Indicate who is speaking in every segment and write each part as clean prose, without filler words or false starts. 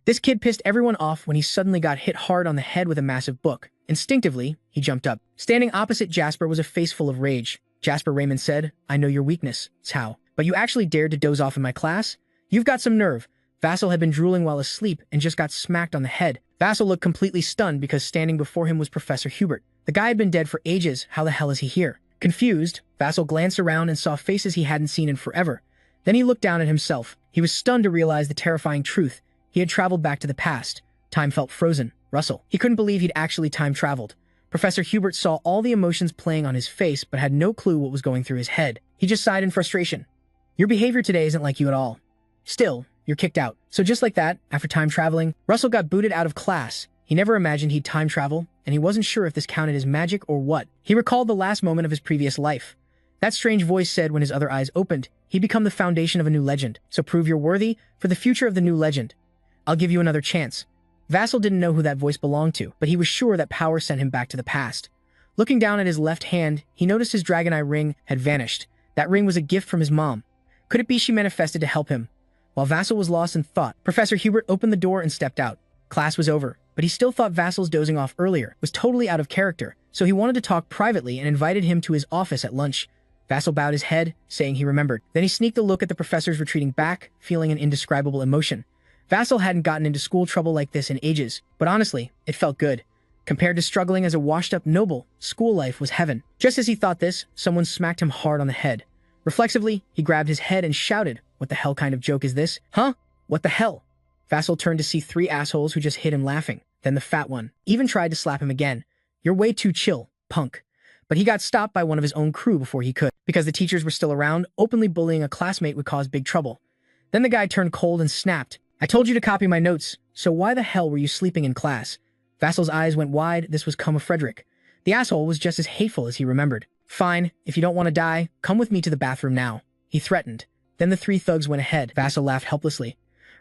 Speaker 1: This kid pissed everyone off when he suddenly got hit hard on the head with a massive book. Instinctively, he jumped up. Standing opposite Jasper was a face full of rage. Jasper Raymond said, "I know your weakness, Cao. But you actually dared to doze off in my class? You've got some nerve." Vassal had been drooling while asleep and just got smacked on the head. Vassal looked completely stunned because standing before him was Professor Hubert. The guy had been dead for ages. How the hell is he here? Confused, Vassal glanced around and saw faces he hadn't seen in forever. Then he looked down at himself. He was stunned to realize the terrifying truth. He had traveled back to the past. Time felt frozen. Russell. He couldn't believe he'd actually time-traveled. Professor Hubert saw all the emotions playing on his face but had no clue what was going through his head. He just sighed in frustration. "Your behavior today isn't like you at all. Still, you're kicked out." So just like that, after time traveling, Russell got booted out of class. He never imagined he'd time travel, and he wasn't sure if this counted as magic or what. He recalled the last moment of his previous life. That strange voice said when his other eyes opened, he'd become the foundation of a new legend. So prove you're worthy for the future of the new legend. I'll give you another chance. Vassal didn't know who that voice belonged to, but he was sure that power sent him back to the past. Looking down at his left hand, he noticed his dragon eye ring had vanished. That ring was a gift from his mom. Could it be she manifested to help him? While Vassal was lost in thought, Professor Hubert opened the door and stepped out. Class was over, but he still thought Vassal's dozing off earlier was totally out of character, so he wanted to talk privately and invited him to his office at lunch. Vassal bowed his head, saying he remembered. Then he sneaked a look at the professors retreating back, feeling an indescribable emotion. Vassal hadn't gotten into school trouble like this in ages, but honestly, it felt good. Compared to struggling as a washed-up noble, school life was heaven. Just as he thought this, someone smacked him hard on the head. Reflexively, he grabbed his head and shouted, "What the hell kind of joke is this? Huh? What the hell?" Vassal turned to see three assholes who just hit him laughing. Then the fat one even tried to slap him again. "You're way too chill, punk." But he got stopped by one of his own crew before he could. Because the teachers were still around, openly bullying a classmate would cause big trouble. Then the guy turned cold and snapped, "I told you to copy my notes, so why the hell were you sleeping in class?" Vassal's eyes went wide. This was Coma Frederick. The asshole was just as hateful as he remembered. "Fine, if you don't want to die, come with me to the bathroom now," he threatened. Then the three thugs went ahead. Vassal laughed helplessly.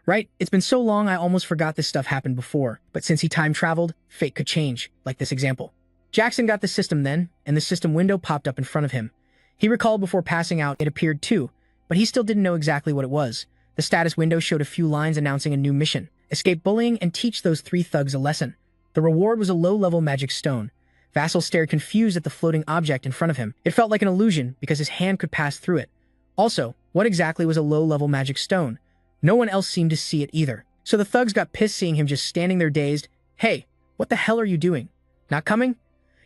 Speaker 1: "Right, it's been so long I almost forgot this stuff happened before, but since he time-traveled, fate could change, like this example." Jackson got the system then, and the system window popped up in front of him. He recalled before passing out it appeared too, but he still didn't know exactly what it was. The status window showed a few lines announcing a new mission: escape bullying and teach those three thugs a lesson. The reward was a low-level magic stone. Vassal stared confused at the floating object in front of him. It felt like an illusion because his hand could pass through it. Also, what exactly was a low-level magic stone? No one else seemed to see it either. So the thugs got pissed seeing him just standing there dazed. "Hey, what the hell are you doing? Not coming?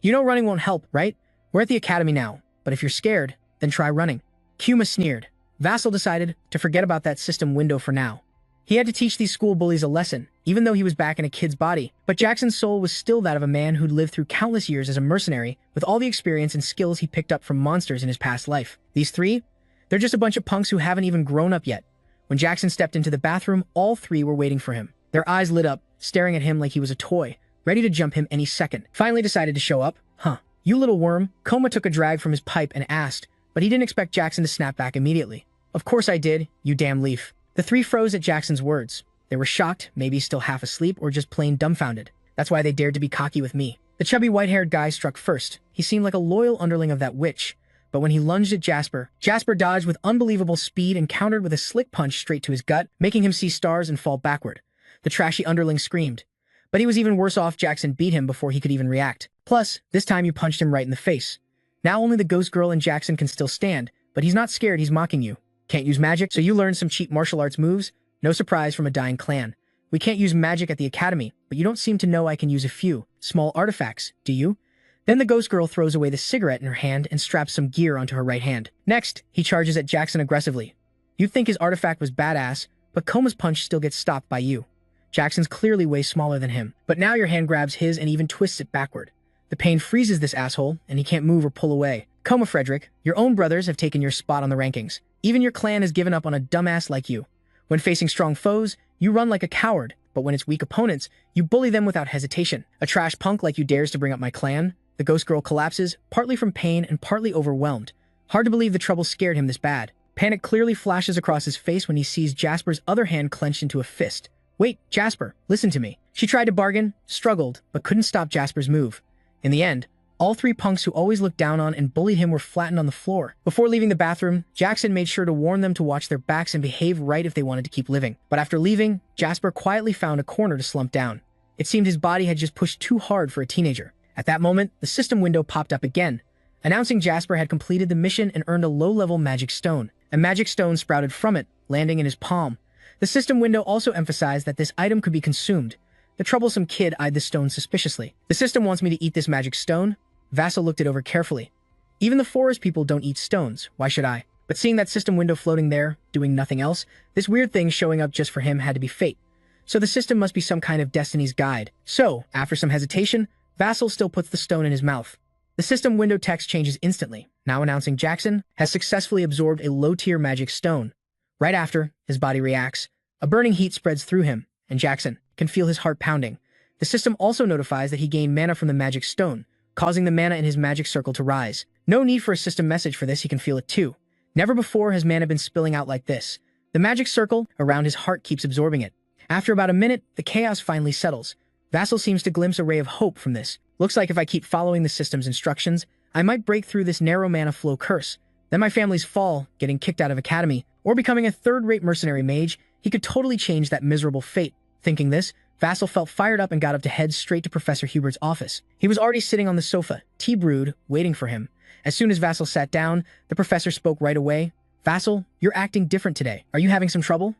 Speaker 1: You know running won't help, right? We're at the academy now, but if you're scared, then try running." Kuma sneered. Vassal decided to forget about that system window for now. He had to teach these school bullies a lesson, even though he was back in a kid's body. But Jackson's soul was still that of a man who'd lived through countless years as a mercenary with all the experience and skills he picked up from monsters in his past life. These three? They're just a bunch of punks who haven't even grown up yet. When Jackson stepped into the bathroom, all three were waiting for him. Their eyes lit up, staring at him like he was a toy, ready to jump him any second. Finally decided to show up. "Huh. You little worm." Coma took a drag from his pipe and asked, but he didn't expect Jackson to snap back immediately. "Of course I did, you damn leaf." The three froze at Jackson's words. They were shocked, maybe still half asleep, or just plain dumbfounded. That's why they dared to be cocky with me. The chubby white-haired guy struck first. He seemed like a loyal underling of that witch. But when he lunged at Jasper dodged with unbelievable speed and countered with a slick punch straight to his gut, making him see stars and fall backward. The trashy underling screamed. But he was even worse off. Jackson beat him before he could even react. Plus, this time you punched him right in the face. Now only the ghost girl and Jackson can still stand, but he's not scared. He's mocking you. Can't use magic, so you learned some cheap martial arts moves? No surprise from a dying clan. We can't use magic at the academy, but you don't seem to know I can use a few small artifacts, do you? Then the ghost girl throws away the cigarette in her hand and straps some gear onto her right hand. Next, he charges at Jackson aggressively. You'd think his artifact was badass, but Coma's punch still gets stopped by you. Jackson's clearly way smaller than him, but now your hand grabs his and even twists it backward. The pain freezes this asshole, and he can't move or pull away. Coma Frederick, your own brothers have taken your spot on the rankings. Even your clan has given up on a dumbass like you. When facing strong foes, you run like a coward, but when it's weak opponents, you bully them without hesitation. A trash punk like you dares to bring up my clan? The ghost girl collapses, partly from pain and partly overwhelmed. Hard to believe the trouble scared him this bad. Panic clearly flashes across his face when he sees Jasper's other hand clenched into a fist. "Wait, Jasper, listen to me." She tried to bargain, struggled, but couldn't stop Jasper's move. In the end, All three punks who always looked down on and bullied him were flattened on the floor. Before leaving the bathroom, Jackson made sure to warn them to watch their backs and behave right if they wanted to keep living. But after leaving, Jasper quietly found a corner to slump down. It seemed his body had just pushed too hard for a teenager. At that moment, the system window popped up again, announcing Jasper had completed the mission and earned a low-level magic stone. A magic stone sprouted from it, landing in his palm. The system window also emphasized that this item could be consumed. The troublesome kid eyed the stone suspiciously. "The system wants me to eat this magic stone?" Vassal looked it over carefully. "Even the forest people don't eat stones. Why should I?" But seeing that system window floating there, doing nothing else, this weird thing showing up just for him had to be fate. So the system must be some kind of destiny's guide. So, after some hesitation, Vassal still puts the stone in his mouth. The system window text changes instantly, now announcing Jackson has successfully absorbed a low-tier magic stone. Right after, his body reacts. A burning heat spreads through him, and Jackson can feel his heart pounding. The system also notifies that he gained mana from the magic stone, causing the mana in his magic circle to rise. No need for a system message for this, he can feel it too. Never before has mana been spilling out like this. The magic circle around his heart keeps absorbing it. After about a minute, the chaos finally settles. Vassal seems to glimpse a ray of hope from this. Looks like if I keep following the system's instructions, I might break through this narrow mana flow curse. Then my family's fall, getting kicked out of academy, or becoming a third-rate mercenary mage, he could totally change that miserable fate. Thinking this, Vassal felt fired up and got up to head straight to Professor Hubert's office. He was already sitting on the sofa, tea brewed, waiting for him. As soon as Vassal sat down, the professor spoke right away. "Vassal, you're acting different today. Are you having some trouble?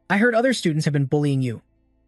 Speaker 1: I heard other students have been bullying you."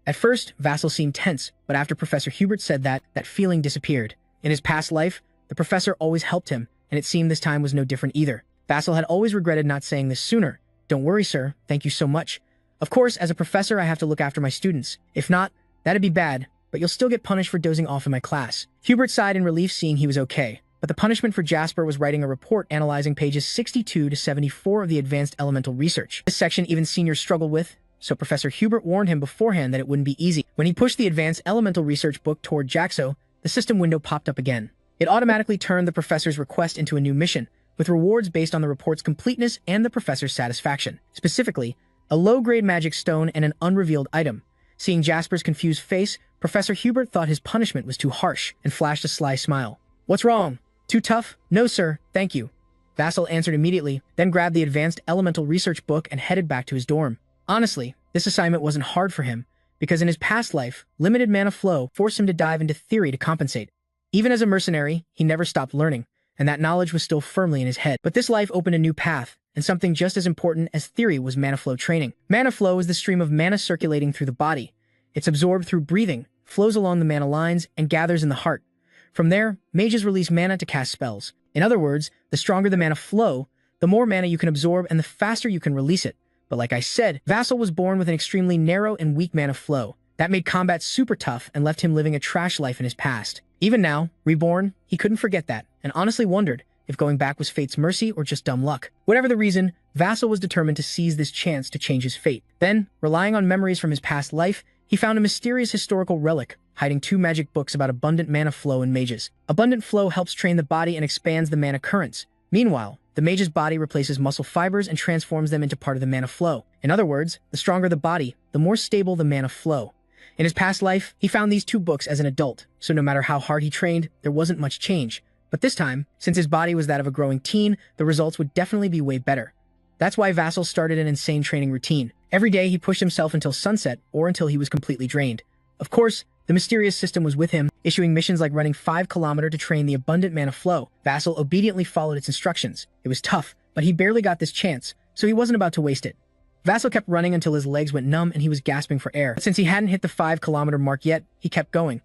Speaker 1: At first, Vassal seemed tense, but after Professor Hubert said that feeling disappeared. In his past life, the professor always helped him, and it seemed this time was no different either. Vassal had always regretted not saying this sooner. "Don't worry, sir. Thank you so much. Of course, as a professor, I have to look after my students. If not, that'd be bad, but you'll still get punished for dozing off in my class." Hubert sighed in relief seeing he was okay, but the punishment for Jasper was writing a report analyzing pages 62 to 74 of the Advanced Elemental Research. This section even seniors struggled with, so Professor Hubert warned him beforehand that it wouldn't be easy. When he pushed the Advanced Elemental Research book toward Jaxo, the system window popped up again. It automatically turned the professor's request into a new mission, with rewards based on the report's completeness and the professor's satisfaction. Specifically, a low-grade magic stone and an unrevealed item. Seeing Jasper's confused face, Professor Hubert thought his punishment was too harsh and flashed a sly smile. "What's wrong? Too tough? No, sir, thank you." Vassal answered immediately, then grabbed the Advanced Elemental Research book and headed back to his dorm. Honestly, this assignment wasn't hard for him, because in his past life, limited mana flow forced him to dive into theory to compensate. Even as a mercenary, he never stopped learning, and that knowledge was still firmly in his head. But this life opened a new path, and something just as important as theory was mana flow training. Mana flow is the stream of mana circulating through the body. It's absorbed through breathing, flows along the mana lines, and gathers in the heart. From there, mages release mana to cast spells. In other words, the stronger the mana flow, the more mana you can absorb and the faster you can release it. But like I said, Vassal was born with an extremely narrow and weak mana flow. That made combat super tough and left him living a trash life in his past. Even now, reborn, he couldn't forget that, and honestly wondered if going back was fate's mercy or just dumb luck. Whatever the reason, Vassal was determined to seize this chance to change his fate. Then, relying on memories from his past life, he found a mysterious historical relic, hiding 2 magic books about abundant mana flow in mages. Abundant flow helps train the body and expands the mana currents. Meanwhile, the mage's body replaces muscle fibers and transforms them into part of the mana flow. In other words, the stronger the body, the more stable the mana flow. In his past life, he found these 2 books as an adult, so no matter how hard he trained, there wasn't much change. But this time, since his body was that of a growing teen, the results would definitely be way better. That's why Vassal started an insane training routine. Every day he pushed himself until sunset or until he was completely drained. Of course, the mysterious system was with him, issuing missions like running 5 km to train the abundant mana flow. Vassal obediently followed its instructions. It was tough, but he barely got this chance, so he wasn't about to waste it. Vassal kept running until his legs went numb and he was gasping for air. But since he hadn't hit the 5 km mark yet, he kept going.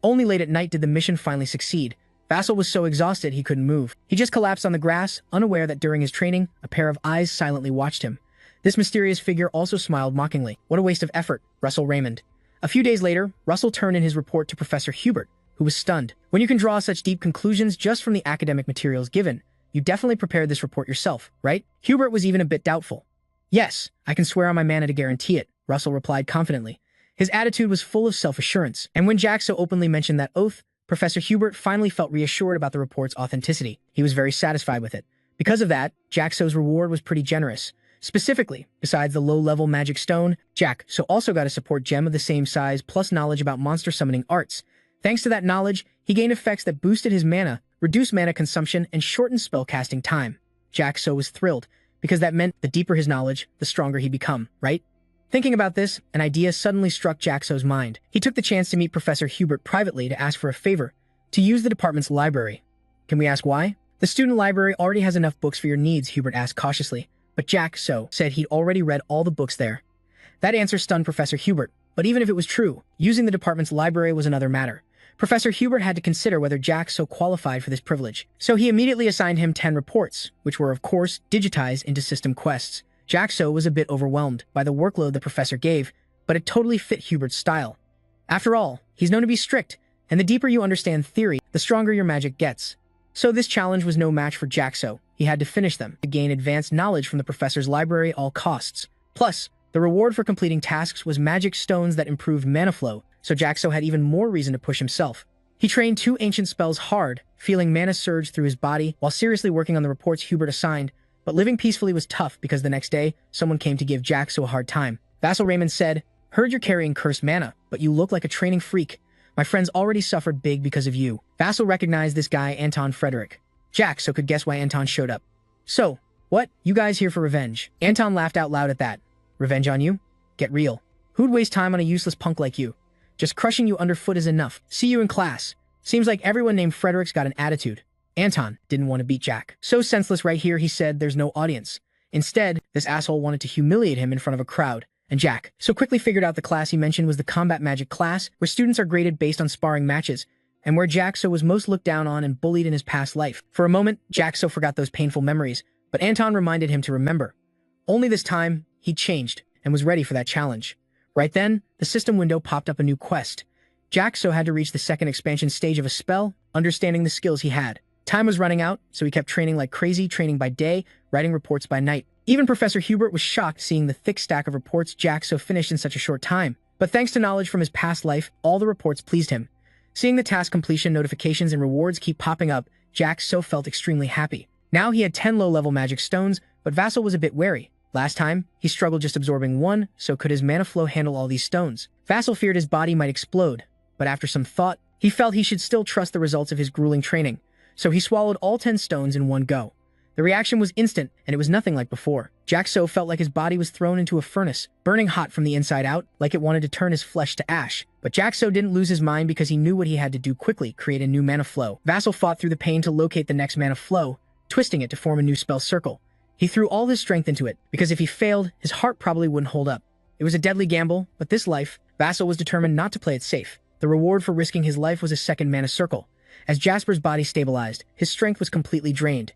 Speaker 1: Only late at night did the mission finally succeed. Vassal was so exhausted he couldn't move. He just collapsed on the grass, unaware that during his training, a pair of eyes silently watched him. This mysterious figure also smiled mockingly. "What a waste of effort, Russell Raymond." A few days later, Russell turned in his report to Professor Hubert, who was stunned. "When you can draw such deep conclusions just from the academic materials given, you definitely prepared this report yourself, right?" Hubert was even a bit doubtful. "Yes, I can swear on my mana to guarantee it," Russell replied confidently. His attitude was full of self-assurance, and when Jack so openly mentioned that oath, Professor Hubert finally felt reassured about the report's authenticity. He was very satisfied with it. Because of that, Jaxo's reward was pretty generous. Specifically, besides the low-level magic stone, Jaxo also got a support gem of the same size plus knowledge about monster summoning arts. Thanks to that knowledge, he gained effects that boosted his mana, reduce mana consumption, and shorten spellcasting time. Jack-So was thrilled, because that meant the deeper his knowledge, the stronger he'd become, right? Thinking about this, an idea suddenly struck Jack-So's mind. He took the chance to meet Professor Hubert privately to ask for a favor, to use the department's library. Can we ask why? The student library already has enough books for your needs, Hubert asked cautiously, but Jack-So said he'd already read all the books there. That answer stunned Professor Hubert, but even if it was true, using the department's library was another matter. Professor Hubert had to consider whether Jack-So qualified for this privilege, so he immediately assigned him 10 reports, which were of course digitized into system quests. Jack-So was a bit overwhelmed by the workload the professor gave, but it totally fit Hubert's style. After all, he's known to be strict, and the deeper you understand theory, the stronger your magic gets. So this challenge was no match for Jack-So. He had to finish them, to gain advanced knowledge from the professor's library at all costs. Plus, the reward for completing tasks was magic stones that improved mana flow, so Jack-So had even more reason to push himself. He trained 2 ancient spells hard, feeling mana surge through his body while seriously working on the reports Hubert assigned, but living peacefully was tough because the next day, someone came to give Jack-So a hard time. Vassal Raymond said, "Heard you're carrying cursed mana, but you look like a training freak. My friends already suffered big because of you." Vassal recognized this guy, Anton Frederick. Jack-So could guess why Anton showed up. "So, what? You guys here for revenge?" Anton laughed out loud at that. "Revenge on you? Get real. Who'd waste time on a useless punk like you? Just crushing you underfoot is enough. See you in class. Seems like everyone named Frederick's got an attitude." Anton didn't want to beat Jack. "So senseless right here," he said, "there's no audience." Instead, this asshole wanted to humiliate him in front of a crowd, and Jack so quickly figured out the class he mentioned was the combat magic class, where students are graded based on sparring matches, and where Jack-So was most looked down on and bullied in his past life. For a moment, Jack-So forgot those painful memories, but Anton reminded him to remember. Only this time, he'd changed, and was ready for that challenge. Right then, the system window popped up a new quest. Jack-So had to reach the second expansion stage of a spell, understanding the skills he had. Time was running out, so he kept training like crazy, training by day, writing reports by night. Even Professor Hubert was shocked seeing the thick stack of reports Jack-So finished in such a short time. But thanks to knowledge from his past life, all the reports pleased him. Seeing the task completion notifications and rewards keep popping up, Jack-So felt extremely happy. Now he had 10 low-level magic stones, but Vassal was a bit wary. Last time, he struggled just absorbing 1, so could his mana flow handle all these stones? Vassal feared his body might explode, but after some thought, he felt he should still trust the results of his grueling training, so he swallowed all 10 stones in one go. The reaction was instant, and it was nothing like before. Jack-So felt like his body was thrown into a furnace, burning hot from the inside out, like it wanted to turn his flesh to ash. But Jack-So didn't lose his mind because he knew what he had to do quickly, create a new mana flow. Vassal fought through the pain to locate the next mana flow, twisting it to form a new spell circle. He threw all his strength into it, because if he failed, his heart probably wouldn't hold up. It was a deadly gamble, but this life, Vassal was determined not to play it safe. The reward for risking his life was a second mana circle. As Jasper's body stabilized, his strength was completely drained.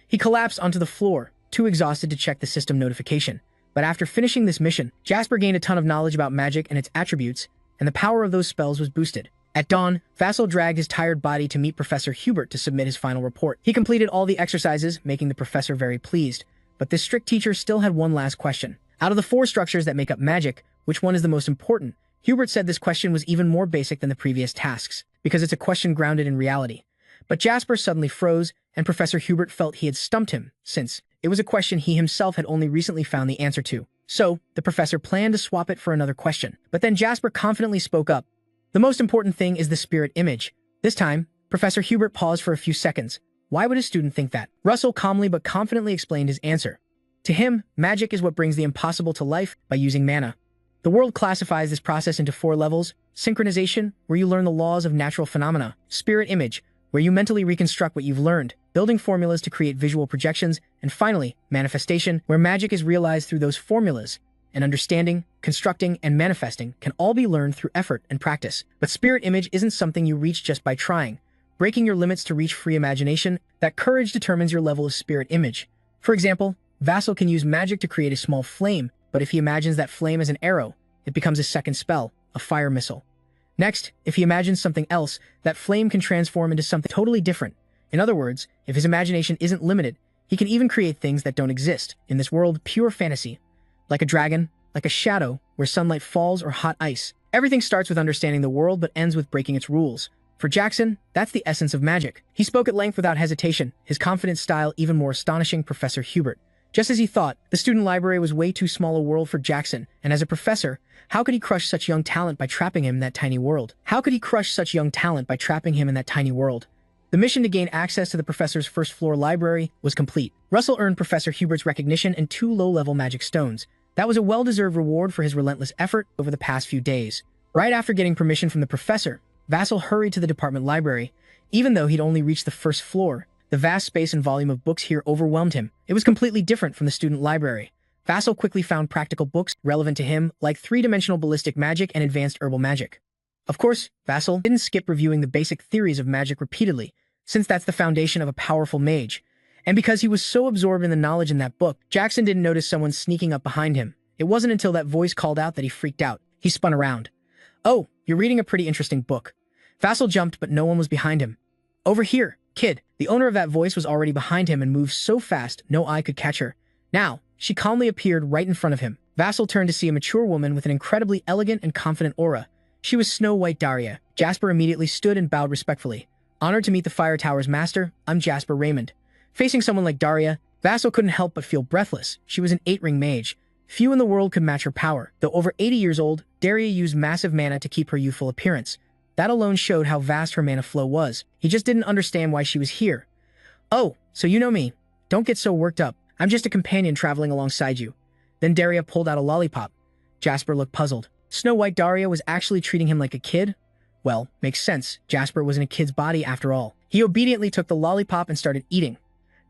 Speaker 1: He collapsed onto the floor, too exhausted to check the system notification. But after finishing this mission, Jasper gained a ton of knowledge about magic and its attributes, and the power of those spells was boosted. At dawn, Vassal dragged his tired body to meet Professor Hubert to submit his final report. He completed all the exercises, making the professor very pleased. But this strict teacher still had one last question. Out of the 4 structures that make up magic, which one is the most important? Hubert said this question was even more basic than the previous tasks, because it's a question grounded in reality. But Jasper suddenly froze, and Professor Hubert felt he had stumped him, since it was a question he himself had only recently found the answer to. So, the professor planned to swap it for another question. But then Jasper confidently spoke up. "The most important thing is the spirit image." This time, Professor Hubert paused for a few seconds. Why would a student think that? Russell calmly but confidently explained his answer. To him, magic is what brings the impossible to life by using mana. The world classifies this process into 4 levels: synchronization, where you learn the laws of natural phenomena; spirit image, where you mentally reconstruct what you've learned, building formulas to create visual projections; and finally, manifestation, where magic is realized through those formulas. And understanding, constructing, and manifesting can all be learned through effort and practice. But spirit image isn't something you reach just by trying. Breaking your limits to reach free imagination, that courage determines your level of spirit image. For example, Vassal can use magic to create a small flame, but if he imagines that flame as an arrow, it becomes a second spell, a fire missile. Next, if he imagines something else, that flame can transform into something totally different. In other words, if his imagination isn't limited, he can even create things that don't exist in this world, pure fantasy. Like a dragon, like a shadow, where sunlight falls, or hot ice. Everything starts with understanding the world but ends with breaking its rules. For Jackson, that's the essence of magic. He spoke at length without hesitation, his confident style even more astonishing Professor Hubert. Just as he thought, the student library was way too small a world for Jackson, and as a professor, how could he crush such young talent by trapping him in that tiny world? The mission to gain access to the professor's first-floor library was complete. Russell earned Professor Hubert's recognition and 2 low-level magic stones. That was a well-deserved reward for his relentless effort over the past few days. Right after getting permission from the professor, Vassal hurried to the department library. Even though he'd only reached the first floor, the vast space and volume of books here overwhelmed him. It was completely different from the student library. Vassal quickly found practical books relevant to him, like 3-dimensional ballistic magic and advanced herbal magic. Of course, Vassal didn't skip reviewing the basic theories of magic repeatedly, since that's the foundation of a powerful mage. And because he was so absorbed in the knowledge in that book, Jackson didn't notice someone sneaking up behind him. It wasn't until that voice called out that he freaked out. He spun around. "Oh, you're reading a pretty interesting book." Vassal jumped, but no one was behind him. "Over here, kid." The owner of that voice was already behind him and moved so fast no eye could catch her. Now, she calmly appeared right in front of him. Vassal turned to see a mature woman with an incredibly elegant and confident aura. She was Snow White Daria. Jasper immediately stood and bowed respectfully. "Honored to meet the Fire Tower's master, I'm Jasper Raymond." Facing someone like Daria, Vassal couldn't help but feel breathless. She was an 8-ring mage. Few in the world could match her power. Though over 80 years old, Daria used massive mana to keep her youthful appearance. That alone showed how vast her mana flow was. He just didn't understand why she was here. "Oh, so you know me. Don't get so worked up. I'm just a companion traveling alongside you." Then Daria pulled out a lollipop. Jasper looked puzzled. Snow White Daria was actually treating him like a kid? Well, makes sense. Jasper was in a kid's body after all. He obediently took the lollipop and started eating.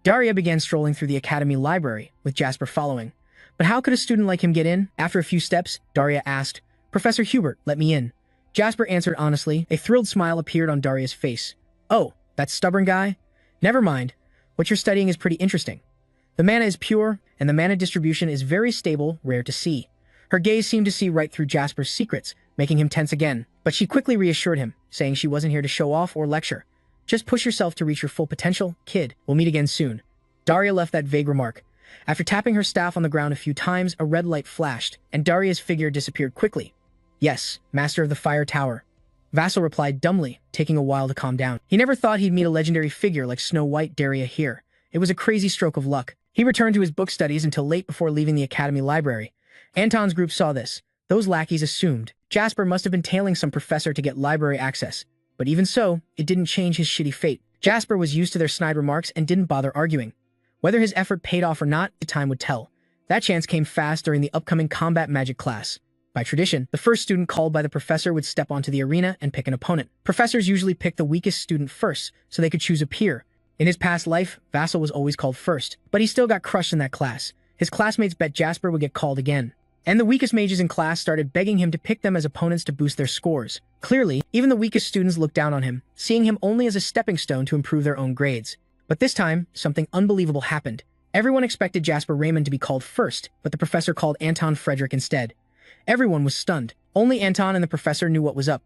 Speaker 1: Daria began strolling through the academy library, with Jasper following. But how could a student like him get in? After a few steps, Daria asked, "Professor Hubert, let me in." Jasper answered honestly. A thrilled smile appeared on Daria's face. "Oh, that stubborn guy? Never mind. What you're studying is pretty interesting. The mana is pure, and the mana distribution is very stable, rare to see." Her gaze seemed to see right through Jasper's secrets, making him tense again. But she quickly reassured him, saying she wasn't here to show off or lecture. "Just push yourself to reach your full potential, kid. We'll meet again soon." Daria left that vague remark. After tapping her staff on the ground a few times, a red light flashed, and Daria's figure disappeared quickly. "Yes, Master of the Fire Tower." Vassal replied dumbly, taking a while to calm down. He never thought he'd meet a legendary figure like Snow White Daria here. It was a crazy stroke of luck. He returned to his book studies until late before leaving the academy library. Anton's group saw this. Those lackeys assumed Jasper must have been tailing some professor to get library access. But even so, it didn't change his shitty fate. Jasper was used to their snide remarks and didn't bother arguing. Whether his effort paid off or not, the time would tell. That chance came fast during the upcoming combat magic class. By tradition, the first student called by the professor would step onto the arena and pick an opponent. Professors usually pick the weakest student first, so they could choose a peer. In his past life, Vassal was always called first, but he still got crushed in that class. His classmates bet Jasper would get called again. And the weakest mages in class started begging him to pick them as opponents to boost their scores. Clearly, even the weakest students looked down on him, seeing him only as a stepping stone to improve their own grades. But this time, something unbelievable happened. Everyone expected Jasper Raymond to be called first, but the professor called Anton Frederick instead. Everyone was stunned. Only Anton and the professor knew what was up.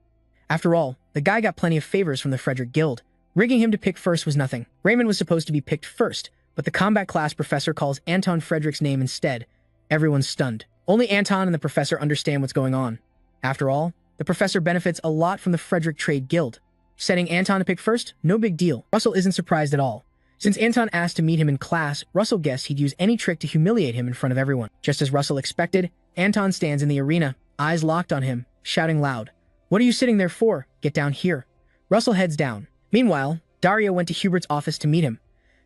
Speaker 1: After all, the guy got plenty of favors from the Frederick Guild. Rigging him to pick first was nothing. Raymond was supposed to be picked first, but the combat class professor calls Anton Frederick's name instead. Everyone's stunned. Only Anton and the professor understand what's going on. After all, the professor benefits a lot from the Frederick Trade Guild. Setting Anton to pick first? No big deal. Russell isn't surprised at all. Since Anton asked to meet him in class, Russell guessed he'd use any trick to humiliate him in front of everyone. Just as Russell expected, Anton stands in the arena, eyes locked on him, shouting loud, "What are you sitting there for? Get down here." Russell heads down. Meanwhile, Daria went to Hubert's office to meet him.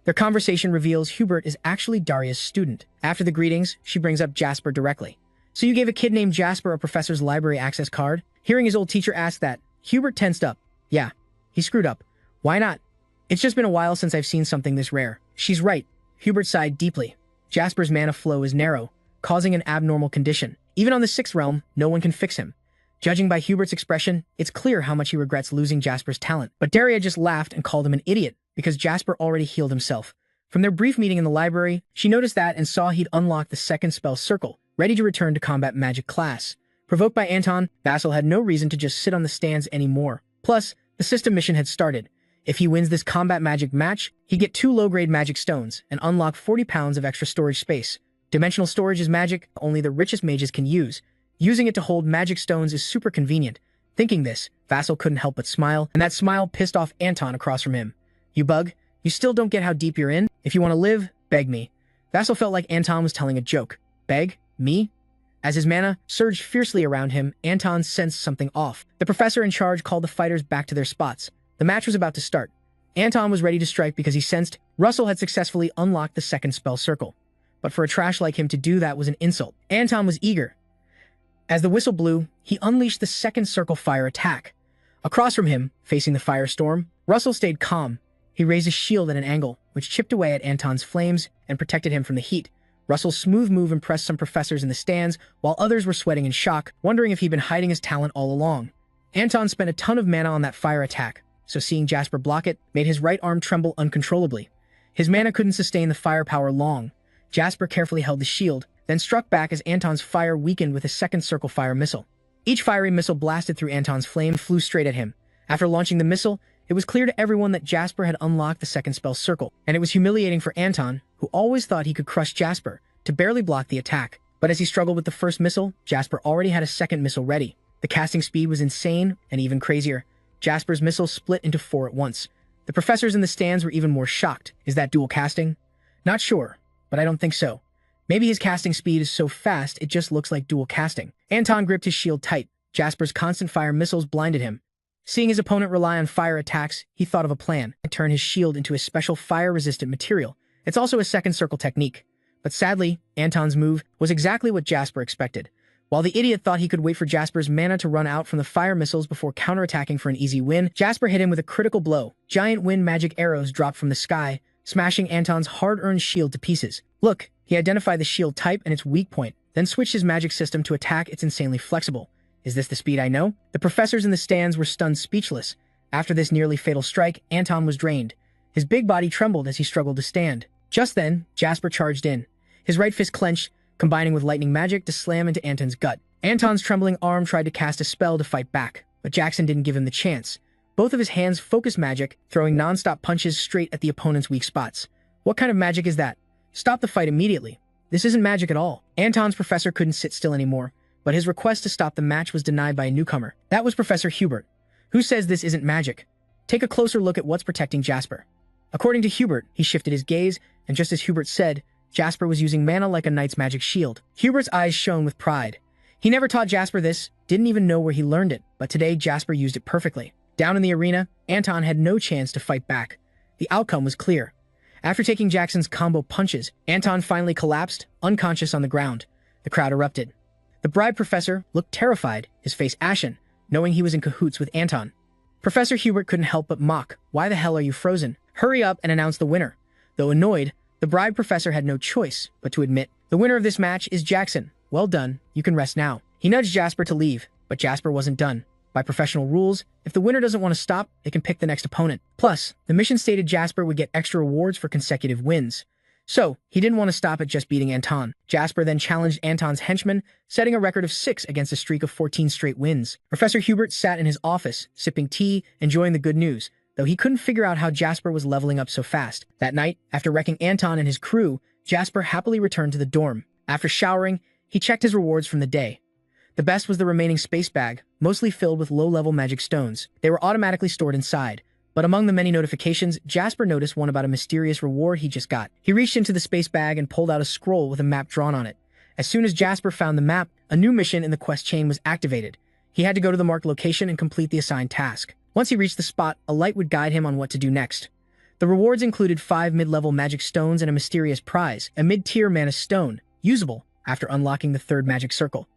Speaker 1: Their conversation reveals Hubert is actually Daria's student. After the greetings, she brings up Jasper directly. "So you gave a kid named Jasper a professor's library access card?" Hearing his old teacher ask that, Hubert tensed up. "Yeah, he screwed up. Why not? It's just been a while since I've seen something this rare." She's right. Hubert sighed deeply. Jasper's mana flow is narrow, causing an abnormal condition. Even on the 6th realm, no one can fix him. Judging by Hubert's expression, it's clear how much he regrets losing Jasper's talent. But Daria just laughed and called him an idiot, because Jasper already healed himself. From their brief meeting in the library, she noticed that and saw he'd unlocked the 2nd spell circle, ready to return to combat magic class. Provoked by Anton, Vassal had no reason to just sit on the stands anymore. Plus, the system mission had started. If he wins this combat magic match, he'd get 2 low-grade magic stones and unlock 40 pounds of extra storage space. Dimensional storage is magic only the richest mages can use. Using it to hold magic stones is super convenient. Thinking this, Vassal couldn't help but smile, and that smile pissed off Anton across from him. "You bug, you still don't get how deep you're in? If you want to live, beg me." Vassal felt like Anton was telling a joke. Beg? Me? As his mana surged fiercely around him, Anton sensed something off. The professor in charge called the fighters back to their spots. The match was about to start. Anton was ready to strike because he sensed Russell had successfully unlocked the second spell circle. But for a trash like him to do that was an insult. Anton was eager. As the whistle blew, he unleashed the second circle fire attack. Across from him, facing the firestorm, Russell stayed calm. He raised his shield at an angle, which chipped away at Anton's flames and protected him from the heat. Russell's smooth move impressed some professors in the stands, while others were sweating in shock, wondering if he'd been hiding his talent all along. Anton spent a ton of mana on that fire attack, so seeing Jasper block it made his right arm tremble uncontrollably. His mana couldn't sustain the firepower long. Jasper carefully held the shield, then struck back as Anton's fire weakened with a second circle fire missile. Each fiery missile blasted through Anton's flame flew straight at him. After launching the missile, it was clear to everyone that Jasper had unlocked the second spell circle, and it was humiliating for Anton, who always thought he could crush Jasper, to barely block the attack. But as he struggled with the first missile, Jasper already had a second missile ready. The casting speed was insane, and even crazier. Jasper's missile split into 4 at once. The professors in the stands were even more shocked. Is that dual casting? Not sure, but I don't think so. Maybe his casting speed is so fast it just looks like dual casting. Anton gripped his shield tight. Jasper's constant fire missiles blinded him. Seeing his opponent rely on fire attacks, he thought of a plan to turn his shield into a special fire-resistant material. It's also a second circle technique. But sadly, Anton's move was exactly what Jasper expected. While the idiot thought he could wait for Jasper's mana to run out from the fire missiles before counterattacking for an easy win, Jasper hit him with a critical blow. Giant wind magic arrows dropped from the sky, smashing Anton's hard-earned shield to pieces. Look, he identified the shield type and its weak point, then switched his magic system to attack its insanely flexible. Is this the speed I know? The professors in the stands were stunned speechless. After this nearly fatal strike, Anton was drained. His big body trembled as he struggled to stand. Just then, Jasper charged in. His right fist clenched, combining with lightning magic to slam into Anton's gut. Anton's trembling arm tried to cast a spell to fight back, but Jackson didn't give him the chance. Both of his hands focused magic, throwing non-stop punches straight at the opponent's weak spots. What kind of magic is that? Stop the fight immediately. This isn't magic at all. Anton's professor couldn't sit still anymore, but his request to stop the match was denied by a newcomer. That was Professor Hubert. Who says this isn't magic? Take a closer look at what's protecting Jasper. According to Hubert, he shifted his gaze, and just as Hubert said, Jasper was using mana like a knight's magic shield. Hubert's eyes shone with pride. He never taught Jasper this, didn't even know where he learned it, but today Jasper used it perfectly. Down in the arena, Anton had no chance to fight back. The outcome was clear. After taking Jackson's combo punches, Anton finally collapsed, unconscious on the ground. The crowd erupted. The bribed professor looked terrified, his face ashen, knowing he was in cahoots with Anton. Professor Hubert couldn't help but mock. Why the hell are you frozen? Hurry up and announce the winner. Though annoyed, the bribed professor had no choice but to admit, the winner of this match is Jackson. Well done, you can rest now. He nudged Jasper to leave, but Jasper wasn't done. By professional rules, if the winner doesn't want to stop, they can pick the next opponent. Plus, the mission stated Jasper would get extra rewards for consecutive wins. So, he didn't want to stop at just beating Anton. Jasper then challenged Anton's henchman, setting a record of 6 against a streak of 14 straight wins. Professor Hubert sat in his office, sipping tea, enjoying the good news, though he couldn't figure out how Jasper was leveling up so fast. That night, after wrecking Anton and his crew, Jasper happily returned to the dorm. After showering, he checked his rewards from the day. The best was the remaining space bag, mostly filled with low-level magic stones. They were automatically stored inside. But among the many notifications, Jasper noticed one about a mysterious reward he just got. He reached into the space bag and pulled out a scroll with a map drawn on it. As soon as Jasper found the map, a new mission in the quest chain was activated. He had to go to the marked location and complete the assigned task. Once he reached the spot, a light would guide him on what to do next. The rewards included 5 mid-level magic stones and a mysterious prize, a mid-tier mana stone, usable after unlocking the 3rd magic circle.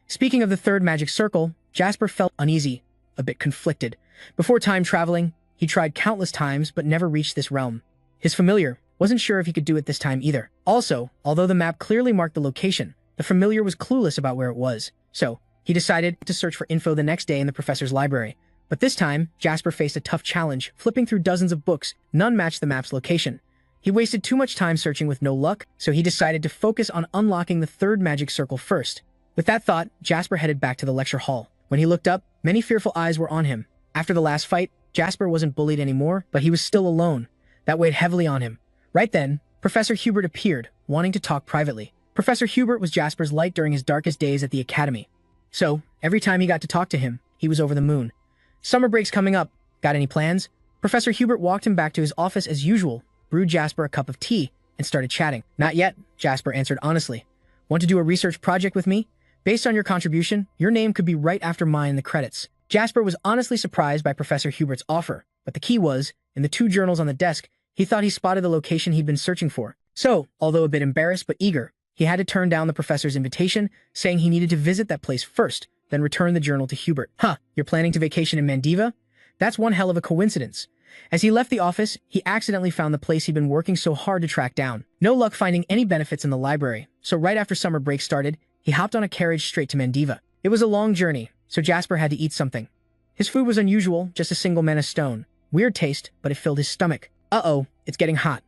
Speaker 1: Speaking of the 3rd magic circle, Jasper felt uneasy, a bit conflicted. Before time traveling, he tried countless times but never reached this realm. His familiar wasn't sure if he could do it this time either. Also, although the map clearly marked the location, the familiar was clueless about where it was. So, he decided to search for info the next day in the professor's library. But this time, Jasper faced a tough challenge, flipping through dozens of books. None matched the map's location. He wasted too much time searching with no luck, so he decided to focus on unlocking the 3rd magic circle first. With that thought, Jasper headed back to the lecture hall. When he looked up, many fearful eyes were on him. After the last fight, Jasper wasn't bullied anymore, but he was still alone. That weighed heavily on him. Right then, Professor Hubert appeared, wanting to talk privately. Professor Hubert was Jasper's light during his darkest days at the academy. So, every time he got to talk to him, he was over the moon. Summer break's coming up. Got any plans? Professor Hubert walked him back to his office as usual, brewed Jasper a cup of tea, and started chatting. Not yet, Jasper answered honestly. Want to do a research project with me? Based on your contribution, your name could be right after mine in the credits. Jasper was honestly surprised by Professor Hubert's offer, but the key was, In the two journals on the desk, he thought he spotted the location he'd been searching for. So, although a bit embarrassed but eager, he had to turn down the professor's invitation, saying he needed to visit that place first, then return the journal to Hubert. Huh, you're planning to vacation in Mandiva? That's one hell of a coincidence. As he left the office, he accidentally found the place he'd been working so hard to track down. No luck finding any benefits in the library, so right after summer break started, he hopped on a carriage straight to Mandiva. It was a long journey, so Jasper had to eat something. His food was unusual, just a single mana stone. Weird taste, but it filled his stomach. Uh-oh, it's getting hot.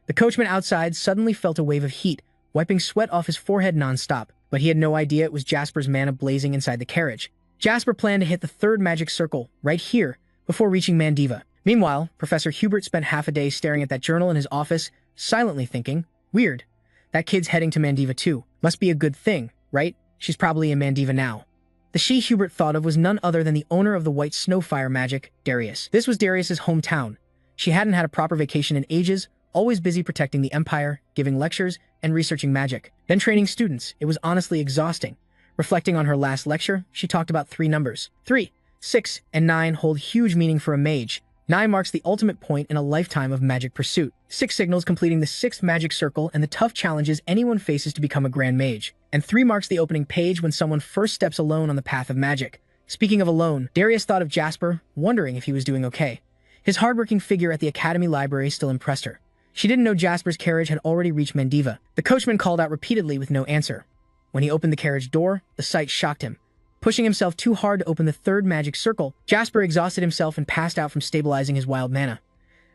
Speaker 1: The coachman outside suddenly felt a wave of heat, wiping sweat off his forehead non-stop, but he had no idea it was Jasper's mana blazing inside the carriage. Jasper planned to hit the third magic circle, right here, before reaching Mandiva. Meanwhile, Professor Hubert spent half a day staring at that journal in his office, silently thinking, weird, that kid's heading to Mandiva too. Must be a good thing, right? She's probably in Mandiva now. The she Hubert thought of was none other than the owner of the white snowfire magic, Darius. This was Darius's hometown. She hadn't had a proper vacation in ages, always busy protecting the Empire, giving lectures, and researching magic. Then training students. It was honestly exhausting. Reflecting on her last lecture, she talked about 3 numbers. 3, 6, and 9 hold huge meaning for a mage. 9 marks the ultimate point in a lifetime of magic pursuit. 6 signals completing the 6th magic circle and the tough challenges anyone faces to become a grand mage. And 3 marks the opening page when someone first steps alone on the path of magic. Speaking of alone, Darius thought of Jasper, wondering if he was doing okay. His hardworking figure at the Academy Library still impressed her. She didn't know Jasper's carriage had already reached Mandiva. The coachman called out repeatedly with no answer. When he opened the carriage door, the sight shocked him. Pushing himself too hard to open the 3rd magic circle, Jasper exhausted himself and passed out from stabilizing his wild mana.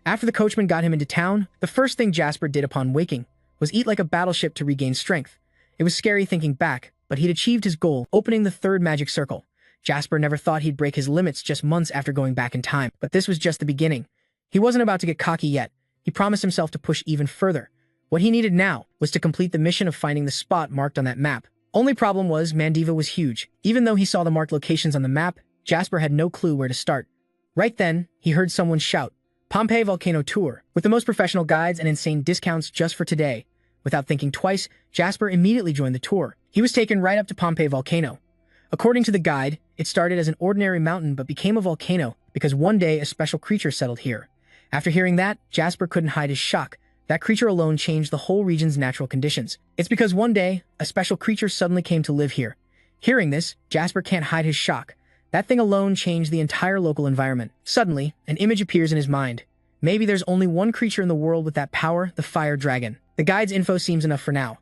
Speaker 1: After the coachman got him into town, the first thing Jasper did upon waking was eat like a battleship to regain strength. It was scary thinking back, but he'd achieved his goal, opening the 3rd magic circle. Jasper never thought he'd break his limits just months after going back in time, but this was just the beginning. He wasn't about to get cocky yet. He promised himself to push even further. What he needed now was to complete the mission of finding the spot marked on that map. Only problem was Mandiva was huge. Even though he saw the marked locations on the map, Jasper had no clue where to start. Right then, he heard someone shout, Pompeii Volcano Tour, with the most professional guides and insane discounts just for today. Without thinking twice, Jasper immediately joined the tour. He was taken right up to Pompeii Volcano. According to the guide, it started as an ordinary mountain but became a volcano because one day a special creature settled here. After hearing that, Jasper couldn't hide his shock. That creature alone changed the whole region's natural conditions. It's because one day, a special creature suddenly came to live here. Hearing this, Jasper can't hide his shock. That thing alone changed the entire local environment. Suddenly, an image appears in his mind. Maybe there's only one creature in the world with that power, the fire dragon. The guide's info seems enough for now.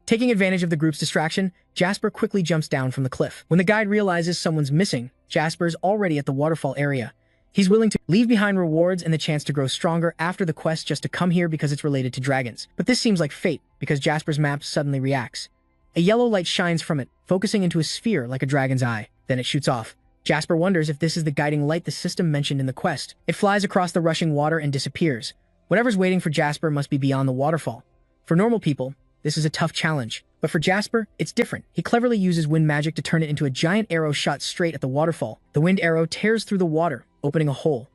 Speaker 1: Taking advantage of the group's distraction, Jasper quickly jumps down from the cliff. When the guide realizes someone's missing, Jasper's already at the waterfall area. He's willing to leave behind rewards and the chance to grow stronger after the quest just to come here because it's related to dragons. But this seems like fate, because Jasper's map suddenly reacts. A yellow light shines from it, focusing into a sphere like a dragon's eye. Then it shoots off. Jasper wonders if this is the guiding light the system mentioned in the quest. It flies across the rushing water and disappears. Whatever's waiting for Jasper must be beyond the waterfall. For normal people, this is a tough challenge. But for Jasper, it's different. He cleverly uses wind magic to turn it into a giant arrow shot straight at the waterfall. The wind arrow tears through the water, opening a hole.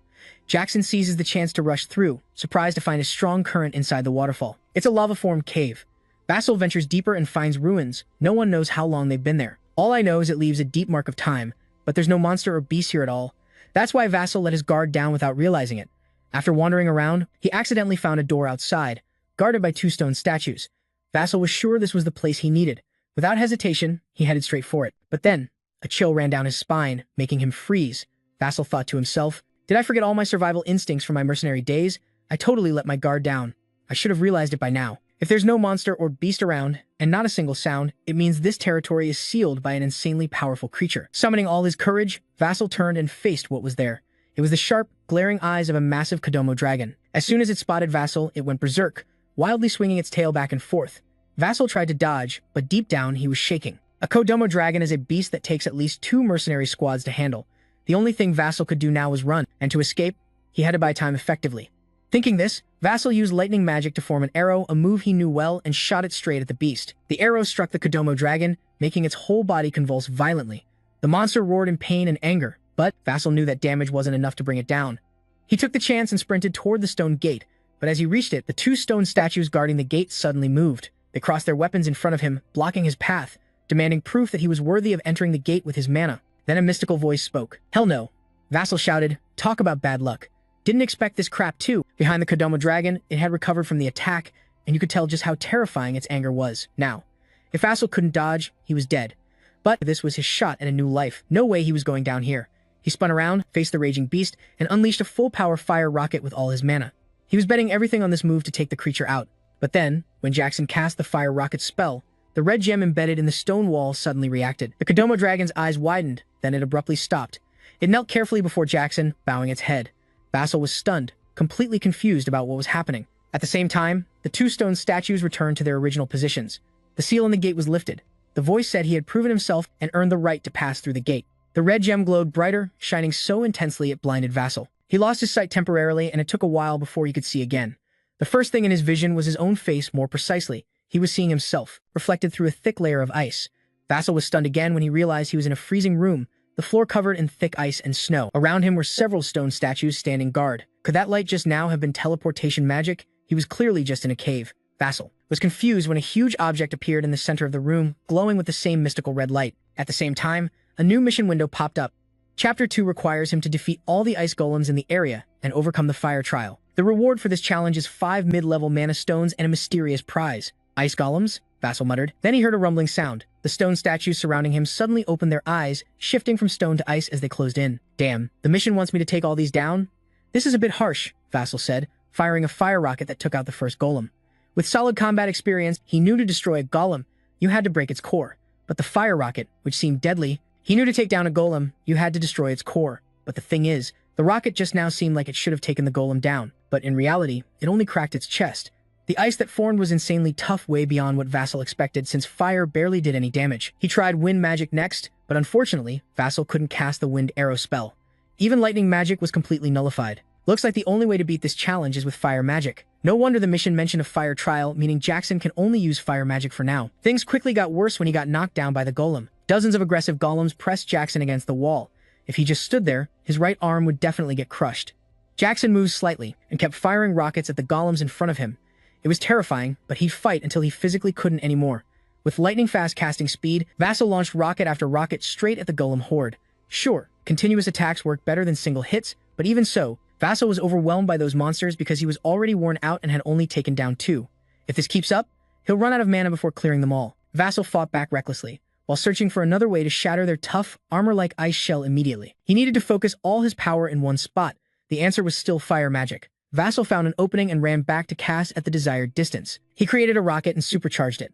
Speaker 1: Jackson seizes the chance to rush through, surprised to find a strong current inside the waterfall. It's a lava-formed cave. Vassal ventures deeper and finds ruins. No one knows how long they've been there. All I know is it leaves a deep mark of time, but there's no monster or beast here at all. That's why Vassal let his guard down without realizing it. After wandering around, he accidentally found a door outside, guarded by 2 stone statues. Vassal was sure this was the place he needed. Without hesitation, he headed straight for it. But then, a chill ran down his spine, making him freeze. Vassal thought to himself, did I forget all my survival instincts from my mercenary days? I totally let my guard down. I should have realized it by now. If there's no monster or beast around, and not a single sound, it means this territory is sealed by an insanely powerful creature. Summoning all his courage, Vassal turned and faced what was there. It was the sharp, glaring eyes of a massive Kodomo dragon. As soon as it spotted Vassal, it went berserk, wildly swinging its tail back and forth. Vassal tried to dodge, but deep down he was shaking. A Kodomo dragon is a beast that takes at least 2 mercenary squads to handle. The only thing Vassal could do now was run, and to escape, he had to buy time effectively. Thinking this, Vassal used lightning magic to form an arrow, a move he knew well, and shot it straight at the beast. The arrow struck the Kodomo dragon, making its whole body convulse violently. The monster roared in pain and anger, but Vassal knew that damage wasn't enough to bring it down. He took the chance and sprinted toward the stone gate, but as he reached it, the 2 stone statues guarding the gate suddenly moved. They crossed their weapons in front of him, blocking his path, demanding proof that he was worthy of entering the gate with his mana. Then a mystical voice spoke. Hell no. Vassal shouted, talk about bad luck. Didn't expect this crap too. Behind the Kodomo dragon, it had recovered from the attack, and you could tell just how terrifying its anger was. Now, if Vassal couldn't dodge, he was dead. But this was his shot at a new life. No way he was going down here. He spun around, faced the raging beast, and unleashed a full-power fire rocket with all his mana. He was betting everything on this move to take the creature out. But then, when Jackson cast the fire rocket spell, the red gem embedded in the stone wall suddenly reacted. The Kodomo dragon's eyes widened, then it abruptly stopped. It knelt carefully before Jackson, bowing its head. Vassal was stunned, completely confused about what was happening. At the same time, the two stone statues returned to their original positions. The seal on the gate was lifted. The voice said he had proven himself and earned the right to pass through the gate. The red gem glowed brighter, shining so intensely it blinded Vassal. He lost his sight temporarily, and it took a while before he could see again. The first thing in his vision was his own face more precisely. He was seeing himself, reflected through a thick layer of ice. Vassal was stunned again when he realized he was in a freezing room, the floor covered in thick ice and snow. Around him were several stone statues standing guard. Could that light just now have been teleportation magic? He was clearly just in a cave. Vassal was confused when a huge object appeared in the center of the room, glowing with the same mystical red light. At the same time, a new mission window popped up. Chapter 2 requires him to defeat all the ice golems in the area and overcome the fire trial. The reward for this challenge is 5 mid-level mana stones and a mysterious prize. Ice golems? Vassal muttered. Then he heard a rumbling sound. The stone statues surrounding him suddenly opened their eyes, shifting from stone to ice as they closed in. Damn, the mission wants me to take all these down? This is a bit harsh, Vassal said, firing a fire rocket that took out the first golem. With solid combat experience, he knew to destroy a golem, you had to break its core. But the fire rocket, which seemed deadly, he knew to take down a golem, you had to destroy its core. But the thing is, the rocket just now seemed like it should have taken the golem down, but in reality, it only cracked its chest. The ice that formed was insanely tough, way beyond what Vassal expected, since fire barely did any damage. He tried wind magic next, but unfortunately, Vassal couldn't cast the wind arrow spell. Even lightning magic was completely nullified. Looks like the only way to beat this challenge is with fire magic. No wonder the mission mentioned a fire trial, meaning Jackson can only use fire magic for now. Things quickly got worse when he got knocked down by the golem. Dozens of aggressive golems pressed Jackson against the wall. If he just stood there, his right arm would definitely get crushed. Jackson moved slightly and kept firing rockets at the golems in front of him. It was terrifying, but he'd fight until he physically couldn't anymore. With lightning-fast casting speed, Vassal launched rocket after rocket straight at the golem horde. Sure, continuous attacks worked better than single hits, but even so, Vassal was overwhelmed by those monsters because he was already worn out and had only taken down 2. If this keeps up, he'll run out of mana before clearing them all. Vassal fought back recklessly, while searching for another way to shatter their tough, armor-like ice shell immediately. He needed to focus all his power in one spot. The answer was still fire magic. Vassal found an opening and ran back to cast at the desired distance. He created a rocket and supercharged it.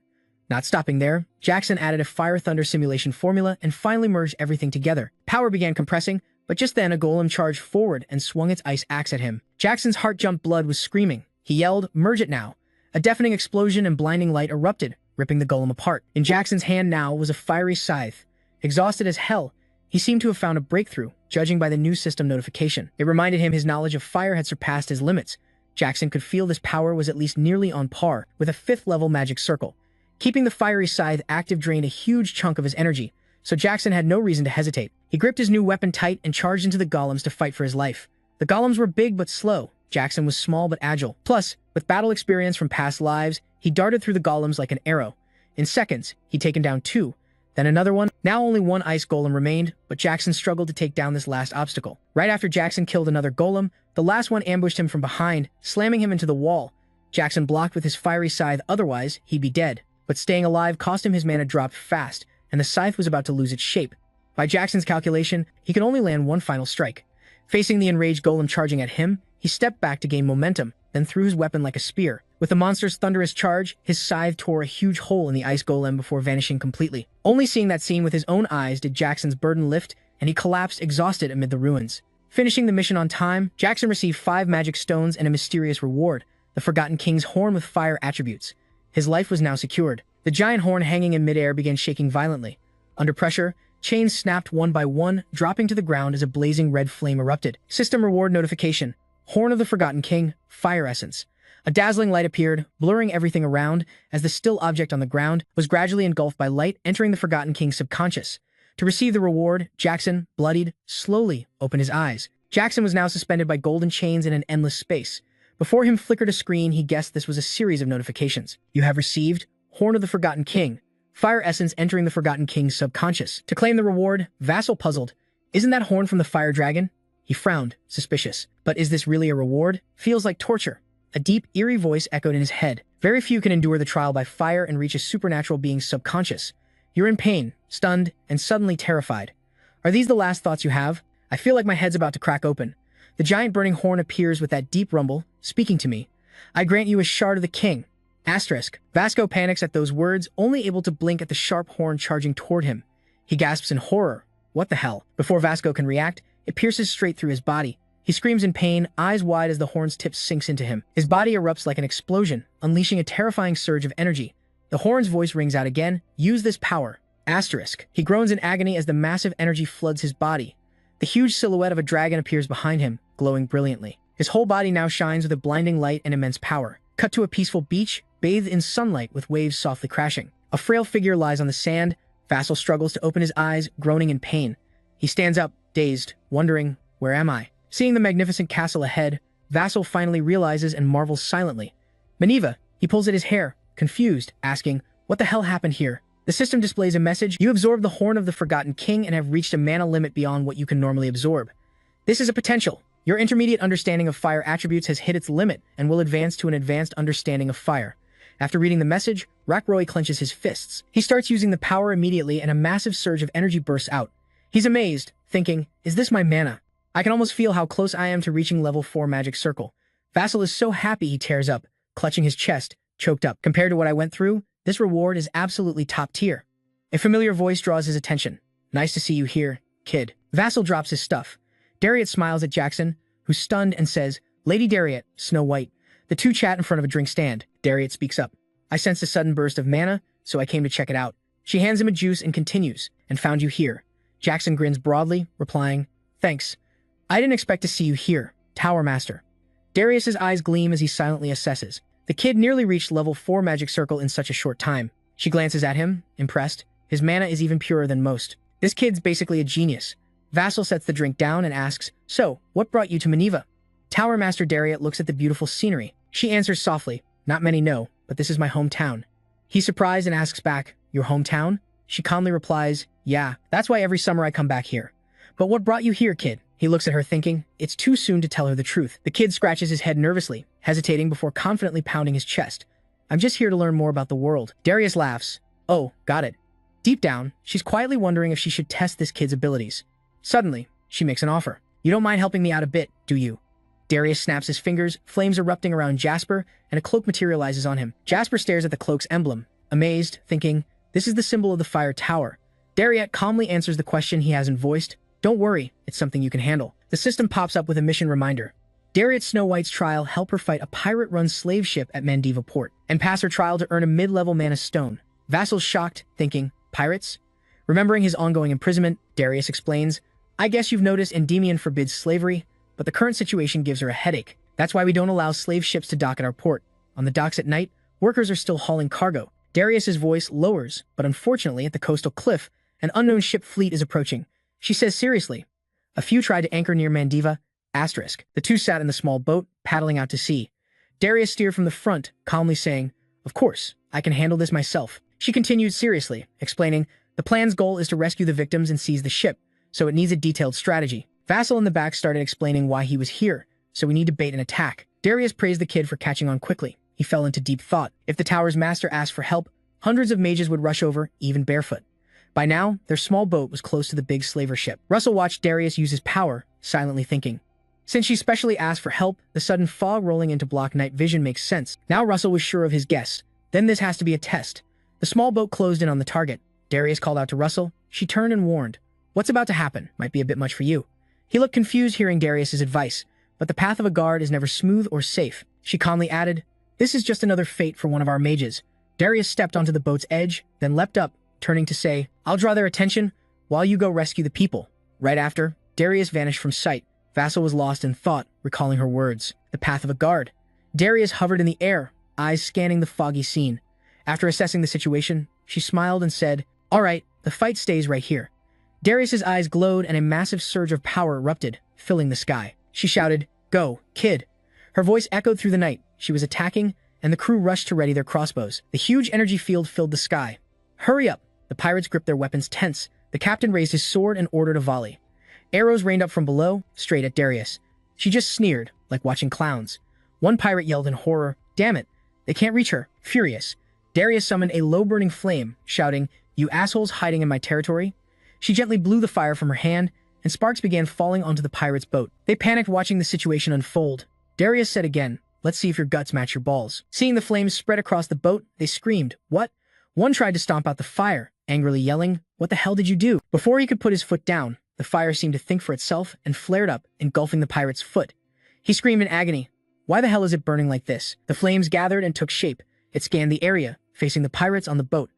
Speaker 1: Not stopping there, Jackson added a fire thunder simulation formula and finally merged everything together. Power began compressing, but just then a golem charged forward and swung its ice axe at him. Jackson's heart jumped, blood was screaming. He yelled, "Merge it now!" A deafening explosion and blinding light erupted, ripping the golem apart. In Jackson's hand now was a fiery scythe. Exhausted as hell, he seemed to have found a breakthrough, judging by the new system notification. It reminded him his knowledge of fire had surpassed his limits. Jackson could feel this power was at least nearly on par with a 5th-level magic circle. Keeping the fiery scythe active drained a huge chunk of his energy, so Jackson had no reason to hesitate. He gripped his new weapon tight and charged into the golems to fight for his life. The golems were big but slow. Jackson was small but agile. Plus, with battle experience from past lives, he darted through the golems like an arrow. In seconds, he'd taken down 2, then another one. Now only 1 ice golem remained, but Jackson struggled to take down this last obstacle. Right after Jackson killed another golem, the last one ambushed him from behind, slamming him into the wall. Jackson blocked with his fiery scythe, otherwise he'd be dead. But staying alive cost him his mana dropped fast, and the scythe was about to lose its shape. By Jackson's calculation, he could only land 1 final strike. Facing the enraged golem charging at him, he stepped back to gain momentum, then threw his weapon like a spear. With the monster's thunderous charge, his scythe tore a huge hole in the ice golem before vanishing completely. Only seeing that scene with his own eyes did Jackson's burden lift, and he collapsed exhausted amid the ruins. Finishing the mission on time, Jackson received 5 magic stones and a mysterious reward, the Forgotten King's horn with fire attributes. His life was now secured. The giant horn hanging in midair began shaking violently. Under pressure, chains snapped one by one, dropping to the ground as a blazing red flame erupted. System reward notification. Horn of the Forgotten King, fire essence. A dazzling light appeared, blurring everything around, as the still object on the ground was gradually engulfed by light, entering the Forgotten King's subconscious. To receive the reward, Jackson, bloodied, slowly opened his eyes. Jackson was now suspended by golden chains in an endless space. Before him flickered a screen. He guessed this was a series of notifications. You have received Horn of the Forgotten King. Fire essence entering the Forgotten King's subconscious. To claim the reward, Vassal puzzled. Isn't that horn from the fire dragon? He frowned, suspicious. But is this really a reward? Feels like torture. A deep, eerie voice echoed in his head. Very few can endure the trial by fire and reach a supernatural being's subconscious. You're in pain, stunned, and suddenly terrified. Are these the last thoughts you have? I feel like my head's about to crack open. The giant burning horn appears with that deep rumble, speaking to me. I grant you a shard of the king. Asterisk. Vasco panics at those words, only able to blink at the sharp horn charging toward him. He gasps in horror. What the hell? Before Vasco can react, it pierces straight through his body. He screams in pain, eyes wide as the horn's tip sinks into him. His body erupts like an explosion, unleashing a terrifying surge of energy. The horn's voice rings out again. Use this power. Asterisk. He groans in agony as the massive energy floods his body. The huge silhouette of a dragon appears behind him, glowing brilliantly. His whole body now shines with a blinding light and immense power. Cut to a peaceful beach, bathed in sunlight with waves softly crashing. A frail figure lies on the sand. Vassal struggles to open his eyes, groaning in pain. He stands up, dazed, wondering, where am I? Seeing the magnificent castle ahead, Vassal finally realizes and marvels silently. Manhwa, he pulls at his hair, confused, asking, what the hell happened here? The system displays a message. You absorbed the horn of the Forgotten King and have reached a mana limit beyond what you can normally absorb. This is a potential. Your intermediate understanding of fire attributes has hit its limit and will advance to an advanced understanding of fire. After reading the message, Rockroy clenches his fists. He starts using the power immediately and a massive surge of energy bursts out. He's amazed, thinking, is this my mana? I can almost feel how close I am to reaching level 4 magic circle. Vassal is so happy he tears up, clutching his chest, choked up. Compared to what I went through, this reward is absolutely top tier. A familiar voice draws his attention. Nice to see you here, kid. Vassal drops his stuff. Dariet smiles at Jackson, who's stunned and says, Lady Dariet, Snow White. The two chat in front of a drink stand. Dariet speaks up. I sensed a sudden burst of mana, so I came to check it out. She hands him a juice and continues, and found you here. Jackson grins broadly, replying, thanks. I didn't expect to see you here, Tower Master. Darius's eyes gleam as he silently assesses. The kid nearly reached level 4 magic circle in such a short time. She glances at him, impressed. His mana is even purer than most. This kid's basically a genius. Vassal sets the drink down and asks, so, what brought you to Manhwa? Tower Master Dariet looks at the beautiful scenery. She answers softly, not many know, but this is my hometown. He's surprised and asks back, your hometown? She calmly replies, yeah, that's why every summer I come back here. But what brought you here, kid? He looks at her thinking, it's too soon to tell her the truth. The kid scratches his head nervously, hesitating before confidently pounding his chest. I'm just here to learn more about the world. Darius laughs. Oh, got it. Deep down, she's quietly wondering if she should test this kid's abilities. Suddenly, she makes an offer. You don't mind helping me out a bit, do you? Darius snaps his fingers, flames erupting around Jasper, and a cloak materializes on him. Jasper stares at the cloak's emblem, amazed, thinking, this is the symbol of the Fire Tower. Dariet calmly answers the question he hasn't voiced. Don't worry, it's something you can handle. The system pops up with a mission reminder. Dariet Snow White's trial help her fight a pirate-run slave ship at Mandiva Port, and pass her trial to earn a mid-level mana stone. Vassal's shocked, thinking, pirates? Remembering his ongoing imprisonment, Darius explains, I guess you've noticed Endymion forbids slavery, but the current situation gives her a headache. That's why we don't allow slave ships to dock at our port. On the docks at night, workers are still hauling cargo. Darius's voice lowers, but unfortunately at the coastal cliff, an unknown ship fleet is approaching. She says seriously. A few tried to anchor near Mandiva, asterisk. The two sat in the small boat, paddling out to sea. Darius steered from the front, calmly saying, of course, I can handle this myself. She continued seriously, explaining, the plan's goal is to rescue the victims and seize the ship, so it needs a detailed strategy. Vassal in the back started explaining why he was here, so we need to bait an attack. Darius praised the kid for catching on quickly. He fell into deep thought. If the tower's master asked for help, hundreds of mages would rush over, even barefoot. By now, their small boat was close to the big slaver ship. Russell watched Darius use his power, silently thinking. Since she specially asked for help, the sudden fog rolling into block night vision makes sense. Now Russell was sure of his guess. Then this has to be a test. The small boat closed in on the target. Darius called out to Russell. She turned and warned. What's about to happen might be a bit much for you. He looked confused hearing Darius's advice, but the path of a guard is never smooth or safe. She calmly added, this is just another fate for one of our mages. Darius stepped onto the boat's edge, then leapt up, turning to say, I'll draw their attention while you go rescue the people. Right after, Darius vanished from sight. Vassal was lost in thought, recalling her words. The path of a guard. Darius hovered in the air, eyes scanning the foggy scene. After assessing the situation, she smiled and said, all right, the fight stays right here. Darius's eyes glowed and a massive surge of power erupted, filling the sky. She shouted, go, kid. Her voice echoed through the night. She was attacking, and the crew rushed to ready their crossbows. The huge energy field filled the sky. Hurry up! The pirates gripped their weapons tense. The captain raised his sword and ordered a volley. Arrows rained up from below, straight at Darius. She just sneered, like watching clowns. One pirate yelled in horror, "Damn it, they can't reach her." Furious, Darius summoned a low-burning flame, shouting, "You assholes hiding in my territory?" She gently blew the fire from her hand, and sparks began falling onto the pirates' boat. They panicked watching the situation unfold. Darius said again, "Let's see if your guts match your balls." Seeing the flames spread across the boat, they screamed, "What?" One tried to stomp out the fire, angrily yelling, "What the hell did you do?" Before he could put his foot down, the fire seemed to think for itself and flared up, engulfing the pirate's foot. He screamed in agony, "Why the hell is it burning like this?" The flames gathered and took shape. It scanned the area, facing the pirates on the boat.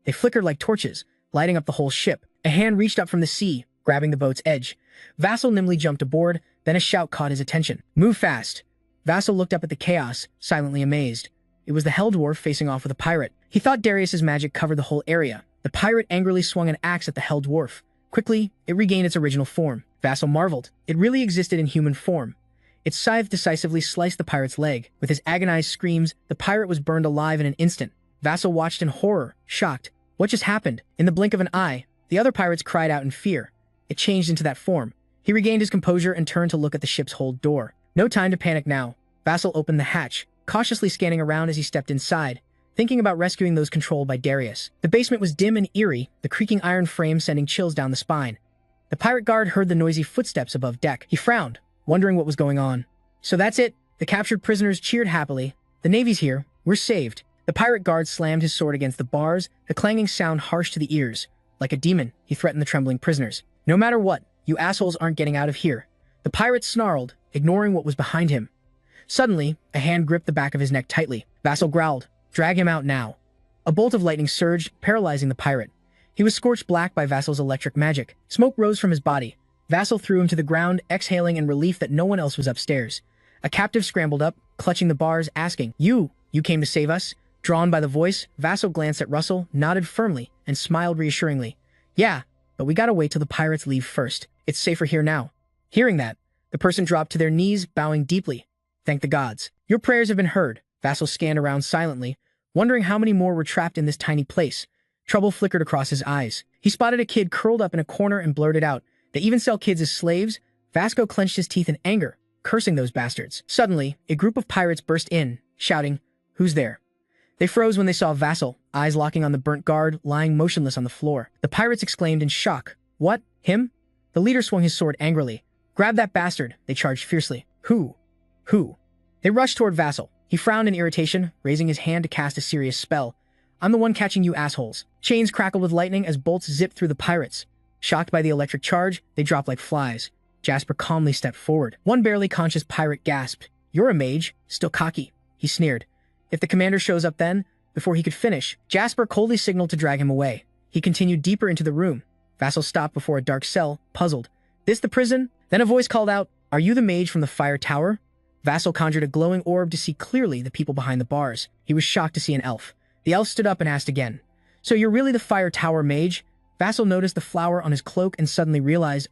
Speaker 1: They flickered like torches, lighting up the whole ship. A hand reached up from the sea, grabbing the boat's edge. Vassal nimbly jumped aboard, then a shout caught his attention. "Move fast." Vassal looked up at the chaos, silently amazed. It was the Hell Dwarf facing off with a pirate. He thought Darius's magic covered the whole area. The pirate angrily swung an axe at the Hell Dwarf. Quickly, it regained its original form. Vassal marveled. It really existed in human form. Its scythe decisively sliced the pirate's leg. With his agonized screams, the pirate was burned alive in an instant. Vassal watched in horror, shocked. What just happened? In the blink of an eye, the other pirates cried out in fear. It changed into that form. He regained his composure and turned to look at the ship's hold door. No time to panic now. Vassal opened the hatch, cautiously scanning around as he stepped inside, thinking about rescuing those controlled by Darius. The basement was dim and eerie, the creaking iron frame sending chills down the spine. The pirate guard heard the noisy footsteps above deck. He frowned, wondering what was going on. "So that's it." The captured prisoners cheered happily. "The Navy's here. We're saved." The pirate guard slammed his sword against the bars, the clanging sound harsh to the ears. Like a demon, he threatened the trembling prisoners. "No matter what, you assholes aren't getting out of here." The pirate snarled, ignoring what was behind him. Suddenly, a hand gripped the back of his neck tightly. Vassal growled, "Drag him out now." A bolt of lightning surged, paralyzing the pirate. He was scorched black by Vassal's electric magic. Smoke rose from his body. Vassal threw him to the ground, exhaling in relief that no one else was upstairs. A captive scrambled up, clutching the bars, asking, You came to save us?" Drawn by the voice, Vassal glanced at Russell, nodded firmly, and smiled reassuringly. "Yeah, but we gotta wait till the pirates leave first. It's safer here now." Hearing that, the person dropped to their knees, bowing deeply. "Thank the gods. Your prayers have been heard." Vassal scanned around silently, wondering how many more were trapped in this tiny place. Trouble flickered across his eyes. He spotted a kid curled up in a corner and blurted out, "They even sell kids as slaves?" Vasco clenched his teeth in anger, cursing those bastards. Suddenly, a group of pirates burst in, shouting, "Who's there?" They froze when they saw Vassal, eyes locking on the burnt guard, lying motionless on the floor. The pirates exclaimed in shock, "What? Him?" The leader swung his sword angrily. "Grab that bastard," they charged fiercely. Who? They rushed toward Vassal. He frowned in irritation, raising his hand to cast a serious spell. "I'm the one catching you assholes." Chains crackled with lightning as bolts zipped through the pirates. Shocked by the electric charge, they dropped like flies. Jasper calmly stepped forward. One barely conscious pirate gasped. "You're a mage, still cocky," he sneered. "If the commander shows up then," before he could finish, Jasper coldly signaled to drag him away. He continued deeper into the room. Vassal stopped before a dark cell, puzzled. "This the prison?" Then a voice called out, "Are you the mage from the fire tower?" Vassal conjured a glowing orb to see clearly the people behind the bars. He was shocked to see an elf. The elf stood up and asked again, "So you're really the fire tower mage?" Vassal noticed the flower on his cloak and suddenly realized,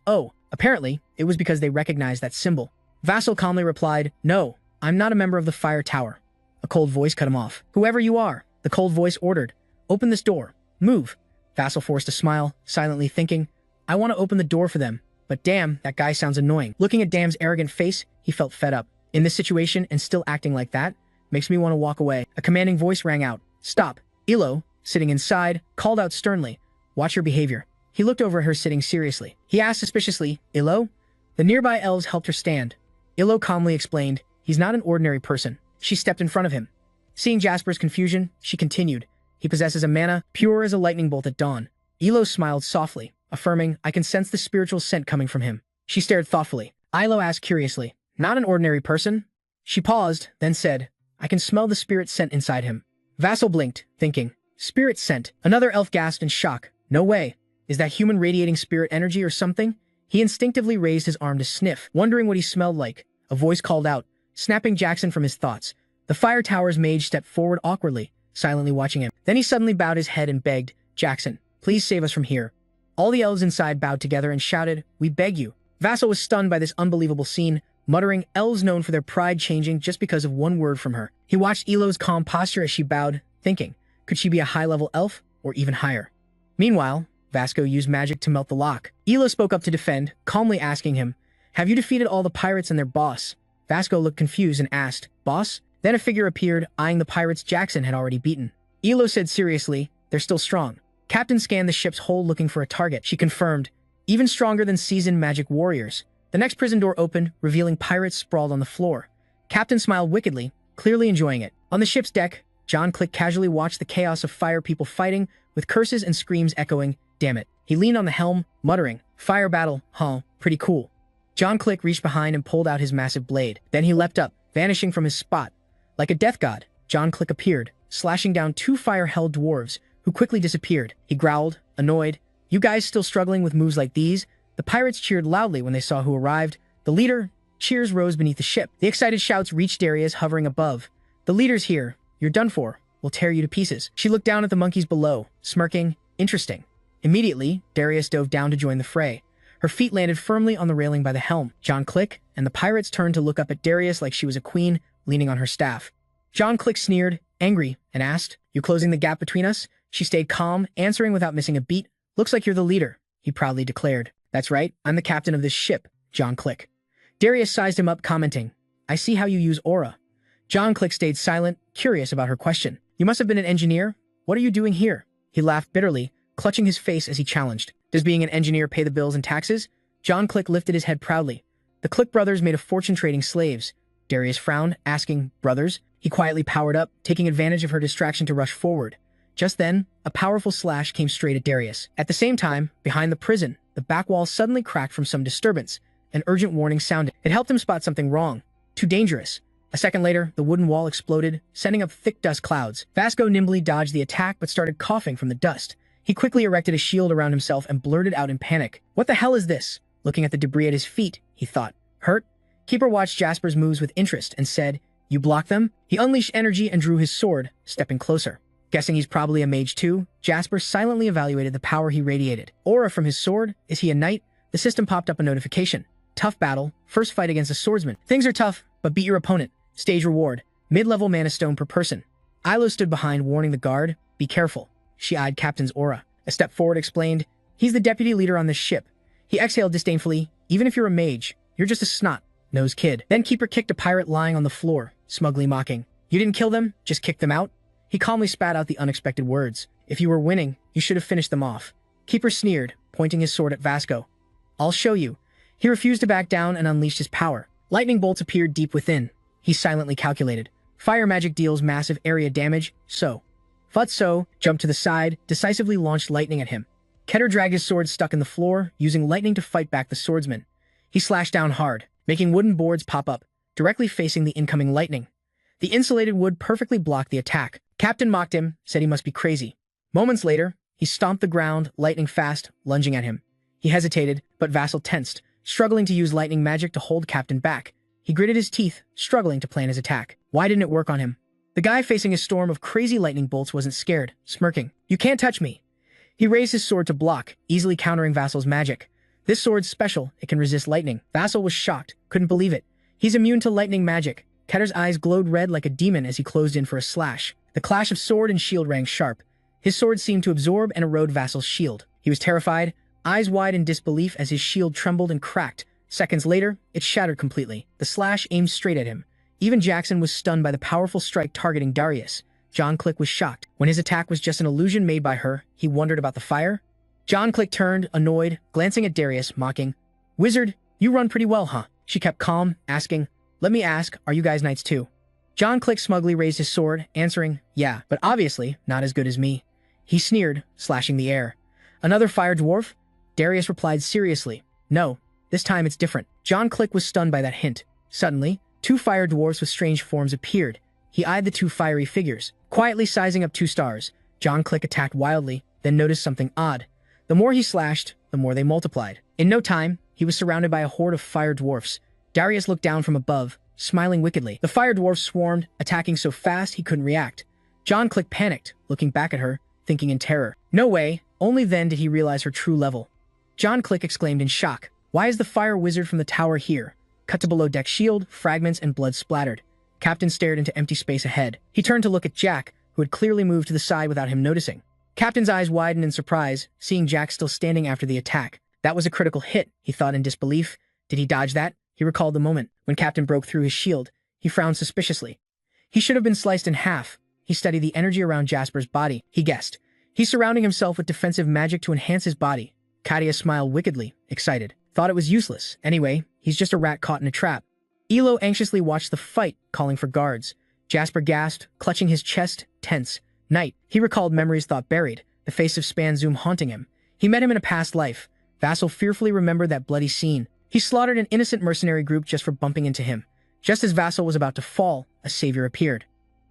Speaker 1: apparently, it was because they recognized that symbol. Vassal calmly replied, "No, I'm not a member of the fire tower." A cold voice cut him off. "Whoever you are," the cold voice ordered, "open this door. Move." Vassal forced a smile, silently thinking, "I want to open the door for them, but damn, that guy sounds annoying." Looking at Dam's arrogant face, he felt fed up. In this situation and still acting like that makes me want to walk away. A commanding voice rang out. "Stop." Ilo, sitting inside, called out sternly, "Watch your behavior." He looked over at her sitting seriously. He asked suspiciously, "Ilo?" The nearby elves helped her stand. Ilo calmly explained, "He's not an ordinary person." She stepped in front of him. Seeing Jasper's confusion, she continued, "He possesses a mana pure as a lightning bolt at dawn." Ilo smiled softly, affirming, "I can sense the spiritual scent coming from him." She stared thoughtfully. Ilo asked curiously, "Not an ordinary person?" She paused, then said, "I can smell the spirit scent inside him." Vassal blinked, thinking, "Spirit scent?" Another elf gasped in shock. "No way. Is that human radiating spirit energy or something?" He instinctively raised his arm to sniff, wondering what he smelled like. A voice called out, snapping Jackson from his thoughts. The fire tower's mage stepped forward awkwardly, silently watching him. Then he suddenly bowed his head and begged, "Jackson, please save us from here." All the elves inside bowed together and shouted, "We beg you." Vassal was stunned by this unbelievable scene, muttering, elves known for their pride changing just because of one word from her. He watched Elo's calm posture as she bowed, thinking, could she be a high-level elf or even higher? Meanwhile, Vasco used magic to melt the lock. Elo spoke up to defend, calmly asking him, "Have you defeated all the pirates and their boss?" Vasco looked confused and asked, "Boss?" Then a figure appeared, eyeing the pirates Jackson had already beaten. Elo said seriously, "They're still strong." Captain scanned the ship's hull looking for a target. She confirmed, "Even stronger than seasoned magic warriors." The next prison door opened, revealing pirates sprawled on the floor. Captain smiled wickedly, clearly enjoying it. On the ship's deck, John Click casually watched the chaos of fire people fighting, with curses and screams echoing, "Damn it." He leaned on the helm, muttering, "Fire battle, huh, pretty cool." John Click reached behind and pulled out his massive blade. Then he leapt up, vanishing from his spot. Like a death god, John Click appeared, slashing down two fire-held dwarves, who quickly disappeared. He growled, annoyed, "You guys still struggling with moves like these?" The pirates cheered loudly when they saw who arrived. The leader, cheers rose beneath the ship. The excited shouts reached Darius hovering above. "The leader's here. You're done for. We'll tear you to pieces." She looked down at the monkeys below, smirking, "Interesting." Immediately, Darius dove down to join the fray. Her feet landed firmly on the railing by the helm. John Click and the pirates turned to look up at Darius like she was a queen, leaning on her staff. John Click sneered, angry, and asked, "You closing the gap between us?" She stayed calm, answering without missing a beat. "Looks like you're the leader," he proudly declared. "That's right, I'm the captain of this ship, John Click." Darius sized him up, commenting, "I see how you use aura." John Click stayed silent, curious about her question. "You must have been an engineer? What are you doing here?" He laughed bitterly, clutching his face as he challenged. "Does being an engineer pay the bills and taxes?" John Click lifted his head proudly. The Click brothers made a fortune trading slaves. Darius frowned, asking, "Brothers?" He quietly powered up, taking advantage of her distraction to rush forward. Just then, a powerful slash came straight at Darius. At the same time, behind the prison, the back wall suddenly cracked from some disturbance. An urgent warning sounded. It helped him spot something wrong. Too dangerous. A second later, the wooden wall exploded, sending up thick dust clouds. Vasco nimbly dodged the attack but started coughing from the dust. He quickly erected a shield around himself and blurted out in panic, "What the hell is this?" Looking at the debris at his feet, he thought, "Hurt?" Keeper watched Jasper's moves with interest and said, "You blocked them?" He unleashed energy and drew his sword, stepping closer. Guessing he's probably a mage too, Jasper silently evaluated the power he radiated. Aura from his sword? Is he a knight? The system popped up a notification. Tough battle. First fight against a swordsman. Things are tough, but beat your opponent. Stage reward. Mid-level mana stone per person. Ilo stood behind, warning the guard, "Be careful." She eyed Captain's aura. A step forward explained, "He's the deputy leader on this ship." He exhaled disdainfully, "Even if you're a mage, you're just a snot-nosed kid." Then Keeper kicked a pirate lying on the floor, smugly mocking, "You didn't kill them, just kick them out?" He calmly spat out the unexpected words, "If you were winning, you should have finished them off." Keeper sneered, pointing his sword at Vasco. "I'll show you." He refused to back down and unleashed his power. Lightning bolts appeared deep within. He silently calculated. Fire magic deals massive area damage, so. Futso jumped to the side, decisively launched lightning at him. Keter dragged his sword stuck in the floor, using lightning to fight back the swordsman. He slashed down hard, making wooden boards pop up, directly facing the incoming lightning. The insulated wood perfectly blocked the attack. Captain mocked him, said he must be crazy. Moments later, he stomped the ground, lightning fast, lunging at him. He hesitated, but Vassal tensed, struggling to use lightning magic to hold Captain back. He gritted his teeth, struggling to plan his attack. Why didn't it work on him? The guy facing a storm of crazy lightning bolts wasn't scared, smirking. "You can't touch me." He raised his sword to block, easily countering Vassal's magic. "This sword's special, it can resist lightning." Vassal was shocked, couldn't believe it. "He's immune to lightning magic." Ketter's eyes glowed red like a demon as he closed in for a slash. The clash of sword and shield rang sharp. His sword seemed to absorb and erode Vassal's shield. He was terrified, eyes wide in disbelief as his shield trembled and cracked. Seconds later, it shattered completely. The slash aimed straight at him. Even Jackson was stunned by the powerful strike targeting Darius. John Click was shocked. When his attack was just an illusion made by her, he wondered about the fire. John Click turned, annoyed, glancing at Darius, mocking, "Wizard, you run pretty well, huh?" She kept calm, asking, "Let me ask, are you guys knights too?" John Click smugly raised his sword, answering, "Yeah, but obviously not as good as me." He sneered, slashing the air. "Another fire dwarf?" Darius replied seriously, "No, this time it's different." John Click was stunned by that hint. Suddenly, two fire dwarfs with strange forms appeared. He eyed the two fiery figures, quietly sizing up 2 stars. John Click attacked wildly, then noticed something odd. The more he slashed, the more they multiplied. In no time, he was surrounded by a horde of fire dwarfs. Darius looked down from above, smiling wickedly. The fire dwarfs swarmed, attacking so fast he couldn't react. John Click panicked, looking back at her, thinking in terror. No way, only then did he realize her true level. John Click exclaimed in shock, "Why is the fire wizard from the tower here?" Cut to below deck shield, fragments and blood splattered. Captain stared into empty space ahead. He turned to look at Jack, who had clearly moved to the side without him noticing. Captain's eyes widened in surprise, seeing Jack still standing after the attack. That was a critical hit, he thought in disbelief. Did he dodge that? He recalled the moment when Captain broke through his shield. He frowned suspiciously. He should have been sliced in half. He studied the energy around Jasper's body, he guessed. He's surrounding himself with defensive magic to enhance his body. Katia smiled wickedly, excited. Thought it was useless. Anyway, he's just a rat caught in a trap. Elo anxiously watched the fight, calling for guards. Jasper gasped, clutching his chest, tense. Night. He recalled memories thought buried, the face of Spanzoom haunting him. He met him in a past life. Vassal fearfully remembered that bloody scene. He slaughtered an innocent mercenary group just for bumping into him. Just as Vassal was about to fall, a savior appeared.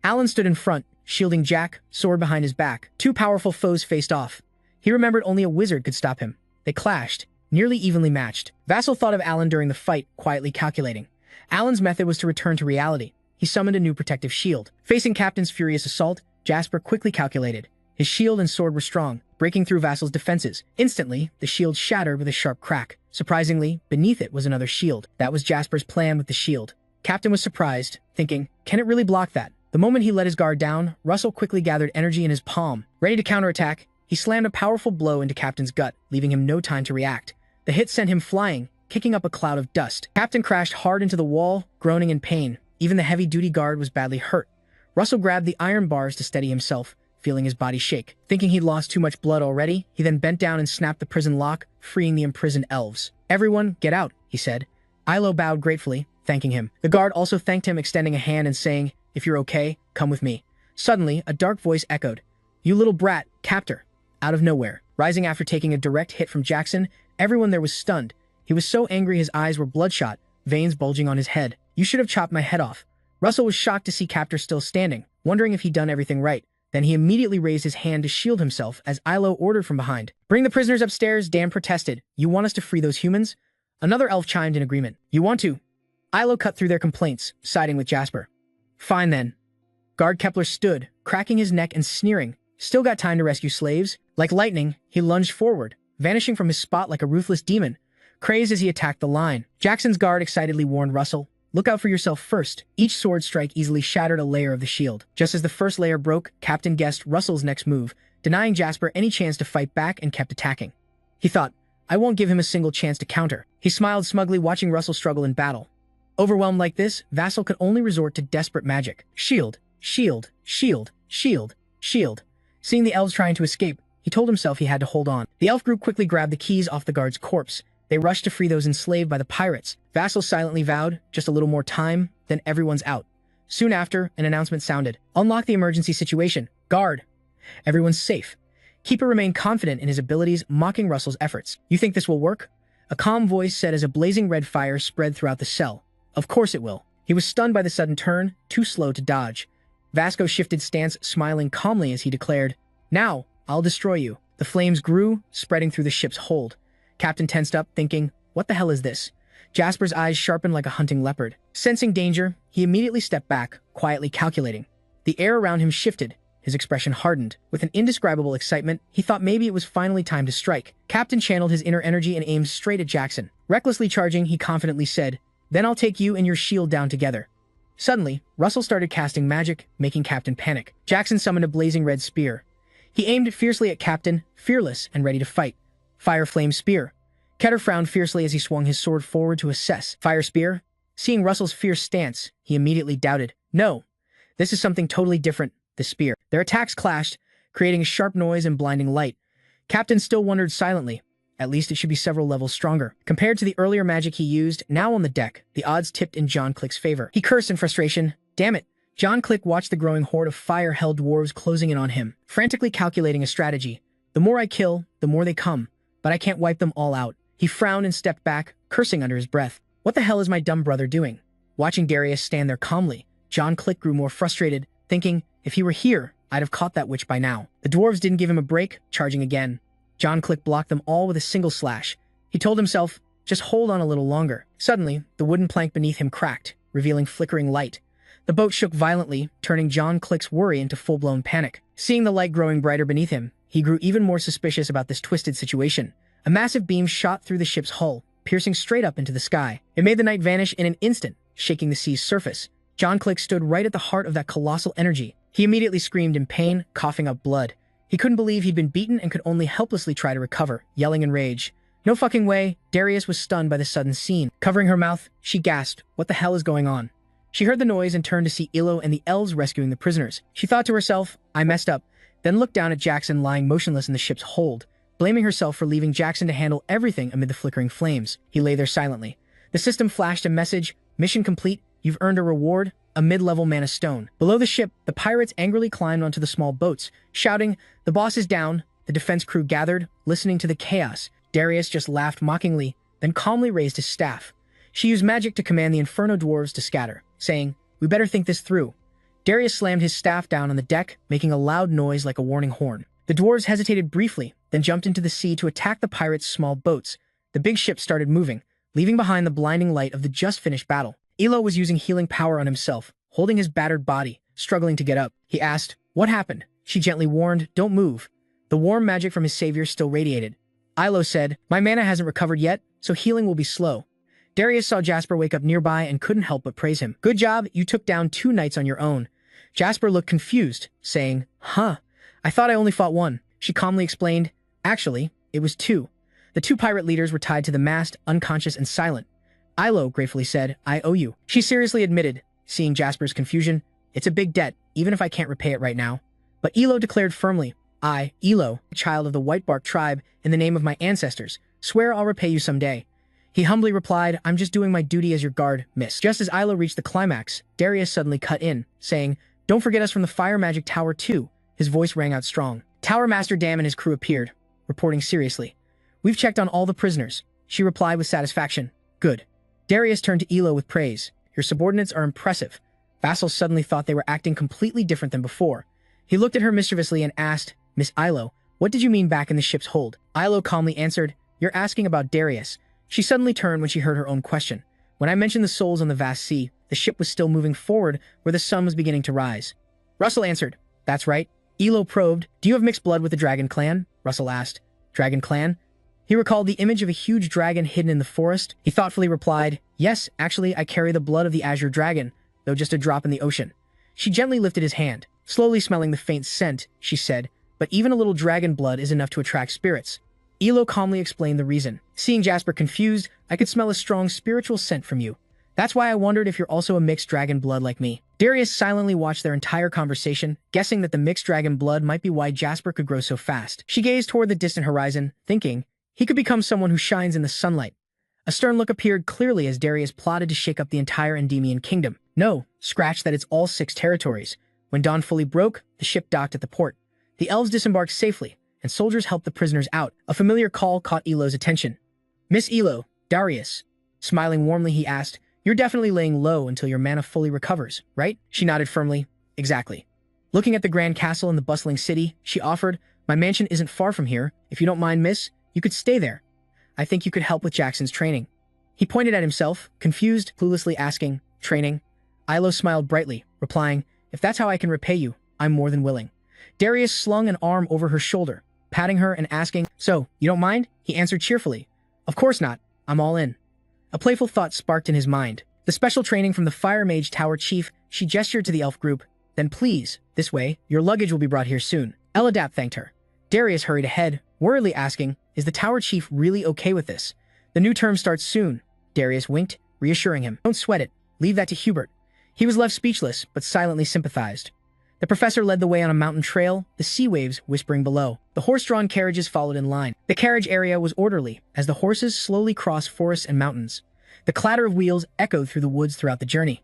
Speaker 1: Alan stood in front, shielding Jack, sword behind his back. Two powerful foes faced off. He remembered only a wizard could stop him. They clashed, nearly evenly matched. Vassal thought of Alan during the fight, quietly calculating. Alan's method was to return to reality. He summoned a new protective shield. Facing Captain's furious assault, Jasper quickly calculated. His shield and sword were strong, breaking through Vassal's defenses. Instantly, the shield shattered with a sharp crack. Surprisingly, beneath it was another shield. That was Jasper's plan with the shield. Captain was surprised, thinking, can it really block that? The moment he let his guard down, Russell quickly gathered energy in his palm. Ready to counterattack, he slammed a powerful blow into Captain's gut, leaving him no time to react. The hit sent him flying, kicking up a cloud of dust. Captain crashed hard into the wall, groaning in pain. Even the heavy-duty guard was badly hurt. Russell grabbed the iron bars to steady himself, feeling his body shake. Thinking he'd lost too much blood already, he then bent down and snapped the prison lock, freeing the imprisoned elves. Everyone, get out, he said. Ilo bowed gratefully, thanking him. The guard also thanked him, extending a hand and saying, if you're okay, come with me. Suddenly, a dark voice echoed, you little brat, captor. Out of nowhere. Rising after taking a direct hit from Jackson, everyone there was stunned. He was so angry his eyes were bloodshot, veins bulging on his head. You should have chopped my head off. Russell was shocked to see Captor still standing, wondering if he'd done everything right. Then he immediately raised his hand to shield himself as Ilo ordered from behind. Bring the prisoners upstairs, Dan protested. You want us to free those humans? Another elf chimed in agreement. You want to? Ilo cut through their complaints, siding with Jasper. Fine then. Guard Kepler stood, cracking his neck and sneering. Still got time to rescue slaves? Like lightning, he lunged forward, vanishing from his spot like a ruthless demon, crazed as he attacked the line. Jackson's guard excitedly warned Russell, look out for yourself first. Each sword strike easily shattered a layer of the shield. Just as the first layer broke, Captain guessed Russell's next move, denying Jasper any chance to fight back and kept attacking. He thought, I won't give him a single chance to counter. He smiled smugly watching Russell struggle in battle. Overwhelmed like this, Vassal could only resort to desperate magic. Shield, shield, shield, shield, shield. Seeing the elves trying to escape, he told himself he had to hold on. The elf group quickly grabbed the keys off the guard's corpse. They rushed to free those enslaved by the pirates. Vassal silently vowed, just a little more time, then everyone's out. Soon after, an announcement sounded. Unlock the emergency situation. Guard. Everyone's safe. Keeper remained confident in his abilities, mocking Russell's efforts. You think this will work? A calm voice said as a blazing red fire spread throughout the cell. Of course it will. He was stunned by the sudden turn, too slow to dodge. Vasco shifted stance, smiling calmly as he declared, now, I'll destroy you. The flames grew, spreading through the ship's hold. Captain tensed up, thinking, what the hell is this? Jasper's eyes sharpened like a hunting leopard. Sensing danger, he immediately stepped back, quietly calculating. The air around him shifted. His expression hardened. With an indescribable excitement, he thought maybe it was finally time to strike. Captain channeled his inner energy and aimed straight at Jackson. Recklessly charging, he confidently said, then I'll take you and your shield down together. Suddenly, Russell started casting magic, making Captain panic. Jackson summoned a blazing red spear. He aimed it fiercely at Captain, fearless and ready to fight. Fire flame spear. Keter frowned fiercely as he swung his sword forward to assess. Fire spear? Seeing Russell's fierce stance, he immediately doubted. No, this is something totally different, the spear. Their attacks clashed, creating a sharp noise and blinding light. Captain still wondered silently. At least it should be several levels stronger. Compared to the earlier magic he used, now on the deck, the odds tipped in John Click's favor. He cursed in frustration. Damn it. John Click watched the growing horde of fire-held dwarves closing in on him, frantically calculating a strategy. The more I kill, the more they come, but I can't wipe them all out. He frowned and stepped back, cursing under his breath. What the hell is my dumb brother doing? Watching Darius stand there calmly, John Click grew more frustrated, thinking, if he were here, I'd have caught that witch by now. The dwarves didn't give him a break, charging again. John Click blocked them all with a single slash. He told himself, just hold on a little longer. Suddenly, the wooden plank beneath him cracked, revealing flickering light. The boat shook violently, turning John Click's worry into full-blown panic. Seeing the light growing brighter beneath him, he grew even more suspicious about this twisted situation. A massive beam shot through the ship's hull, piercing straight up into the sky. It made the night vanish in an instant, shaking the sea's surface. John Click stood right at the heart of that colossal energy. He immediately screamed in pain, coughing up blood. He couldn't believe he'd been beaten and could only helplessly try to recover, yelling in rage. No fucking way. Darius was stunned by the sudden scene. Covering her mouth, she gasped, what the hell is going on? She heard the noise and turned to see Ilo and the elves rescuing the prisoners. She thought to herself, I messed up, then looked down at Jackson lying motionless in the ship's hold, blaming herself for leaving Jackson to handle everything amid the flickering flames. He lay there silently. The system flashed a message, mission complete, you've earned a reward, a mid-level mana stone. Below the ship, the pirates angrily climbed onto the small boats, shouting, the boss is down. The defense crew gathered, listening to the chaos. Darius just laughed mockingly, then calmly raised his staff. She used magic to command the Inferno dwarves to scatter, saying, we better think this through. Darius slammed his staff down on the deck, making a loud noise like a warning horn. The dwarves hesitated briefly, then jumped into the sea to attack the pirates' small boats. The big ship started moving, leaving behind the blinding light of the just-finished battle. Ilo was using healing power on himself, holding his battered body, struggling to get up. He asked, what happened? She gently warned, don't move. The warm magic from his savior still radiated. Ilo said, my mana hasn't recovered yet, so healing will be slow. Darius saw Jasper wake up nearby and couldn't help but praise him. Good job, you took down 2 knights on your own. Jasper looked confused, saying, huh, I thought I only fought 1. She calmly explained, actually, it was 2. The 2 pirate leaders were tied to the mast, unconscious and silent. Ilo gratefully said, I owe you. She seriously admitted, seeing Jasper's confusion, it's a big debt, even if I can't repay it right now. But Ilo declared firmly, I, Ilo, a child of the Whitebark tribe, in the name of my ancestors, swear I'll repay you someday. He humbly replied, I'm just doing my duty as your guard, miss. Just as Ilo reached the climax, Darius suddenly cut in, saying, don't forget us from the Fire Magic Tower too. His voice rang out strong. Tower Master Dam and his crew appeared, reporting seriously. We've checked on all the prisoners. She replied with satisfaction. Good. Darius turned to Ilo with praise. Your subordinates are impressive. Vassal suddenly thought they were acting completely different than before. He looked at her mischievously and asked, Miss Ilo, what did you mean back in the ship's hold? Ilo calmly answered, you're asking about Darius. She suddenly turned when she heard her own question. When I mentioned the souls on the vast sea, the ship was still moving forward where the sun was beginning to rise. Russell answered, that's right. Ilo probed, do you have mixed blood with the Dragon Clan? Russell asked. Dragon Clan? He recalled the image of a huge dragon hidden in the forest. He thoughtfully replied, yes, actually, I carry the blood of the Azure Dragon, though just a drop in the ocean. She gently lifted his hand. Slowly smelling the faint scent, she said, but even a little dragon blood is enough to attract spirits. Ilo calmly explained the reason. Seeing Jasper confused, I could smell a strong spiritual scent from you. That's why I wondered if you're also a mixed dragon blood like me. Darius silently watched their entire conversation, guessing that the mixed dragon blood might be why Jasper could grow so fast. She gazed toward the distant horizon, thinking, he could become someone who shines in the sunlight. A stern look appeared clearly as Darius plotted to shake up the entire Endymion kingdom. No, scratch that, it's all 6 territories. When dawn fully broke, the ship docked at the port. The elves disembarked safely, and soldiers helped the prisoners out. A familiar call caught Ilo's attention. Miss Ilo, Darius. Smiling warmly, he asked, you're definitely laying low until your mana fully recovers, right? She nodded firmly. Exactly. Looking at the grand castle in the bustling city, she offered, my mansion isn't far from here. If you don't mind, miss, you could stay there. I think you could help with Jackson's training. He pointed at himself, confused, cluelessly asking, training? Ilo smiled brightly, replying, if that's how I can repay you, I'm more than willing. Darius slung an arm over her shoulder, patting her and asking, so, you don't mind? He answered cheerfully, of course not, I'm all in. A playful thought sparked in his mind. The special training from the Fire Mage Tower Chief, she gestured to the elf group, then please, this way, your luggage will be brought here soon. Eladap thanked her. Darius hurried ahead, worriedly asking, is the Tower Chief really okay with this? The new term starts soon. Darius winked, reassuring him. Don't sweat it. Leave that to Hubert. He was left speechless, but silently sympathized. The professor led the way on a mountain trail, the sea waves whispering below. The horse-drawn carriages followed in line. The carriage area was orderly, as the horses slowly crossed forests and mountains. The clatter of wheels echoed through the woods throughout the journey.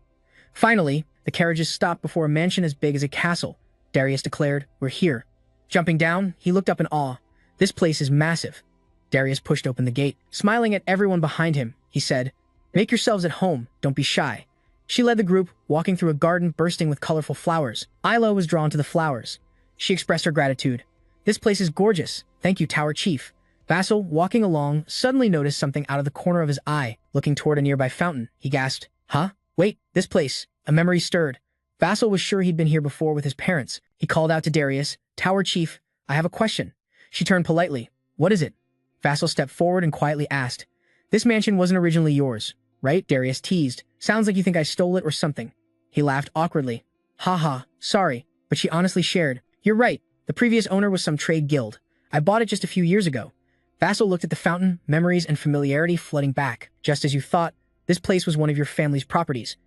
Speaker 1: Finally, the carriages stopped before a mansion as big as a castle. Darius declared, we're here. Jumping down, he looked up in awe. This place is massive. Darius pushed open the gate. Smiling at everyone behind him, he said, make yourselves at home, don't be shy. She led the group, walking through a garden bursting with colorful flowers. Ilo was drawn to the flowers. She expressed her gratitude. This place is gorgeous. Thank you, Tower Chief. Vassal, walking along, suddenly noticed something out of the corner of his eye. Looking toward a nearby fountain, he gasped, huh? Wait, this place. A memory stirred. Vassal was sure he'd been here before with his parents. He called out to Darius, Tower Chief, I have a question. She turned politely. What is it? Vassal stepped forward and quietly asked, this mansion wasn't originally yours, right? Darius teased. Sounds like you think I stole it or something. He laughed awkwardly. Ha ha, sorry, but she honestly shared. You're right. The previous owner was some trade guild. I bought it just a few years ago. Vassal looked at the fountain, memories and familiarity flooding back. Just as you thought, this place was one of your family's properties.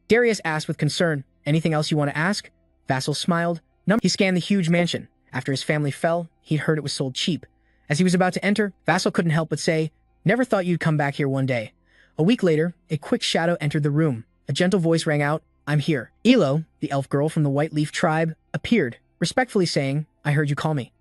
Speaker 1: Darius asked with concern, anything else you want to ask? Vassal smiled. No. He scanned the huge mansion. After his family fell, he'd heard it was sold cheap. As he was about to enter, Vassal couldn't help but say, never thought you'd come back here one day. A week later, a quick shadow entered the room. A gentle voice rang out, I'm here. Elo, the elf girl from the White Leaf tribe, appeared, respectfully saying, I heard you call me.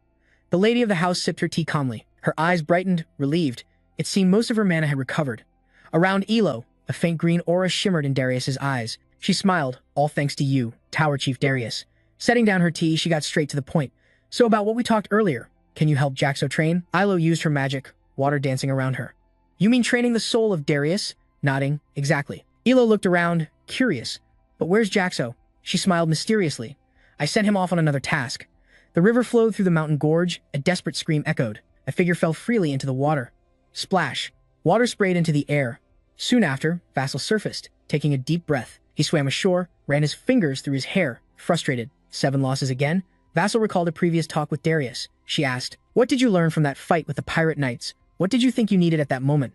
Speaker 1: The lady of the house sipped her tea calmly. Her eyes brightened, relieved. It seemed most of her mana had recovered. Around Elo, a faint green aura shimmered in Darius's eyes. She smiled, all thanks to you, Tower Chief Darius. Setting down her tea, she got straight to the point. So about what we talked earlier, can you help Jaxo train? Ilo used her magic, water dancing around her. You mean training the soul of Darius? Nodding, exactly. Elo looked around, curious. But where's Jaxo? She smiled mysteriously. I sent him off on another task. The river flowed through the mountain gorge, a desperate scream echoed. A figure fell freely into the water. Splash. Water sprayed into the air. Soon after, Vassal surfaced, taking a deep breath. He swam ashore, ran his fingers through his hair, frustrated. 7 losses again? Vassal recalled a previous talk with Darius. She asked, what did you learn from that fight with the pirate knights? What did you think you needed at that moment?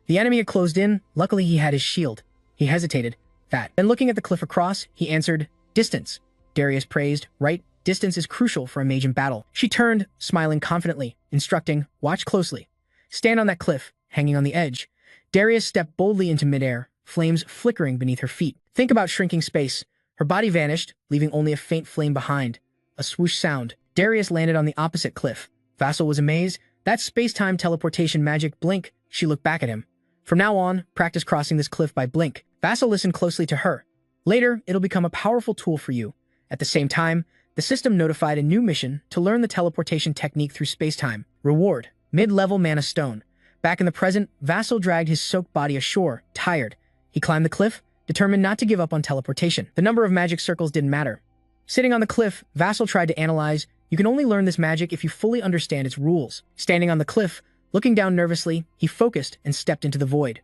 Speaker 1: The enemy had closed in. Luckily, he had his shield. He hesitated. That. Then looking at the cliff across, he answered, distance. Darius praised, right? Distance is crucial for a mage in battle. She turned, smiling confidently, instructing, watch closely. Stand on that cliff, hanging on the edge. Darius stepped boldly into midair, flames flickering beneath her feet. Think about shrinking space. Her body vanished, leaving only a faint flame behind. A swoosh sound. Darius landed on the opposite cliff. Vassal was amazed. That space-time teleportation magic. Blink. She looked back at him. From now on, practice crossing this cliff by blink. Vassal listened closely to her. Later, it'll become a powerful tool for you. At the same time, the system notified a new mission to learn the teleportation technique through space-time. Reward. Mid-level mana stone. Back in the present, Vassal dragged his soaked body ashore, tired. He climbed the cliff, determined not to give up on teleportation. The number of magic circles didn't matter. Sitting on the cliff, Vassal tried to analyze. You can only learn this magic if you fully understand its rules. Standing on the cliff, looking down nervously, he focused and stepped into the void.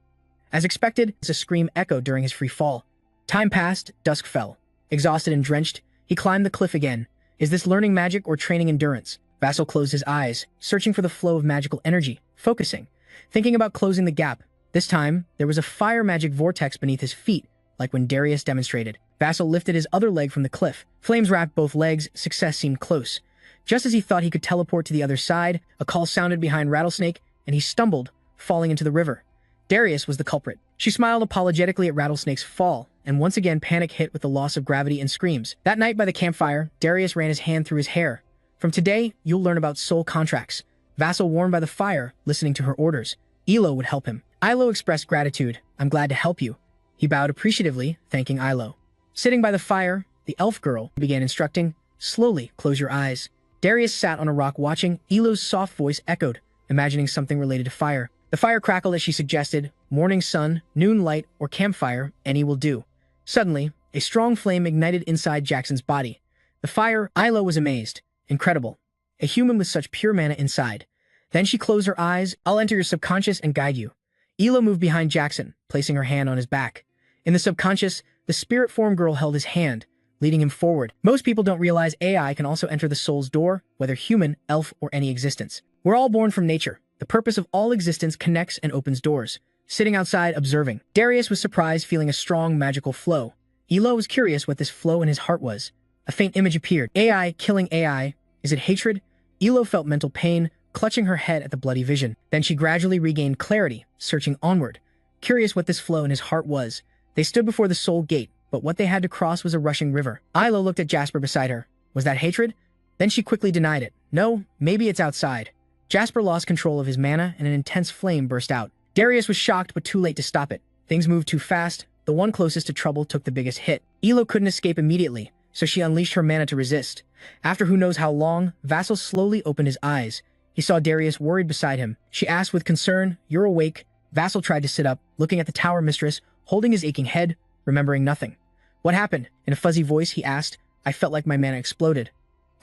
Speaker 1: As expected, a scream echoed during his free fall. Time passed, dusk fell. Exhausted and drenched, he climbed the cliff again. Is this learning magic or training endurance? Vassal closed his eyes, searching for the flow of magical energy, focusing, thinking about closing the gap. This time, there was a fire magic vortex beneath his feet, like when Darius demonstrated. Vassal lifted his other leg from the cliff. Flames wrapped both legs, success seemed close. Just as he thought he could teleport to the other side, a call sounded behind Rattlesnake, and he stumbled, falling into the river. Darius was the culprit. She smiled apologetically at Rattlesnake's fall, and once again panic hit with the loss of gravity and screams. That night by the campfire, Darius ran his hand through his hair. From today, you'll learn about soul contracts. Vassal warmed by the fire, listening to her orders. Elo would help him. Ilo expressed gratitude. I'm glad to help you. He bowed appreciatively, thanking Ilo. Sitting by the fire, the elf girl began instructing, slowly close your eyes. Darius sat on a rock watching. Elo's soft voice echoed, imagining something related to fire. The fire crackled as she suggested, morning sun, noon light, or campfire, any will do. Suddenly, a strong flame ignited inside Jackson's body. The fire, Ilo was amazed. Incredible. A human with such pure mana inside. Then she closed her eyes. I'll enter your subconscious and guide you. Elo moved behind Jackson, placing her hand on his back. In the subconscious, the spirit form girl held his hand, leading him forward. Most people don't realize AI can also enter the soul's door, whether human, elf, or any existence. We're all born from nature. The purpose of all existence connects and opens doors. Sitting outside, observing. Darius was surprised, feeling a strong magical flow. Elo was curious what this flow in his heart was. A faint image appeared. AI killing AI. Is it hatred? Elo felt mental pain, clutching her head at the bloody vision. Then she gradually regained clarity, searching onward. Curious what this flow in his heart was. They stood before the soul gate, but what they had to cross was a rushing river. Ilo looked at Jasper beside her. Was that hatred? Then she quickly denied it. No, maybe it's outside. Jasper lost control of his mana, and an intense flame burst out. Darius was shocked, but too late to stop it. Things moved too fast. The one closest to trouble took the biggest hit. Elo couldn't escape immediately, so she unleashed her mana to resist. After who knows how long, Vassal slowly opened his eyes. He saw Darius worried beside him. She asked with concern, "You're awake?" Vassal tried to sit up, looking at the tower mistress, holding his aching head, remembering nothing. What happened? In a fuzzy voice, he asked. I felt like my mana exploded.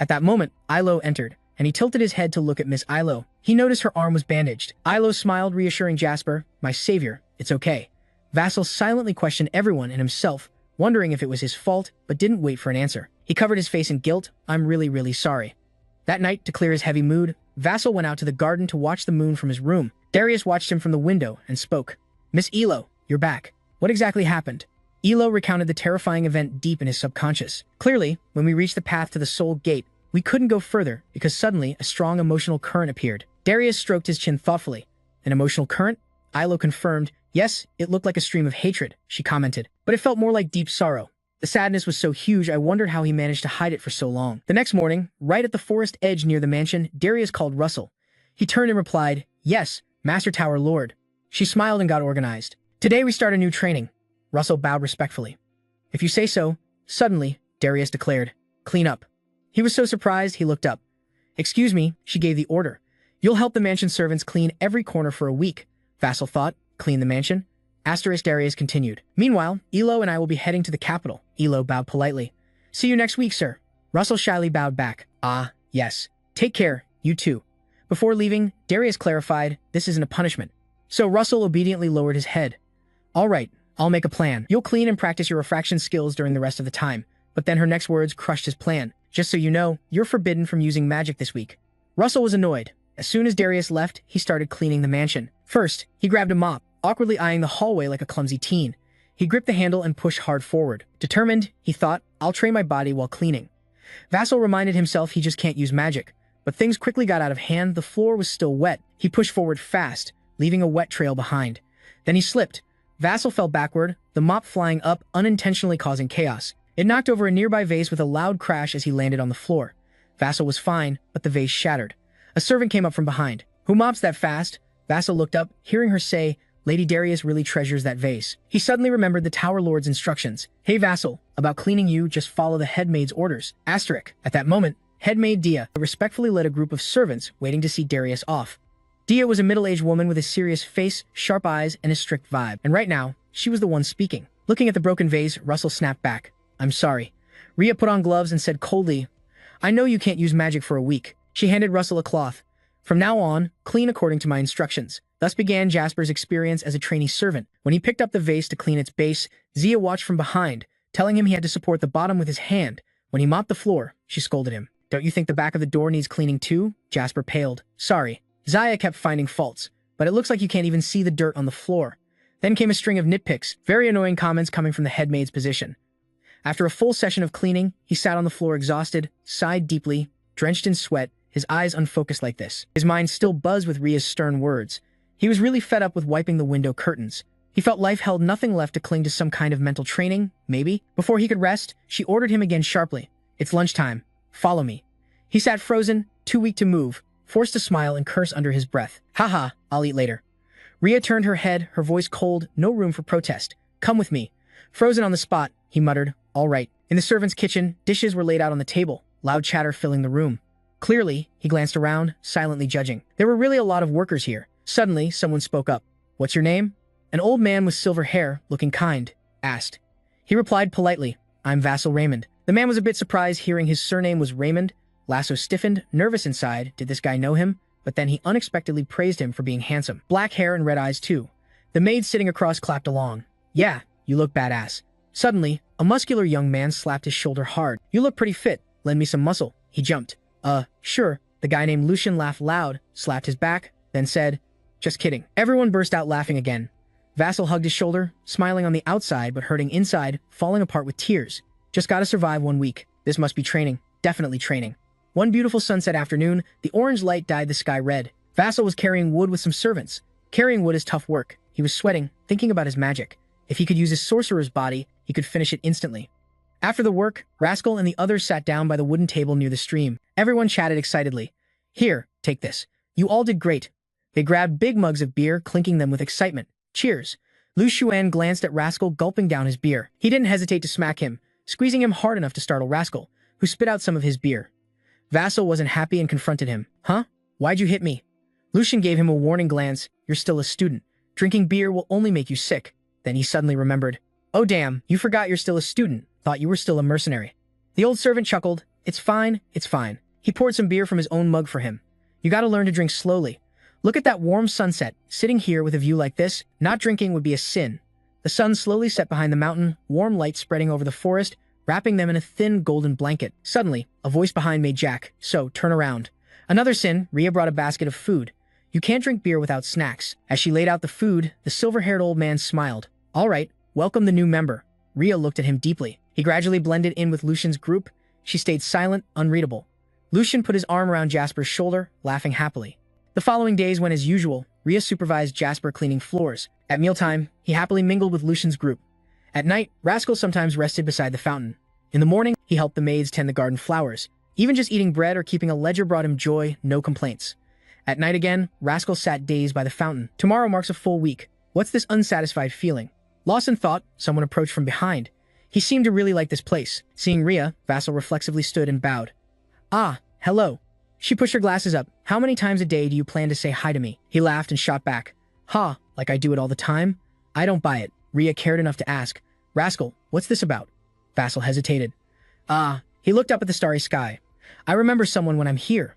Speaker 1: At that moment, Ilo entered, and he tilted his head to look at Miss Ilo. He noticed her arm was bandaged. Ilo smiled, reassuring Jasper, my savior, it's okay. Vassal silently questioned everyone and himself, wondering if it was his fault, but didn't wait for an answer. He covered his face in guilt. I'm really, really sorry. That night, to clear his heavy mood, Vassal went out to the garden to watch the moon from his room. Darius watched him from the window and spoke. Miss Elo, you're back. What exactly happened? Elo recounted the terrifying event deep in his subconscious. Clearly, when we reached the path to the soul gate, we couldn't go further because suddenly a strong emotional current appeared. Darius stroked his chin thoughtfully. An emotional current? Ilo confirmed. Yes, it looked like a stream of hatred, she commented, but it felt more like deep sorrow. The sadness was so huge, I wondered how he managed to hide it for so long. The next morning, right at the forest edge near the mansion, Darius called Russell. He turned and replied, Yes, Master Tower Lord. She smiled and got organized. Today we start a new training. Russell bowed respectfully. If you say so. Suddenly, Darius declared, Clean up. He was so surprised, he looked up. Excuse me, she gave the order. You'll help the mansion servants clean every corner for a week. Vassal thought, clean the mansion? Asterisk Darius continued. Meanwhile, Elo and I will be heading to the capital. Elo bowed politely. See you next week, sir. Russell shyly bowed back. Ah, yes. Take care, you too. Before leaving, Darius clarified, this isn't a punishment. So Russell obediently lowered his head. All right, I'll make a plan. You'll clean and practice your refraction skills during the rest of the time. But then her next words crushed his plan. Just so you know, you're forbidden from using magic this week. Russell was annoyed. As soon as Darius left, he started cleaning the mansion. First, he grabbed a mop, awkwardly eyeing the hallway like a clumsy teen. He gripped the handle and pushed hard forward. Determined, he thought, I'll train my body while cleaning. Vassal reminded himself he just can't use magic. But things quickly got out of hand. The floor was still wet. He pushed forward fast, leaving a wet trail behind. Then he slipped. Vassal fell backward, the mop flying up, unintentionally causing chaos. It knocked over a nearby vase with a loud crash as he landed on the floor. Vassal was fine, but the vase shattered. A servant came up from behind. Who mops that fast? Vassal looked up, hearing her say, Lady Darius really treasures that vase. He suddenly remembered the Tower Lord's instructions. Hey Vassal, about cleaning you, just follow the headmaid's orders. Asterisk. At that moment, headmaid Dia respectfully led a group of servants waiting to see Darius off. Dia was a middle-aged woman with a serious face, sharp eyes, and a strict vibe. And right now, she was the one speaking. Looking at the broken vase, Russell snapped back. I'm sorry. Rhea put on gloves and said coldly, I know you can't use magic for a week. She handed Russell a cloth. From now on, clean according to my instructions. Thus began Jasper's experience as a trainee servant. When he picked up the vase to clean its base, Zia watched from behind, telling him he had to support the bottom with his hand. When he mopped the floor, she scolded him. Don't you think the back of the door needs cleaning too? Jasper paled. Sorry. Zia kept finding faults, but it looks like you can't even see the dirt on the floor. Then came a string of nitpicks, very annoying comments coming from the headmaid's position. After a full session of cleaning, he sat on the floor exhausted, sighed deeply, drenched in sweat, his eyes unfocused like this. His mind still buzzed with Rhea's stern words. He was really fed up with wiping the window curtains. He felt life held nothing left to cling to some kind of mental training, maybe. Before he could rest, she ordered him again sharply. It's lunchtime. Follow me. He sat frozen, too weak to move, forced to smile and curse under his breath. Haha, I'll eat later. Rhea turned her head, her voice cold, no room for protest. Come with me. Frozen on the spot, he muttered. All right. In the servant's kitchen, dishes were laid out on the table, loud chatter filling the room. Clearly, he glanced around, silently judging. There were really a lot of workers here. Suddenly, someone spoke up. What's your name? An old man with silver hair, looking kind, asked. He replied politely, I'm Vassal Raymond. The man was a bit surprised hearing his surname was Raymond. Lasso stiffened, nervous inside. Did this guy know him? But then he unexpectedly praised him for being handsome. Black hair and red eyes too. The maid sitting across clapped along. Yeah, you look badass. Suddenly, a muscular young man slapped his shoulder hard. You look pretty fit. Lend me some muscle. He jumped. Sure. The guy named Lucian laughed loud, slapped his back, then said, just kidding. Everyone burst out laughing again. Vassal hugged his shoulder, smiling on the outside but hurting inside, falling apart with tears. Just gotta survive 1 week. This must be training. Definitely training. One beautiful sunset afternoon, the orange light dyed the sky red. Vassal was carrying wood with some servants. Carrying wood is tough work. He was sweating, thinking about his magic. If he could use his sorcerer's body, he could finish it instantly. After the work, Rascal and the others sat down by the wooden table near the stream. Everyone chatted excitedly. Here, take this. You all did great. They grabbed big mugs of beer, clinking them with excitement. Cheers. Lu Xuan glanced at Rascal, gulping down his beer. He didn't hesitate to smack him, squeezing him hard enough to startle Rascal, who spit out some of his beer. Vassal wasn't happy and confronted him. Huh? Why'd you hit me? Lucian gave him a warning glance. You're still a student. Drinking beer will only make you sick. Then he suddenly remembered. Oh damn, you forgot you're still a student. Thought you were still a mercenary. The old servant chuckled. It's fine, it's fine. He poured some beer from his own mug for him. You gotta learn to drink slowly. Look at that warm sunset. Sitting here with a view like this, not drinking would be a sin. The sun slowly set behind the mountain, warm light spreading over the forest. wrapping them in a thin golden blanket. Suddenly, a voice behind made Jack, "So, turn around." Another sin, Rhea brought a basket of food. You can't drink beer without snacks. As she laid out the food, the silver-haired old man smiled. "All right, welcome the new member." Rhea looked at him deeply. He gradually blended in with Lucian's group. She stayed silent, unreadable. Lucian put his arm around Jasper's shoulder, laughing happily. The following days went as usual. Rhea supervised Jasper cleaning floors. At mealtime, he happily mingled with Lucian's group. At night, Rascal sometimes rested beside the fountain. In the morning, he helped the maids tend the garden flowers. Even just eating bread or keeping a ledger brought him joy, no complaints. At night again, Rascal sat dazed by the fountain. Tomorrow marks a full week. What's this unsatisfied feeling? Lost in thought, someone approached from behind. He seemed to really like this place. Seeing Rhea, Vassal reflexively stood and bowed. "Ah, hello." She pushed her glasses up. "How many times a day do you plan to say hi to me?" He laughed and shot back. "Ha, like I do it all the time?" "I don't buy it." Rhea cared enough to ask. "Rascal, what's this about?" Vassal hesitated. "Ah." He looked up at the starry sky. "I remember someone when I'm here."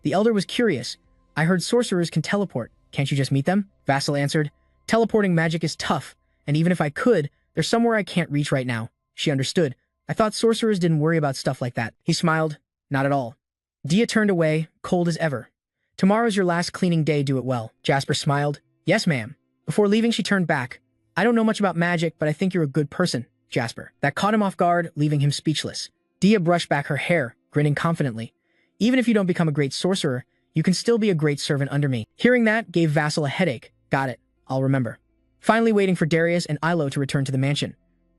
Speaker 1: The elder was curious. "I heard sorcerers can teleport. Can't you just meet them?" Vassal answered. "Teleporting magic is tough, and even if I could, there's somewhere I can't reach right now." She understood. "I thought sorcerers didn't worry about stuff like that." He smiled. "Not at all." Dia turned away, cold as ever. "Tomorrow's your last cleaning day, do it well." Jasper smiled. "Yes, ma'am." Before leaving, she turned back. "I don't know much about magic, but I think you're a good person, Jasper." That caught him off guard, leaving him speechless. Dia brushed back her hair, grinning confidently. "Even if you don't become a great sorcerer, you can still be a great servant under me." Hearing that gave Vassal a headache. "Got it. I'll remember." Finally waiting for Darius and Ilo to return to the mansion.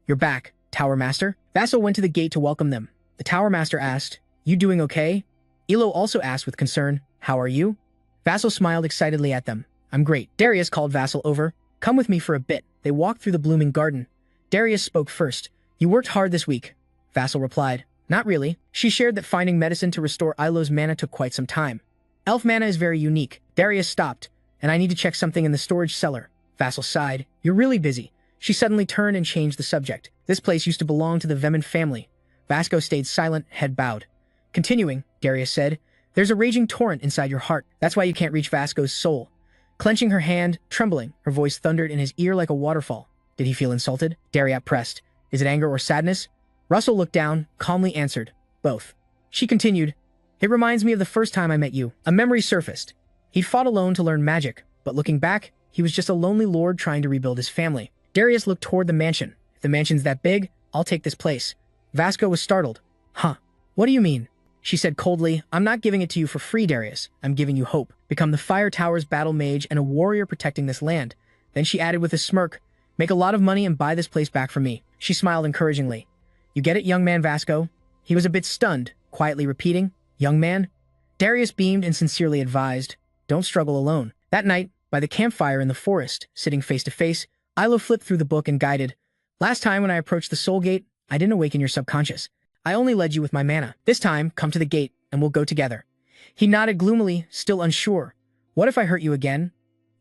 Speaker 1: "You're back, Tower Master." Vassal went to the gate to welcome them. The Tower Master asked, "You doing okay?" Ilo also asked with concern, "How are you?" Vassal smiled excitedly at them. "I'm great." Darius called Vassal over. "Come with me for a bit." They walked through the blooming garden. Darius spoke first. "You worked hard this week." Vassal replied, "Not really." She shared that finding medicine to restore Ilo's mana took quite some time. "Elf mana is very unique." Darius stopped. "And I need to check something in the storage cellar." Vassal sighed. "You're really busy." She suddenly turned and changed the subject. "This place used to belong to the Veman family." Vasco stayed silent, head bowed. Continuing, Darius said, "There's a raging torrent inside your heart. That's why you can't reach Vasco's soul." Clenching her hand, trembling, her voice thundered in his ear like a waterfall. Did he feel insulted? Darius pressed. "Is it anger or sadness?" Russell looked down, calmly answered, "Both." She continued, "It reminds me of the first time I met you." A memory surfaced. He'd fought alone to learn magic, but looking back, he was just a lonely lord trying to rebuild his family. Darius looked toward the mansion. "If the mansion's that big, I'll take this place." Vasco was startled. "Huh? What do you mean?" She said coldly, "I'm not giving it to you for free, Darius. I'm giving you hope. Become the Fire Tower's battle mage and a warrior protecting this land." Then she added with a smirk, "Make a lot of money and buy this place back from me." She smiled encouragingly. "You get it, young man Vasco?" He was a bit stunned, quietly repeating, "Young man?" Darius beamed and sincerely advised, "Don't struggle alone." That night, by the campfire in the forest, sitting face to face, Ilo flipped through the book and guided. "Last time when I approached the soul gate, I didn't awaken your subconscious. I only led you with my mana. This time, come to the gate, and we'll go together." He nodded gloomily, still unsure. "What if I hurt you again?"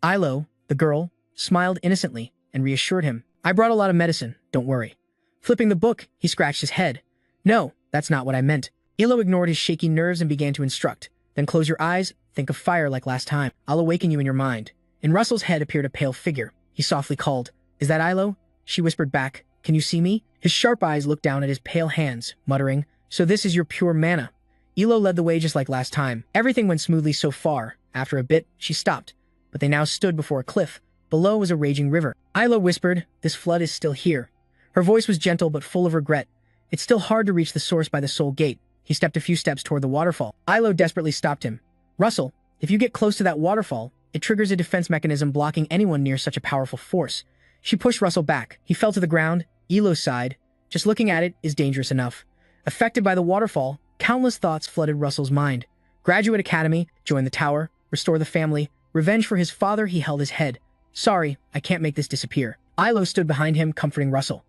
Speaker 1: Ilo, the girl, smiled innocently and reassured him. "I brought a lot of medicine, don't worry." Flipping the book, he scratched his head. "No, that's not what I meant." Ilo ignored his shaky nerves and began to instruct. "Then close your eyes, think of fire like last time. I'll awaken you in your mind." In Russell's head appeared a pale figure. He softly called, "Is that Ilo?" She whispered back, "Can you see me?" His sharp eyes looked down at his pale hands, muttering, "So this is your pure mana." Ilo led the way just like last time. Everything went smoothly so far. After a bit, she stopped, but they now stood before a cliff. Below was a raging river. Ilo whispered, "This flood is still here." Her voice was gentle but full of regret. "It's still hard to reach the source by the soul gate." He stepped a few steps toward the waterfall. Ilo desperately stopped him. "Russell, if you get close to that waterfall, it triggers a defense mechanism blocking anyone near such a powerful force." She pushed Russell back. He fell to the ground. Ilo sighed. Just looking at it is dangerous enough. Affected by the waterfall, countless thoughts flooded Russell's mind. Graduate academy, join the tower, restore the family, revenge for his father. He held his head. "Sorry, I can't make this disappear." Ilo stood behind him, comforting Russell.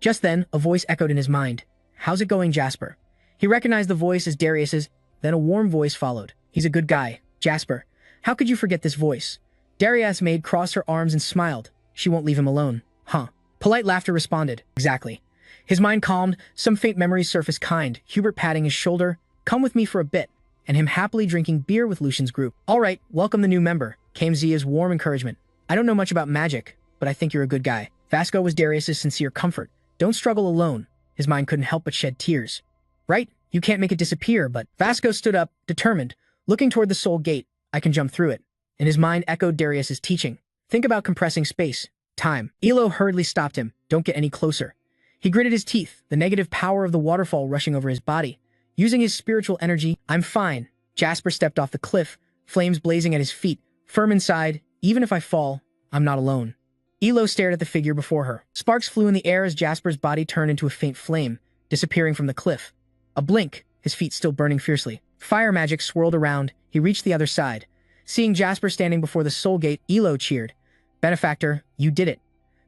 Speaker 1: Just then, a voice echoed in his mind. "How's it going, Jasper?" He recognized the voice as Darius's, then a warm voice followed. "He's a good guy, Jasper. How could you forget this voice?" Darius' maid crossed her arms and smiled. "She won't leave him alone." "Huh." Polite laughter responded. "Exactly." His mind calmed, some faint memories surfaced kind, Hubert patting his shoulder, "Come with me for a bit," and him happily drinking beer with Lucian's group. "All right, welcome the new member," came Zia's warm encouragement. "I don't know much about magic, but I think you're a good guy." Vasco was Darius's sincere comfort. "Don't struggle alone. His mind couldn't help but shed tears. Right? You can't make it disappear, but Vasco stood up, determined, looking toward the soul gate. I can jump through it. And his mind echoed Darius's teaching. Think about compressing space. Time. Elo hurriedly stopped him. Don't get any closer. He gritted his teeth, the negative power of the waterfall rushing over his body. Using his spiritual energy, I'm fine. Jasper stepped off the cliff, flames blazing at his feet, firm inside. Even if I fall, I'm not alone. Elo stared at the figure before her. Sparks flew in the air as Jasper's body turned into a faint flame, disappearing from the cliff. A blink, his feet still burning fiercely. Fire magic swirled around. He reached the other side. Seeing Jasper standing before the soul gate, Elo cheered. Benefactor, you did it.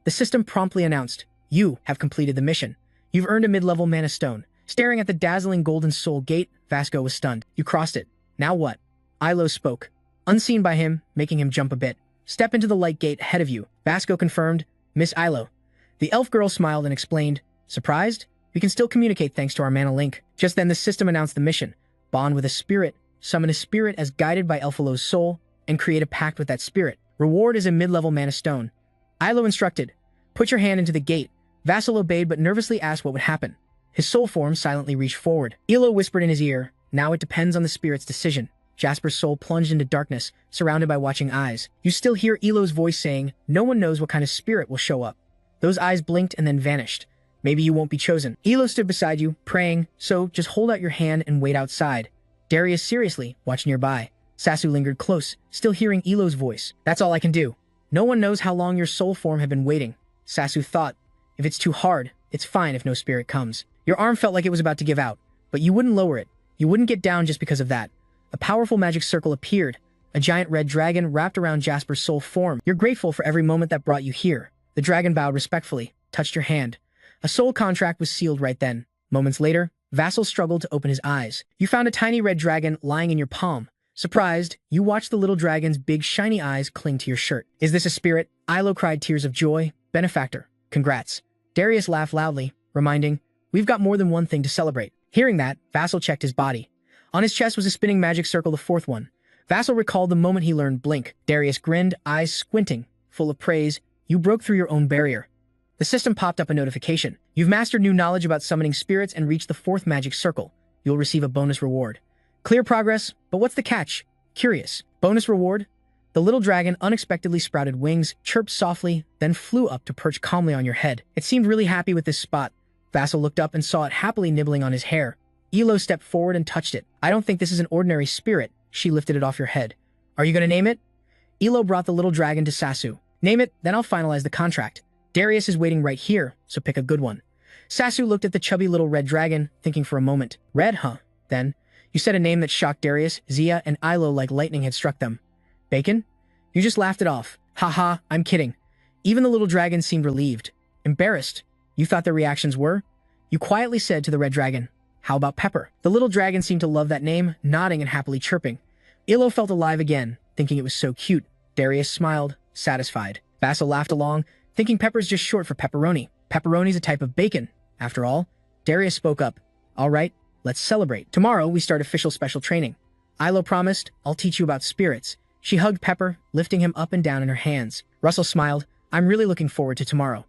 Speaker 1: The system promptly announced, you have completed the mission. You've earned a mid-level mana stone. Staring at the dazzling golden soul gate, Vasco was stunned. You crossed it. Now what? Ilo spoke, unseen by him, making him jump a bit. Step into the light gate ahead of you. Vasco confirmed, Miss Ilo. The elf girl smiled and explained, surprised? We can still communicate thanks to our mana link. Just then the system announced the mission. Bond with a spirit, summon a spirit as guided by Elphalo's soul, and create a pact with that spirit. Reward is a mid-level mana stone. Ilo instructed, put your hand into the gate. Vassal obeyed but nervously asked what would happen. His soul form silently reached forward. Ilo whispered in his ear, now it depends on the spirit's decision. Jasper's soul plunged into darkness, surrounded by watching eyes. You still hear Elo's voice saying, no one knows what kind of spirit will show up. Those eyes blinked and then vanished. Maybe you won't be chosen. Elo stood beside you, praying, so just hold out your hand and wait outside. Darius seriously watched nearby. Sasu lingered close, still hearing Elo's voice. That's all I can do. No one knows how long your soul form had been waiting. Sasu thought, if it's too hard, it's fine if no spirit comes. Your arm felt like it was about to give out, but you wouldn't lower it. You wouldn't get down just because of that. A powerful magic circle appeared. A giant red dragon wrapped around Jasper's soul form. You're grateful for every moment that brought you here. The dragon bowed respectfully, touched your hand. A soul contract was sealed right then. Moments later, Vassal struggled to open his eyes. You found a tiny red dragon lying in your palm. Surprised, you watched the little dragon's big shiny eyes cling to your shirt. Is this a spirit? Ilo cried tears of joy. Benefactor, congrats. Darius laughed loudly, reminding, we've got more than one thing to celebrate. Hearing that, Vassal checked his body. On his chest was a spinning magic circle, the fourth one. Vassal recalled the moment he learned Blink. Darius grinned, eyes squinting, full of praise. You broke through your own barrier. The system popped up a notification. You've mastered new knowledge about summoning spirits and reached the fourth magic circle. You'll receive a bonus reward. Clear progress, but what's the catch? Curious. Bonus reward? The little dragon unexpectedly sprouted wings, chirped softly, then flew up to perch calmly on your head. It seemed really happy with this spot. Vassal looked up and saw it happily nibbling on his hair. Elo stepped forward and touched it. I don't think this is an ordinary spirit. She lifted it off your head. Are you going to name it? Elo brought the little dragon to Sasu. Name it, then I'll finalize the contract. Darius is waiting right here, so pick a good one. Sasu looked at the chubby little red dragon, thinking for a moment. Red, huh? Then, you said a name that shocked Darius, Zia, and Ilo like lightning had struck them. Bacon? You just laughed it off. Haha, I'm kidding. Even the little dragon seemed relieved. Embarrassed. You thought their reactions were? You quietly said to the red dragon, how about Pepper? The little dragon seemed to love that name, nodding and happily chirping. Ilo felt alive again, thinking it was so cute. Darius smiled, satisfied. Vassal laughed along, thinking Pepper's just short for pepperoni. Pepperoni's a type of bacon. After all, Darius spoke up. All right, let's celebrate. Tomorrow, we start official special training. Ilo promised, I'll teach you about spirits. She hugged Pepper, lifting him up and down in her hands. Russell smiled. I'm really looking forward to tomorrow.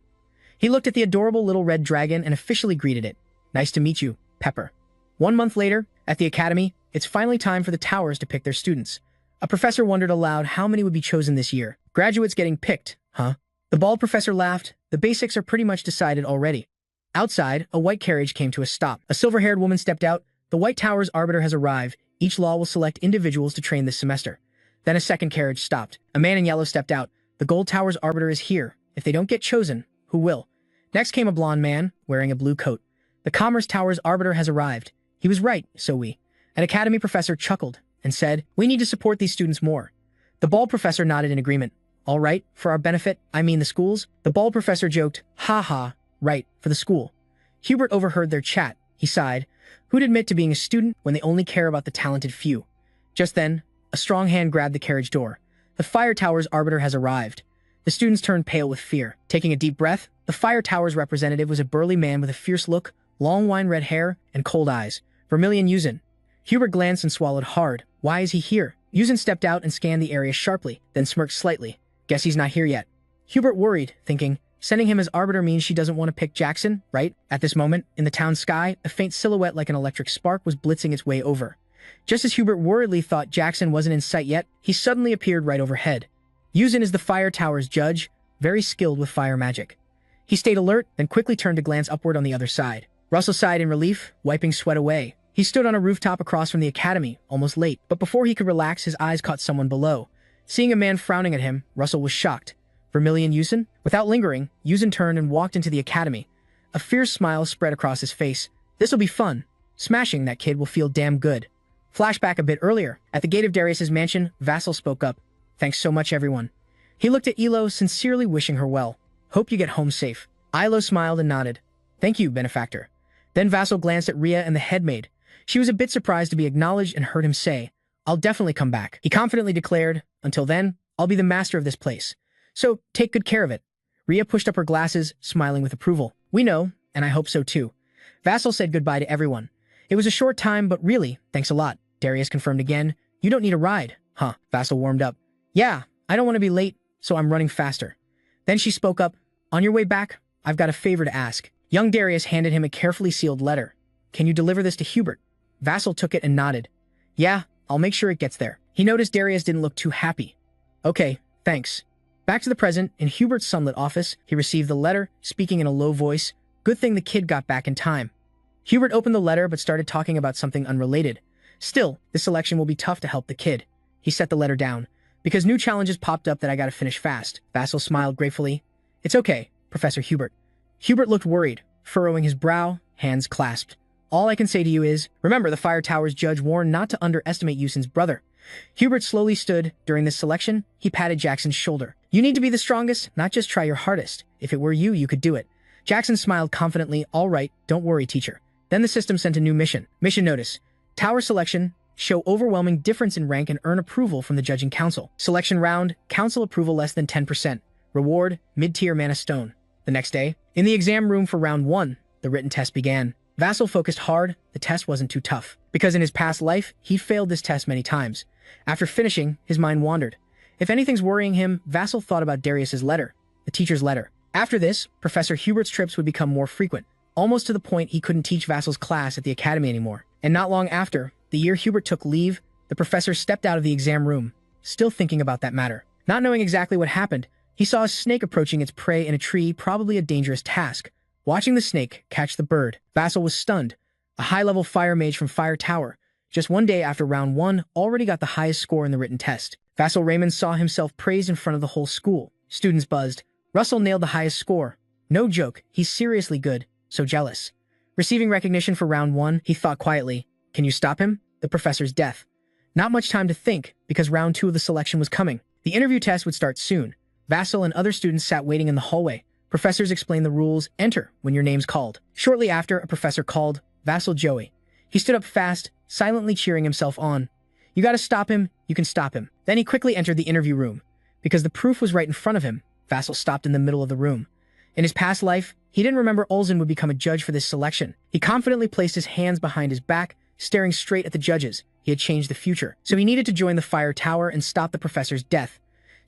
Speaker 1: He looked at the adorable little red dragon and officially greeted it. Nice to meet you, Pepper. 1 month later, at the academy, it's finally time for the towers to pick their students. A professor wondered aloud how many would be chosen this year. Graduates getting picked, huh? The bald professor laughed. The basics are pretty much decided already. Outside, a white carriage came to a stop. A silver-haired woman stepped out. The White Tower's arbiter has arrived. Each law will select individuals to train this semester. Then a second carriage stopped. A man in yellow stepped out. The Gold Tower's arbiter is here. If they don't get chosen, who will? Next came a blonde man, wearing a blue coat. The Commerce Tower's arbiter has arrived. He was right, so we. An academy professor chuckled and said, we need to support these students more. The bald professor nodded in agreement. All right, for our benefit, I mean the schools. The bald professor joked, ha ha, right, for the school. Hubert overheard their chat. He sighed. Who'd admit to being a student when they only care about the talented few? Just then, a strong hand grabbed the carriage door. The Fire Tower's arbiter has arrived. The students turned pale with fear. Taking a deep breath, the Fire Tower's representative was a burly man with a fierce look, long wine-red hair, and cold eyes. Vermilion Yuzin. Hubert glanced and swallowed hard. Why is he here? Yuzin stepped out and scanned the area sharply, then smirked slightly. Guess he's not here yet. Hubert worried, thinking, Sending him as arbiter means she doesn't want to pick Jackson, right? At this moment, in the town sky, a faint silhouette like an electric spark was blitzing its way over. Just as Hubert worriedly thought Jackson wasn't in sight yet, he suddenly appeared right overhead. Yuzin is the fire tower's judge, very skilled with fire magic. He stayed alert, then quickly turned to glance upward on the other side. Russell sighed in relief, wiping sweat away. He stood on a rooftop across from the academy, almost late, but before he could relax, his eyes caught someone below. Seeing a man frowning at him, Russell was shocked. Vermilion Yuzin? Without lingering, Yuzin turned and walked into the academy. A fierce smile spread across his face. This'll be fun. Smashing that kid will feel damn good. Flashback a bit earlier. At the gate of Darius's mansion, Vassal spoke up. Thanks so much, everyone. He looked at Ilo, sincerely wishing her well. Hope you get home safe. Ilo smiled and nodded. Thank you, benefactor. Then Vassal glanced at Rhea and the headmaid. She was a bit surprised to be acknowledged and heard him say, I'll definitely come back. He confidently declared, until then, I'll be the master of this place. So, take good care of it. Rhea pushed up her glasses, smiling with approval. We know, and I hope so too. Vassal said goodbye to everyone. It was a short time, but really, thanks a lot. Darius confirmed again. You don't need a ride. Huh, Vassal warmed up. Yeah, I don't want to be late, so I'm running faster. Then she spoke up. On your way back, I've got a favor to ask. Young Darius handed him a carefully sealed letter. Can you deliver this to Hubert? Vassal took it and nodded. Yeah, I'll make sure it gets there. He noticed Darius didn't look too happy. Okay, thanks. Back to the present, in Hubert's sunlit office, he received the letter, speaking in a low voice. Good thing the kid got back in time. Hubert opened the letter but started talking about something unrelated. Still, this selection will be tough to help the kid. He set the letter down. Because new challenges popped up that I gotta finish fast. Vassal smiled gratefully. It's okay, Professor Hubert. Hubert looked worried, furrowing his brow, hands clasped. All I can say to you is, remember the Fire Tower's judge warned not to underestimate Yusin's brother. Hubert slowly stood. During this selection, he patted Jackson's shoulder. You need to be the strongest, not just try your hardest. If it were you, you could do it. Jackson smiled confidently. All right, don't worry, teacher. Then the system sent a new mission. Mission notice. Tower selection. Show overwhelming difference in rank and earn approval from the judging council. Selection round. Council approval less than 10%. Reward. Mid-tier mana stone. The next day, in the exam room for round 1, the written test began. Vassal focused hard. The test wasn't too tough, because in his past life, he'd failed this test many times. After finishing, his mind wandered. If anything's worrying him, Vassal thought about Darius's letter, the teacher's letter. After this, Professor Hubert's trips would become more frequent, almost to the point he couldn't teach Vassal's class at the academy anymore. And not long after, the year Hubert took leave, the professor stepped out of the exam room, still thinking about that matter. Not knowing exactly what happened, he saw a snake approaching its prey in a tree, probably a dangerous task. Watching the snake catch the bird, Vassal was stunned. A high-level fire mage from Fire Tower, just one day after round 1, already got the highest score in the written test. Vassal Raymond saw himself praised in front of the whole school. Students buzzed. Russell nailed the highest score. No joke, he's seriously good, so jealous. Receiving recognition for round 1, he thought quietly, can you stop him? The professor's death. Not much time to think, because round 2 of the selection was coming. The interview test would start soon. Vassal and other students sat waiting in the hallway. Professors explained the rules. Enter when your name's called. Shortly after, a professor called Vassal Joey. He stood up fast, silently cheering himself on. You gotta stop him, you can stop him. Then he quickly entered the interview room. Because the proof was right in front of him, Vassal stopped in the middle of the room. In his past life, he didn't remember Olsen would become a judge for this selection. He confidently placed his hands behind his back, staring straight at the judges. He had changed the future. So he needed to join the Fire Tower and stop the professor's death.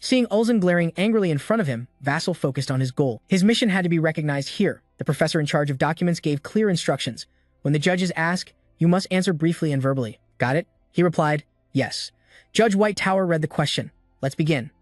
Speaker 1: Seeing Olsen glaring angrily in front of him, Vassal focused on his goal. His mission had to be recognized here. The professor in charge of documents gave clear instructions. When the judges ask, you must answer briefly and verbally. Got it? He replied, yes. Judge White Tower read the question. Let's begin.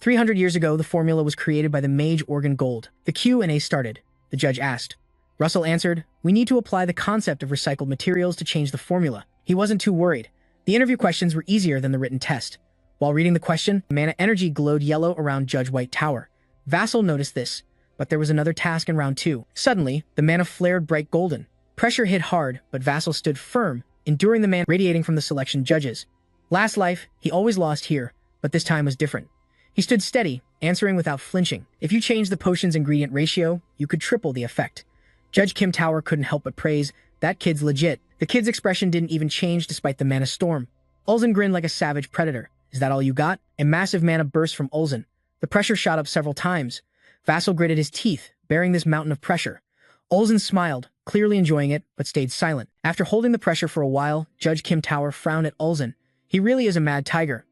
Speaker 1: 300 years ago, the formula was created by the Mage Organ Gold. The Q&A started. The judge asked. Russell answered, we need to apply the concept of recycled materials to change the formula. He wasn't too worried. The interview questions were easier than the written test. While reading the question, mana energy glowed yellow around Judge White Tower. Vassal noticed this, but there was another task in round 2. Suddenly, the mana flared bright golden. Pressure hit hard, but Vassal stood firm, enduring the mana radiating from the selection judges. Last life, he always lost here, but this time was different. He stood steady, answering without flinching. If you change the potion's ingredient ratio, you could triple the effect. Judge Kim Tower couldn't help but praise, that kid's legit. The kid's expression didn't even change despite the mana storm. Olsen grinned like a savage predator. Is that all you got? A massive mana burst from Olsen. The pressure shot up several times. Vassal gritted his teeth, bearing this mountain of pressure. Olsen smiled, clearly enjoying it, but stayed silent. After holding the pressure for a while, Judge Kim Tower frowned at Olsen. He really is a mad tiger.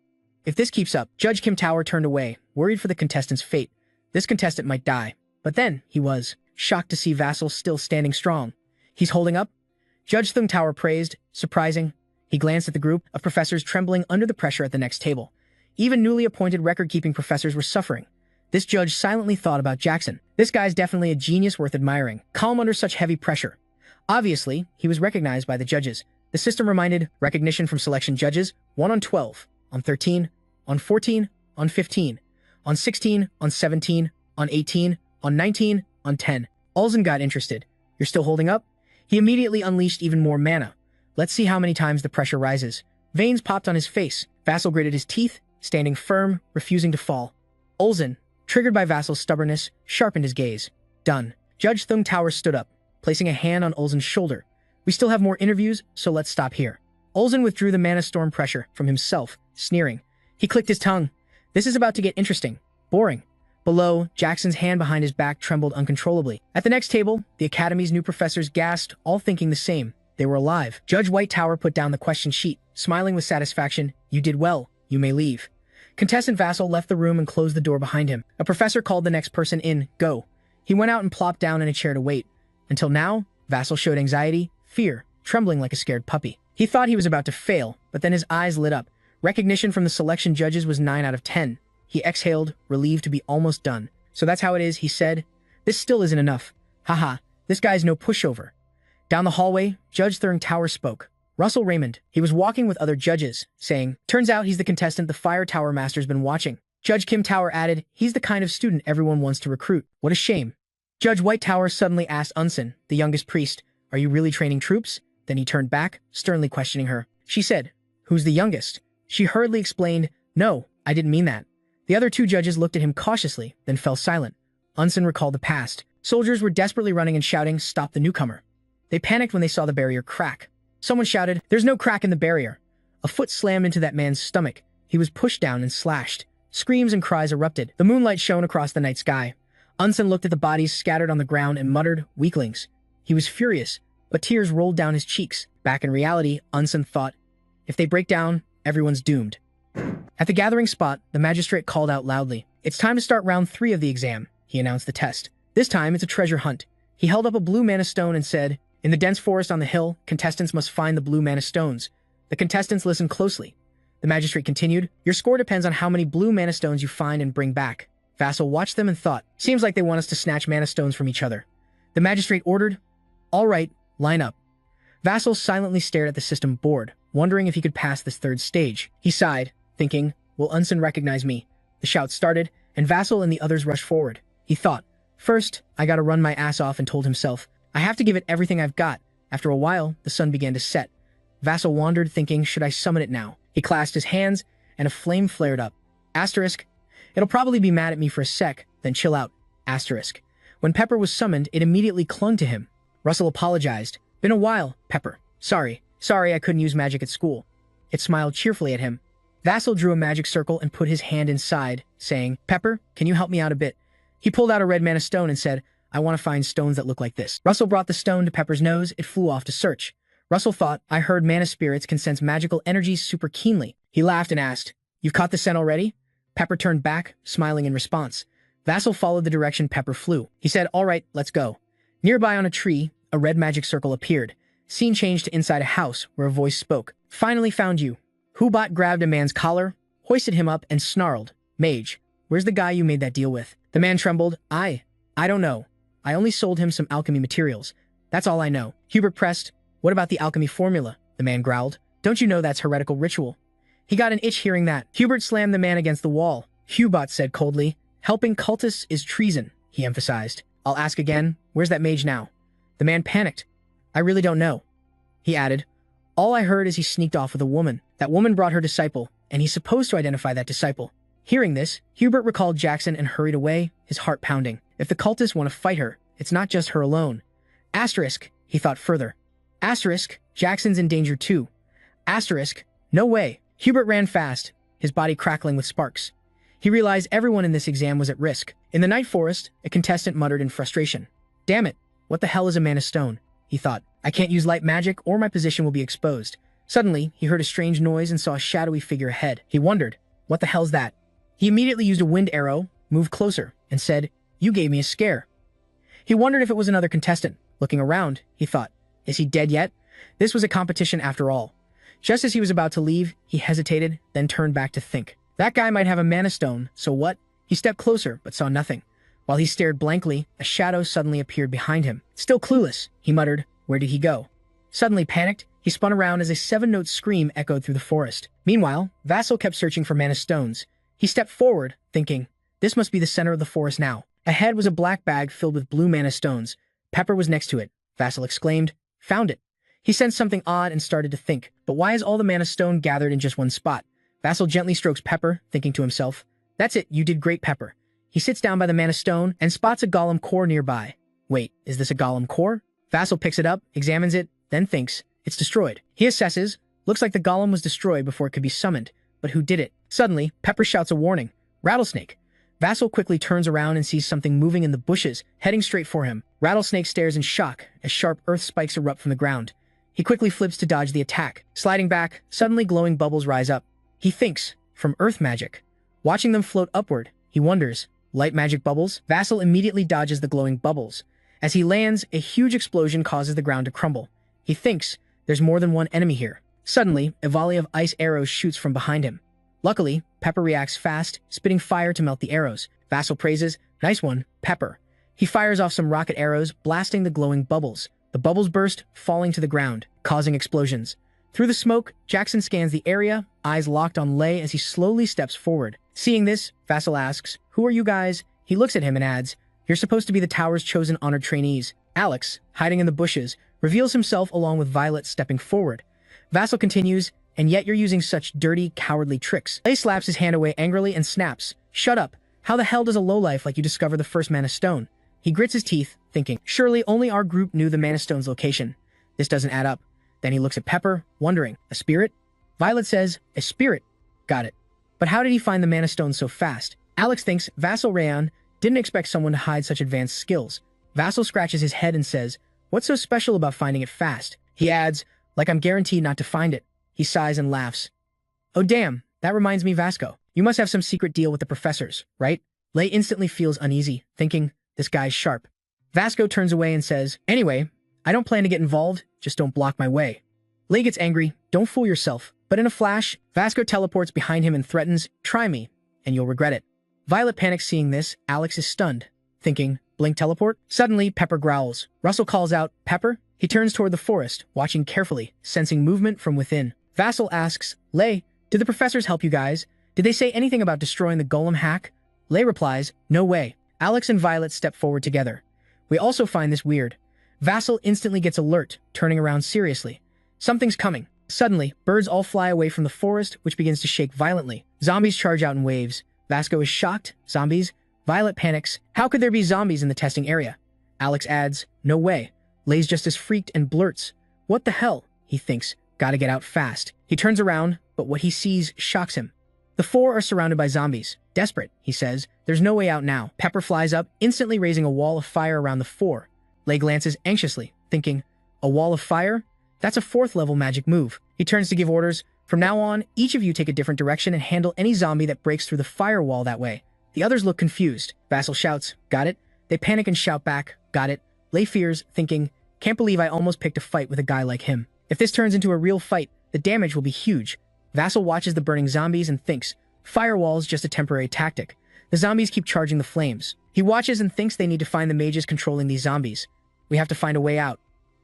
Speaker 1: If this keeps up, Judge Kim Tower turned away, worried for the contestant's fate. This contestant might die. But then he was shocked to see Vassal still standing strong. He's holding up? Judge Thung Tower praised, surprising. He glanced at the group of professors trembling under the pressure at the next table. Even newly appointed record-keeping professors were suffering. This judge silently thought about Jackson. This guy's definitely a genius worth admiring, calm under such heavy pressure. Obviously, he was recognized by the judges. The system reminded recognition from selection judges 1 on 12, on 13, on 14, on 15, on 16, on 17, on 18, on 19, on 10. Ulzen got interested. You're still holding up? He immediately unleashed even more mana. Let's see how many times the pressure rises. Veins popped on his face. Vassal gritted his teeth, standing firm, refusing to fall. Ulzen, triggered by Vassal's stubbornness, sharpened his gaze. Done. Judge Thung Tower stood up, placing a hand on Ulzen's shoulder. We still have more interviews, so let's stop here. Ulzen withdrew the mana storm pressure from himself, sneering. He clicked his tongue. This is about to get interesting. Boring. Below, Jackson's hand behind his back trembled uncontrollably. At the next table, the Academy's new professors gasped, all thinking the same. They were alive. Judge White Tower put down the question sheet, smiling with satisfaction. You did well. You may leave. Contestant Vassal left the room and closed the door behind him. A professor called the next person in. Go. He went out and plopped down in a chair to wait. Until now, Vassal showed anxiety, fear, trembling like a scared puppy. He thought he was about to fail, but then his eyes lit up. Recognition from the selection judges was 9 out of 10. He exhaled, relieved to be almost done. So that's how it is, he said. This still isn't enough. Haha, this guy's no pushover. Down the hallway, Judge Thung Tower spoke. Russell Raymond. He was walking with other judges, saying, turns out he's the contestant the Fire Tower Master's been watching. Judge Kim Tower added, he's the kind of student everyone wants to recruit. What a shame. Judge White Tower suddenly asked Unsen, the youngest priest, are you really training troops? Then he turned back, sternly questioning her. She said, who's the youngest? She hurriedly explained, no, I didn't mean that. The other two judges looked at him cautiously, then fell silent. Unsen recalled the past. Soldiers were desperately running and shouting, stop the newcomer. They panicked when they saw the barrier crack. Someone shouted, there's no crack in the barrier. A foot slammed into that man's stomach. He was pushed down and slashed. Screams and cries erupted. The moonlight shone across the night sky. Unsen looked at the bodies scattered on the ground and muttered, weaklings. He was furious, but tears rolled down his cheeks. Back in reality, Unsen thought, if they break down, everyone's doomed. At the gathering spot, the magistrate called out loudly. It's time to start round 3 of the exam, he announced the test. This time, it's a treasure hunt. He held up a blue mana stone and said, in the dense forest on the hill, contestants must find the blue mana stones. The contestants listened closely. The magistrate continued, your score depends on how many blue mana stones you find and bring back. Vassal watched them and thought, seems like they want us to snatch mana stones from each other. The magistrate ordered, all right, line up. Vassal silently stared at the system board, wondering if he could pass this 3rd stage. He sighed, thinking, will Unsen recognize me? The shout started, and Vassal and the others rushed forward. He thought, first, I gotta run my ass off, and told himself, I have to give it everything I've got. After a while, the sun began to set. Vassal wandered, thinking, should I summon it now? He clasped his hands, and a flame flared up. Asterisk. It'll probably be mad at me for a sec, then chill out. Asterisk. When Pepper was summoned, it immediately clung to him. Russell apologized. Been a while, Pepper. Sorry I couldn't use magic at school. It smiled cheerfully at him. Vassal drew a magic circle and put his hand inside, saying, Pepper, can you help me out a bit? He pulled out a red mana stone and said, I want to find stones that look like this. Russell brought the stone to Pepper's nose. It flew off to search. Russell thought, I heard mana spirits can sense magical energies super keenly. He laughed and asked, you've caught the scent already? Pepper turned back, smiling in response. Vassal followed the direction Pepper flew. He said, all right, let's go. Nearby on a tree, a red magic circle appeared. Scene changed to inside a house, where a voice spoke. Finally found you. Hubot grabbed a man's collar, hoisted him up, and snarled, Mage, where's the guy you made that deal with? The man trembled. I don't know. I only sold him some alchemy materials. That's all I know. Hubert pressed, what about the alchemy formula? The man growled. Don't you know that's heretical ritual? He got an itch hearing that. Hubert slammed the man against the wall. Hubot said coldly, helping cultists is treason, he emphasized. I'll ask again, where's that mage now? The man panicked. I really don't know. He added, all I heard is he sneaked off with a woman. That woman brought her disciple, and he's supposed to identify that disciple. Hearing this, Hubert recalled Jackson and hurried away, his heart pounding. If the cultists want to fight her, it's not just her alone. Asterisk, he thought further. Asterisk, Jackson's in danger too. Asterisk, no way. Hubert ran fast, his body crackling with sparks. He realized everyone in this exam was at risk. In the night forest, a contestant muttered in frustration. Damn it, what the hell is a mana stone? He thought. I can't use light magic or my position will be exposed. Suddenly, he heard a strange noise and saw a shadowy figure ahead. He wondered, what the hell's that? He immediately used a wind arrow, moved closer, and said, you gave me a scare. He wondered if it was another contestant. Looking around, he thought, is he dead yet? This was a competition after all. Just as he was about to leave, he hesitated, then turned back to think. That guy might have a mana stone, so what? He stepped closer, but saw nothing. While he stared blankly, a shadow suddenly appeared behind him. Still clueless, he muttered, where did he go? Suddenly panicked, he spun around as a 7-note scream echoed through the forest. Meanwhile, Vassal kept searching for mana stones. He stepped forward, thinking, this must be the center of the forest now. Ahead was a black bag filled with blue mana stones. Pepper was next to it. Vassal exclaimed, found it. He sensed something odd and started to think, but why is all the mana stone gathered in just one spot? Vassal gently strokes Pepper, thinking to himself, that's it, you did great, Pepper. He sits down by the mana stone and spots a golem core nearby. Wait, is this a golem core? Vassal picks it up, examines it, then thinks, it's destroyed. He assesses, looks like the golem was destroyed before it could be summoned, but who did it? Suddenly, Pepper shouts a warning, rattlesnake. Vassal quickly turns around and sees something moving in the bushes, heading straight for him. Rattlesnake stares in shock as sharp earth spikes erupt from the ground. He quickly flips to dodge the attack. Sliding back, suddenly glowing bubbles rise up. He thinks, from earth magic. Watching them float upward, he wonders, light magic bubbles? Vassal immediately dodges the glowing bubbles. As he lands, a huge explosion causes the ground to crumble. He thinks, there's more than one enemy here. Suddenly, a volley of ice arrows shoots from behind him. Luckily, Pepper reacts fast, spitting fire to melt the arrows. Vassal praises, nice one, Pepper. He fires off some rocket arrows, blasting the glowing bubbles. The bubbles burst, falling to the ground, causing explosions. Through the smoke, Jackson scans the area, eyes locked on Lei as he slowly steps forward. Seeing this, Vassal asks, who are you guys? He looks at him and adds, you're supposed to be the tower's chosen honored trainees. Alex, hiding in the bushes, reveals himself along with Violet stepping forward. Vassal continues, and yet you're using such dirty, cowardly tricks. Lei slaps his hand away angrily and snaps, shut up. How the hell does a lowlife like you discover the first mana stone? He grits his teeth, thinking, surely only our group knew the mana stone's location. This doesn't add up. Then he looks at Pepper, wondering, a spirit? Violet says, a spirit. Got it. But how did he find the mana stone so fast? Alex thinks Vassal Rayon didn't expect someone to hide such advanced skills. Vassal scratches his head and says, what's so special about finding it fast? He adds, like I'm guaranteed not to find it. He sighs and laughs. Oh damn, that reminds me, Vasco. You must have some secret deal with the professors, right? Lei instantly feels uneasy, thinking, this guy's sharp. Vasco turns away and says, anyway, I don't plan to get involved, just don't block my way. Lei gets angry, don't fool yourself. But in a flash, Vasco teleports behind him and threatens, try me, and you'll regret it. Violet panics seeing this, Alex is stunned, thinking, blink teleport? Suddenly, Pepper growls. Russell calls out, Pepper? He turns toward the forest, watching carefully, sensing movement from within. Vassal asks, Lei, did the professors help you guys? Did they say anything about destroying the golem hack? Lei replies, no way. Alex and Violet step forward together. We also find this weird. Vassal instantly gets alert, turning around seriously. Something's coming. Suddenly, birds all fly away from the forest, which begins to shake violently. Zombies charge out in waves. Vasco is shocked. Zombies? Violet panics. How could there be zombies in the testing area? Alex adds, no way. Lei's just as freaked and blurts. What the hell? He thinks. Gotta get out fast. He turns around, but what he sees shocks him. The four are surrounded by zombies. Desperate, he says. There's no way out now. Pepper flies up, instantly raising a wall of fire around the four. Lei glances anxiously, thinking, a wall of fire? That's a 4th level magic move. He turns to give orders. From now on, each of you take a different direction and handle any zombie that breaks through the firewall that way. The others look confused. Vassal shouts, got it? They panic and shout back, got it? Lei fears, thinking, can't believe I almost picked a fight with a guy like him. If this turns into a real fight, the damage will be huge. Vassal watches the burning zombies and thinks, firewall's just a temporary tactic. The zombies keep charging the flames. He watches and thinks they need to find the mages controlling these zombies. We have to find a way out.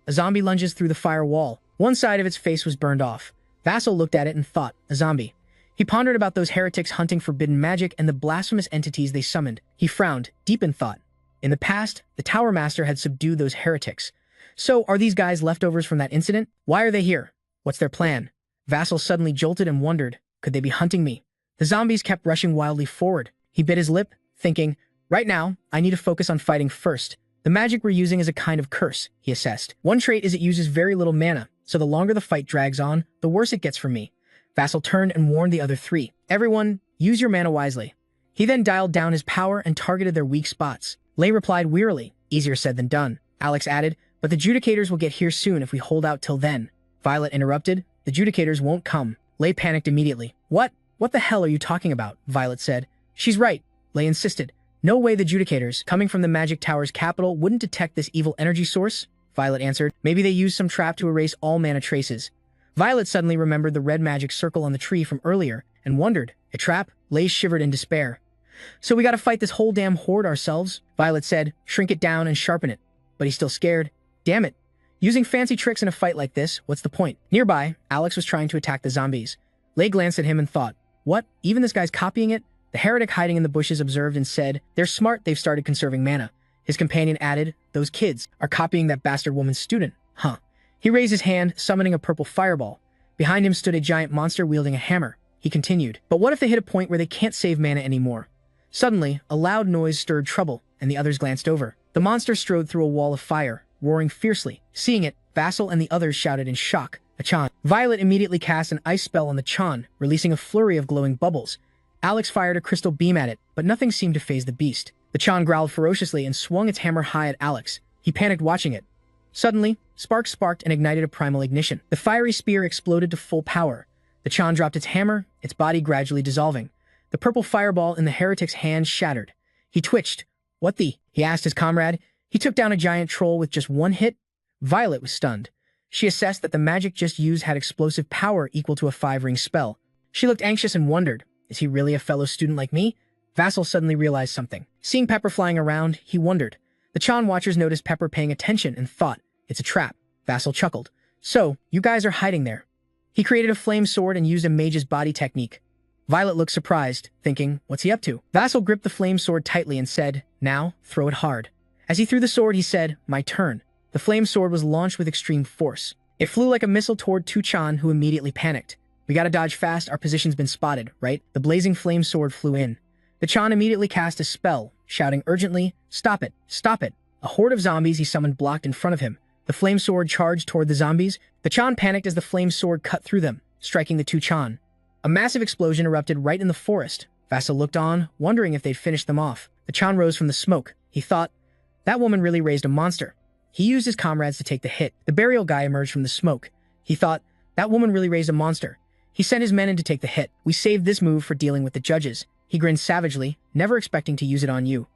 Speaker 1: A zombie lunges through the firewall. One side of its face was burned off. Vassal looked at it and thought, a zombie. He pondered about those heretics hunting forbidden magic and the blasphemous entities they summoned. He frowned, deep in thought. In the past, the Tower Master had subdued those heretics. So, are these guys leftovers from that incident? Why are they here? What's their plan? Vassal suddenly jolted and wondered, could they be hunting me? The zombies kept rushing wildly forward. He bit his lip, thinking, right now, I need to focus on fighting first. The magic we're using is a kind of curse, he assessed. One trait is it uses very little mana, so the longer the fight drags on, the worse it gets for me. Vassal turned and warned the other three. Everyone, use your mana wisely. He then dialed down his power and targeted their weak spots. Lei replied wearily, easier said than done. Alex added, but the Judicators will get here soon if we hold out till then. Violet interrupted, the Judicators won't come. Lei panicked immediately. What? What the hell are you talking about? Violet said. She's right, Lei insisted. No way the Judicators, coming from the Magic Tower's capital, wouldn't detect this evil energy source, Violet answered. Maybe they used some trap to erase all mana traces. Violet suddenly remembered the red magic circle on the tree from earlier and wondered, a trap? Lace shivered in despair. So we gotta fight this whole damn horde ourselves? Violet said, shrink it down and sharpen it. But he's still scared. Damn it. Using fancy tricks in a fight like this, what's the point? Nearby, Alex was trying to attack the zombies. Lay glanced at him and thought, what? Even this guy's copying it? The heretic hiding in the bushes observed and said, they're smart, they've started conserving mana. His companion added, those kids are copying that bastard woman's student. Huh. He raised his hand, summoning a purple fireball. Behind him stood a giant monster wielding a hammer. He continued, but what if they hit a point where they can't save mana anymore? Suddenly, a loud noise stirred trouble, and the others glanced over. The monster strode through a wall of fire, roaring fiercely. Seeing it, Vassal and the others shouted in shock, a Chan. Violet immediately cast an ice spell on the Chan, releasing a flurry of glowing bubbles. Alex fired a crystal beam at it, but nothing seemed to faze the beast. The Chan growled ferociously and swung its hammer high at Alex. He panicked watching it. Suddenly, sparks sparked and ignited a primal ignition. The fiery spear exploded to full power. The Chan dropped its hammer, its body gradually dissolving. The purple fireball in the heretic's hand shattered. He twitched. What the? He asked his comrade. He took down a giant troll with just one hit. Violet was stunned. She assessed that the magic just used had explosive power equal to a 5-ring spell. She looked anxious and wondered, is he really a fellow student like me? Vassal suddenly realized something. Seeing Pepper flying around, he wondered. The Chan watchers noticed Pepper paying attention and thought, it's a trap. Vassal chuckled. So, you guys are hiding there. He created a flame sword and used a mage's body technique. Violet looked surprised, thinking, what's he up to? Vassal gripped the flame sword tightly and said, now, throw it hard. As he threw the sword, he said, my turn. The flame sword was launched with extreme force. It flew like a missile toward Chan, who immediately panicked. We gotta dodge fast, our position's been spotted, right? The blazing flame sword flew in. The Chan immediately cast a spell, shouting urgently, stop it, stop it. A horde of zombies he summoned blocked in front of him. The flame sword charged toward the zombies. The Chan panicked as the flame sword cut through them, striking the two Chan. A massive explosion erupted right in the forest. Vassal looked on, wondering if they'd finished them off. The Chan rose from the smoke. He thought, that woman really raised a monster. He used his comrades to take the hit. The burial guy emerged from the smoke. He thought, that woman really raised a monster. He sent his men in to take the hit. We saved this move for dealing with the judges. He grinned savagely, never expecting to use it on you.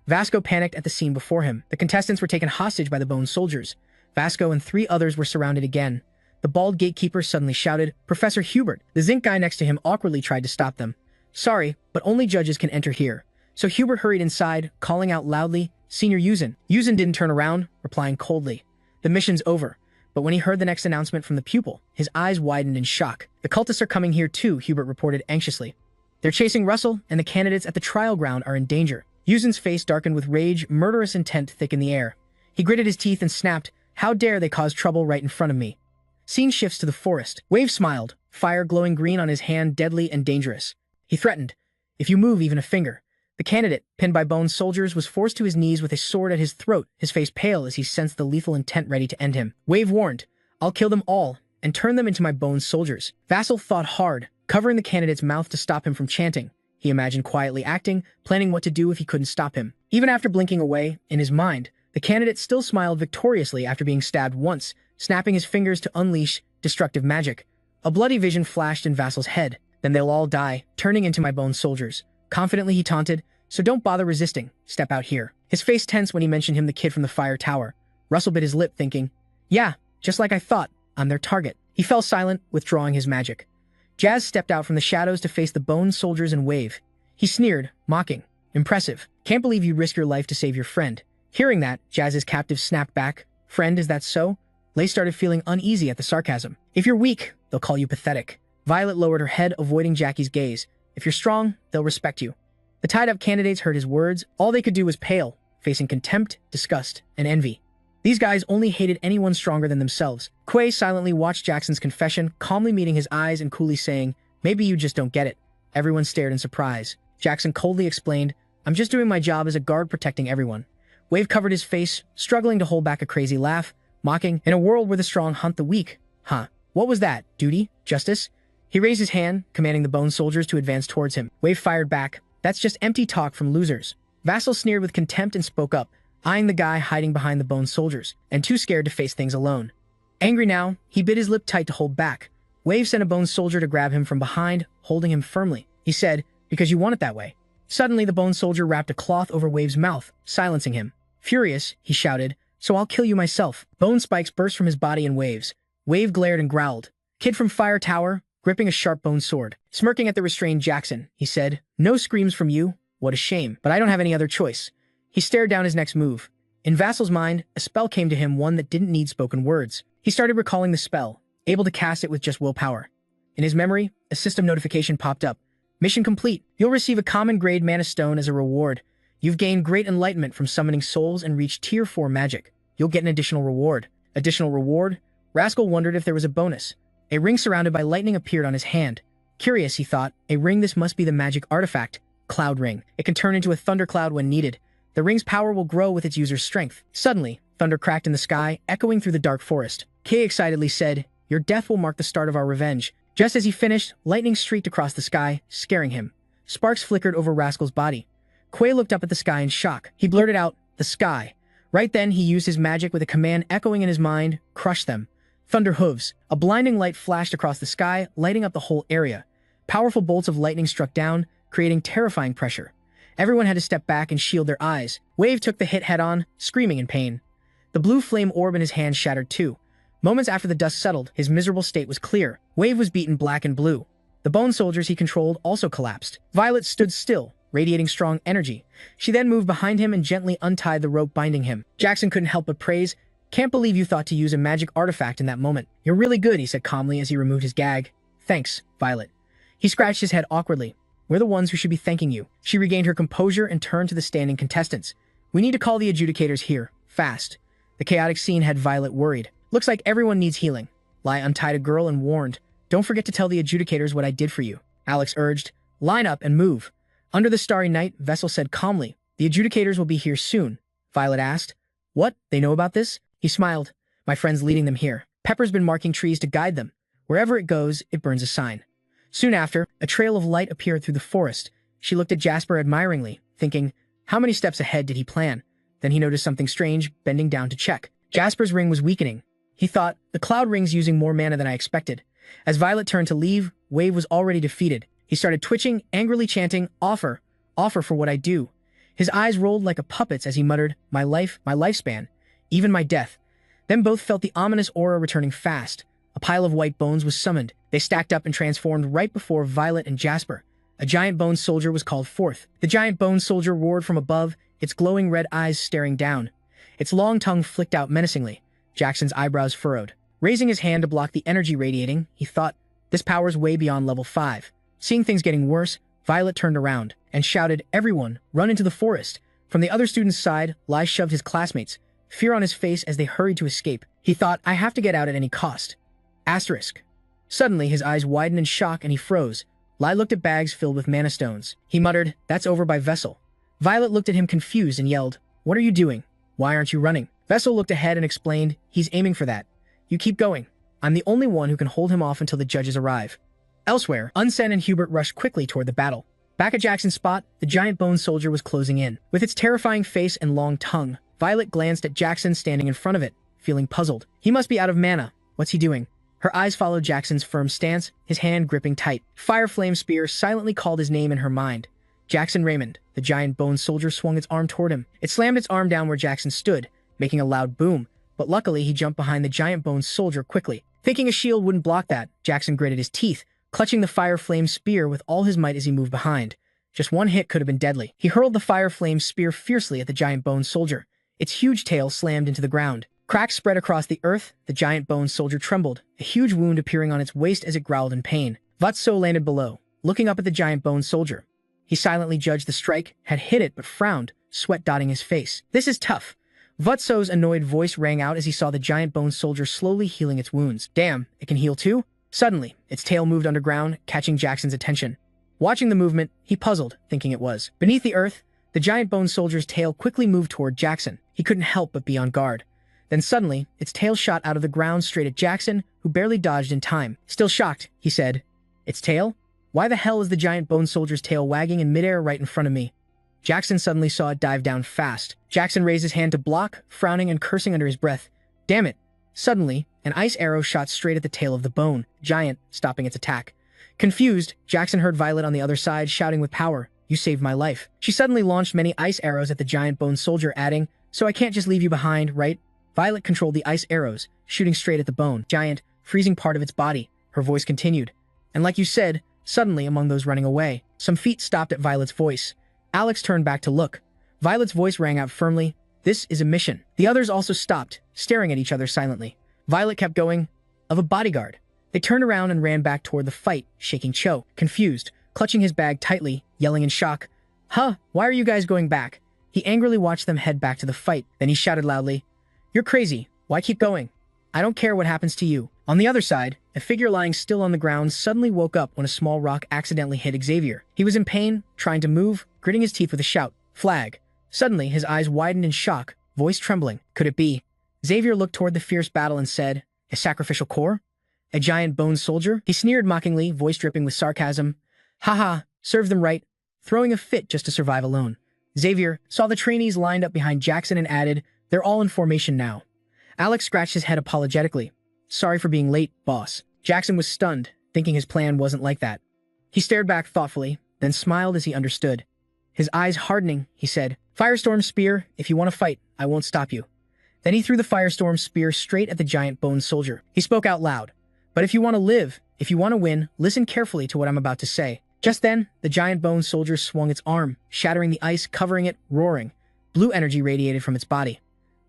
Speaker 1: Vasco panicked at the scene before him. The contestants were taken hostage by the bone soldiers. Vasco and 3 others were surrounded again. The bald gatekeeper suddenly shouted, Professor Hubert. The zinc guy next to him awkwardly tried to stop them. Sorry, but only judges can enter here. So Hubert hurried inside, calling out loudly, Senior Yuzin. Yuzin didn't turn around, replying coldly. The mission's over. But when he heard the next announcement from the pupil, his eyes widened in shock. The cultists are coming here too, Hubert reported anxiously. They're chasing Russell, and the candidates at the trial ground are in danger. Yuzin's face darkened with rage, murderous intent thick in the air. He gritted his teeth and snapped, how dare they cause trouble right in front of me. Scene shifts to the forest. Wave smiled, fire glowing green on his hand, deadly and dangerous. He threatened, if you move even a finger. The candidate, pinned by bone soldiers, was forced to his knees with a sword at his throat, his face pale as he sensed the lethal intent ready to end him. Wave warned, I'll kill them all, and turn them into my bone soldiers. Vassal thought hard, covering the candidate's mouth to stop him from chanting. He imagined quietly acting, planning what to do if he couldn't stop him. Even after blinking away, in his mind, the candidate still smiled victoriously after being stabbed once, snapping his fingers to unleash destructive magic. A bloody vision flashed in Vassal's head. Then they'll all die, turning into my bone soldiers. Confidently he taunted, so don't bother resisting, step out here. His face tensed when he mentioned him the kid from the fire tower. Russell bit his lip thinking, yeah, just like I thought, I'm their target. He fell silent, withdrawing his magic. Jazz stepped out from the shadows to face the bone soldiers and wave. He sneered, mocking, impressive. Can't believe you risk your life to save your friend. Hearing that, Jazz's captive snapped back. Friend, is that so? Lay started feeling uneasy at the sarcasm. If you're weak, they'll call you pathetic. Violet lowered her head, avoiding Jackie's gaze. If you're strong, they'll respect you. The tied-up candidates heard his words. All they could do was pale, facing contempt, disgust, and envy. These guys only hated anyone stronger than themselves. Quay silently watched Jackson's confession, calmly meeting his eyes and coolly saying, maybe you just don't get it. Everyone stared in surprise. Jackson coldly explained, I'm just doing my job as a guard protecting everyone. Wave covered his face, struggling to hold back a crazy laugh, mocking, in a world where the strong hunt the weak. Huh. What was that? Duty? Justice? He raised his hand, commanding the bone soldiers to advance towards him. Wave fired back. That's just empty talk from losers. Vassal sneered with contempt and spoke up, eyeing the guy hiding behind the bone soldiers, and too scared to face things alone. Angry now, he bit his lip tight to hold back. Wave sent a bone soldier to grab him from behind, holding him firmly. He said, because you want it that way. Suddenly, the bone soldier wrapped a cloth over Wave's mouth, silencing him. Furious, he shouted, "So I'll kill you myself." Bone spikes burst from his body in waves. Wave glared and growled. "Kid from Fire Tower," gripping a sharp bone sword. Smirking at the restrained Jackson, he said, "No screams from you? What a shame, but I don't have any other choice." He stared down his next move. In Vassal's mind, a spell came to him, one that didn't need spoken words. He started recalling the spell, able to cast it with just willpower. In his memory, a system notification popped up. "Mission complete. You'll receive a common grade mana stone as a reward. You've gained great enlightenment from summoning souls and reached tier 4 magic. You'll get an additional reward." Additional reward? Rascal wondered if there was a bonus. A ring surrounded by lightning appeared on his hand. Curious, he thought, a ring. This must be the magic artifact. Cloud Ring. It can turn into a thundercloud when needed. The ring's power will grow with its user's strength. Suddenly, thunder cracked in the sky, echoing through the dark forest. Kay excitedly said, "Your death will mark the start of our revenge." Just as he finished, lightning streaked across the sky, scaring him. Sparks flickered over Rascal's body. Quay looked up at the sky in shock. He blurted out, "The sky." Right then, he used his magic with a command echoing in his mind, "Crush them." Thunder hooves. A blinding light flashed across the sky, lighting up the whole area. Powerful bolts of lightning struck down, creating terrifying pressure. Everyone had to step back and shield their eyes. Wave took the hit head-on, screaming in pain. The blue flame orb in his hand shattered too. Moments after the dust settled, his miserable state was clear. Wave was beaten black and blue. The bone soldiers he controlled also collapsed. Violet stood still, radiating strong energy. She then moved behind him and gently untied the rope binding him. Jackson couldn't help but praise. "Can't believe you thought to use a magic artifact in that moment. You're really good," he said calmly as he removed his gag. "Thanks, Violet." He scratched his head awkwardly. "We're the ones who should be thanking you." She regained her composure and turned to the standing contestants. "We need to call the adjudicators here, fast." The chaotic scene had Violet worried. "Looks like everyone needs healing." Lai untied a girl and warned, "Don't forget to tell the adjudicators what I did for you." Alex urged, "Line up and move." Under the starry night, Vessel said calmly, "The adjudicators will be here soon." Violet asked, "What? They know about this?" He smiled. "My friend's leading them here. Pepper's been marking trees to guide them. Wherever it goes, it burns a sign." Soon after, a trail of light appeared through the forest. She looked at Jasper admiringly, thinking, how many steps ahead did he plan? Then he noticed something strange, bending down to check. Jasper's ring was weakening. He thought, the cloud ring's using more mana than I expected. As Violet turned to leave, Wave was already defeated. He started twitching, angrily chanting, "Offer, offer for what I do." His eyes rolled like a puppet's as he muttered, "My life, my lifespan, even my death." Then both felt the ominous aura returning fast. A pile of white bones was summoned. They stacked up and transformed right before Violet and Jasper. A giant bone soldier was called forth. The giant bone soldier roared from above, its glowing red eyes staring down. Its long tongue flicked out menacingly. Jackson's eyebrows furrowed. Raising his hand to block the energy radiating, he thought, this power's way beyond level 5. Seeing things getting worse, Violet turned around and shouted, "Everyone, run into the forest." From the other student's side, Lai shoved his classmates, fear on his face as they hurried to escape. He thought, I have to get out at any cost. Asterisk. Suddenly, his eyes widened in shock and he froze. Lai looked at bags filled with mana stones. He muttered, "That's over by Vessel." Violet looked at him confused and yelled, "What are you doing? Why aren't you running?" Vessel looked ahead and explained, "He's aiming for that. You keep going. I'm the only one who can hold him off until the judges arrive." Elsewhere, Unsen and Hubert rushed quickly toward the battle. Back at Jackson's spot, the giant bone soldier was closing in. With its terrifying face and long tongue, Violet glanced at Jackson standing in front of it, feeling puzzled. He must be out of mana. What's he doing? Her eyes followed Jackson's firm stance, his hand gripping tight. Fire Flame Spear silently called his name in her mind. Jackson Raymond. The giant bone soldier swung its arm toward him. It slammed its arm down where Jackson stood, making a loud boom, but luckily he jumped behind the giant bone soldier quickly. Thinking a shield wouldn't block that, Jackson gritted his teeth, clutching the Fire Flame Spear with all his might as he moved behind. Just one hit could have been deadly. He hurled the Fire Flame Spear fiercely at the giant bone soldier. Its huge tail slammed into the ground. Cracks spread across the earth. The giant bone soldier trembled, a huge wound appearing on its waist as it growled in pain. Vatso landed below, looking up at the giant bone soldier. He silently judged the strike, had hit it but frowned, sweat dotting his face. "This is tough." Vatso's annoyed voice rang out as he saw the giant bone soldier slowly healing its wounds. "Damn, it can heal too?" Suddenly, its tail moved underground, catching Jackson's attention. Watching the movement, he puzzled, thinking it was. Beneath the earth, the giant bone soldier's tail quickly moved toward Jackson. He couldn't help but be on guard. Then suddenly, its tail shot out of the ground straight at Jackson, who barely dodged in time. Still shocked, he said, "Its tail? Why the hell is the giant bone soldier's tail wagging in midair right in front of me?" Jackson suddenly saw it dive down fast. Jackson raised his hand to block, frowning and cursing under his breath. "Damn it." Suddenly, an ice arrow shot straight at the tail of the bone giant, stopping its attack. Confused, Jackson heard Violet on the other side shouting with power, You saved my life. She suddenly launched many ice arrows at the giant bone soldier, adding, so I can't just leave you behind, right? Violet controlled the ice arrows, shooting straight at the bone giant, freezing part of its body. Her voice continued. And like you said, suddenly among those running away, some feet stopped at Violet's voice. Alex turned back to look. Violet's voice rang out firmly. This is a mission. The others also stopped, staring at each other silently. Violet kept going. Of a bodyguard. They turned around and ran back toward the fight, shaking Cho, confused, clutching his bag tightly, yelling in shock. Huh, why are you guys going back? He angrily watched them head back to the fight, then he shouted loudly, You're crazy. Why keep going? I don't care what happens to you. On the other side, a figure lying still on the ground suddenly woke up when a small rock accidentally hit Xavier. He was in pain, trying to move, gritting his teeth with a shout. Flag. Suddenly, his eyes widened in shock, voice trembling. Could it be? Xavier looked toward the fierce battle and said, A sacrificial core? A giant bone soldier? He sneered mockingly, voice dripping with sarcasm. Haha, served them right, throwing a fit just to survive alone. Xavier saw the trainees lined up behind Jackson and added, They're all in formation now. Alex scratched his head apologetically. Sorry for being late, boss. Jackson was stunned, thinking his plan wasn't like that. He stared back thoughtfully, then smiled as he understood. His eyes hardening, he said, Firestorm Spear, if you want to fight, I won't stop you. Then he threw the Firestorm Spear straight at the giant bone soldier. He spoke out loud. But if you want to live, if you want to win, listen carefully to what I'm about to say. Just then, the giant bone soldier swung its arm, shattering the ice, covering it, roaring. Blue energy radiated from its body.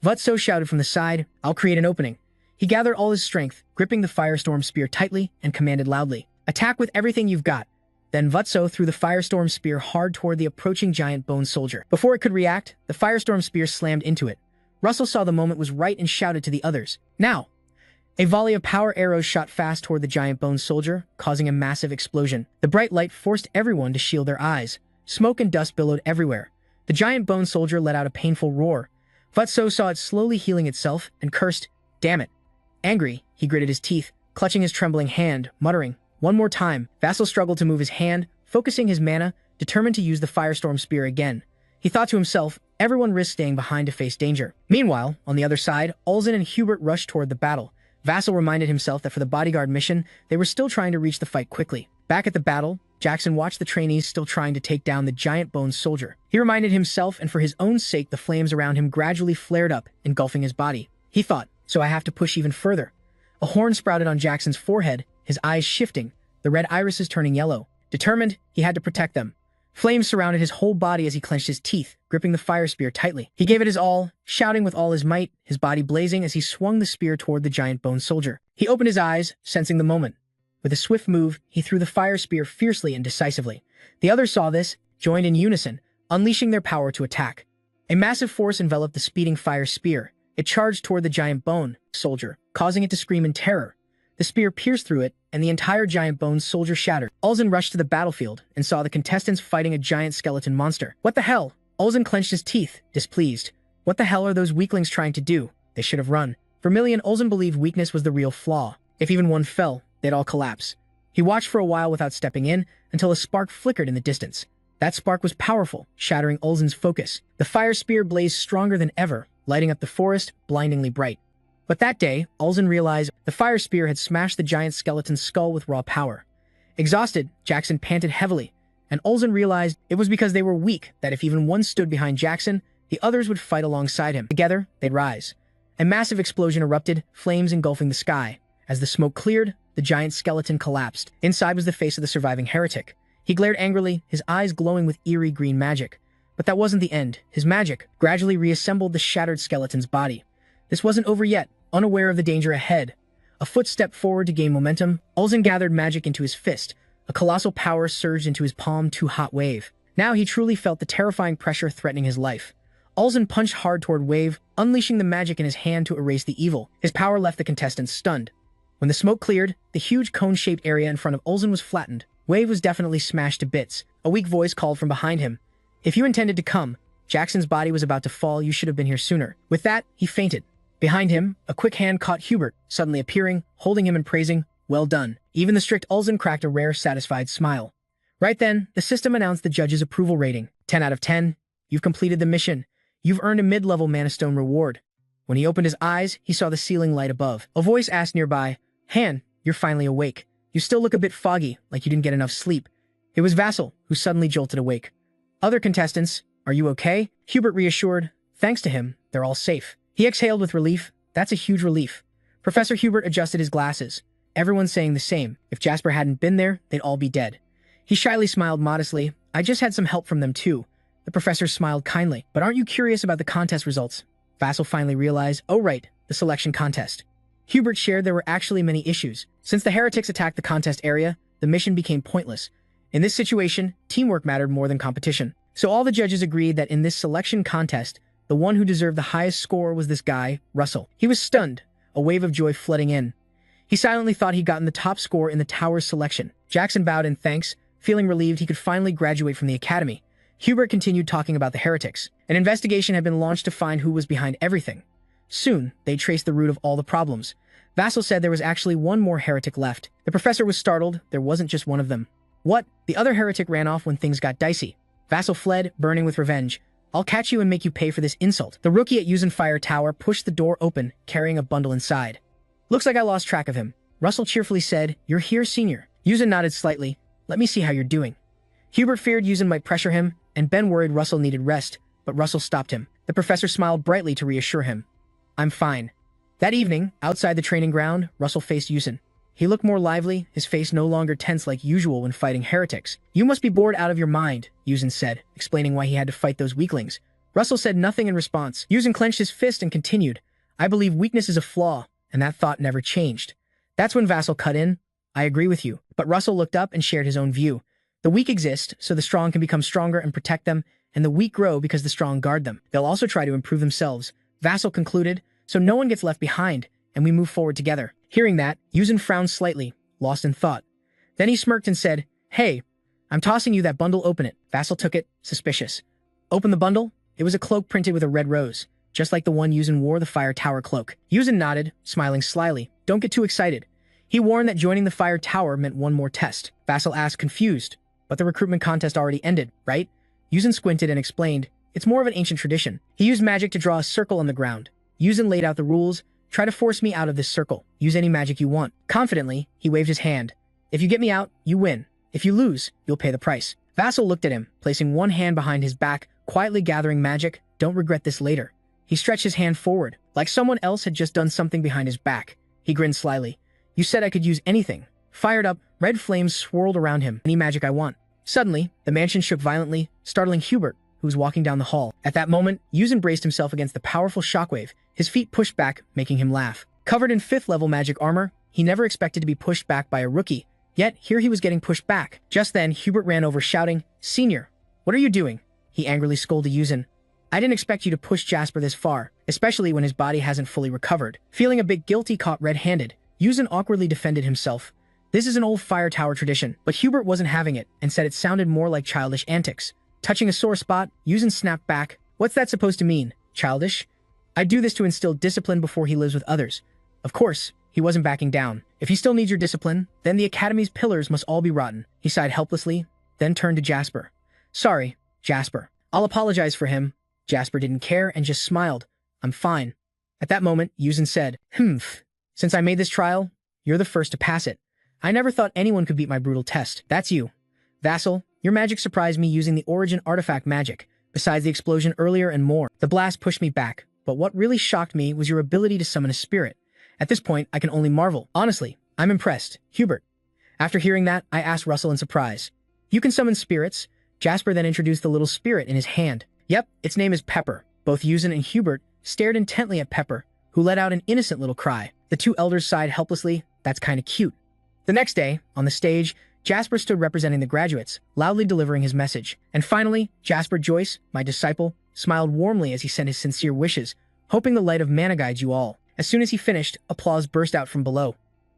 Speaker 1: Vutso shouted from the side, I'll create an opening. He gathered all his strength, gripping the Firestorm Spear tightly, and commanded loudly, Attack with everything you've got. Then Vutso threw the Firestorm Spear hard toward the approaching giant bone soldier. Before it could react, the Firestorm Spear slammed into it. Russell saw the moment was right and shouted to the others, Now! A volley of power arrows shot fast toward the giant bone soldier, causing a massive explosion. The bright light forced everyone to shield their eyes. Smoke and dust billowed everywhere. The giant bone soldier let out a painful roar. Vutso saw it slowly healing itself and cursed, Damn it. Angry, he gritted his teeth, clutching his trembling hand, muttering, One more time. Vassal struggled to move his hand, focusing his mana, determined to use the Firestorm Spear again. He thought to himself, everyone risks staying behind to face danger. Meanwhile, on the other side, Ulzen and Hubert rushed toward the battle. Vassal reminded himself that for the bodyguard mission, they were still trying to reach the fight quickly. Back at the battle, Jackson watched the trainees still trying to take down the giant bone soldier. He reminded himself, and for his own sake, the flames around him gradually flared up, engulfing his body. He thought, so I have to push even further. A horn sprouted on Jackson's forehead, his eyes shifting, the red irises turning yellow. Determined, he had to protect them. Flames surrounded his whole body as he clenched his teeth, gripping the fire spear tightly. He gave it his all, shouting with all his might, his body blazing as he swung the spear toward the giant bone soldier. He opened his eyes, sensing the moment. With a swift move, he threw the fire spear fiercely and decisively. The others saw this, joined in unison, unleashing their power to attack. A massive force enveloped the speeding fire spear. It charged toward the giant bone soldier, causing it to scream in terror. The spear pierced through it, and the entire giant bone soldier shattered. Ulzen rushed to the battlefield and saw the contestants fighting a giant skeleton monster. What the hell? Ulzen clenched his teeth, displeased. What the hell are those weaklings trying to do? They should have run. Vermilion Ulzen believed weakness was the real flaw. If even one fell, they'd all collapse. He watched for a while without stepping in, until a spark flickered in the distance. That spark was powerful, shattering Ulzen's focus. The fire spear blazed stronger than ever, lighting up the forest, blindingly bright. But that day, Ulzen realized the fire spear had smashed the giant skeleton's skull with raw power. Exhausted, Jackson panted heavily, and Ulzen realized it was because they were weak that if even one stood behind Jackson, the others would fight alongside him. Together, they'd rise. A massive explosion erupted, flames engulfing the sky. As the smoke cleared, the giant skeleton collapsed. Inside was the face of the surviving heretic. He glared angrily, his eyes glowing with eerie green magic. But that wasn't the end. His magic gradually reassembled the shattered skeleton's body. This wasn't over yet. Unaware of the danger ahead, a foot stepped forward to gain momentum. Ulzen gathered magic into his fist. A colossal power surged into his palm, too hot Wave. Now he truly felt the terrifying pressure threatening his life. Ulzen punched hard toward Wave, unleashing the magic in his hand to erase the evil. His power left the contestants stunned. When the smoke cleared, the huge cone-shaped area in front of Ulzen was flattened. Wave was definitely smashed to bits. A weak voice called from behind him. If you intended to come, Jackson's body was about to fall, you should have been here sooner. With that, he fainted. Behind him, a quick hand caught Hubert, suddenly appearing, holding him and praising, Well done. Even the strict Ulzen cracked a rare, satisfied smile. Right then, the system announced the judge's approval rating. 10 out of 10. You've completed the mission. You've earned a mid-level Mana Stone reward. When he opened his eyes, he saw the ceiling light above. A voice asked nearby, Han, you're finally awake. You still look a bit foggy, like you didn't get enough sleep. It was Vassal, who suddenly jolted awake. Other contestants, are you okay? Hubert reassured, thanks to him, they're all safe. He exhaled with relief. That's a huge relief. Professor Hubert adjusted his glasses. Everyone's saying the same. If Jasper hadn't been there, they'd all be dead. He shyly smiled modestly. I just had some help from them too. The professor smiled kindly. But aren't you curious about the contest results? Vassal finally realized, oh right, the selection contest. Hubert shared there were actually many issues. Since the heretics attacked the contest area, the mission became pointless. In this situation, teamwork mattered more than competition. So all the judges agreed that in this selection contest, the one who deserved the highest score was this guy, Russell. He was stunned, a wave of joy flooding in. He silently thought he'd gotten the top score in the tower's selection. Jackson bowed in thanks, feeling relieved he could finally graduate from the academy. Hubert continued talking about the heretics. An investigation had been launched to find who was behind everything. Soon, they traced the root of all the problems. Vassal said there was actually one more heretic left. The professor was startled. There wasn't just one of them. What? The other heretic ran off when things got dicey. Vassal fled, burning with revenge. I'll catch you and make you pay for this insult. The rookie at Fire Tower pushed the door open, carrying a bundle inside. Looks like I lost track of him. Russell cheerfully said, you're here, senior. Yuzin nodded slightly. Let me see how you're doing. Hubert feared Yuzin might pressure him, and Ben worried Russell needed rest, but Russell stopped him. The professor smiled brightly to reassure him. I'm fine. That evening, outside the training ground, Russell faced Yuzin. He looked more lively, his face no longer tense like usual when fighting heretics. You must be bored out of your mind, Yuzin said, explaining why he had to fight those weaklings. Russell said nothing in response. Yuzin clenched his fist and continued, I believe weakness is a flaw, and that thought never changed. That's when Vassal cut in. I agree with you. But Russell looked up and shared his own view. The weak exist, so the strong can become stronger and protect them, and the weak grow because the strong guard them. They'll also try to improve themselves. Vassal concluded, so no one gets left behind, and we move forward together. Hearing that, Yuzin frowned slightly, lost in thought. Then he smirked and said, Hey, I'm tossing you that bundle, open it. Vassal took it, suspicious. Open the bundle? It was a cloak printed with a red rose, just like the one Yuzin wore, the Fire Tower cloak. Yuzin nodded, smiling slyly. Don't get too excited. He warned that joining the Fire Tower meant one more test. Vassal asked, confused. But the recruitment contest already ended, right? Yuzin squinted and explained, it's more of an ancient tradition. He used magic to draw a circle on the ground. Yuzin laid out the rules. Try to force me out of this circle. Use any magic you want. Confidently, he waved his hand. If you get me out, you win. If you lose, you'll pay the price. Vassal looked at him, placing one hand behind his back, quietly gathering magic. Don't regret this later. He stretched his hand forward, like someone else had just done something behind his back. He grinned slyly. You said I could use anything. Fired up, red flames swirled around him. Any magic I want. Suddenly, the mansion shook violently, startling Hubert, who was walking down the hall. At that moment, Yuzin braced himself against the powerful shockwave. His feet pushed back, making him laugh. Covered in 5th-level magic armor, he never expected to be pushed back by a rookie. Yet, here he was getting pushed back. Just then, Hubert ran over shouting, Senior, what are you doing? He angrily scolded Yuzin. I didn't expect you to push Jasper this far, especially when his body hasn't fully recovered. Feeling a bit guilty caught red-handed, Yuzin awkwardly defended himself. This is an old Fire Tower tradition, but Hubert wasn't having it and said it sounded more like childish antics. Touching a sore spot, Yuzin snapped back. What's that supposed to mean? Childish? I do this to instill discipline before he lives with others. Of course, he wasn't backing down. If he still needs your discipline, then the Academy's pillars must all be rotten. He sighed helplessly, then turned to Jasper. Sorry, Jasper. I'll apologize for him. Jasper didn't care and just smiled. I'm fine. At that moment, Yuzin said, Since I made this trial, you're the first to pass it. I never thought anyone could beat my brutal test. That's you. Vassal, your magic surprised me using the origin artifact magic, besides the explosion earlier and more. The blast pushed me back, but what really shocked me was your ability to summon a spirit. At this point, I can only marvel. Honestly, I'm impressed. Hubert. After hearing that, I asked Russell in surprise. You can summon spirits? Jasper then introduced the little spirit in his hand. Yep, its name is Pepper. Both Yuzin and Hubert stared intently at Pepper, who let out an innocent little cry. The two elders sighed helplessly. That's kinda cute. The next day, on the stage, Jasper stood representing the graduates, loudly delivering his message. And finally, Jasper Joyce, my disciple, smiled warmly as he sent his sincere wishes, hoping the light of mana guides you all. As soon as he finished, applause burst out from below.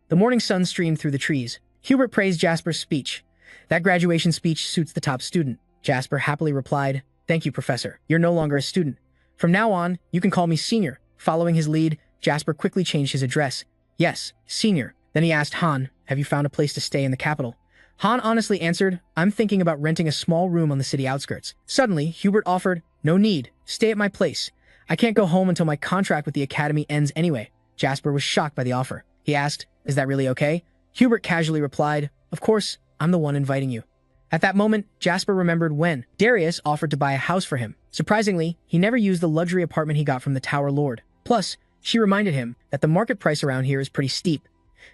Speaker 1: The morning sun streamed through the trees. Hubert praised Jasper's speech. That graduation speech suits the top student. Jasper happily replied, Thank you, Professor. You're no longer a student. From now on, you can call me Senior. Following his lead, Jasper quickly changed his address. Yes, Senior. Then he asked Han, have you found a place to stay in the capital? Han honestly answered, I'm thinking about renting a small room on the city outskirts. Suddenly, Hubert offered, No need. Stay at my place. I can't go home until my contract with the Academy ends anyway. Jasper was shocked by the offer. He asked, Is that really okay? Hubert casually replied, Of course, I'm the one inviting you. At that moment, Jasper remembered when Darius offered to buy a house for him. Surprisingly, he never used the luxury apartment he got from the Tower Lord. Plus, she reminded him that the market price around here is pretty steep.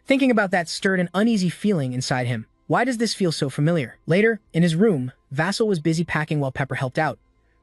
Speaker 1: Thinking about that stirred an uneasy feeling inside him. Why does this feel so familiar? Later, in his room, Vassal was busy packing while Pepper helped out.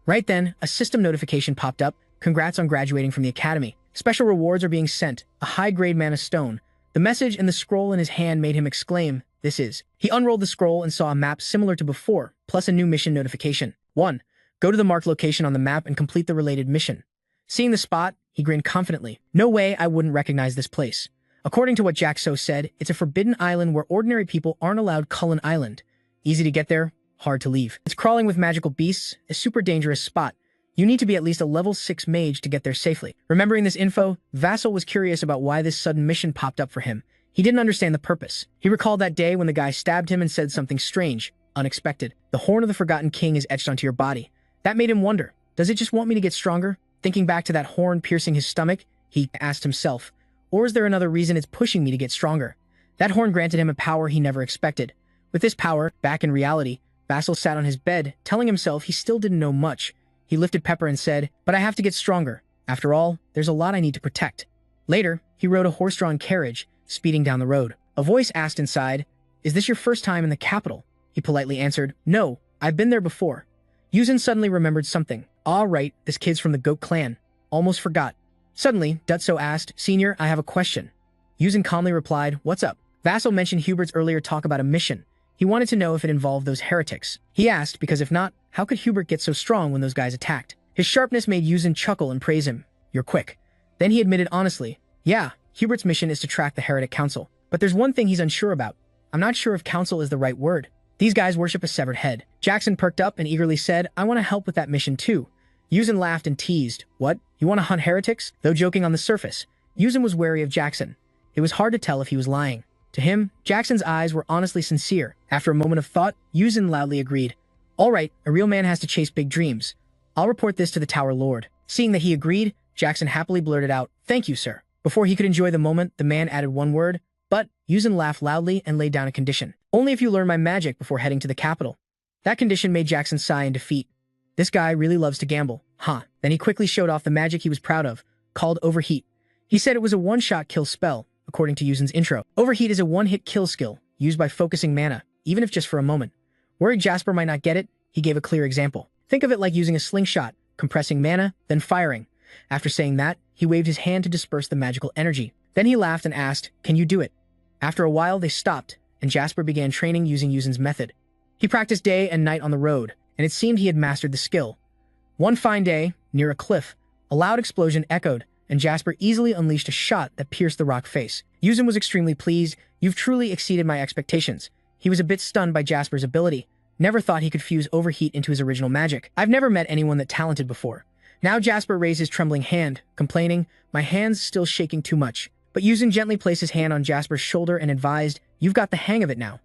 Speaker 1: Right then, a system notification popped up. Congrats on graduating from the academy. Special rewards are being sent. A high-grade mana stone. The message and the scroll in his hand made him exclaim, "This is." He unrolled the scroll and saw a map similar to before, plus a new mission notification. 1. Go to the marked location on the map and complete the related mission. Seeing the spot, he grinned confidently. No way I wouldn't recognize this place. According to what Jack So said, it's a forbidden island where ordinary people aren't allowed. Cullen Island. Easy to get there, hard to leave. It's crawling with magical beasts, a super dangerous spot. You need to be at least a level 6 mage to get there safely. Remembering this info, Vassal was curious about why this sudden mission popped up for him. He didn't understand the purpose. He recalled that day when the guy stabbed him and said something strange, unexpected. The horn of the Forgotten King is etched onto your body. That made him wonder, does it just want me to get stronger? Thinking back to that horn piercing his stomach, he asked himself, or is there another reason it's pushing me to get stronger? That horn granted him a power he never expected. With this power, back in reality, Vassal sat on his bed, telling himself he still didn't know much. He lifted Pepper and said, but I have to get stronger. After all, there's a lot I need to protect. Later, he rode a horse-drawn carriage, speeding down the road. A voice asked inside, is this your first time in the capital? He politely answered, no, I've been there before. Yuzin suddenly remembered something. All right, this kid's from the Goat clan. Almost forgot. Suddenly, Dutso asked, Senior, I have a question. Yuzin calmly replied, what's up? Vassal mentioned Hubert's earlier talk about a mission. He wanted to know if it involved those heretics. He asked, because if not, how could Hubert get so strong when those guys attacked? His sharpness made Yuzin chuckle and praise him. You're quick. Then he admitted honestly, yeah, Hubert's mission is to track the Heretic Council. But there's one thing he's unsure about. I'm not sure if council is the right word. These guys worship a severed head. Jackson perked up and eagerly said, I want to help with that mission too. Yuzin laughed and teased, what? You want to hunt heretics? Though joking on the surface, Yuzin was wary of Jackson. It was hard to tell if he was lying. To him, Jackson's eyes were honestly sincere. After a moment of thought, Yuzin loudly agreed. All right, a real man has to chase big dreams. I'll report this to the Tower Lord. Seeing that he agreed, Jackson happily blurted out, thank you, sir. Before he could enjoy the moment, the man added one word, but Yuzin laughed loudly and laid down a condition. Only if you learn my magic before heading to the capital. That condition made Jackson sigh in defeat. This guy really loves to gamble, huh? Then he quickly showed off the magic he was proud of, called Overheat. He said it was a one-shot kill spell, according to Yuzin's intro. Overheat is a one-hit kill skill, used by focusing mana, even if just for a moment. Worried Jasper might not get it, he gave a clear example. Think of it like using a slingshot, compressing mana, then firing. After saying that, he waved his hand to disperse the magical energy. Then he laughed and asked, can you do it? After a while, they stopped, and Jasper began training using Yuzin's method. He practiced day and night on the road, and it seemed he had mastered the skill. One fine day, near a cliff, a loud explosion echoed, and Jasper easily unleashed a shot that pierced the rock face. Yuzin was extremely pleased. You've truly exceeded my expectations. He was a bit stunned by Jasper's ability. Never thought he could fuse Overheat into his original magic. I've never met anyone that talented before. Now Jasper raised his trembling hand, complaining, my hand's still shaking too much. But Yuzin gently placed his hand on Jasper's shoulder and advised, you've got the hang of it now.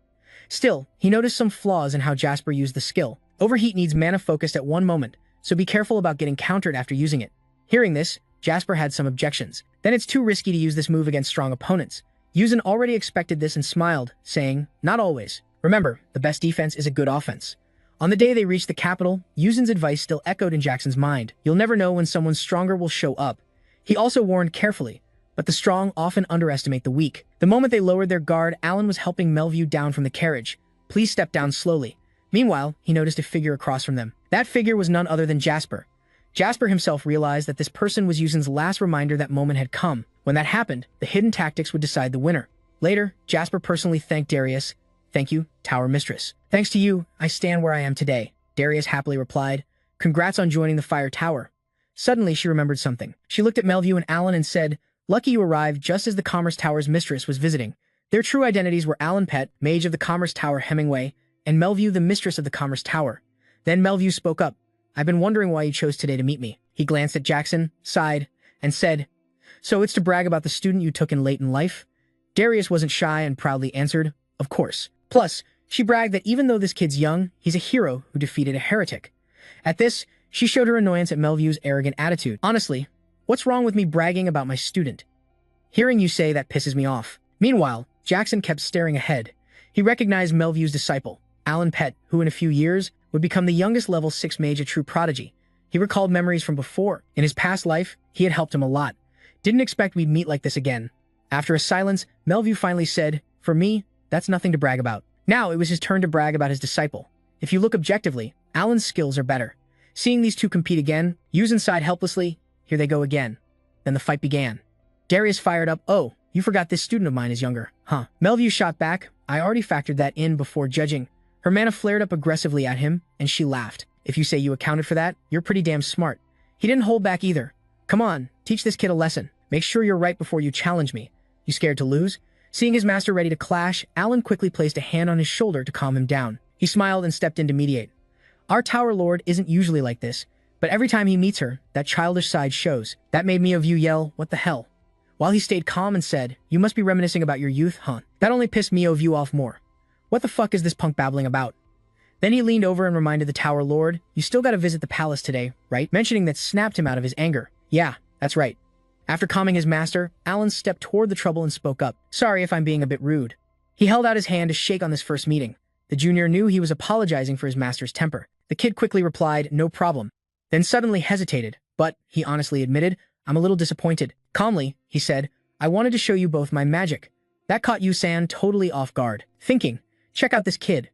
Speaker 1: Still, he noticed some flaws in how Jasper used the skill. Overheat needs mana focused at one moment, so be careful about getting countered after using it. Hearing this, Jasper had some objections. Then it's too risky to use this move against strong opponents. Yuzin already expected this and smiled, saying, not always. Remember, the best defense is a good offense. On the day they reached the capital, Yuzin's advice still echoed in Jackson's mind. You'll never know when someone stronger will show up. He also warned carefully, but the strong often underestimate the weak. The moment they lowered their guard, Alan was helping Melview down from the carriage. Please step down slowly. Meanwhile, he noticed a figure across from them. That figure was none other than Jasper. Jasper himself realized that this person was Yuzin's last reminder that moment had come. When that happened, the hidden tactics would decide the winner. Later, Jasper personally thanked Darius. Thank you, Tower Mistress. Thanks to you, I stand where I am today, Darius happily replied. Congrats on joining the Fire Tower. Suddenly, she remembered something. She looked at Melview and Alan and said, lucky you arrived just as the Commerce Tower's mistress was visiting. Their true identities were Alan Pett, Mage of the Commerce Tower Hemingway, and Melview, the mistress of the Commerce Tower. Then Melview spoke up. I've been wondering why you chose today to meet me. He glanced at Jackson, sighed, and said, so it's to brag about the student you took in late in life? Darius wasn't shy and proudly answered, of course. Plus, she bragged that even though this kid's young, he's a hero who defeated a heretic. At this, she showed her annoyance at Melview's arrogant attitude. Honestly, what's wrong with me bragging about my student? Hearing you say that pisses me off. Meanwhile, Jackson kept staring ahead. He recognized Melview's disciple. Alan Pett, who in a few years would become the youngest level 6 mage, a true prodigy. He recalled memories from before. In his past life, he had helped him a lot. Didn't expect we'd meet like this again. After a silence, Melview finally said, "For me, that's nothing to brag about." Now it was his turn to brag about his disciple. If you look objectively, Alan's skills are better. Seeing these two compete again, Yuzen sighed helplessly. Here they go again. Then the fight began. Darius fired up. "Oh, you forgot this student of mine is younger, huh?" Melview shot back. "I already factored that in before judging." Her mana flared up aggressively at him, and she laughed. "If you say you accounted for that, you're pretty damn smart." He didn't hold back either. "Come on, teach this kid a lesson. Make sure you're right before you challenge me. You scared to lose?" Seeing his master ready to clash, Alan quickly placed a hand on his shoulder to calm him down. He smiled and stepped in to mediate. "Our Tower Lord isn't usually like this, but every time he meets her, that childish side shows. That made me of you yell, 'What the hell?' While he stayed calm and said, 'You must be reminiscing about your youth, huh?' That only pissed me of you off more. 'What the fuck is this punk babbling about?' Then he leaned over and reminded the Tower Lord, 'You still gotta visit the palace today, right?' Mentioning that snapped him out of his anger. "Yeah, that's right." After calming his master, Alan stepped toward the trouble and spoke up. "Sorry if I'm being a bit rude." He held out his hand to shake on this first meeting. The junior knew he was apologizing for his master's temper. The kid quickly replied, "No problem," then suddenly hesitated. "But," he honestly admitted, "I'm a little disappointed." Calmly, he said, "I wanted to show you both my magic." That caught Yusan totally off guard, thinking, "Check out this kid."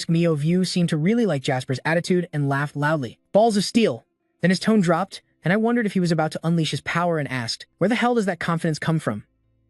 Speaker 1: Mio View seemed to really like Jasper's attitude and laughed loudly. "Balls of steel." Then his tone dropped, and I wondered if he was about to unleash his power and asked, "Where the hell does that confidence come from?"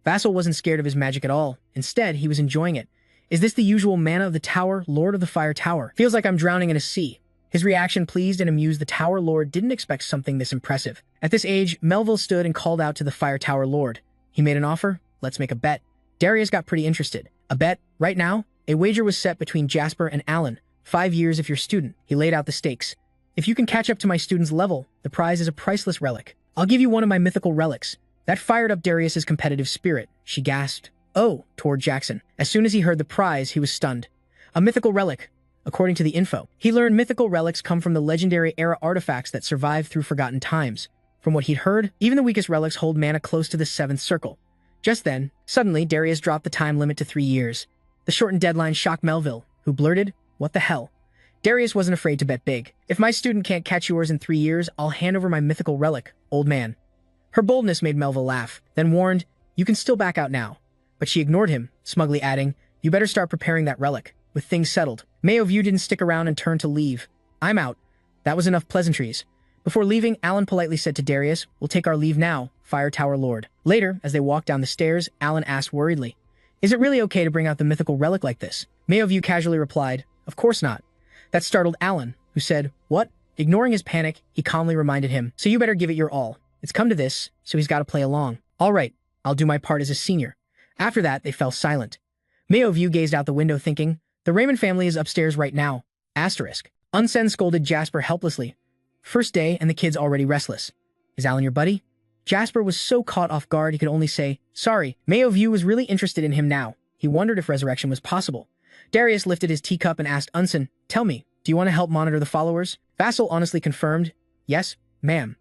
Speaker 1: Vassal wasn't scared of his magic at all. Instead, he was enjoying it. "Is this the usual mana of the tower, Lord of the Fire Tower? Feels like I'm drowning in a sea." His reaction pleased and amused the Tower Lord. Didn't expect something this impressive. At this age, Melville stood and called out to the Fire Tower Lord. He made an offer. "Let's make a bet." Darius got pretty interested. "A bet? Right now?" A wager was set between Jasper and Alan. 5 years if you're student. He laid out the stakes. "If you can catch up to my student's level, the prize is a priceless relic. I'll give you one of my mythical relics." That fired up Darius's competitive spirit. She gasped, "Oh," toward Jackson. As soon as he heard the prize, he was stunned. A mythical relic. According to the info, he learned mythical relics come from the legendary era artifacts that survive through forgotten times. From what he'd heard, even the weakest relics hold mana close to the 7th circle. Just then, suddenly, Darius dropped the time limit to 3 years. The shortened deadline shocked Melville, who blurted, "What the hell?" Darius wasn't afraid to bet big. "If my student can't catch yours in 3 years, I'll hand over my mythical relic, old man." Her boldness made Melville laugh, then warned, "You can still back out now." But she ignored him, smugly adding, "You better start preparing that relic." With things settled, Mayovu didn't stick around and turned to leave. "I'm out." That was enough pleasantries. Before leaving, Alan politely said to Darius, "We'll take our leave now, Fire Tower Lord." Later, as they walked down the stairs, Alan asked worriedly, "Is it really okay to bring out the mythical relic like this?" Mayovu casually replied, "Of course not." That startled Alan, who said, "What?" Ignoring his panic, he calmly reminded him, "So you better give it your all. It's come to this, so he's got to play along." "All right, I'll do my part as a senior." After that, they fell silent. Mayovu gazed out the window thinking, "The Raymond family is upstairs right now." Asterisk. Unsen scolded Jasper helplessly. "First day and the kid's already restless. Is Alan your buddy?" Jasper was so caught off guard he could only say, "Sorry." Mayovu was really interested in him now. He wondered if resurrection was possible. Darius lifted his teacup and asked Unsen, "Tell me, do you want to help monitor the followers?" Vassal honestly confirmed, "Yes, ma'am."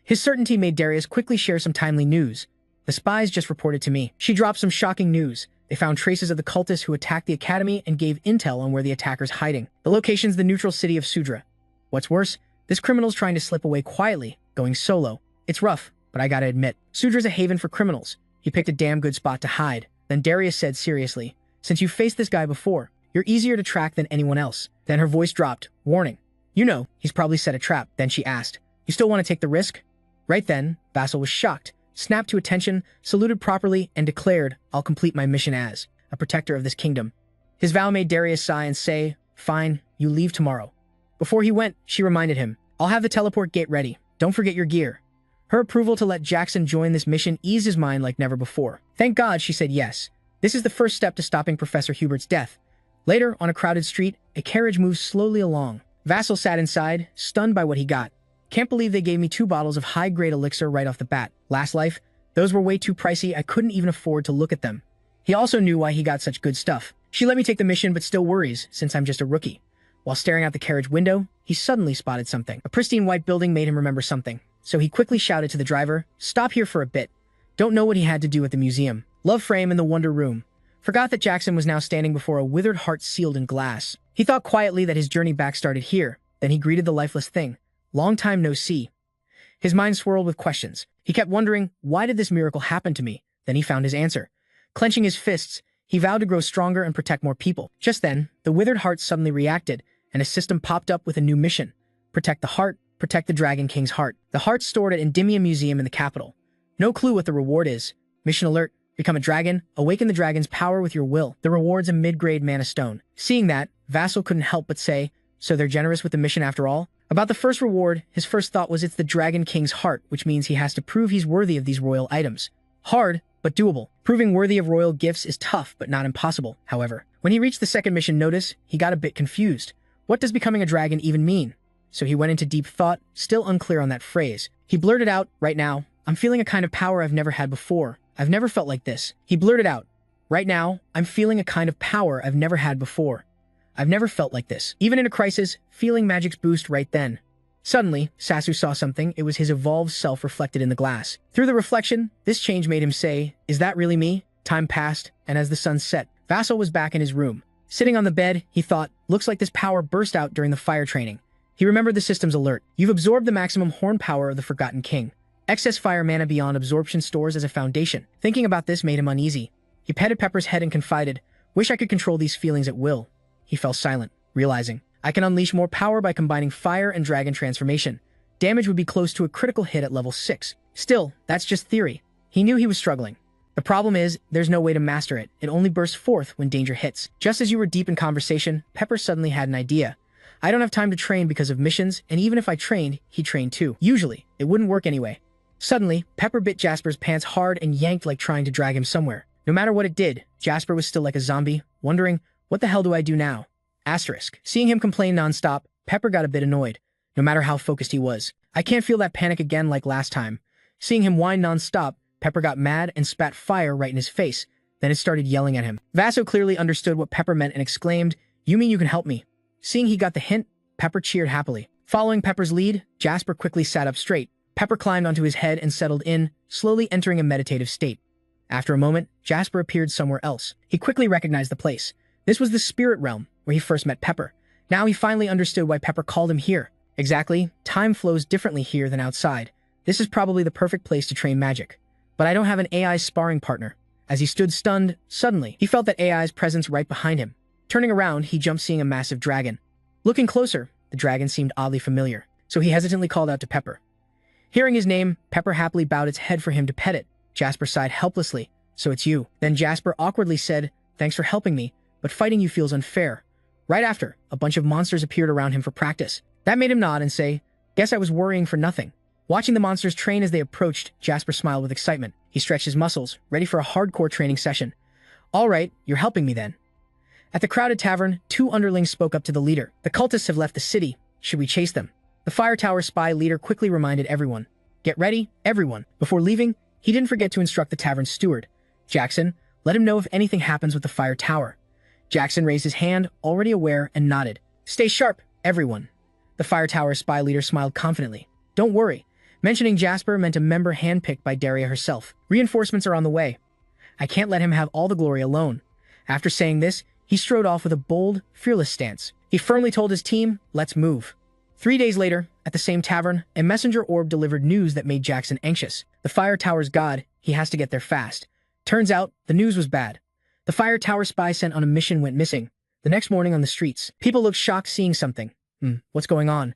Speaker 1: His certainty made Darius quickly share some timely news. "The spies just reported to me." She dropped some shocking news. They found traces of the cultists who attacked the academy and gave intel on where the attacker's hiding. The location's the neutral city of Sudra. What's worse, this criminal's trying to slip away quietly, going solo. It's rough, but I gotta admit, Sudra's a haven for criminals. He picked a damn good spot to hide. Then Darius said seriously, "Since you've faced this guy before, you're easier to track than anyone else." Then her voice dropped, warning, "You know, he's probably set a trap." Then she asked, "You still want to take the risk?" Right then, Vassal was shocked, snapped to attention, saluted properly, and declared, "I'll complete my mission as a protector of this kingdom." His vow made Darius sigh and say, "Fine, you leave tomorrow." Before he went, she reminded him, "I'll have the teleport gate ready. Don't forget your gear." Her approval to let Jackson join this mission eased his mind like never before. Thank God she said yes. This is the first step to stopping Professor Hubert's death. Later, on a crowded street, a carriage moved slowly along. Vassal sat inside, stunned by what he got. "Can't believe they gave me 2 bottles of high-grade elixir right off the bat. Last life, those were way too pricey, I couldn't even afford to look at them." He also knew why he got such good stuff. "She let me take the mission but still worries, since I'm just a rookie." While staring out the carriage window, he suddenly spotted something. A pristine white building made him remember something. So he quickly shouted to the driver, "Stop here for a bit." Don't know what he had to do at the museum. Love frame in the Wonder Room. Forgot that Jackson was now standing before a withered heart sealed in glass. He thought quietly that his journey back started here, then he greeted the lifeless thing. Long time no see. His mind swirled with questions. He kept wondering, why did this miracle happen to me? Then he found his answer. Clenching his fists, he vowed to grow stronger and protect more people. Just then, the withered heart suddenly reacted, and a system popped up with a new mission. Protect the heart, protect the Dragon King's heart. The heart stored at Endymion Museum in the capital. No clue what the reward is. Mission alert. Become a dragon, awaken the dragon's power with your will. The reward's a mid-grade mana stone. Seeing that, Vassal couldn't help but say, so they're generous with the mission after all? About the first reward, his first thought was it's the Dragon King's heart, which means he has to prove he's worthy of these royal items. Hard, but doable. Proving worthy of royal gifts is tough, but not impossible, however. When he reached the second mission notice, he got a bit confused. What does becoming a dragon even mean? So he went into deep thought, still unclear on that phrase. He blurted out, right now, I'm feeling a kind of power I've never had before. I've never felt like this. He blurted out, right now, I'm feeling a kind of power I've never had before. I've never felt like this. Even in a crisis, feeling magic's boost right then. Suddenly, Sasu saw something. It was his evolved self reflected in the glass. Through the reflection, this change made him say, is that really me? Time passed, and as the sun set, Vassal was back in his room. Sitting on the bed, he thought, looks like this power burst out during the fire training. He remembered the system's alert. You've absorbed the maximum horn power of the Forgotten King. Excess fire mana beyond absorption stores as a foundation. Thinking about this made him uneasy. He petted Pepper's head and confided, wish I could control these feelings at will. He fell silent, realizing, I can unleash more power by combining fire and dragon transformation. Damage would be close to a critical hit at level 6. Still, that's just theory. He knew he was struggling. The problem is, there's no way to master it. It only bursts forth when danger hits. Just as you were deep in conversation, Pepper suddenly had an idea. I don't have time to train because of missions, and even if I trained, he trained too. Usually, it wouldn't work anyway. Suddenly, Pepper bit Jasper's pants hard and yanked like trying to drag him somewhere. No matter what it did, Jasper was still like a zombie, wondering, what the hell do I do now? Asterisk. Seeing him complain nonstop, Pepper got a bit annoyed, no matter how focused he was. I can't feel that panic again like last time. Seeing him whine nonstop, Pepper got mad and spat fire right in his face, then it started yelling at him. Vasso clearly understood what Pepper meant and exclaimed, you mean you can help me? Seeing he got the hint, Pepper cheered happily. Following Pepper's lead, Jasper quickly sat up straight. Pepper climbed onto his head and settled in, slowly entering a meditative state. After a moment, Jasper appeared somewhere else. He quickly recognized the place. This was the spirit realm, where he first met Pepper. Now he finally understood why Pepper called him here. Exactly, time flows differently here than outside. This is probably the perfect place to train magic. But I don't have an AI sparring partner. As he stood stunned, suddenly, he felt that AI's presence right behind him. Turning around, he jumped seeing a massive dragon. Looking closer, the dragon seemed oddly familiar, so he hesitantly called out to Pepper. Hearing his name, Pepper happily bowed its head for him to pet it. Jasper sighed helplessly. So it's you. Then Jasper awkwardly said, thanks for helping me, but fighting you feels unfair. Right after, a bunch of monsters appeared around him for practice. That made him nod and say, guess I was worrying for nothing. Watching the monsters train as they approached, Jasper smiled with excitement. He stretched his muscles, ready for a hardcore training session. All right, you're helping me then. At the crowded tavern, 2 underlings spoke up to the leader. The cultists have left the city. Should we chase them? The Fire Tower spy leader quickly reminded everyone. Get ready, everyone. Before leaving, he didn't forget to instruct the tavern steward. Jackson, let him know if anything happens with the Fire Tower. Jackson raised his hand, already aware, and nodded. Stay sharp, everyone. The Fire Tower spy leader smiled confidently. Don't worry. Mentioning Jasper meant a member handpicked by Daria herself. Reinforcements are on the way. I can't let him have all the glory alone. After saying this, he strode off with a bold, fearless stance. He firmly told his team, let's move. 3 days later, at the same tavern, a messenger orb delivered news that made Jackson anxious. The Fire Tower's god, he has to get there fast. Turns out, the news was bad. The Fire Tower spy sent on a mission went missing. The next morning on the streets, people looked shocked seeing something. What's going on?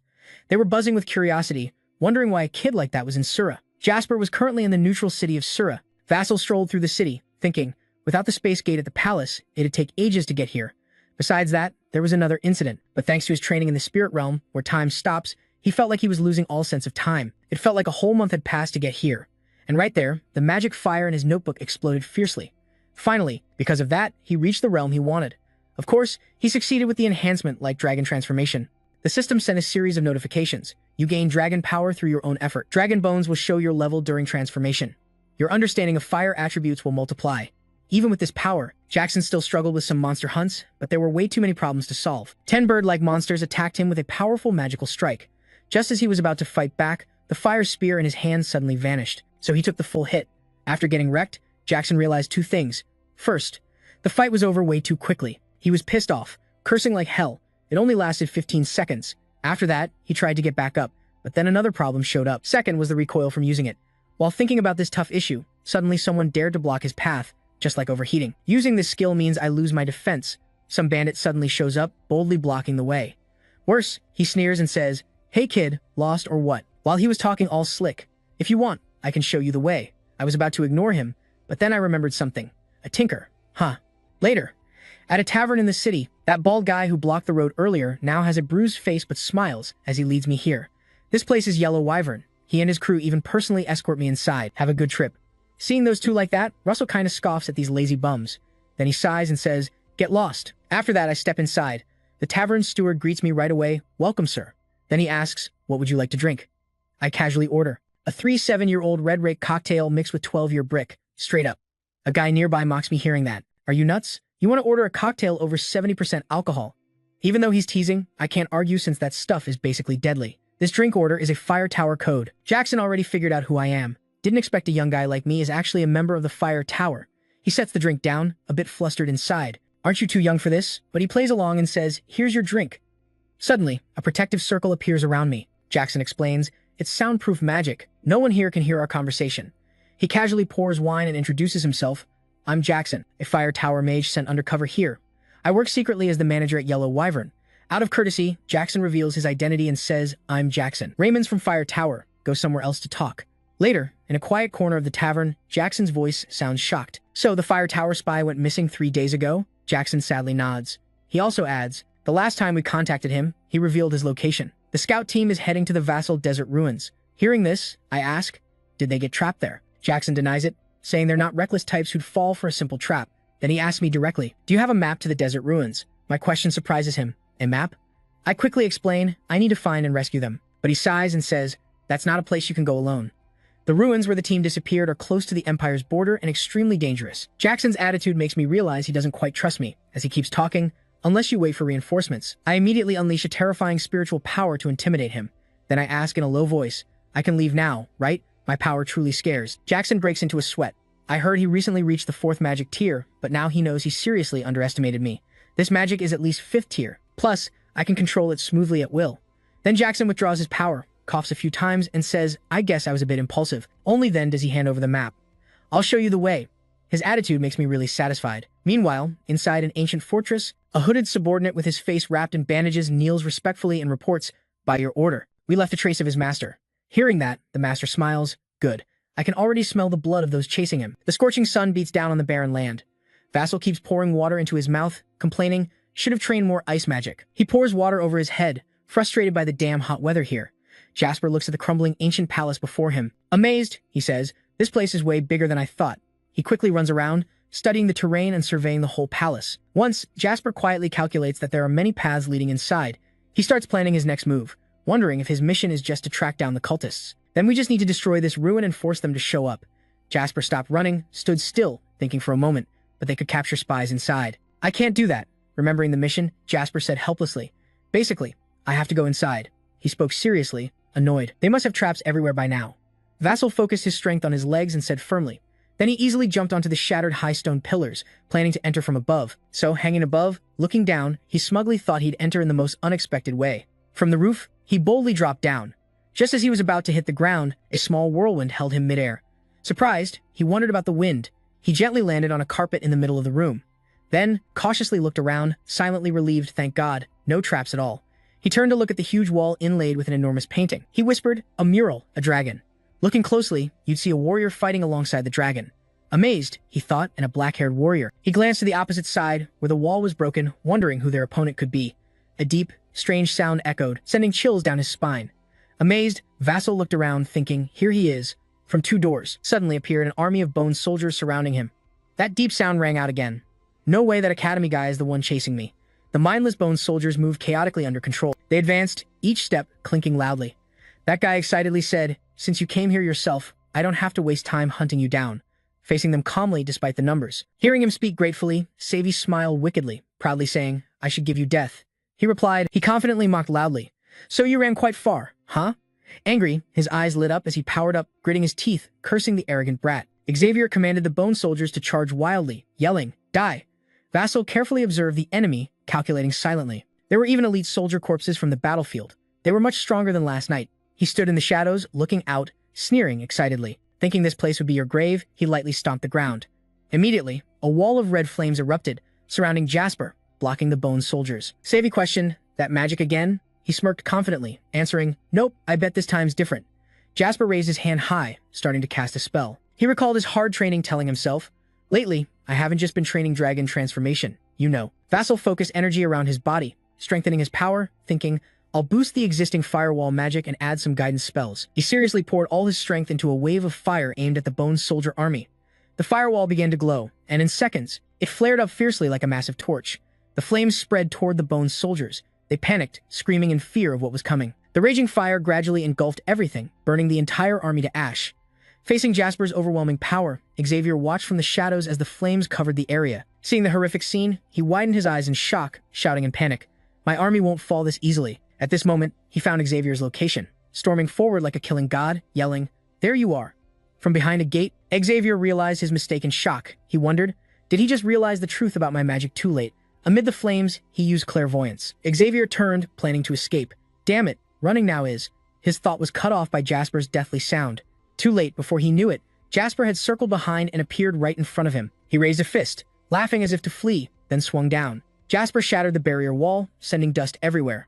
Speaker 1: They were buzzing with curiosity, wondering why a kid like that was in Sura. Jasper was currently in the neutral city of Sura. Vassal strolled through the city, thinking, without the space gate at the palace, it'd take ages to get here. Besides that, there was another incident, but thanks to his training in the spirit realm, where time stops, he felt like he was losing all sense of time. It felt like a whole month had passed to get here. And right there, the magic fire in his notebook exploded fiercely. Finally, because of that, he reached the realm he wanted. Of course, he succeeded with the enhancement like dragon transformation. The system sent a series of notifications. You gain dragon power through your own effort. Dragon bones will show your level during transformation. Your understanding of fire attributes will multiply. Even with this power, Jackson still struggled with some monster hunts, but there were way too many problems to solve. 10 bird-like monsters attacked him with a powerful magical strike. Just as he was about to fight back, the fire spear in his hand suddenly vanished, so he took the full hit. After getting wrecked, Jackson realized 2 things. First, the fight was over way too quickly. He was pissed off, cursing like hell. It only lasted 15 seconds. After that, he tried to get back up, but then another problem showed up. Second was the recoil from using it. While thinking about this tough issue, suddenly someone dared to block his path, just like overheating. Using this skill means I lose my defense. Some bandit suddenly shows up, boldly blocking the way. Worse, he sneers and says, "Hey kid, lost or what?" While he was talking all slick. "If you want, I can show you the way." I was about to ignore him, but then I remembered something. A tinker. Huh. Later, at a tavern in the city, that bald guy who blocked the road earlier now has a bruised face but smiles as he leads me here. This place is Yellow Wyvern. He and his crew even personally escort me inside. Have a good trip. Seeing those two like that, Russell kinda scoffs at these lazy bums. Then he sighs and says, "Get lost." After that, I step inside. The tavern steward greets me right away. "Welcome, sir." Then he asks, "What would you like to drink?" I casually order a 3-7-year-old red rake cocktail mixed with 12-year brick. Straight up. A guy nearby mocks me hearing that. "Are you nuts? You want to order a cocktail over 70% alcohol?" Even though he's teasing, I can't argue since that stuff is basically deadly. This drink order is a Fire Tower code. Jackson already figured out who I am. Didn't expect a young guy like me is actually a member of the Fire Tower. He sets the drink down, a bit flustered inside. "Aren't you too young for this?" But he plays along and says, "Here's your drink." Suddenly, a protective circle appears around me. Jackson explains, "It's soundproof magic. No one here can hear our conversation." He casually pours wine and introduces himself. "I'm Jackson, a Fire Tower mage sent undercover here. I work secretly as the manager at Yellow Wyvern." Out of courtesy, Jackson reveals his identity and says, "I'm Jackson. Raymond's from Fire Tower. Go somewhere else to talk." Later, in a quiet corner of the tavern, Jackson's voice sounds shocked. "So the Fire Tower spy went missing 3 days ago?" Jackson sadly nods. He also adds, "The last time we contacted him, he revealed his location. The scout team is heading to the Vassal Desert Ruins." Hearing this, I ask, "Did they get trapped there?" Jackson denies it, saying they're not reckless types who'd fall for a simple trap. Then he asks me directly, "Do you have a map to the desert ruins?" My question surprises him. "A map?" I quickly explain, I need to find and rescue them. But he sighs and says, "That's not a place you can go alone. The ruins where the team disappeared are close to the Empire's border and extremely dangerous." Jackson's attitude makes me realize he doesn't quite trust me. As he keeps talking, "Unless you wait for reinforcements." I immediately unleash a terrifying spiritual power to intimidate him. Then I ask in a low voice, "I can leave now, right?" My power truly scares. Jackson breaks into a sweat. I heard he recently reached the 4th magic tier, but now he knows he seriously underestimated me. This magic is at least 5th tier. Plus, I can control it smoothly at will. Then Jackson withdraws his power, coughs a few times, and says, "I guess I was a bit impulsive." Only then does he hand over the map. "I'll show you the way." His attitude makes me really satisfied. Meanwhile, inside an ancient fortress, a hooded subordinate with his face wrapped in bandages kneels respectfully and reports, "By your order, we left a trace of his master." Hearing that, the master smiles. Good. I can already smell the blood of those chasing him. The scorching sun beats down on the barren land. Vassal keeps pouring water into his mouth, complaining, "Should have trained more ice magic." He pours water over his head, frustrated by the damn hot weather here. Jasper looks at the crumbling ancient palace before him. Amazed, he says, "This place is way bigger than I thought." He quickly runs around, studying the terrain and surveying the whole palace. Once, Jasper quietly calculates that there are many paths leading inside. He starts planning his next move, wondering if his mission is just to track down the cultists. "Then we just need to destroy this ruin and force them to show up." Jasper stopped running, stood still, thinking for a moment, but they could capture spies inside. "I can't do that." Remembering the mission, Jasper said helplessly, "Basically, I have to go inside." He spoke seriously, annoyed. "They must have traps everywhere by now." Vassal focused his strength on his legs and said firmly. Then he easily jumped onto the shattered high stone pillars, planning to enter from above. So, hanging above, looking down, he smugly thought he'd enter in the most unexpected way. From the roof, he boldly dropped down. Just as he was about to hit the ground, a small whirlwind held him midair. Surprised, he wondered about the wind. He gently landed on a carpet in the middle of the room. Then, cautiously looked around, silently relieved, thank God, no traps at all. He turned to look at the huge wall inlaid with an enormous painting. He whispered, "A mural, a dragon." Looking closely, you'd see a warrior fighting alongside the dragon. Amazed, he thought, and a black-haired warrior. He glanced to the opposite side, where the wall was broken, wondering who their opponent could be. A deep, strange sound echoed, sending chills down his spine. Amazed, Vassal looked around, thinking, here he is. From 2 doors, suddenly appeared an army of bone soldiers surrounding him. That deep sound rang out again. No way that academy guy is the one chasing me. The mindless bone soldiers moved chaotically under control. They advanced, each step clinking loudly. That guy excitedly said, "Since you came here yourself, I don't have to waste time hunting you down," facing them calmly despite the numbers. Hearing him speak gratefully, Savi smiled wickedly, proudly saying, "I should give you death." He replied, he confidently mocked loudly, "So you ran quite far, huh?" Angry, his eyes lit up as he powered up, gritting his teeth, cursing the arrogant brat. Xavier commanded the bone soldiers to charge wildly, yelling, "Die!" Vassal carefully observed the enemy, calculating silently. There were even elite soldier corpses from the battlefield. They were much stronger than last night. He stood in the shadows, looking out, sneering excitedly. Thinking this place would be your grave, he lightly stomped the ground. Immediately, a wall of red flames erupted, surrounding Jasper, blocking the bone soldiers. Savvy questioned, "That magic again?" He smirked confidently, answering, "Nope, I bet this time's different." Jasper raised his hand high, starting to cast a spell. He recalled his hard training, telling himself, "Lately, I haven't just been training dragon transformation, you know." Vassal focused energy around his body, strengthening his power, thinking, "I'll boost the existing firewall magic and add some guidance spells." He seriously poured all his strength into a wave of fire aimed at the bone soldier army. The firewall began to glow, and in seconds, it flared up fiercely like a massive torch. The flames spread toward the bone soldiers. They panicked, screaming in fear of what was coming. The raging fire gradually engulfed everything, burning the entire army to ash. Facing Jasper's overwhelming power, Xavier watched from the shadows as the flames covered the area. Seeing the horrific scene, he widened his eyes in shock, shouting in panic, "My army won't fall this easily." At this moment, he found Xavier's location, storming forward like a killing god, yelling, "There you are." From behind a gate, Xavier realized his mistake in shock. He wondered, did he just realize the truth about my magic too late? Amid the flames, he used clairvoyance. Xavier turned, planning to escape. Damn it, running now is. His thought was cut off by Jasper's deathly sound. Too late. Before he knew it, Jasper had circled behind and appeared right in front of him. He raised a fist, laughing as if to flee, then swung down. Jasper shattered the barrier wall, sending dust everywhere.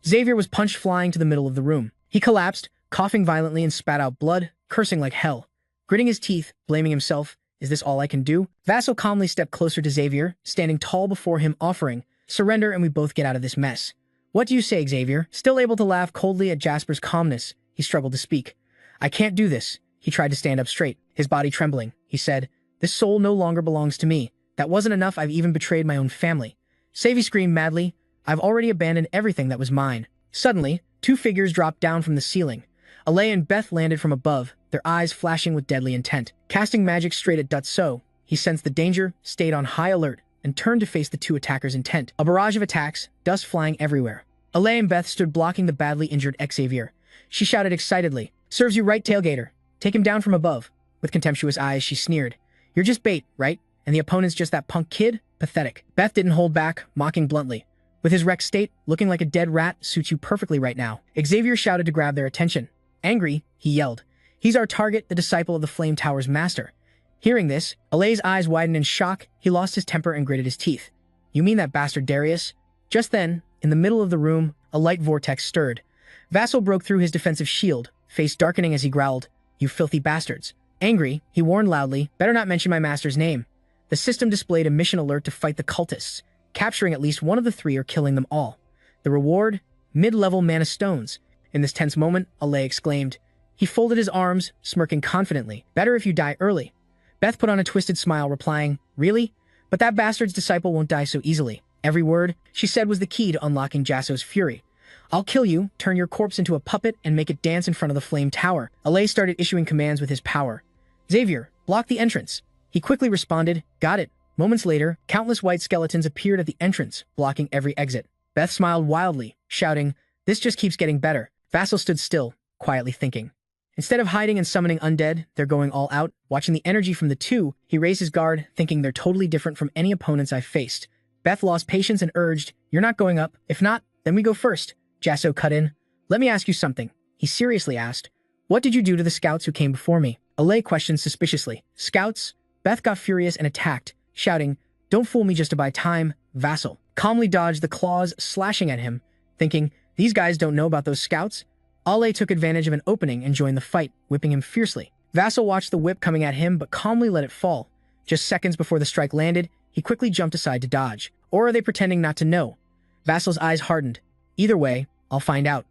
Speaker 1: Xavier was punched flying to the middle of the room. He collapsed, coughing violently and spat out blood, cursing like hell. Gritting his teeth, blaming himself, "Is this all I can do?" Vassal calmly stepped closer to Xavier, standing tall before him, offering, "Surrender and we both get out of this mess." "What do you say, Xavier?" Still able to laugh coldly at Jasper's calmness, he struggled to speak. "I can't do this." He tried to stand up straight, his body trembling. He said, "This soul no longer belongs to me. That wasn't enough, I've even betrayed my own family." Savy screamed madly, "I've already abandoned everything that was mine." Suddenly, two figures dropped down from the ceiling. Alay and Beth landed from above, their eyes flashing with deadly intent. Casting magic straight at Dutso, he sensed the danger, stayed on high alert, and turned to face the two attackers' intent. A barrage of attacks, dust flying everywhere. Alay and Beth stood blocking the badly injured Xavier. She shouted excitedly, "Serves you right, tailgater. Take him down from above." With contemptuous eyes, she sneered, "You're just bait, right? And the opponent's just that punk kid? Pathetic." Beth didn't hold back, mocking bluntly, "With his wrecked state, looking like a dead rat suits you perfectly right now." Xavier shouted to grab their attention. Angry, he yelled, "He's our target, the disciple of the Flame Tower's master." Hearing this, Alay's eyes widened in shock. He lost his temper and gritted his teeth. "You mean that bastard Darius?" Just then, in the middle of the room, a light vortex stirred. Vassal broke through his defensive shield, face darkening as he growled, "You filthy bastards." Angry, he warned loudly, "Better not mention my master's name." The system displayed a mission alert to fight the cultists, capturing at least one of the three or killing them all. The reward? Mid-level mana stones. In this tense moment, Alay exclaimed. He folded his arms, smirking confidently. "Better if you die early." Beth put on a twisted smile, replying, "Really? But that bastard's disciple won't die so easily." Every word she said was the key to unlocking Jasso's fury. "I'll kill you, turn your corpse into a puppet, and make it dance in front of the Flame Tower." Alay started issuing commands with his power. "Xavier, block the entrance." He quickly responded, "Got it." Moments later, countless white skeletons appeared at the entrance, blocking every exit. Beth smiled wildly, shouting, "This just keeps getting better." Vassal stood still, quietly thinking. Instead of hiding and summoning undead, they're going all out. Watching the energy from the two, he raised his guard, thinking they're totally different from any opponents I've faced. Beth lost patience and urged, "You're not going up. If not, then we go first." Jasso cut in. "Let me ask you something," he seriously asked. "What did you do to the scouts who came before me?" Alay questioned suspiciously. "Scouts?" Beth got furious and attacked, shouting, "Don't fool me just to buy time." Vassal calmly dodged the claws slashing at him, thinking, "These guys don't know about those scouts." Alay took advantage of an opening and joined the fight, whipping him fiercely. Vassal watched the whip coming at him but calmly let it fall. Just seconds before the strike landed, he quickly jumped aside to dodge. Or are they pretending not to know? Vassal's eyes hardened. Either way, I'll find out.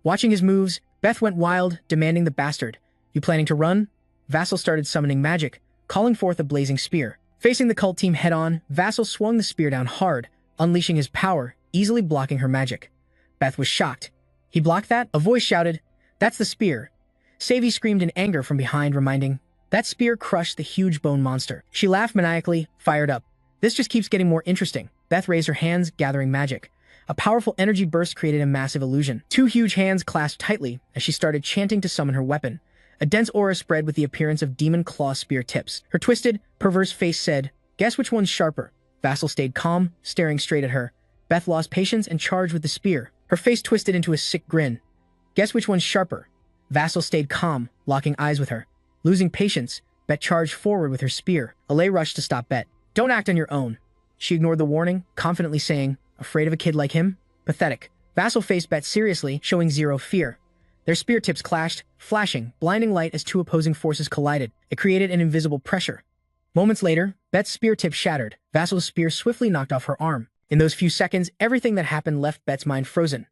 Speaker 1: Watching his moves, Beth went wild, demanding the bastard. "You planning to run?" Vassal started summoning magic, calling forth a blazing spear. Facing the cult team head-on, Vassal swung the spear down hard, unleashing his power, easily blocking her magic. Beth was shocked. "He blocked that?" A voice shouted, "That's the spear." Savy screamed in anger from behind, reminding, "That spear crushed the huge bone monster." She laughed maniacally, fired up. "This just keeps getting more interesting." Beth raised her hands, gathering magic. A powerful energy burst created a massive illusion. Two huge hands clasped tightly as she started chanting to summon her weapon. A dense aura spread with the appearance of demon claw spear tips. Her twisted, perverse face said, "Guess which one's sharper?" Vassal stayed calm, staring straight at her. Beth lost patience and charged with the spear. Her face twisted into a sick grin. Guess which one's sharper? Vassal stayed calm, locking eyes with her. Losing patience, Bet charged forward with her spear. Alay rushed to stop Bet. Don't act on your own. She ignored the warning, confidently saying, afraid of a kid like him? Pathetic. Vassal faced Bet seriously, showing zero fear. Their spear tips clashed, flashing, blinding light as two opposing forces collided. It created an invisible pressure. Moments later, Bet's spear tip shattered. Vassal's spear swiftly knocked off her arm. In those few seconds, everything that happened left Bet's mind frozen.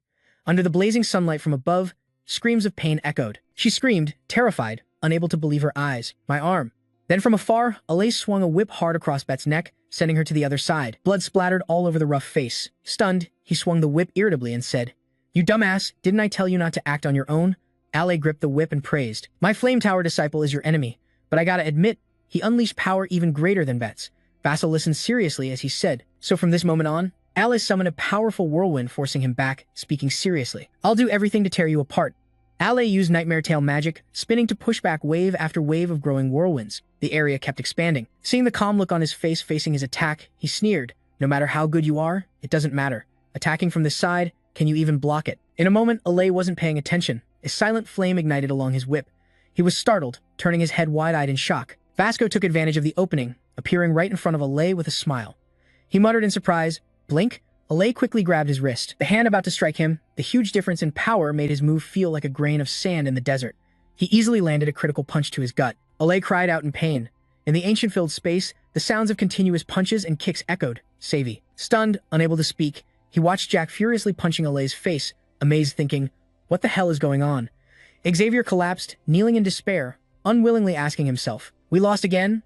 Speaker 1: Under the blazing sunlight from above, screams of pain echoed. She screamed, terrified, unable to believe her eyes. My arm. Then from afar, Alay swung a whip hard across Bet's neck, sending her to the other side. Blood splattered all over the rough face. Stunned, he swung the whip irritably and said, You dumbass, didn't I tell you not to act on your own? Alay gripped the whip and praised. My Flame Tower disciple is your enemy, but I gotta admit, he unleashed power even greater than Bet's. Vassal listened seriously as he said, So from this moment on, Alay summoned a powerful whirlwind forcing him back, speaking seriously. I'll do everything to tear you apart. Alay used Nightmare Tail magic, spinning to push back wave after wave of growing whirlwinds. The area kept expanding. Seeing the calm look on his face facing his attack, he sneered, No matter how good you are, it doesn't matter. Attacking from this side, can you even block it? In a moment, Alay wasn't paying attention. A silent flame ignited along his whip. He was startled, turning his head wide-eyed in shock. Vasco took advantage of the opening, appearing right in front of Alay with a smile. He muttered in surprise, Blink? Alay quickly grabbed his wrist. The hand about to strike him, the huge difference in power made his move feel like a grain of sand in the desert. He easily landed a critical punch to his gut. Alay cried out in pain. In the ancient-filled space, the sounds of continuous punches and kicks echoed. Savvy. Stunned, unable to speak, he watched Jack furiously punching Alay's face, amazed thinking, What the hell is going on? Xavier collapsed, kneeling in despair, unwillingly asking himself, We lost again?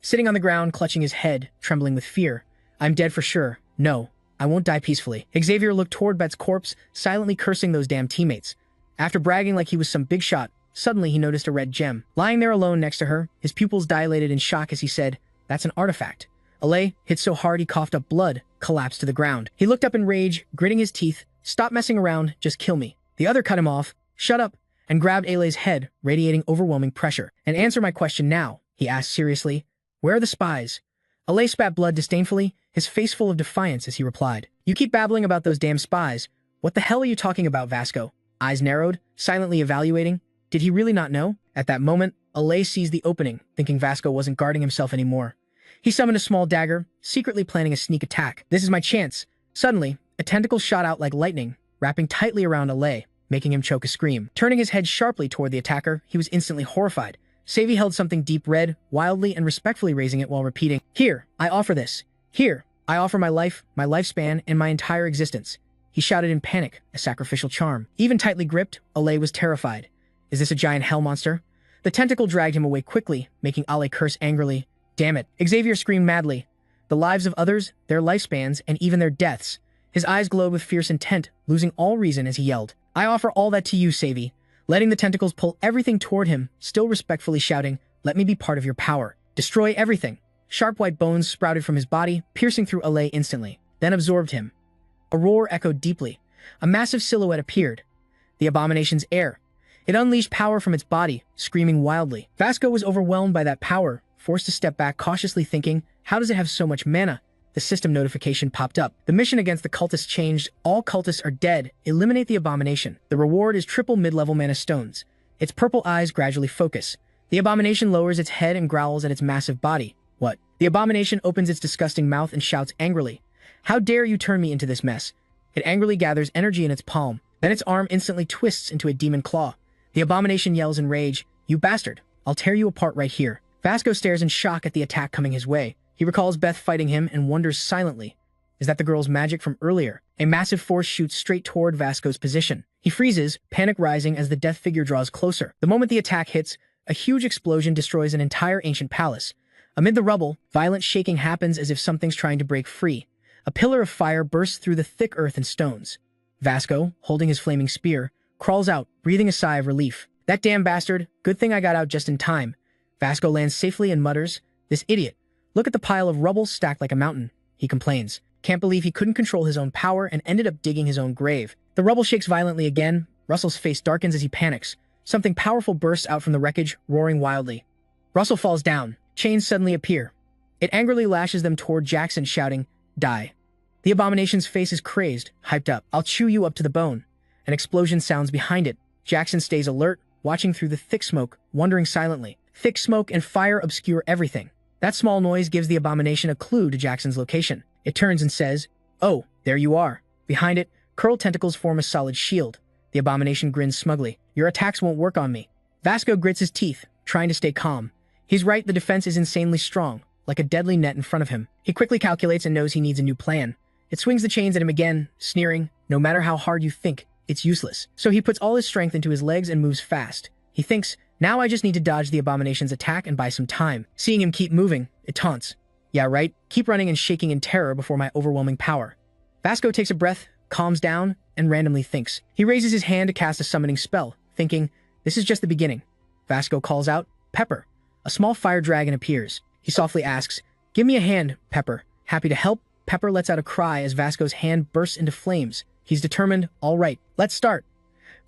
Speaker 1: Sitting on the ground, clutching his head, trembling with fear. I'm dead for sure. No, I won't die peacefully. Xavier looked toward Bet's corpse, silently cursing those damn teammates. After bragging like he was some big shot, suddenly he noticed a red gem. Lying there alone next to her, his pupils dilated in shock as he said, That's an artifact. Alay, hit so hard he coughed up blood, collapsed to the ground. He looked up in rage, gritting his teeth. Stop messing around, just kill me. The other cut him off. Shut up, and grabbed Alay's head, radiating overwhelming pressure. And answer my question now, he asked seriously. Where are the spies? Alay spat blood disdainfully, his face full of defiance as he replied. You keep babbling about those damn spies. What the hell are you talking about, Vasco? Eyes narrowed, silently evaluating. Did he really not know? At that moment, Alay seized the opening, thinking Vasco wasn't guarding himself anymore. He summoned a small dagger, secretly planning a sneak attack. This is my chance. Suddenly, a tentacle shot out like lightning, wrapping tightly around Alay, making him choke a scream. Turning his head sharply toward the attacker, he was instantly horrified. Savvy held something deep red, wildly and respectfully raising it while repeating, Here, I offer this. Here, I offer my life, my lifespan, and my entire existence. He shouted in panic, a sacrificial charm. Even tightly gripped, Alay was terrified. Is this a giant hell monster? The tentacle dragged him away quickly, making Alay curse angrily. Damn it. Xavier screamed madly. The lives of others, their lifespans, and even their deaths. His eyes glowed with fierce intent, losing all reason as he yelled. I offer all that to you, Savvy. Letting the tentacles pull everything toward him, still respectfully shouting, Let me be part of your power. Destroy everything. Sharp white bones sprouted from his body, piercing through Alay instantly, then absorbed him. A roar echoed deeply. A massive silhouette appeared. The abomination's heir. It unleashed power from its body, screaming wildly. Vasco was overwhelmed by that power, forced to step back cautiously thinking, How does it have so much mana? The system notification popped up. The mission against the cultists changed. All cultists are dead. Eliminate the abomination. The reward is triple mid-level mana stones. Its purple eyes gradually focus. The abomination lowers its head and growls at its massive body. What? The abomination opens its disgusting mouth and shouts angrily. How dare you turn me into this mess? It angrily gathers energy in its palm. Then its arm instantly twists into a demon claw. The abomination yells in rage, You bastard! I'll tear you apart right here. Vasco stares in shock at the attack coming his way. He recalls Beth fighting him and wonders silently. Is that the girl's magic from earlier? A massive force shoots straight toward Vasco's position. He freezes, panic rising as the death figure draws closer. The moment the attack hits, a huge explosion destroys an entire ancient palace. Amid the rubble, violent shaking happens as if something's trying to break free. A pillar of fire bursts through the thick earth and stones. Vasco, holding his flaming spear, crawls out, breathing a sigh of relief. That damn bastard, good thing I got out just in time. Vasco lands safely and mutters, This idiot. Look at the pile of rubble stacked like a mountain, he complains. Can't believe he couldn't control his own power and ended up digging his own grave. The rubble shakes violently again. Russell's face darkens as he panics. Something powerful bursts out from the wreckage, roaring wildly. Russell falls down. Chains suddenly appear. It angrily lashes them toward Jackson, shouting, Die. The abomination's face is crazed, hyped up. I'll chew you up to the bone. An explosion sounds behind it. Jackson stays alert, watching through the thick smoke, wondering silently. Thick smoke and fire obscure everything. That small noise gives the abomination a clue to Jackson's location. It turns and says, "Oh, there you are." Behind it, curled tentacles form a solid shield. The abomination grins smugly. "Your attacks won't work on me." Vasco grits his teeth, trying to stay calm. He's right, the defense is insanely strong, like a deadly net in front of him. He quickly calculates and knows he needs a new plan. It swings the chains at him again, sneering, "No matter how hard you think, it's useless." So he puts all his strength into his legs and moves fast. He thinks, "Now I just need to dodge the abomination's attack and buy some time." Seeing him keep moving, it taunts. "Yeah, right. Keep running and shaking in terror before my overwhelming power." Vasco takes a breath, calms down, and randomly thinks. He raises his hand to cast a summoning spell, thinking, this is just the beginning. Vasco calls out, "Pepper." A small fire dragon appears. He softly asks, "Give me a hand, Pepper." Happy to help, Pepper lets out a cry as Vasco's hand bursts into flames. He's determined, "All right, let's start."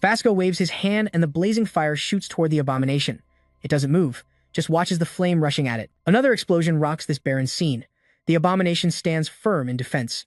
Speaker 1: Vasco waves his hand and the blazing fire shoots toward the abomination. It doesn't move, just watches the flame rushing at it. Another explosion rocks this barren scene. The abomination stands firm in defense.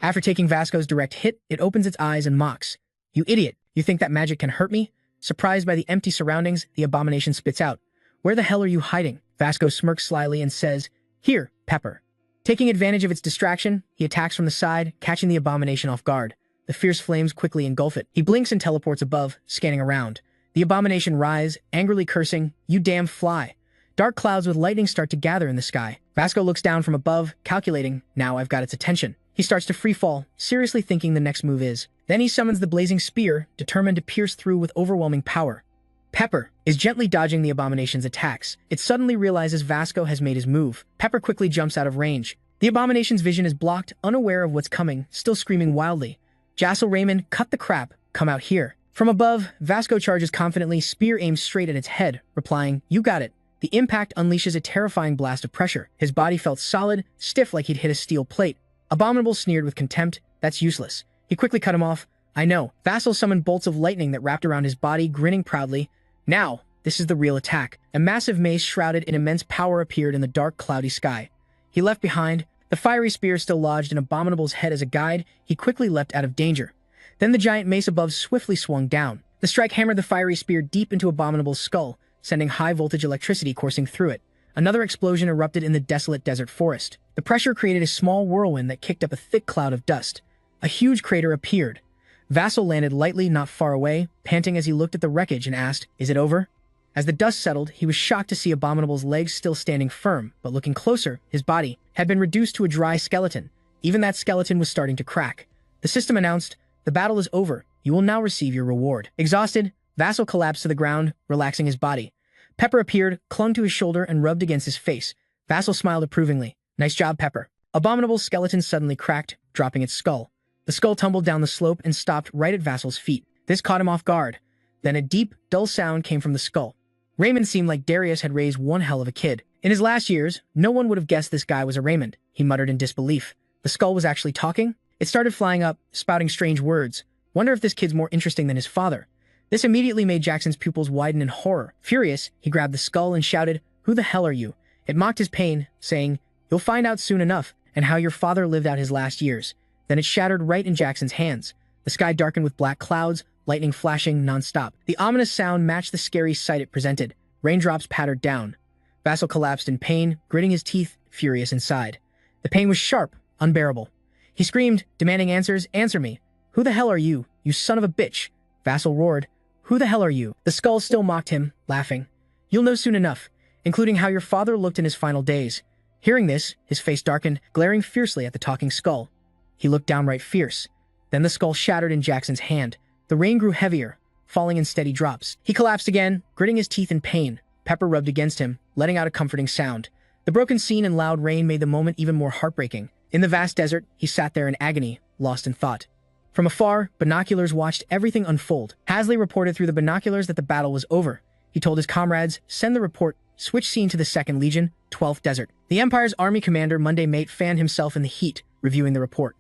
Speaker 1: After taking Vasco's direct hit, it opens its eyes and mocks. "You idiot, you think that magic can hurt me?" Surprised by the empty surroundings, the abomination spits out, "Where the hell are you hiding?" Vasco smirks slyly and says, "Here, Pepper." Taking advantage of its distraction, he attacks from the side, catching the abomination off guard. The fierce flames quickly engulf it. He blinks and teleports above, scanning around. The abomination writhes, angrily cursing, "You damn fly." Dark clouds with lightning start to gather in the sky. Vasco looks down from above, calculating, now I've got its attention. He starts to freefall, seriously thinking the next move is. Then he summons the blazing spear, determined to pierce through with overwhelming power. Pepper is gently dodging the abomination's attacks. It suddenly realizes Vasco has made his move. Pepper quickly jumps out of range. The abomination's vision is blocked, unaware of what's coming, still screaming wildly. "Jassel Raymond, cut the crap, come out here." From above, Vasco charges confidently, spear aims straight at its head, replying, "You got it." The impact unleashes a terrifying blast of pressure. His body felt solid, stiff like he'd hit a steel plate. Abominable sneered with contempt, "That's useless." He quickly cut him off. "I know." Vassal summoned bolts of lightning that wrapped around his body, grinning proudly. "Now, this is the real attack." A massive mace shrouded in immense power appeared in the dark, cloudy sky. He left behind, the fiery spear still lodged in Abominable's head as a guide. He quickly leapt out of danger. Then the giant mace above swiftly swung down. The strike hammered the fiery spear deep into Abominable's skull, sending high-voltage electricity coursing through it. Another explosion erupted in the desolate desert forest. The pressure created a small whirlwind that kicked up a thick cloud of dust. A huge crater appeared. Vassal landed lightly not far away, panting as he looked at the wreckage and asked, "Is it over?" As the dust settled, he was shocked to see Abominable's legs still standing firm, but looking closer, his body had been reduced to a dry skeleton. Even that skeleton was starting to crack. The system announced, "The battle is over. You will now receive your reward." Exhausted, Vassal collapsed to the ground, relaxing his body. Pepper appeared, clung to his shoulder, and rubbed against his face. Vassal smiled approvingly. "Nice job, Pepper." Abominable's skeleton suddenly cracked, dropping its skull. The skull tumbled down the slope and stopped right at Vassal's feet. This caught him off guard. Then a deep, dull sound came from the skull. Raymond seemed like Darius had raised one hell of a kid. In his last years, no one would have guessed this guy was a Raymond, he muttered in disbelief. The skull was actually talking? It started flying up, spouting strange words. Wonder if this kid's more interesting than his father. This immediately made Jackson's pupils widen in horror. Furious, he grabbed the skull and shouted, "Who the hell are you?" It mocked his pain, saying, "You'll find out soon enough, and how your father lived out his last years." Then it shattered right in Jackson's hands. The sky darkened with black clouds, lightning flashing nonstop. The ominous sound matched the scary sight it presented. Raindrops pattered down. Vassal collapsed in pain, gritting his teeth, furious inside. The pain was sharp, unbearable. He screamed, demanding answers. "Answer me. Who the hell are you, you son of a bitch?" Vassal roared, "Who the hell are you?" The skull still mocked him, laughing. "You'll know soon enough, including how your father looked in his final days." Hearing this, his face darkened, glaring fiercely at the talking skull. He looked downright fierce. Then the skull shattered in Jackson's hand. The rain grew heavier, falling in steady drops. He collapsed again, gritting his teeth in pain. Pepper rubbed against him, letting out a comforting sound. The broken scene and loud rain made the moment even more heartbreaking. In the vast desert, he sat there in agony, lost in thought. From afar, binoculars watched everything unfold. Hasley reported through the binoculars that the battle was over. He told his comrades, "Send the report." Switch scene to the 2nd Legion, 12th Desert. The Empire's army commander, Monday Mate, fanned himself in the heat, reviewing the report.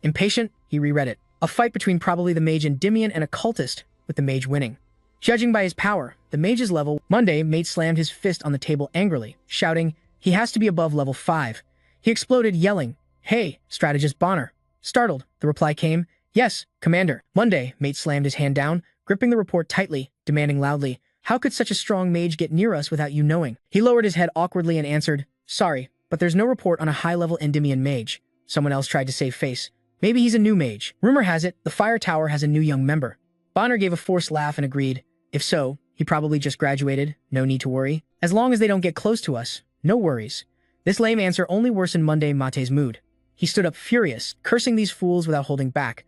Speaker 1: Impatient, he reread it. A fight between probably the Mage Endymion and a cultist, with the Mage winning. Judging by his power, the Mage's level. Monday Mate slammed his fist on the table angrily, shouting, "He has to be above level 5. He exploded, yelling, "Hey, strategist Bonner, Startled, the reply came, "Yes, Commander." Monday, mate slammed his hand down, gripping the report tightly, demanding loudly, "How could such a strong mage get near us without you knowing?" He lowered his head awkwardly and answered, "Sorry, but there's no report on a high-level Endymion mage." Someone else tried to save face. "Maybe he's a new mage. Rumor has it, the Fire Tower has a new young member." Bonner gave a forced laugh and agreed, "If so, he probably just graduated. No need to worry. As long as they don't get close to us, no worries." This lame answer only worsened Monday Mate's mood. He stood up furious, cursing these fools without holding back.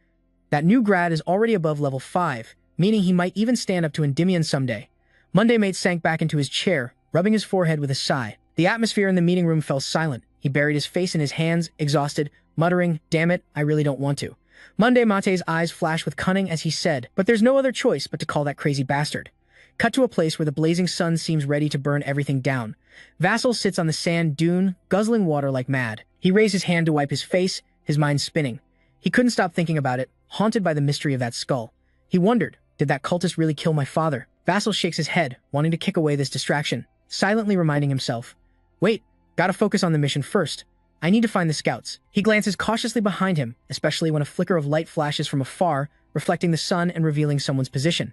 Speaker 1: That new grad is already above level 5, meaning he might even stand up to Endymion someday. Monday mate sank back into his chair, rubbing his forehead with a sigh. The atmosphere in the meeting room fell silent. He buried his face in his hands, exhausted, muttering, "Damn it, I really don't want to." Monday Mate's eyes flashed with cunning as he said, "But there's no other choice but to call that crazy bastard." Cut to a place where the blazing sun seems ready to burn everything down. Vassal sits on the sand dune, guzzling water like mad. He raised his hand to wipe his face, his mind spinning. He couldn't stop thinking about it, haunted by the mystery of that skull. He wondered, did that cultist really kill my father? Vassal shakes his head, wanting to kick away this distraction, silently reminding himself, "Wait, gotta focus on the mission first. I need to find the scouts." He glances cautiously behind him, especially when a flicker of light flashes from afar, reflecting the sun and revealing someone's position.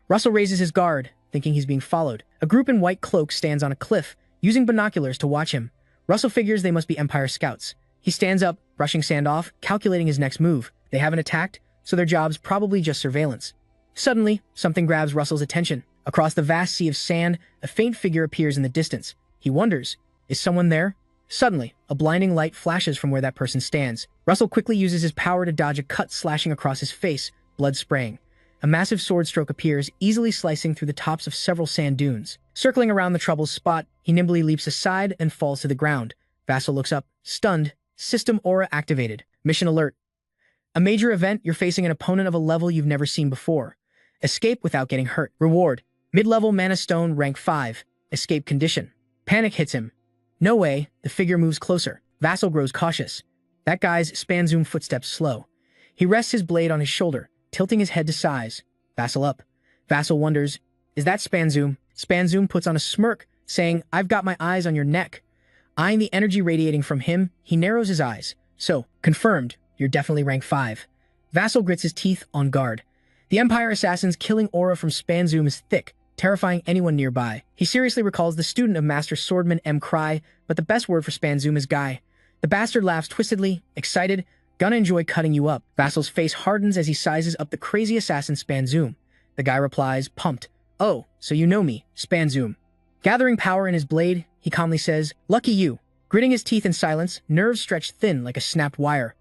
Speaker 1: Russell raises his guard, thinking he's being followed. A group in white cloaks stands on a cliff, using binoculars to watch him. Russell figures they must be Empire scouts. He stands up, brushing sand off, calculating his next move. They haven't attacked, so their job's probably just surveillance. Suddenly, something grabs Russell's attention. Across the vast sea of sand, a faint figure appears in the distance. He wonders, is someone there? Suddenly, a blinding light flashes from where that person stands. Russell quickly uses his power to dodge a cut slashing across his face, blood spraying. A massive sword stroke appears, easily slicing through the tops of several sand dunes. Circling around the trouble's spot, he nimbly leaps aside and falls to the ground. Vassal looks up, stunned. System aura activated. Mission alert. A major event, you're facing an opponent of a level you've never seen before. Escape without getting hurt. Reward. Mid-level mana stone, rank 5. Escape condition. Panic hits him. No way, the figure moves closer. Vassal grows cautious. That guy's span-zoom footsteps slow. He rests his blade on his shoulder, tilting his head to size. Vassal up. Vassal wonders, is that Spanzoom? Spanzoom puts on a smirk, saying, "I've got my eyes on your neck." Eyeing the energy radiating from him, he narrows his eyes. "So, confirmed, you're definitely rank 5. Vassal grits his teeth, on guard. The Empire Assassin's killing aura from Spanzoom is thick, terrifying anyone nearby. He seriously recalls the student of Master Swordman M. Cry, but the best word for Spanzoom is guy. The bastard laughs twistedly, excited, "Gonna enjoy cutting you up." Vassal's face hardens as he sizes up the crazy assassin Spanzoom. The guy replies, pumped, "Oh, so you know me, Spanzoom." Gathering power in his blade, he calmly says, "Lucky you." Gritting his teeth in silence, nerves stretched thin like a snapped wire.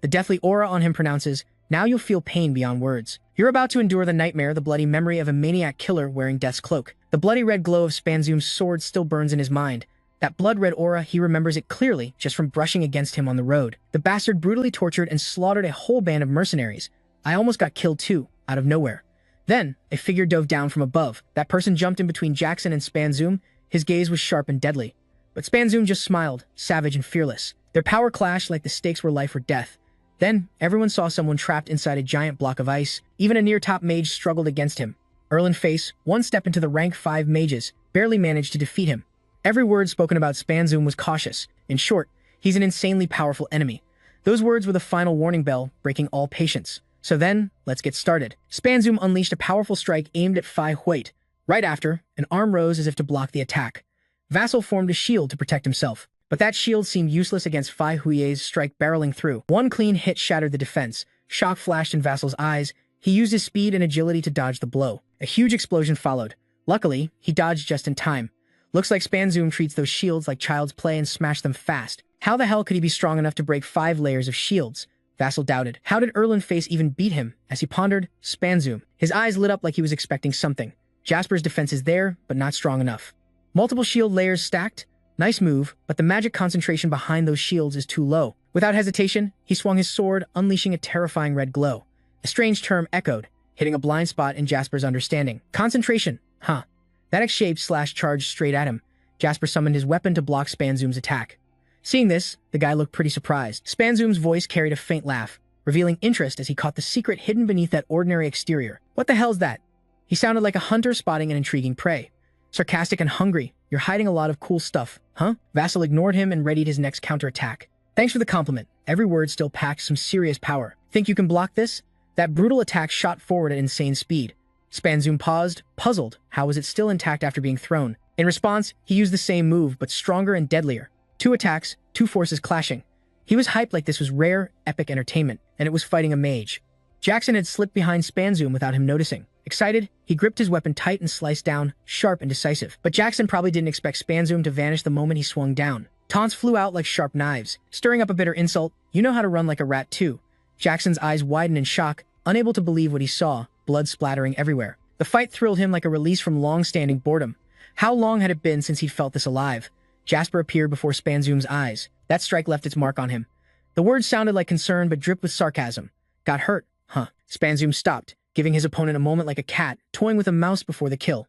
Speaker 1: The deathly aura on him pronounces, "Now you'll feel pain beyond words. You're about to endure the nightmare, the bloody memory of a maniac killer wearing death's cloak." The bloody red glow of Spanzoom's sword still burns in his mind. That blood-red aura, he remembers it clearly just from brushing against him on the road. The bastard brutally tortured and slaughtered a whole band of mercenaries. I almost got killed too, out of nowhere. Then, a figure dove down from above. That person jumped in between Jackson and Spanzoom. His gaze was sharp and deadly. But Spanzoom just smiled, savage and fearless. Their power clashed like the stakes were life or death. Then, everyone saw someone trapped inside a giant block of ice. Even a near-top mage struggled against him. Erlin Face, one step into the rank 5 mages, barely managed to defeat him. Every word spoken about Spanzoom was cautious. In short, he's an insanely powerful enemy. Those words were the final warning bell, breaking all patience. So then, let's get started. Spanzoom unleashed a powerful strike aimed at Phi Huate. Right after, an arm rose as if to block the attack. Vassal formed a shield to protect himself. But that shield seemed useless against Phi Huye's strike barreling through. One clean hit shattered the defense. Shock flashed in Vassal's eyes. He used his speed and agility to dodge the blow. A huge explosion followed. Luckily, he dodged just in time. Looks like Spanzoom treats those shields like child's play and smashed them fast. How the hell could he be strong enough to break 5 layers of shields? Vassal doubted. How did Erlin Face even beat him? As he pondered, Spanzoom. His eyes lit up like he was expecting something. Jasper's defense is there, but not strong enough. Multiple shield layers stacked? Nice move, but the magic concentration behind those shields is too low. Without hesitation, he swung his sword, unleashing a terrifying red glow. A strange term echoed, hitting a blind spot in Jasper's understanding. Concentration, huh? That X-shaped/charged straight at him. Jasper summoned his weapon to block Spanzoom's attack. Seeing this, the guy looked pretty surprised. Spanzoom's voice carried a faint laugh, revealing interest as he caught the secret hidden beneath that ordinary exterior. "What the hell's that?" He sounded like a hunter spotting an intriguing prey. Sarcastic and hungry, "You're hiding a lot of cool stuff, huh?" Vassal ignored him and readied his next counterattack. "Thanks for the compliment. every word still packed some serious power. Think you can block this? That brutal attack shot forward at insane speed. Spanzoom paused, puzzled. How was it still intact after being thrown? In response, he used the same move, but stronger and deadlier. 2 attacks, 2 forces clashing. He was hyped like this was rare, epic entertainment, and it was fighting a mage. Jackson had slipped behind Spanzoom without him noticing. Excited, he gripped his weapon tight and sliced down, sharp and decisive. But Jackson probably didn't expect Spanzoom to vanish the moment he swung down. Taunts flew out like sharp knives, stirring up a bitter insult. You know how to run like a rat too. Jackson's eyes widened in shock, unable to believe what he saw, blood splattering everywhere. The fight thrilled him like a release from long-standing boredom. How long had it been since he'd felt this alive? Jasper appeared before Spanzoom's eyes. That strike left its mark on him. The words sounded like concern but dripped with sarcasm. Got hurt, huh? Spanzoom stopped, giving his opponent a moment like a cat, toying with a mouse before the kill.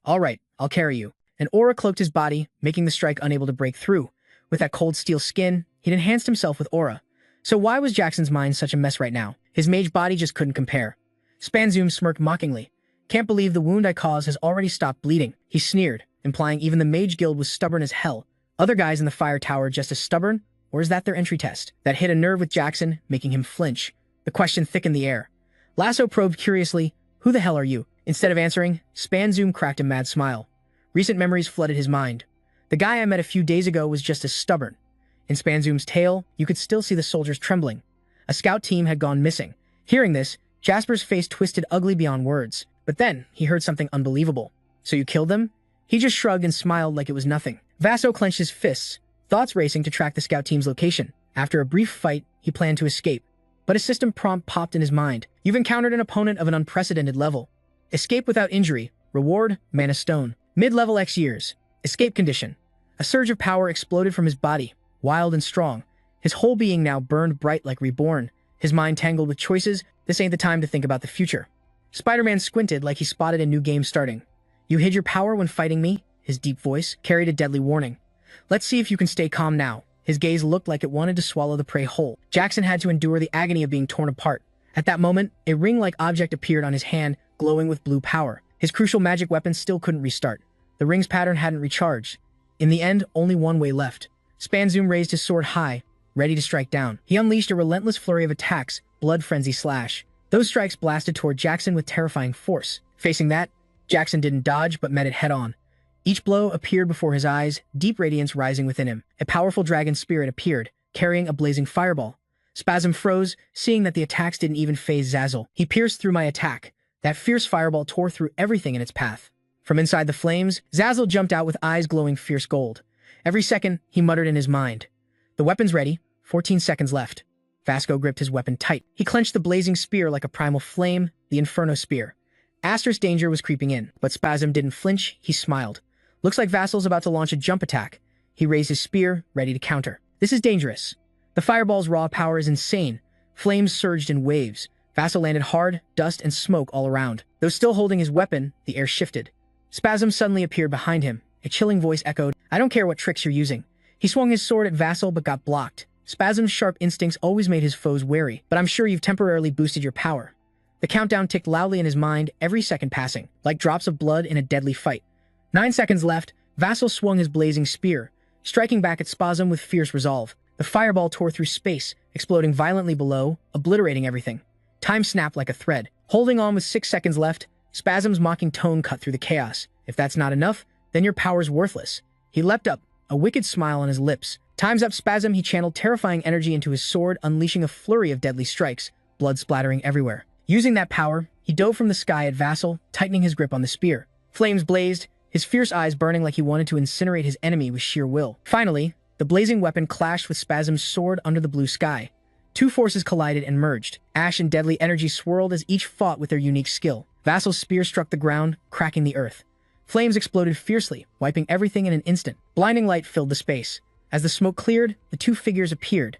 Speaker 1: All right, I'll carry you. An aura cloaked his body, making the strike unable to break through. With that cold steel skin, he'd enhanced himself with aura. So why was Jackson's mind such a mess right now? His mage body just couldn't compare. Spanzoom smirked mockingly. Can't believe the wound I caused has already stopped bleeding. He sneered, implying even the mage guild was stubborn as hell. Other guys in the fire tower just as stubborn? Or is that their entry test? That hit a nerve with Jackson, making him flinch. The question thickened the air. Lasso probed curiously, who the hell are you? Instead of answering, Spanzoom cracked a mad smile. Recent memories flooded his mind. The guy I met a few days ago was just as stubborn. In Spanzoom's tail, you could still see the soldiers trembling. A scout team had gone missing. Hearing this, Jasper's face twisted ugly beyond words. But then, he heard something unbelievable. So you killed them? He just shrugged and smiled like it was nothing. Vaso clenched his fists, thoughts racing to track the scout team's location. After a brief fight, he planned to escape. But a system prompt popped in his mind. You've encountered an opponent of an unprecedented level. Escape without injury. Reward, mana stone. Mid-level X years. Escape condition. A surge of power exploded from his body, wild and strong. His whole being now burned bright like reborn. His mind tangled with choices. This ain't the time to think about the future. Spider-Man squinted like he spotted a new game starting. You hid your power when fighting me? His deep voice carried a deadly warning. Let's see if you can stay calm now. His gaze looked like it wanted to swallow the prey whole. Jackson had to endure the agony of being torn apart. At that moment, a ring-like object appeared on his hand, glowing with blue power. His crucial magic weapon still couldn't restart. The ring's pattern hadn't recharged. In the end, only one way left. Spanzoom raised his sword high, ready to strike down. He unleashed a relentless flurry of attacks, blood frenzy slash. Those strikes blasted toward Jackson with terrifying force. Facing that, Jackson didn't dodge but met it head-on. Each blow appeared before his eyes, deep radiance rising within him. A powerful dragon spirit appeared, carrying a blazing fireball. Spasm froze, seeing that the attacks didn't even faze Zazzle. He pierced through my attack. That fierce fireball tore through everything in its path. From inside the flames, Zazzle jumped out with eyes glowing fierce gold. Every second, he muttered in his mind. The weapon's ready. 14 seconds left. Vasco gripped his weapon tight. He clenched the blazing spear like a primal flame, the Inferno Spear. Aster's danger was creeping in, but Spasm didn't flinch. He smiled. Looks like Vassal's about to launch a jump attack. He raised his spear, ready to counter. This is dangerous. The fireball's raw power is insane. Flames surged in waves. Vassal landed hard, dust and smoke all around. Though still holding his weapon, the air shifted. Spasm suddenly appeared behind him. A chilling voice echoed, I don't care what tricks you're using. He swung his sword at Vassal but got blocked. Spasm's sharp instincts always made his foes wary, but I'm sure you've temporarily boosted your power. The countdown ticked loudly in his mind, every second passing, like drops of blood in a deadly fight. 9 seconds left. Vassal swung his blazing spear, striking back at Spasm with fierce resolve. The fireball tore through space, exploding violently below, obliterating everything. Time snapped like a thread. Holding on with 6 seconds left, Spasm's mocking tone cut through the chaos. If that's not enough, then your power's worthless. He leapt up, a wicked smile on his lips. Time's up, Spasm. He channeled terrifying energy into his sword, unleashing a flurry of deadly strikes, blood splattering everywhere. Using that power, he dove from the sky at Vassal, tightening his grip on the spear. Flames blazed, his fierce eyes burning like he wanted to incinerate his enemy with sheer will. Finally, the blazing weapon clashed with Spasm's sword under the blue sky. Two forces collided and merged. Ash and deadly energy swirled as each fought with their unique skill. Vassal's spear struck the ground, cracking the earth. Flames exploded fiercely, wiping everything in an instant. Blinding light filled the space. As the smoke cleared, the two figures appeared.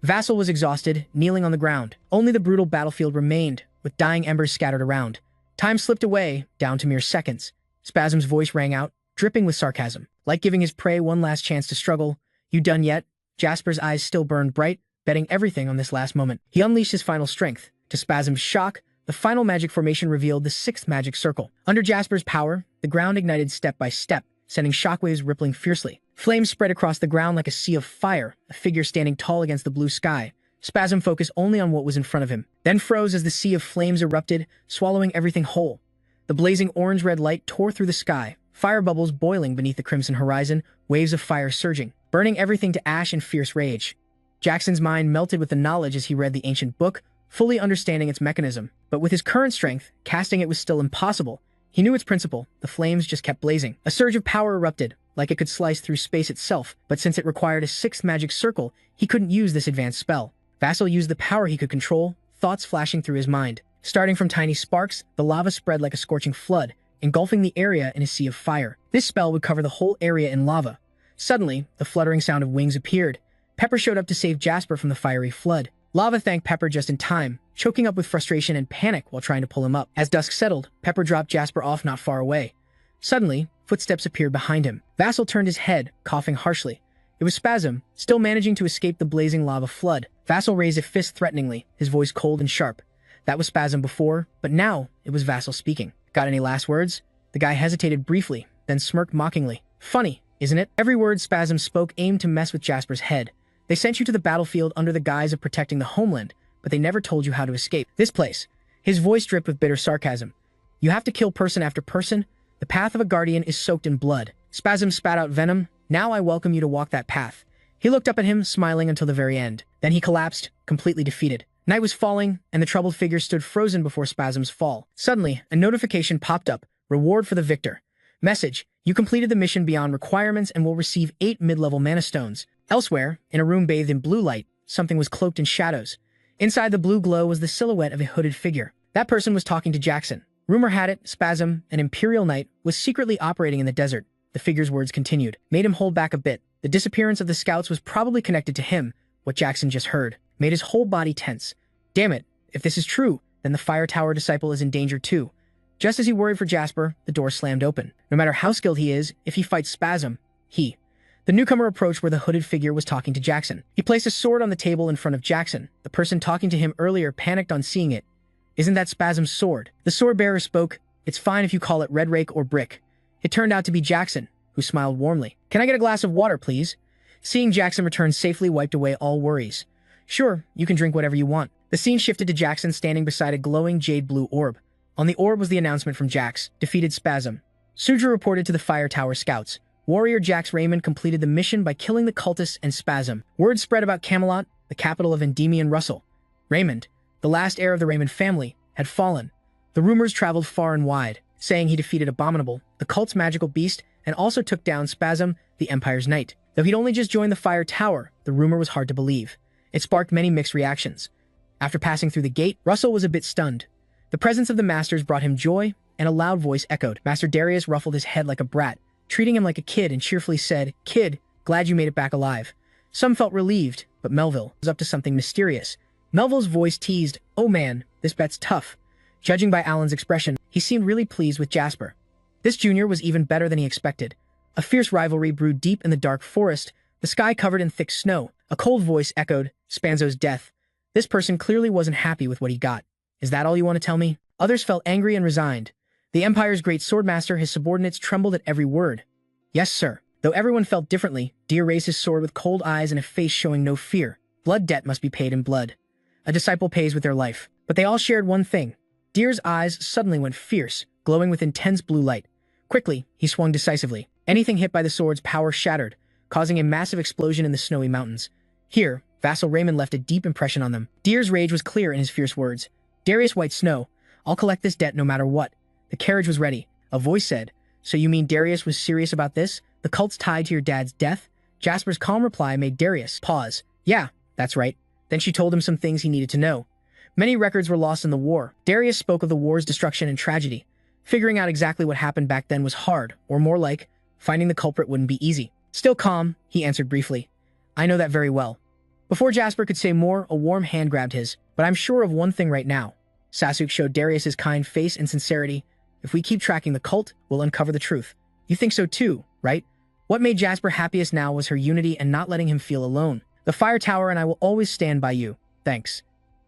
Speaker 1: Vassal was exhausted, kneeling on the ground. Only the brutal battlefield remained, with dying embers scattered around. Time slipped away, down to mere seconds. Spasm's voice rang out, dripping with sarcasm. Like giving his prey one last chance to struggle. You done yet? Jasper's eyes still burned bright, betting everything on this last moment. He unleashed his final strength. To Spasm's shock, the final magic formation revealed the 6th magic circle. Under Jasper's power, the ground ignited step by step, sending shockwaves rippling fiercely. Flames spread across the ground like a sea of fire, a figure standing tall against the blue sky. Spasm focused only on what was in front of him, then froze as the sea of flames erupted, swallowing everything whole. The blazing orange-red light tore through the sky, fire bubbles boiling beneath the crimson horizon, waves of fire surging, burning everything to ash in fierce rage. Jackson's mind melted with the knowledge as he read the ancient book, fully understanding its mechanism. But with his current strength, casting it was still impossible. He knew its principle, the flames just kept blazing. A surge of power erupted, like it could slice through space itself, but since it required a sixth magic circle, he couldn't use this advanced spell. Vassal used the power he could control, thoughts flashing through his mind. Starting from tiny sparks, the lava spread like a scorching flood, engulfing the area in a sea of fire. This spell would cover the whole area in lava. Suddenly, the fluttering sound of wings appeared. Pepper showed up to save Jasper from the fiery flood. Lava thanked Pepper just in time, choking up with frustration and panic while trying to pull him up. As dusk settled, Pepper dropped Jasper off not far away. Suddenly, footsteps appeared behind him. Vassal turned his head, coughing harshly. It was Spasm, still managing to escape the blazing lava flood. Vassal raised a fist threateningly, his voice cold and sharp. That was Spasm before, but now it was Vassal speaking. Got any last words? The guy hesitated briefly, then smirked mockingly. Funny, isn't it? Every word Spasm spoke aimed to mess with Jasper's head. They sent you to the battlefield under the guise of protecting the homeland, but they never told you how to escape. This place. His voice dripped with bitter sarcasm. You have to kill person after person. The path of a guardian is soaked in blood. Spasm spat out venom. Now I welcome you to walk that path. He looked up at him, smiling until the very end. Then he collapsed, completely defeated. Night was falling, and the troubled figure stood frozen before Spasm's fall. Suddenly, a notification popped up. Reward for the victor. Message. You completed the mission beyond requirements and will receive 8 mid-level mana stones. Elsewhere, in a room bathed in blue light, something was cloaked in shadows. Inside the blue glow was the silhouette of a hooded figure. That person was talking to Jackson. Rumor had it, Spasm, an Imperial Knight, was secretly operating in the desert. The figure's words continued, made him hold back a bit. The disappearance of the scouts was probably connected to him. What Jackson just heard made his whole body tense. Damn it, if this is true, then the Fire Tower disciple is in danger too. Just as he worried for Jasper, the door slammed open. No matter how skilled he is, if he fights Spasm, The newcomer approached where the hooded figure was talking to Jackson. He placed a sword on the table in front of Jackson. The person talking to him earlier panicked on seeing it. Isn't that Spasm's sword? The sword bearer spoke. It's fine if you call it Red Rake or Brick. It turned out to be Jackson, who smiled warmly. Can I get a glass of water, please? Seeing Jackson return safely wiped away all worries. Sure, you can drink whatever you want. The scene shifted to Jackson standing beside a glowing jade blue orb. On the orb was the announcement from Jax, defeated Spasm. Sudra reported to the Fire Tower scouts. Warrior Jax Raymond completed the mission by killing the cultists and Spasm. Word spread about Camelot, the capital of Endymion Russell. Raymond, the last heir of the Raymond family, had fallen. The rumors traveled far and wide, saying he defeated Abominable, the cult's magical beast, and also took down Spasm, the Empire's knight. Though he'd only just joined the Fire Tower, the rumor was hard to believe. It sparked many mixed reactions. After passing through the gate, Russell was a bit stunned. The presence of the masters brought him joy, and a loud voice echoed. Master Darius ruffled his head like a brat, treating him like a kid, and cheerfully said, Kid, glad you made it back alive. Some felt relieved, but Melville was up to something mysterious. Melville's voice teased, Oh man, this bet's tough. Judging by Alan's expression, he seemed really pleased with Jasper. This junior was even better than he expected. A fierce rivalry brewed deep in the dark forest, the sky covered in thick snow. A cold voice echoed, Spanzo's death. This person clearly wasn't happy with what he got. Is that all you want to tell me? Others felt angry and resigned. The Empire's great swordmaster, his subordinates trembled at every word. Yes, sir. Though everyone felt differently, Deer raised his sword with cold eyes and a face showing no fear. Blood debt must be paid in blood. A disciple pays with their life. But they all shared one thing. Deer's eyes suddenly went fierce, glowing with intense blue light. Quickly, he swung decisively. Anything hit by the sword's power shattered, causing a massive explosion in the snowy mountains. Here, Vassal Raymond left a deep impression on them. Deer's rage was clear in his fierce words. Darius White Snow, I'll collect this debt no matter what. The carriage was ready. A voice said, So you mean Darius was serious about this? The cult's tied to your dad's death? Jasper's calm reply made Darius pause. Yeah, that's right. Then she told him some things he needed to know. Many records were lost in the war. Darius spoke of the war's destruction and tragedy. Figuring out exactly what happened back then was hard, or more like, finding the culprit wouldn't be easy. Still calm, he answered briefly. I know that very well. Before Jasper could say more, a warm hand grabbed his. But I'm sure of one thing right now. Sasuke showed Darius' kind face and sincerity. If we keep tracking the cult, we'll uncover the truth. You think so too, right? What made Jasper happiest now was her unity and not letting him feel alone. The Fire Tower and I will always stand by you. Thanks.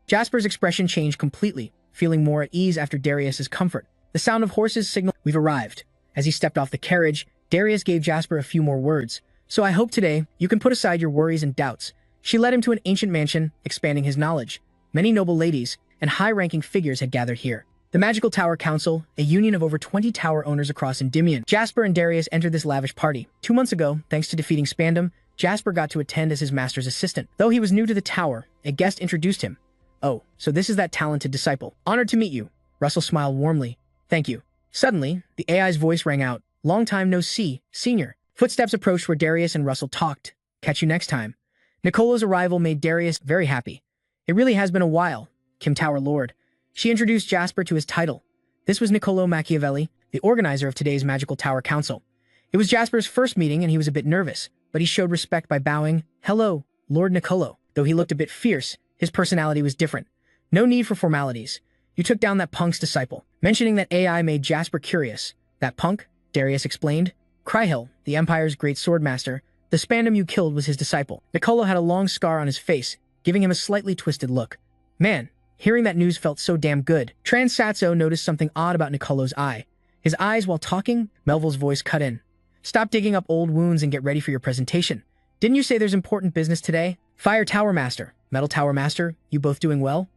Speaker 1: Jasper's expression changed completely, feeling more at ease after Darius' comfort. The sound of horses signaled, We've arrived. As he stepped off the carriage, Darius gave Jasper a few more words. So I hope today you can put aside your worries and doubts. She led him to an ancient mansion, expanding his knowledge. Many noble ladies and high-ranking figures had gathered here. The Magical Tower Council, a union of over 20 tower owners across Endymion. Jasper and Darius entered this lavish party. 2 months ago, thanks to defeating Spandam, Jasper got to attend as his master's assistant. Though he was new to the tower, a guest introduced him. "Oh, so this is that talented disciple. Honored to meet you." Russell smiled warmly. "Thank you." Suddenly, the AI's voice rang out. "Long time no see, senior." Footsteps approached where Darius and Russell talked. "Catch you next time." Nicolo's arrival made Darius very happy. "It really has been a while, Kim Tower Lord." She introduced Jasper to his title. This was Niccolo Machiavelli, the organizer of today's Magical Tower Council. It was Jasper's first meeting and he was a bit nervous, but he showed respect by bowing. "Hello, Lord Niccolo." Though he looked a bit fierce, his personality was different. No need for formalities. "You took down that punk's disciple." Mentioning that AI made Jasper curious. "That punk?" Darius explained. "Cryhill, the Empire's great swordmaster. The Spandam you killed was his disciple." Niccolo had a long scar on his face, giving him a slightly twisted look. "Man, hearing that news felt so damn good." Transatso noticed something odd about Niccolo's eye. His eyes while talking, Melville's voice cut in. "Stop digging up old wounds and get ready for your presentation. Didn't you say there's important business today?" "Fire Tower Master, Metal Tower Master, you both doing well?"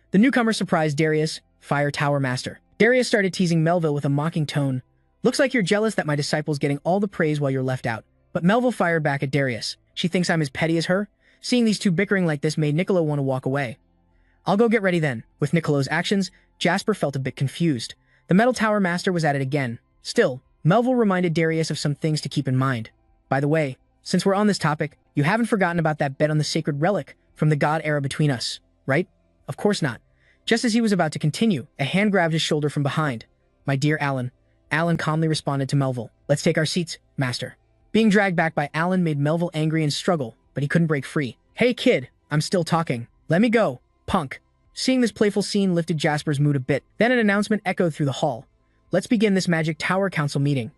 Speaker 1: The newcomer surprised Darius. "Fire Tower Master." Darius started teasing Melville with a mocking tone. "Looks like you're jealous that my disciple's getting all the praise while you're left out." But Melville fired back at Darius. "She thinks I'm as petty as her?" Seeing these two bickering like this made Niccolo want to walk away. "I'll go get ready then." With Niccolo's actions, Jasper felt a bit confused. The Metal Tower Master was at it again. Still, Melville reminded Darius of some things to keep in mind. "By the way, since we're on this topic, you haven't forgotten about that bet on the sacred relic from the god era between us, right?" "Of course not." Just as he was about to continue, a hand grabbed his shoulder from behind. "My dear Alan." Alan calmly responded to Melville. "Let's take our seats, Master." Being dragged back by Alan made Melville angry and struggle, but he couldn't break free. "Hey kid, I'm still talking. Let me go, punk." Seeing this playful scene lifted Jasper's mood a bit. Then an announcement echoed through the hall. "Let's begin this Magic Tower Council meeting."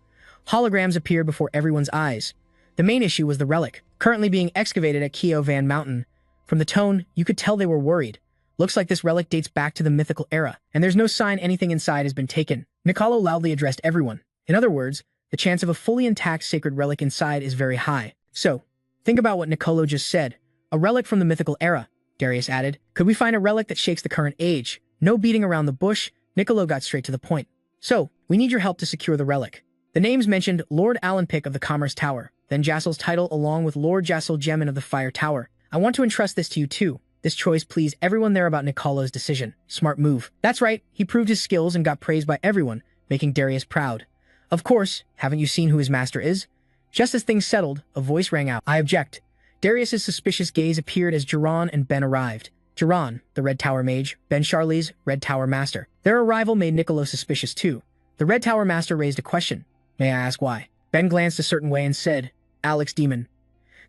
Speaker 1: Holograms appeared before everyone's eyes. The main issue was the relic, currently being excavated at Keo Van Mountain. From the tone, you could tell they were worried. "Looks like this relic dates back to the mythical era, and there's no sign anything inside has been taken." Niccolo loudly addressed everyone. In other words, the chance of a fully intact sacred relic inside is very high. "So, think about what Niccolo just said. A relic from the mythical era," Darius added. "Could we find a relic that shakes the current age?" No beating around the bush, Niccolo got straight to the point. "So, we need your help to secure the relic." The names mentioned Lord Alan Pick of the Commerce Tower, then Jassel's title along with Lord Jassel Gemin of the Fire Tower. "I want to entrust this to you too." This choice pleased everyone there about Niccolo's decision. Smart move. That's right, he proved his skills and got praised by everyone, making Darius proud. "Of course, haven't you seen who his master is?" Just as things settled, a voice rang out. "I object." Darius's suspicious gaze appeared as Jiran and Ben arrived. Jiran, the Red Tower Mage, Ben Charlie's Red Tower Master. Their arrival made Niccolo suspicious too. The Red Tower Master raised a question. "May I ask why?" Ben glanced a certain way and said, "Alex Demon."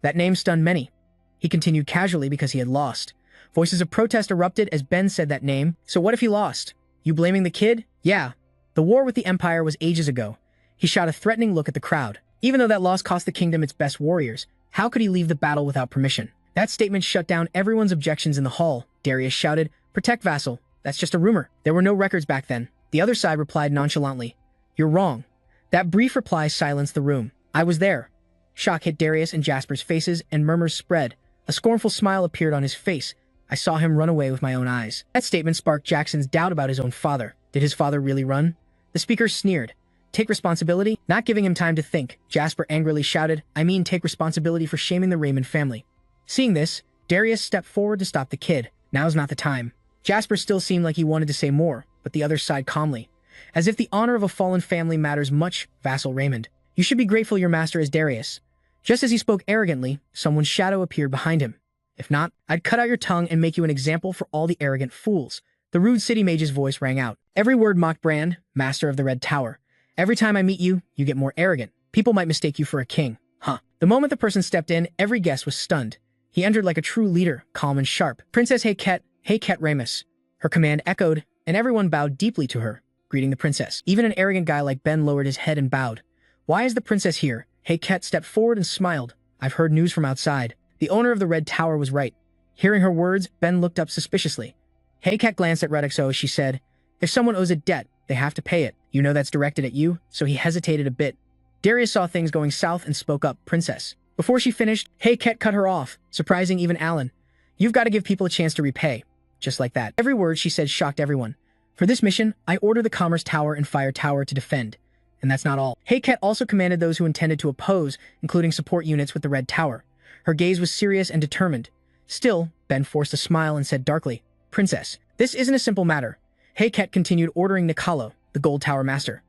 Speaker 1: That name stunned many. He continued casually because he had lost. Voices of protest erupted as Ben said that name. "So what if he lost? You blaming the kid?" "Yeah. The war with the Empire was ages ago." He shot a threatening look at the crowd. Even though that loss cost the kingdom its best warriors, how could he leave the battle without permission? That statement shut down everyone's objections in the hall. Darius shouted, "Protect Vassal. That's just a rumor. There were no records back then." The other side replied nonchalantly, "You're wrong." That brief reply silenced the room. "I was there." Shock hit Darius and Jasper's faces, and murmurs spread. A scornful smile appeared on his face. "I saw him run away with my own eyes." That statement sparked Jackson's doubt about his own father. Did his father really run? The speaker sneered. "Take responsibility?" Not giving him time to think, Jasper angrily shouted, "I mean take responsibility for shaming the Raymond family." Seeing this, Darius stepped forward to stop the kid. Now's not the time. Jasper still seemed like he wanted to say more, but the other sighed calmly. "As if the honor of a fallen family matters much, Vassal Raymond. You should be grateful your master is Darius." Just as he spoke arrogantly, someone's shadow appeared behind him. "If not, I'd cut out your tongue and make you an example for all the arrogant fools." The rude city mage's voice rang out. "Every word mocked Brand, master of the Red Tower. Every time I meet you, you get more arrogant. People might mistake you for a king." Huh. The moment the person stepped in, every guest was stunned. He entered like a true leader, calm and sharp. "Princess Hayket Ramus." Her command echoed, and everyone bowed deeply to her, greeting the princess. Even an arrogant guy like Ben lowered his head and bowed. "Why is the princess here?" Hayket stepped forward and smiled. "I've heard news from outside." The owner of the Red Tower was right. Hearing her words, Ben looked up suspiciously. Hayket glanced at Redexo as she said, "If someone owes a debt, they have to pay it. You know that's directed at you?" So he hesitated a bit. Darius saw things going south and spoke up, "Princess, Before she finished, Ket cut her off, surprising even Alan. You've got to give people a chance to repay. Just like that. Every word she said shocked everyone. For this mission, I order the Commerce Tower and Fire Tower to defend. And that's not all. Ket also commanded those who intended to oppose, including support units with the Red Tower. Her gaze was serious and determined. Still, Ben forced a smile and said darkly, Princess, this isn't a simple matter. Ket continued ordering Nicolo, the Gold Tower Master.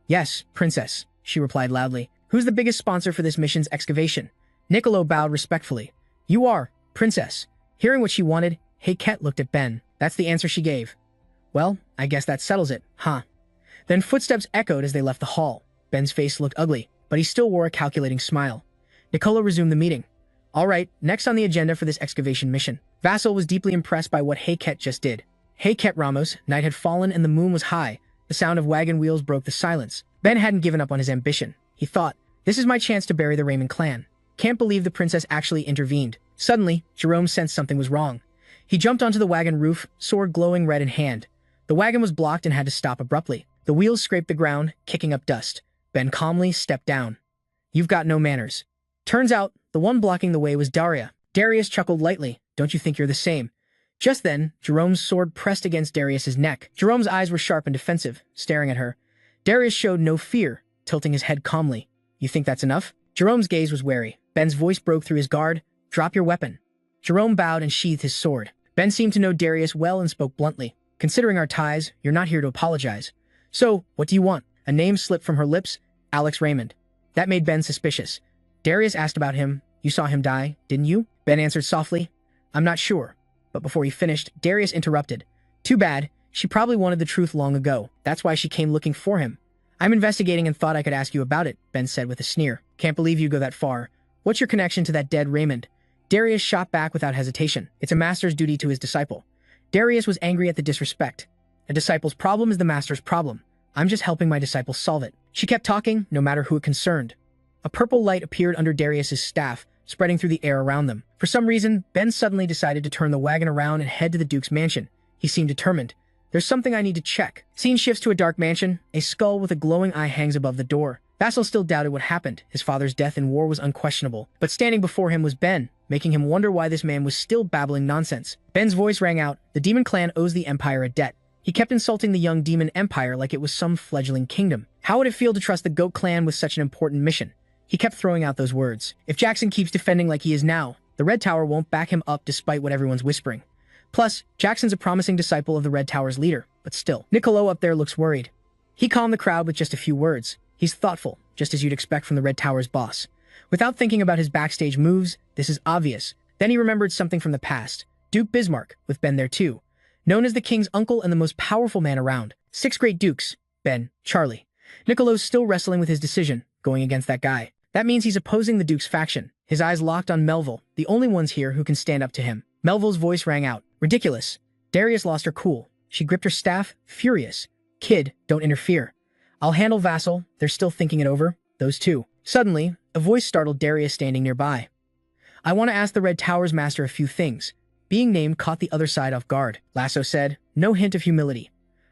Speaker 1: Yes, Princess, she replied loudly. Who's the biggest sponsor for this mission's excavation? Nicolo bowed respectfully. You are, Princess. Hearing what she wanted, Ket looked at Ben. That's the answer she gave. Well, I guess that settles it, huh? Then footsteps echoed as they left the hall. Ben's face looked ugly, but he still wore a calculating smile. Nicolo resumed the meeting. All right, next on the agenda for this excavation mission. Vassal was deeply impressed by what Ket just did. Ket Ramos, night had fallen and the moon was high. The sound of wagon wheels broke the silence. Ben hadn't given up on his ambition. He thought, this is my chance to bury the Raymond clan. Can't believe the princess actually intervened. Suddenly, Jerome sensed something was wrong. He jumped onto the wagon roof, sword glowing red in hand. The wagon was blocked and had to stop abruptly. The wheels scraped the ground, kicking up dust. Ben calmly stepped down. You've got no manners. Turns out, the one blocking the way was Daria. Darius chuckled lightly. Don't you think you're the same? Just then, Jerome's sword pressed against Darius's neck. Jerome's eyes were sharp and defensive, staring at her. Darius showed no fear, tilting his head calmly. You think that's enough? Jerome's gaze was wary. Ben's voice broke through his guard. Drop your weapon. Jerome bowed and sheathed his sword. Ben seemed to know Darius well and spoke bluntly. Considering our ties, you're not here to apologize. So, what do you want? A name slipped from her lips. Alex Raymond. That made Ben suspicious. Darius asked about him. You saw him die, didn't you? Ben answered softly. I'm not sure. But before he finished, Darius interrupted. Too bad. She probably wanted the truth long ago. That's why she came looking for him. I'm investigating and thought I could ask you about it, Ben said with a sneer. Can't believe you go that far. What's your connection to that dead Raymond? Darius shot back without hesitation. It's a master's duty to his disciple. Darius was angry at the disrespect. A disciple's problem is the master's problem. I'm just helping my disciple solve it. She kept talking, no matter who it concerned. A purple light appeared under Darius's staff, spreading through the air around them. For some reason, Ben suddenly decided to turn the wagon around and head to the Duke's mansion. He seemed determined. There's something I need to check. Scene shifts to a dark mansion. A skull with a glowing eye hangs above the door. Vassal still doubted what happened. His father's death in war was unquestionable. But standing before him was Ben, making him wonder why this man was still babbling nonsense. Ben's voice rang out. The demon clan owes the Empire a debt. He kept insulting the young demon empire like it was some fledgling kingdom. How would it feel to trust the Goat clan with such an important mission? He kept throwing out those words. If Jackson keeps defending like he is now, the Red Tower won't back him up despite what everyone's whispering. Plus, Jackson's a promising disciple of the Red Tower's leader, but still. Nicolo up there looks worried. He calmed the crowd with just a few words. He's thoughtful, just as you'd expect from the Red Tower's boss. Without thinking about his backstage moves, this is obvious. Then he remembered something from the past. Duke Bismarck, with Ben there too. Known as the king's uncle and the most powerful man around. 6 great dukes. Ben, Charlie. Nicolo's still wrestling with his decision, going against that guy. That means he's opposing the Duke's faction. His eyes locked on Melville, the only ones here who can stand up to him. Melville's voice rang out. Ridiculous. Darius lost her cool. She gripped her staff, furious. Kid, don't interfere. I'll handle Vassal. They're still thinking it over. Those two. Suddenly, a voice startled Darius standing nearby. I want to ask the Red Tower's master a few things. Being named caught the other side off guard. Lasso said, no hint of humility.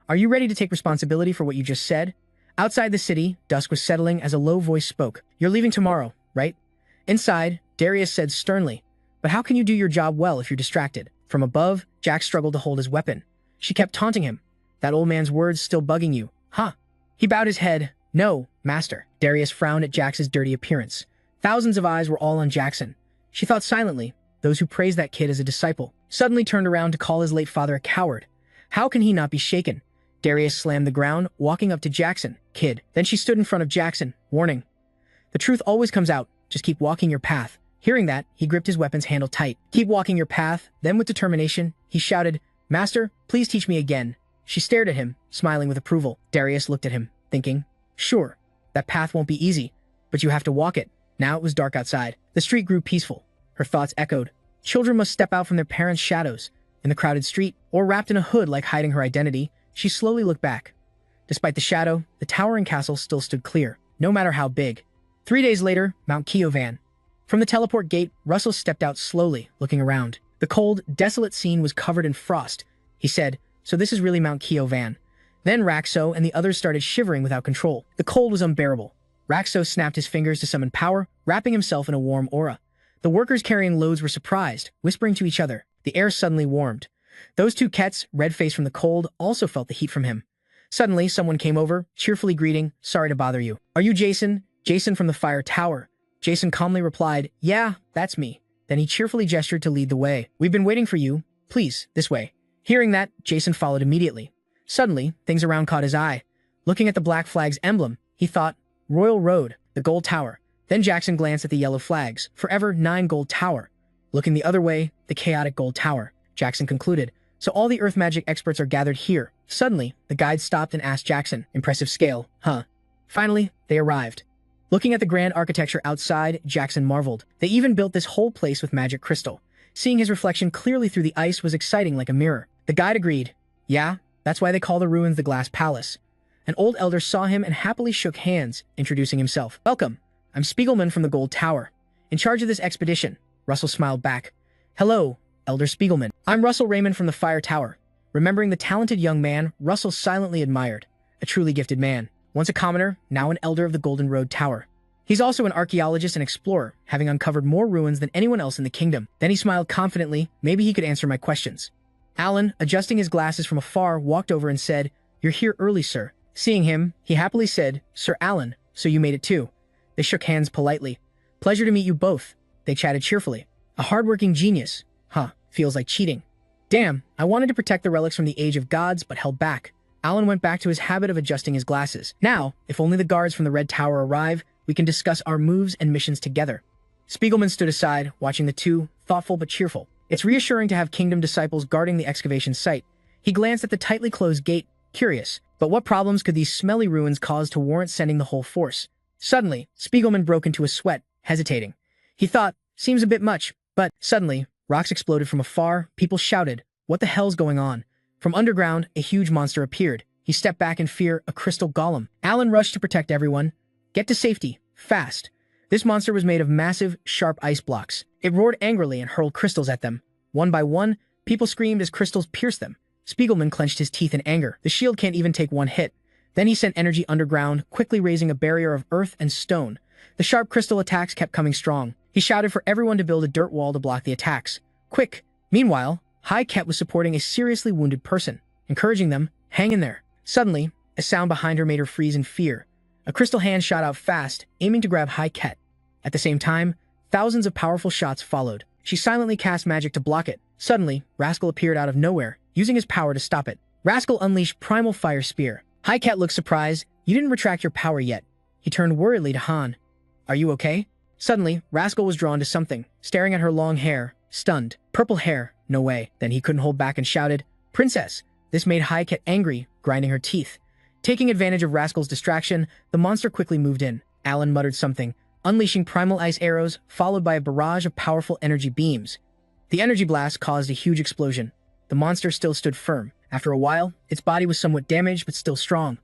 Speaker 1: Are you ready to take responsibility for what you just said? Outside the city, dusk was settling as a low voice spoke. You're leaving tomorrow, right? Inside, Darius said sternly, but how can you do your job well if you're distracted? From above, Jack struggled to hold his weapon. She kept taunting him. That old man's words still bugging you, huh? He bowed his head. No, master. Darius frowned at Jax's dirty appearance. Thousands of eyes were all on Jackson. She thought silently, those who praised that kid as a disciple, suddenly turned around to call his late father a coward. How can he not be shaken? Darius slammed the ground, walking up to Jackson. Kid. Then she stood in front of Jackson, warning. The truth always comes out. Just keep walking your path. Hearing that, he gripped his weapon's handle tight. Keep walking your path. Then with determination, he shouted, Master, please teach me again. She stared at him, smiling with approval. Darius looked at him, thinking, sure, that path won't be easy, but you have to walk it. Now it was dark outside. The street grew peaceful. Her thoughts echoed. Children must step out from their parents' shadows. In the crowded street, or wrapped in a hood like hiding her identity, she slowly looked back. Despite the shadow, the towering castle still stood clear, no matter how big. 3 days later, Mount Kiovan. From the teleport gate, Russell stepped out slowly, looking around. The cold, desolate scene was covered in frost. He said, so this is really Mount Kiovan. Then Raxo and the others started shivering without control. The cold was unbearable. Raxo snapped his fingers to summon power, wrapping himself in a warm aura. The workers carrying loads were surprised, whispering to each other. The air suddenly warmed. Those two Kets, red-faced from the cold, also felt the heat from him. Suddenly, someone came over, cheerfully greeting, "Sorry to bother you. Are you Jason? Jason from the Fire Tower." Jason calmly replied, "Yeah, that's me." Then he cheerfully gestured to lead the way. "We've been waiting for you. Please, this way." Hearing that, Jason followed immediately. Suddenly, things around caught his eye. Looking at the black flag's emblem, he thought, Royal Road, the Gold Tower. Then Jackson glanced at the yellow flags, Forever 9 Gold Tower. Looking the other way, the chaotic Gold Tower. Jackson concluded, "So all the earth magic experts are gathered here." Suddenly, the guide stopped and asked Jackson, "Impressive scale, huh?" Finally, they arrived. Looking at the grand architecture outside, Jackson marveled. They even built this whole place with magic crystal. Seeing his reflection clearly through the ice was exciting like a mirror. The guide agreed. "Yeah, that's why they call the ruins the Glass Palace." An old elder saw him and happily shook hands, introducing himself. "Welcome. I'm Spiegelman from the Gold Tower, in charge of this expedition." Russell smiled back. "Hello, Elder Spiegelman. I'm Russell Raymond from the Fire Tower." Remembering the talented young man, Russell silently admired. A truly gifted man. Once a commoner, now an elder of the Golden Road Tower. He's also an archaeologist and explorer, having uncovered more ruins than anyone else in the kingdom. Then he smiled confidently. Maybe he could answer my questions. Alan, adjusting his glasses from afar, walked over and said, "You're here early, sir." Seeing him, he happily said, "Sir Alan, so you made it too." They shook hands politely. "Pleasure to meet you both." They chatted cheerfully. "A hardworking genius. Huh, feels like cheating. Damn, I wanted to protect the relics from the Age of Gods, but held back." Alan went back to his habit of adjusting his glasses. "Now, if only the guards from the Red Tower arrive, we can discuss our moves and missions together." Spiegelman stood aside, watching the two, thoughtful but cheerful. It's reassuring to have kingdom disciples guarding the excavation site. He glanced at the tightly closed gate, curious. But what problems could these smelly ruins cause to warrant sending the whole force? Suddenly, Spiegelman broke into a sweat, hesitating. He thought, seems a bit much, but suddenly, rocks exploded from afar, people shouted, "What the hell's going on?" From underground, a huge monster appeared. He stepped back in fear, a crystal golem. Alan rushed to protect everyone. "Get to safety, fast." This monster was made of massive, sharp ice blocks. It roared angrily and hurled crystals at them. One by one, people screamed as crystals pierced them. Spiegelman clenched his teeth in anger. The shield can't even take one hit. Then he sent energy underground, quickly raising a barrier of earth and stone. The sharp crystal attacks kept coming strong. He shouted for everyone to build a dirt wall to block the attacks. Quick! Meanwhile, Cat was supporting a seriously wounded person, encouraging them, "Hang in there." Suddenly, a sound behind her made her freeze in fear. A crystal hand shot out fast, aiming to grab Cat. At the same time, thousands of powerful shots followed. She silently cast magic to block it. Suddenly, Rascal appeared out of nowhere, using his power to stop it. Rascal unleashed Primal Fire Spear. Cat looked surprised. "You didn't retract your power yet." He turned worriedly to Han. "Are you okay?" Suddenly, Rascal was drawn to something, staring at her long hair, stunned. Purple hair, no way. Then he couldn't hold back and shouted, "Princess!" This made Cat angry, grinding her teeth. Taking advantage of Rascal's distraction, the monster quickly moved in. Alan muttered something, unleashing primal ice arrows, followed by a barrage of powerful energy beams. The energy blast caused a huge explosion. The monster still stood firm. After a while, its body was somewhat damaged but still strong.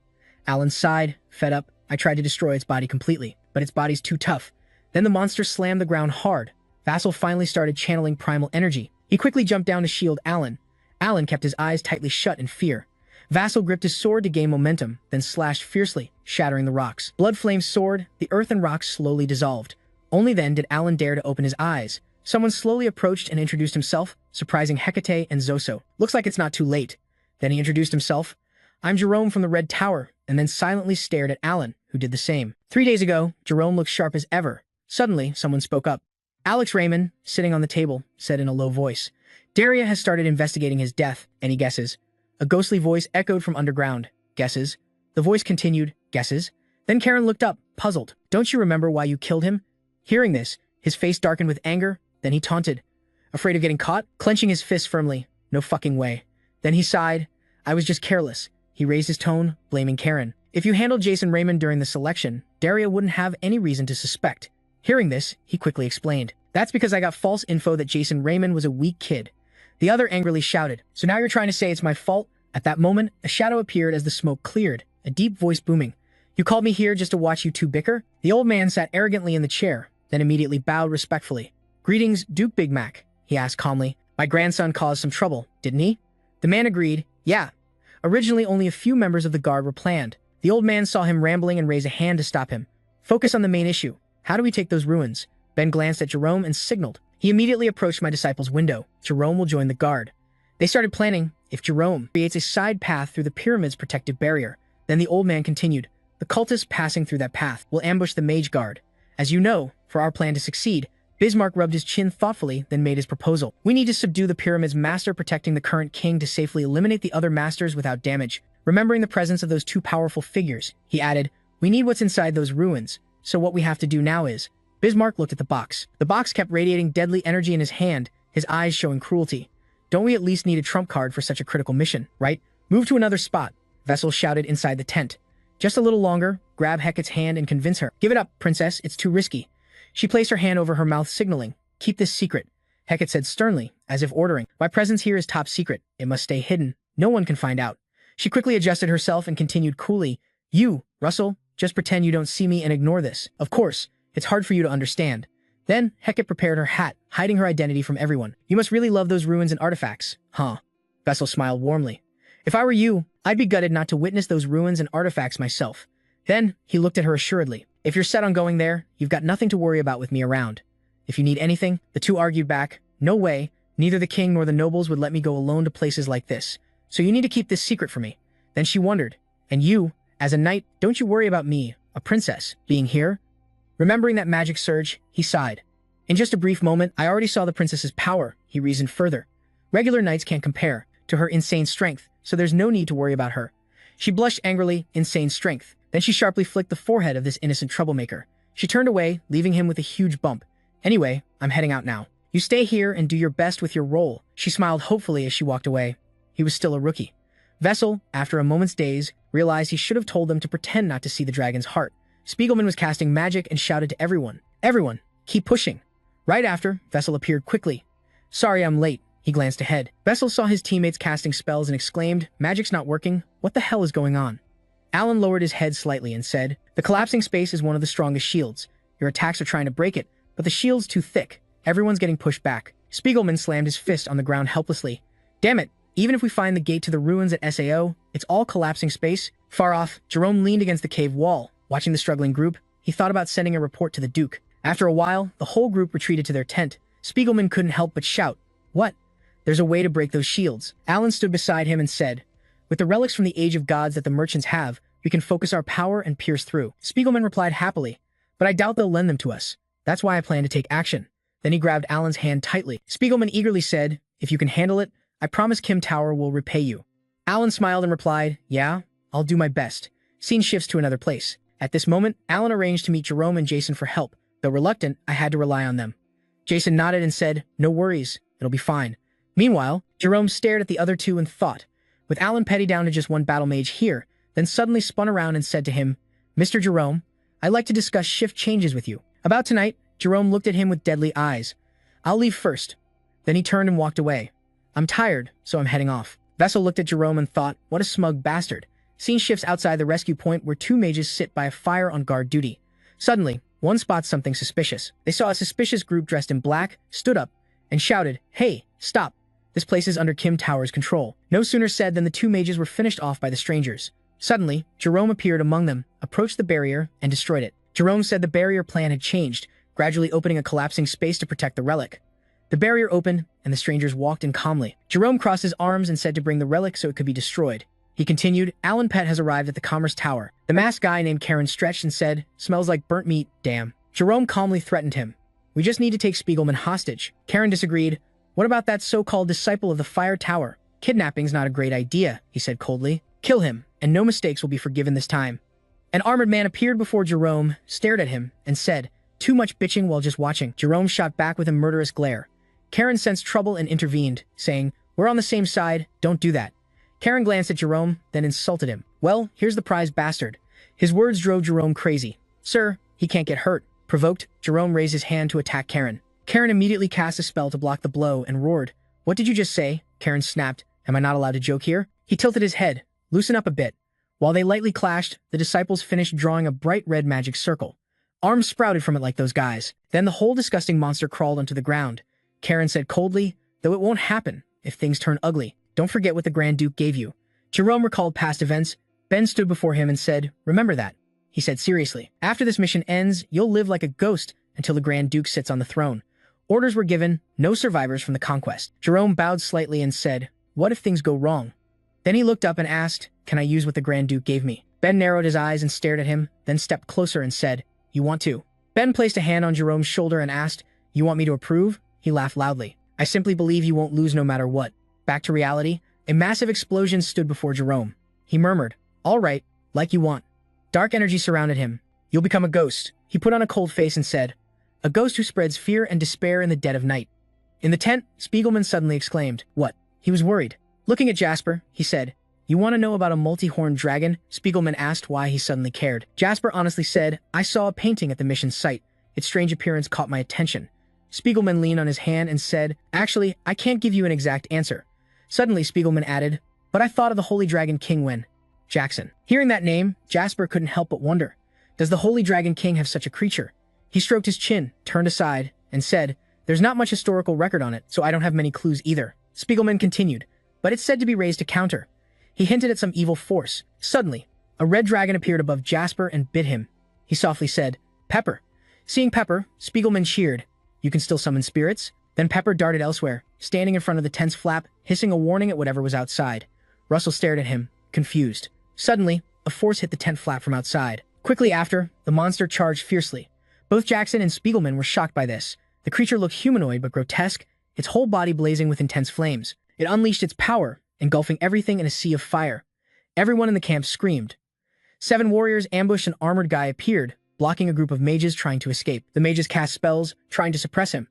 Speaker 1: Alan sighed, fed up. "I tried to destroy its body completely, but its body's too tough." Then the monster slammed the ground hard. Vassal finally started channeling primal energy. He quickly jumped down to shield Alan. Alan kept his eyes tightly shut in fear. Vassal gripped his sword to gain momentum, then slashed fiercely, shattering the rocks. Blood flames soared, the earth and rocks slowly dissolved. Only then did Alan dare to open his eyes. Someone slowly approached and introduced himself, surprising Hecate and Zoso. "Looks like it's not too late." Then he introduced himself. "I'm Jerome from the Red Tower," and then silently stared at Alan, who did the same. 3 days ago, Jerome looked sharp as ever. Suddenly, someone spoke up. Alex Raymond, sitting on the table, said in a low voice, "Daria has started investigating his death. Any guesses?" A ghostly voice echoed from underground. "Guesses?" The voice continued, "Guesses?" Then Karen looked up, puzzled. "Don't you remember why you killed him?" Hearing this, his face darkened with anger. Then he taunted. "Afraid of getting caught?" Clenching his fist firmly. "No fucking way." Then he sighed. "I was just careless." He raised his tone, blaming Karen. "If you handled Jason Raymond during the selection, Daria wouldn't have any reason to suspect." Hearing this, he quickly explained. "That's because I got false info that Jason Raymond was a weak kid." The other angrily shouted, "So now you're trying to say it's my fault?" At that moment, a shadow appeared as the smoke cleared, a deep voice booming. "You called me here just to watch you two bicker?" The old man sat arrogantly in the chair, then immediately bowed respectfully. "Greetings, Duke Big Mac," he asked calmly. "My grandson caused some trouble, didn't he?" The man agreed, "Yeah. Originally only a few members of the guard were planned." The old man saw him rambling and raised a hand to stop him. "Focus on the main issue. How do we take those ruins? Ben glanced at Jerome and signaled. He immediately approached my disciple's window. Jerome will join the guard. They started planning if Jerome creates a side path through the pyramid's protective barrier. Then the old man continued. The cultists passing through that path will ambush the mage guard. As you know, for our plan to succeed, Bismarck rubbed his chin thoughtfully, then made his proposal. We need to subdue the pyramid's master protecting the current king to safely eliminate the other masters without damage. Remembering the presence of those two powerful figures, he added, we need what's inside those ruins, so what we have to do now is... Bismarck looked at the box. The box kept radiating deadly energy in his hand, his eyes showing cruelty. Don't we at least need a trump card for such a critical mission, right? Move to another spot, Vessel shouted inside the tent. Just a little longer, grab Hecate's hand and convince her. Give it up, princess, it's too risky. She placed her hand over her mouth, signaling, keep this secret. Hecate said sternly, as if ordering, my presence here is top secret. It must stay hidden. No one can find out. She quickly adjusted herself and continued coolly, you, Russell, just pretend you don't see me and ignore this. Of course, it's hard for you to understand. Then, Hecate prepared her hat, hiding her identity from everyone. You must really love those ruins and artifacts, huh? Vessel smiled warmly. If I were you, I'd be gutted not to witness those ruins and artifacts myself. Then, he looked at her assuredly. If you're set on going there, you've got nothing to worry about with me around. If you need anything, the two argued back, no way, neither the king nor the nobles would let me go alone to places like this. So you need to keep this secret from me. Then she wondered, and you, as a knight, don't you worry about me, a princess, being here? Remembering that magic surge, he sighed. In just a brief moment, I already saw the princess's power, he reasoned further. Regular knights can't compare to her insane strength, so there's no need to worry about her. She blushed angrily, insane strength. Then she sharply flicked the forehead of this innocent troublemaker. She turned away, leaving him with a huge bump. Anyway, I'm heading out now. You stay here and do your best with your role. She smiled hopefully as she walked away. He was still a rookie. Vessel, after a moment's daze, realized he should have told them to pretend not to see the dragon's heart. Spiegelman was casting magic and shouted to everyone, everyone, keep pushing. Right after, Vessel appeared quickly. Sorry I'm late. He glanced ahead. Vessel saw his teammates casting spells and exclaimed, magic's not working. What the hell is going on? Alan lowered his head slightly and said, the collapsing space is one of the strongest shields. Your attacks are trying to break it, but the shield's too thick. Everyone's getting pushed back. Spiegelman slammed his fist on the ground helplessly. Damn it, even if we find the gate to the ruins at SAO, it's all collapsing space. Far off, Jerome leaned against the cave wall. Watching the struggling group, he thought about sending a report to the Duke. After a while, the whole group retreated to their tent. Spiegelman couldn't help but shout, what? There's a way to break those shields. Alan stood beside him and said, with the relics from the Age of Gods that the merchants have, we can focus our power and pierce through. Spiegelman replied happily, but I doubt they'll lend them to us. That's why I plan to take action. Then he grabbed Alan's hand tightly. Spiegelman eagerly said, if you can handle it, I promise Kim Tower will repay you. Alan smiled and replied, yeah, I'll do my best. Scene shifts to another place. At this moment, Alan arranged to meet Jerome and Jason for help. Though reluctant, I had to rely on them. Jason nodded and said, no worries, it'll be fine. Meanwhile, Jerome stared at the other two and thought, with Alan petty down to just one battle mage here, then suddenly spun around and said to him, Mr. Jerome, I'd like to discuss shift changes with you. About tonight, Jerome looked at him with deadly eyes. I'll leave first. Then he turned and walked away. I'm tired, so I'm heading off. Vessel looked at Jerome and thought, what a smug bastard. Scene shifts outside the rescue point where two mages sit by a fire on guard duty. Suddenly, one spots something suspicious. They saw a suspicious group dressed in black, stood up, and shouted, hey, stop. This place is under Kim Tower's control. No sooner said than the two mages were finished off by the strangers. Suddenly, Jerome appeared among them, approached the barrier, and destroyed it. Jerome said the barrier plan had changed, gradually opening a collapsing space to protect the relic. The barrier opened, and the strangers walked in calmly. Jerome crossed his arms and said to bring the relic so it could be destroyed. He continued, Alan Pett has arrived at the Commerce Tower. The masked guy named Karen stretched and said, smells like burnt meat, damn. Jerome calmly threatened him. We just need to take Spiegelman hostage. Karen disagreed. What about that so-called disciple of the Fire Tower? Kidnapping's not a great idea, he said coldly. Kill him, and no mistakes will be forgiven this time. An armored man appeared before Jerome, stared at him, and said, too much bitching while just watching. Jerome shot back with a murderous glare. Karen sensed trouble and intervened, saying, we're on the same side, don't do that. Karen glanced at Jerome, then insulted him. Well, here's the prize bastard. His words drove Jerome crazy. Sir, he can't get hurt. Provoked, Jerome raised his hand to attack Karen. Karen immediately cast a spell to block the blow and roared. What did you just say? Karen snapped. Am I not allowed to joke here? He tilted his head. Loosen up a bit. While they lightly clashed, the disciples finished drawing a bright red magic circle. Arms sprouted from it like those guys. Then the whole disgusting monster crawled onto the ground. Karen said coldly, though it won't happen if things turn ugly. Don't forget what the Grand Duke gave you. Jerome recalled past events. Ben stood before him and said, remember that. he said seriously. After this mission ends, you'll live like a ghost until the Grand Duke sits on the throne. Orders were given, no survivors from the conquest. Jerome bowed slightly and said, what if things go wrong? Then he looked up and asked, can I use what the Grand Duke gave me? Ben narrowed his eyes and stared at him, then stepped closer and said, you want to? Ben placed a hand on Jerome's shoulder and asked, you want me to approve? He laughed loudly. I simply believe you won't lose no matter what. Back to reality, a massive explosion stood before Jerome. He murmured, all right, like you want. Dark energy surrounded him. You'll become a ghost. He put on a cold face and said, a ghost who spreads fear and despair in the dead of night. In the tent, Spiegelman suddenly exclaimed, what? He was worried. Looking at Jasper, he said, you want to know about a multi-horned dragon? Spiegelman asked why he suddenly cared. Jasper honestly said, I saw a painting at the mission site. Its strange appearance caught my attention. Spiegelman leaned on his hand and said, actually, I can't give you an exact answer. Suddenly, Spiegelman added, but I thought of the Holy Dragon King when Jackson. Hearing that name, Jasper couldn't help but wonder, does the Holy Dragon King have such a creature? He stroked his chin, turned aside, and said, there's not much historical record on it, so I don't have many clues either. Spiegelman continued, but it's said to be raised to counter. He hinted at some evil force. Suddenly, a red dragon appeared above Jasper and bit him. He softly said, Pepper. Seeing Pepper, Spiegelman cheered. You can still summon spirits? Then Pepper darted elsewhere, standing in front of the tent's flap, hissing a warning at whatever was outside. Russell stared at him, confused. Suddenly, a force hit the tent flap from outside. Quickly after, the monster charged fiercely. Both Jackson and Spiegelman were shocked by this. The creature looked humanoid but grotesque, its whole body blazing with intense flames. It unleashed its power, engulfing everything in a sea of fire. Everyone in the camp screamed. 7 warriors ambushed an armored guy appeared, blocking a group of mages trying to escape. The mages cast spells, trying to suppress him.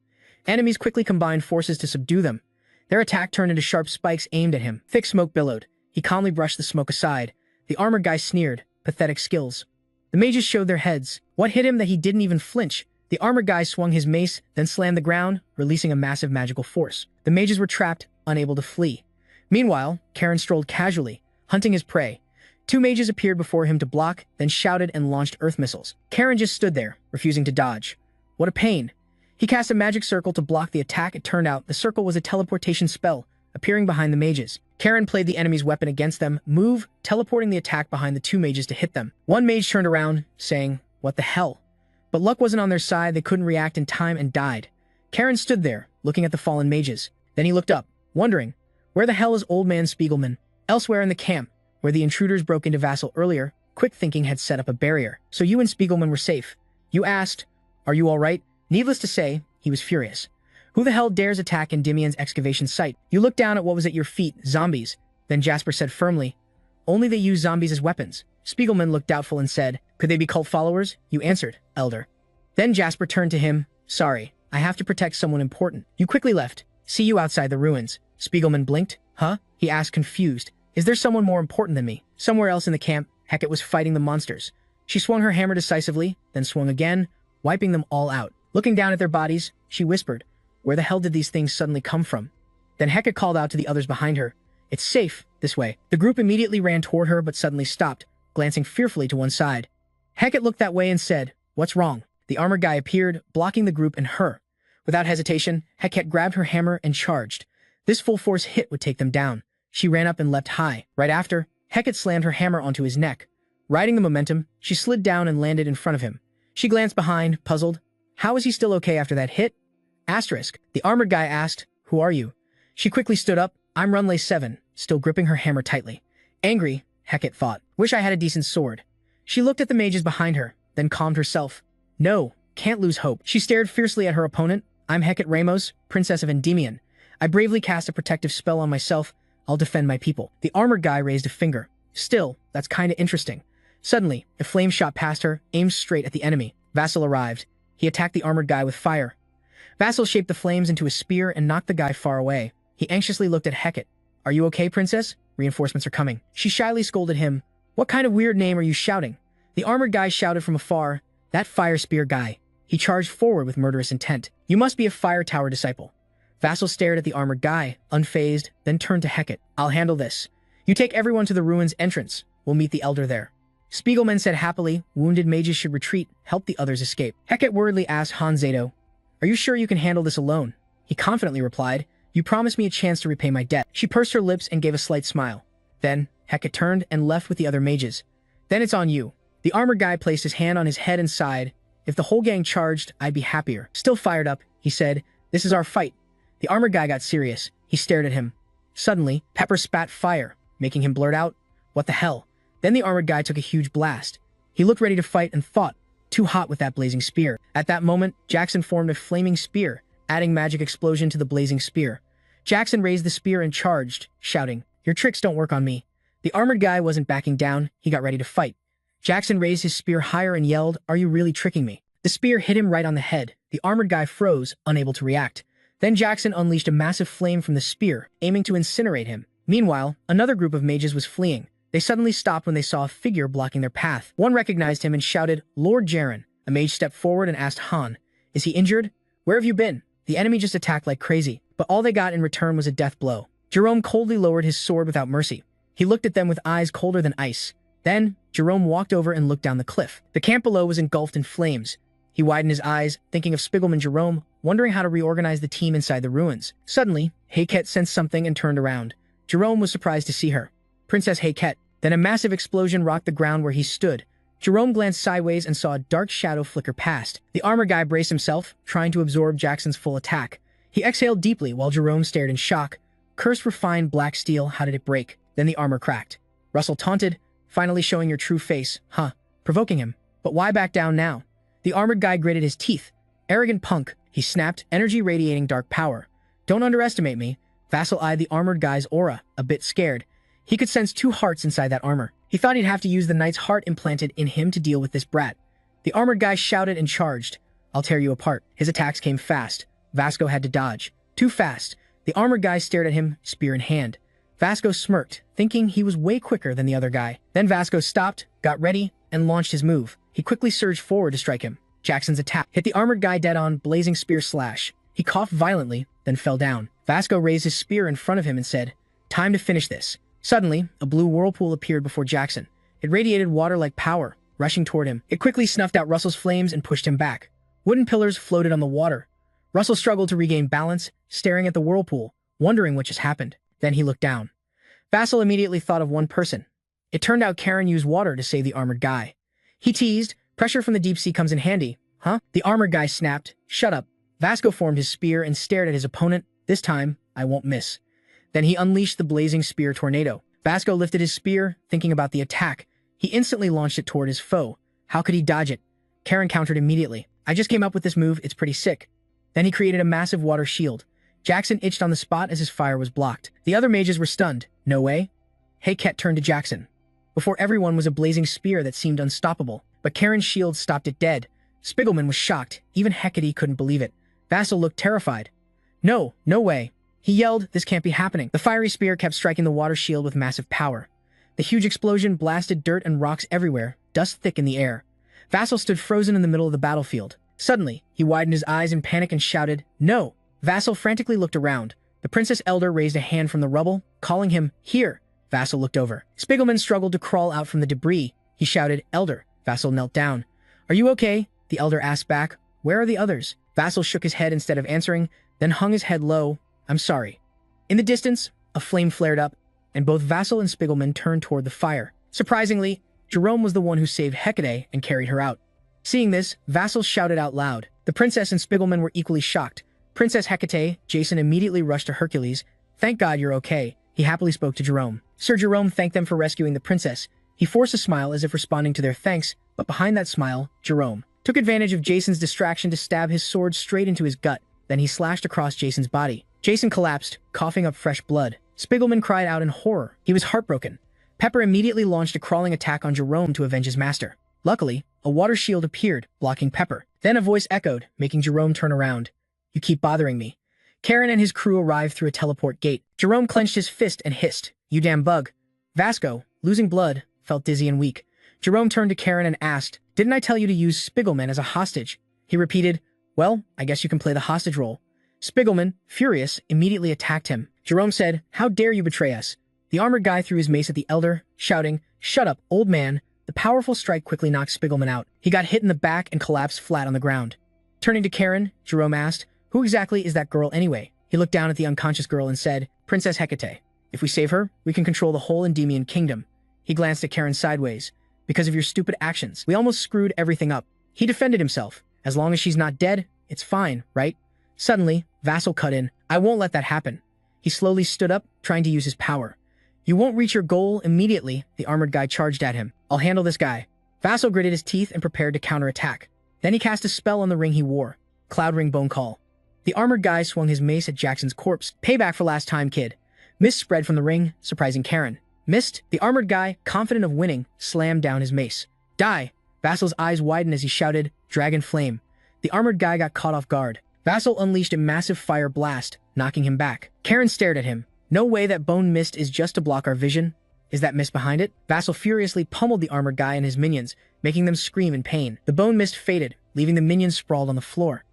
Speaker 1: Enemies quickly combined forces to subdue them. Their attack turned into sharp spikes aimed at him. Thick smoke billowed. He calmly brushed the smoke aside. The armored guy sneered. Pathetic skills. The mages showed their heads. What hit him that he didn't even flinch? The armored guy swung his mace, then slammed the ground, releasing a massive magical force. The mages were trapped, unable to flee. Meanwhile, Karen strolled casually, hunting his prey. 2 mages appeared before him to block, then shouted and launched earth missiles. Karen just stood there, refusing to dodge. What a pain. He cast a magic circle to block the attack. It turned out the circle was a teleportation spell, appearing behind the mages. Karen played the enemy's weapon against them, teleporting the attack behind the 2 mages to hit them. One mage turned around, saying, what the hell? But luck wasn't on their side. They couldn't react in time and died. Karen stood there, looking at the fallen mages. Then he looked up, wondering, where the hell is old man Spiegelman? Elsewhere in the camp, where the intruders broke into Vassal earlier, quick thinking had set up a barrier. So you and Spiegelman were safe. You asked, are you all right? Needless to say, he was furious. Who the hell dares attack Endymion's excavation site? You looked down at what was at your feet, zombies. Then Jasper said firmly, only they use zombies as weapons. Spiegelman looked doubtful and said, could they be cult followers? You answered, Elder. Then Jasper turned to him, sorry, I have to protect someone important. You quickly left. See you outside the ruins. Spiegelman blinked. Huh? He asked, confused. Is there someone more important than me? Somewhere else in the camp, Hecate was fighting the monsters. She swung her hammer decisively, then swung again, wiping them all out. Looking down at their bodies, she whispered, where the hell did these things suddenly come from? Then Hecate called out to the others behind her, it's safe, this way. The group immediately ran toward her but suddenly stopped, glancing fearfully to one side. Hecate looked that way and said, what's wrong? The armored guy appeared, blocking the group and her. Without hesitation, Hecate grabbed her hammer and charged. This full force hit would take them down. She ran up and leapt high. Right after, Hecate slammed her hammer onto his neck. Riding the momentum, she slid down and landed in front of him. She glanced behind, puzzled. How is he still okay after that hit? Asterisk. The armored guy asked, who are you? She quickly stood up. I'm Runley 7, still gripping her hammer tightly. Angry, Hecate thought. Wish I had a decent sword. She looked at the mages behind her, then calmed herself. No, can't lose hope. She stared fiercely at her opponent. I'm Hecate Ramos, Princess of Endymion. I bravely cast a protective spell on myself. I'll defend my people. The armored guy raised a finger. Still, that's kinda interesting. Suddenly, a flame shot past her, aimed straight at the enemy. Vassal arrived. He attacked the armored guy with fire. Vassal shaped the flames into a spear and knocked the guy far away. He anxiously looked at Hecate. Are you okay, princess? Reinforcements are coming. She shyly scolded him. What kind of weird name are you shouting? The armored guy shouted from afar, that fire spear guy. He charged forward with murderous intent. You must be a fire tower disciple. Vassal stared at the armored guy, unfazed, then turned to Hecate. I'll handle this. You take everyone to the ruins entrance. We'll meet the elder there. Spiegelman said happily, wounded mages should retreat, help the others escape. Hecate worriedly asked Hanzedo, are you sure you can handle this alone? He confidently replied, you promised me a chance to repay my debt. She pursed her lips and gave a slight smile. Then, Hecate turned and left with the other mages. Then it's on you. The armored guy placed his hand on his head and sighed. If the whole gang charged, I'd be happier. Still fired up, he said, this is our fight. The armored guy got serious. He stared at him. Suddenly, Pepper spat fire, making him blurt out, what the hell? Then the armored guy took a huge blast. He looked ready to fight and thought, too hot with that blazing spear. At that moment, Jackson formed a flaming spear, adding magic explosion to the blazing spear. Jackson raised the spear and charged, shouting, your tricks don't work on me. The armored guy wasn't backing down. He got ready to fight. Jackson raised his spear higher and yelled, are you really tricking me? The spear hit him right on the head. The armored guy froze, unable to react. Then Jackson unleashed a massive flame from the spear, aiming to incinerate him. Meanwhile, another group of mages was fleeing. They suddenly stopped when they saw a figure blocking their path. One recognized him and shouted, Lord Jaren. A mage stepped forward and asked Han, is he injured? Where have you been? The enemy just attacked like crazy, but all they got in return was a death blow. Jerome coldly lowered his sword without mercy. He looked at them with eyes colder than ice. Then, Jerome walked over and looked down the cliff. The camp below was engulfed in flames. He widened his eyes, thinking of Spiegelman Jerome, wondering how to reorganize the team inside the ruins. Suddenly, Hayket sensed something and turned around. Jerome was surprised to see her. Princess Hayket. Then a massive explosion rocked the ground where he stood. Jerome glanced sideways and saw a dark shadow flicker past. The armor guy braced himself, trying to absorb Jackson's full attack. He exhaled deeply while Jerome stared in shock. Cursed refined black steel, how did it break? Then the armor cracked. Russell taunted, finally showing your true face, huh? Provoking him. But why back down now? The armored guy gritted his teeth. Arrogant punk, he snapped, energy radiating dark power. Don't underestimate me. Vassal eyed the armored guy's aura, a bit scared. He could sense two hearts inside that armor. He thought he'd have to use the knight's heart implanted in him to deal with this brat. The armored guy shouted and charged. I'll tear you apart. His attacks came fast. Vasco had to dodge. Too fast. The armored guy stared at him, spear in hand. Vasco smirked, thinking he was way quicker than the other guy. Then Vasco stopped, got ready, and launched his move. He quickly surged forward to strike him. Jackson's attack hit the armored guy dead on, blazing spear slash. He coughed violently, then fell down. Vasco raised his spear in front of him and said, time to finish this. Suddenly, a blue whirlpool appeared before Jackson. It radiated water-like power, rushing toward him. It quickly snuffed out Russell's flames and pushed him back. Wooden pillars floated on the water. Russell struggled to regain balance, staring at the whirlpool, wondering what just happened. Then he looked down. Vassal immediately thought of one person. It turned out Karen used water to save the armored guy. He teased, pressure from the deep sea comes in handy, huh? The armored guy snapped, shut up. Vasco formed his spear and stared at his opponent. This time, I won't miss. Then he unleashed the blazing spear tornado. Vasco lifted his spear, thinking about the attack. He instantly launched it toward his foe. How could he dodge it? Karen countered immediately. I just came up with this move, it's pretty sick. Then he created a massive water shield. Jackson itched on the spot as his fire was blocked. The other mages were stunned. No way. Hayket turned to Jackson. Before everyone was a blazing spear that seemed unstoppable. But Karen's shield stopped it dead. Spiegelman was shocked. Even Hecate couldn't believe it. Vassal looked terrified. No, no way. He yelled, this can't be happening. The fiery spear kept striking the water shield with massive power. The huge explosion blasted dirt and rocks everywhere, dust thick in the air. Vassal stood frozen in the middle of the battlefield. Suddenly, he widened his eyes in panic and shouted, no! Vassal frantically looked around. The Princess Elder raised a hand from the rubble, calling him, here! Vassal looked over. Spiegelman struggled to crawl out from the debris. He shouted, Elder. Vassal knelt down. Are you okay? The Elder asked back. Where are the others? Vassal shook his head instead of answering, then hung his head low. I'm sorry. In the distance, a flame flared up, and both Vassal and Spiegelman turned toward the fire. Surprisingly, Jerome was the one who saved Hecate and carried her out. Seeing this, Vassal shouted out loud. The princess and Spiegelman were equally shocked. Princess Hecate, Jason immediately rushed to Hercules. Thank God you're okay. He happily spoke to Jerome. Sir Jerome thanked them for rescuing the princess. He forced a smile as if responding to their thanks, but behind that smile, Jerome took advantage of Jason's distraction to stab his sword straight into his gut. Then he slashed across Jason's body. Jason collapsed, coughing up fresh blood. Spiegelman cried out in horror. He was heartbroken. Pepper immediately launched a crawling attack on Jerome to avenge his master. Luckily, a water shield appeared, blocking Pepper. Then a voice echoed, making Jerome turn around. You keep bothering me. Karen and his crew arrived through a teleport gate. Jerome clenched his fist and hissed, you damn bug. Vasco, losing blood, felt dizzy and weak. Jerome turned to Karen and asked, didn't I tell you to use Spiegelman as a hostage? He repeated, well, I guess you can play the hostage role. Spiegelman, furious, immediately attacked him. Jerome said, how dare you betray us? The armored guy threw his mace at the elder, shouting, shut up, old man. The powerful strike quickly knocked Spiegelman out. He got hit in the back and collapsed flat on the ground. Turning to Karen, Jerome asked, who exactly is that girl anyway? He looked down at the unconscious girl and said, Princess Hecate. If we save her, we can control the whole Endymion kingdom. He glanced at Karen sideways. because of your stupid actions. We almost screwed everything up. He defended himself. As long as she's not dead, it's fine, right? Suddenly, Vassal cut in. I won't let that happen. He slowly stood up, trying to use his power. You won't reach your goal immediately, the armored guy charged at him. I'll handle this guy. Vassal gritted his teeth and prepared to counterattack. Then he cast a spell on the ring he wore. Cloud Ring Bone Call. The armored guy swung his mace at Jackson's corpse. Payback for last time, kid. Mist spread from the ring, surprising Karen. Mist, the armored guy, confident of winning, slammed down his mace. Die! Vassal's eyes widened as he shouted, Dragon Flame. The armored guy got caught off guard. Vassal unleashed a massive fire blast, knocking him back. Karen stared at him. No way that bone mist is just to block our vision. Is that mist behind it? Vassal furiously pummeled the armored guy and his minions, making them scream in pain. The bone mist faded, leaving the minions sprawled on the floor.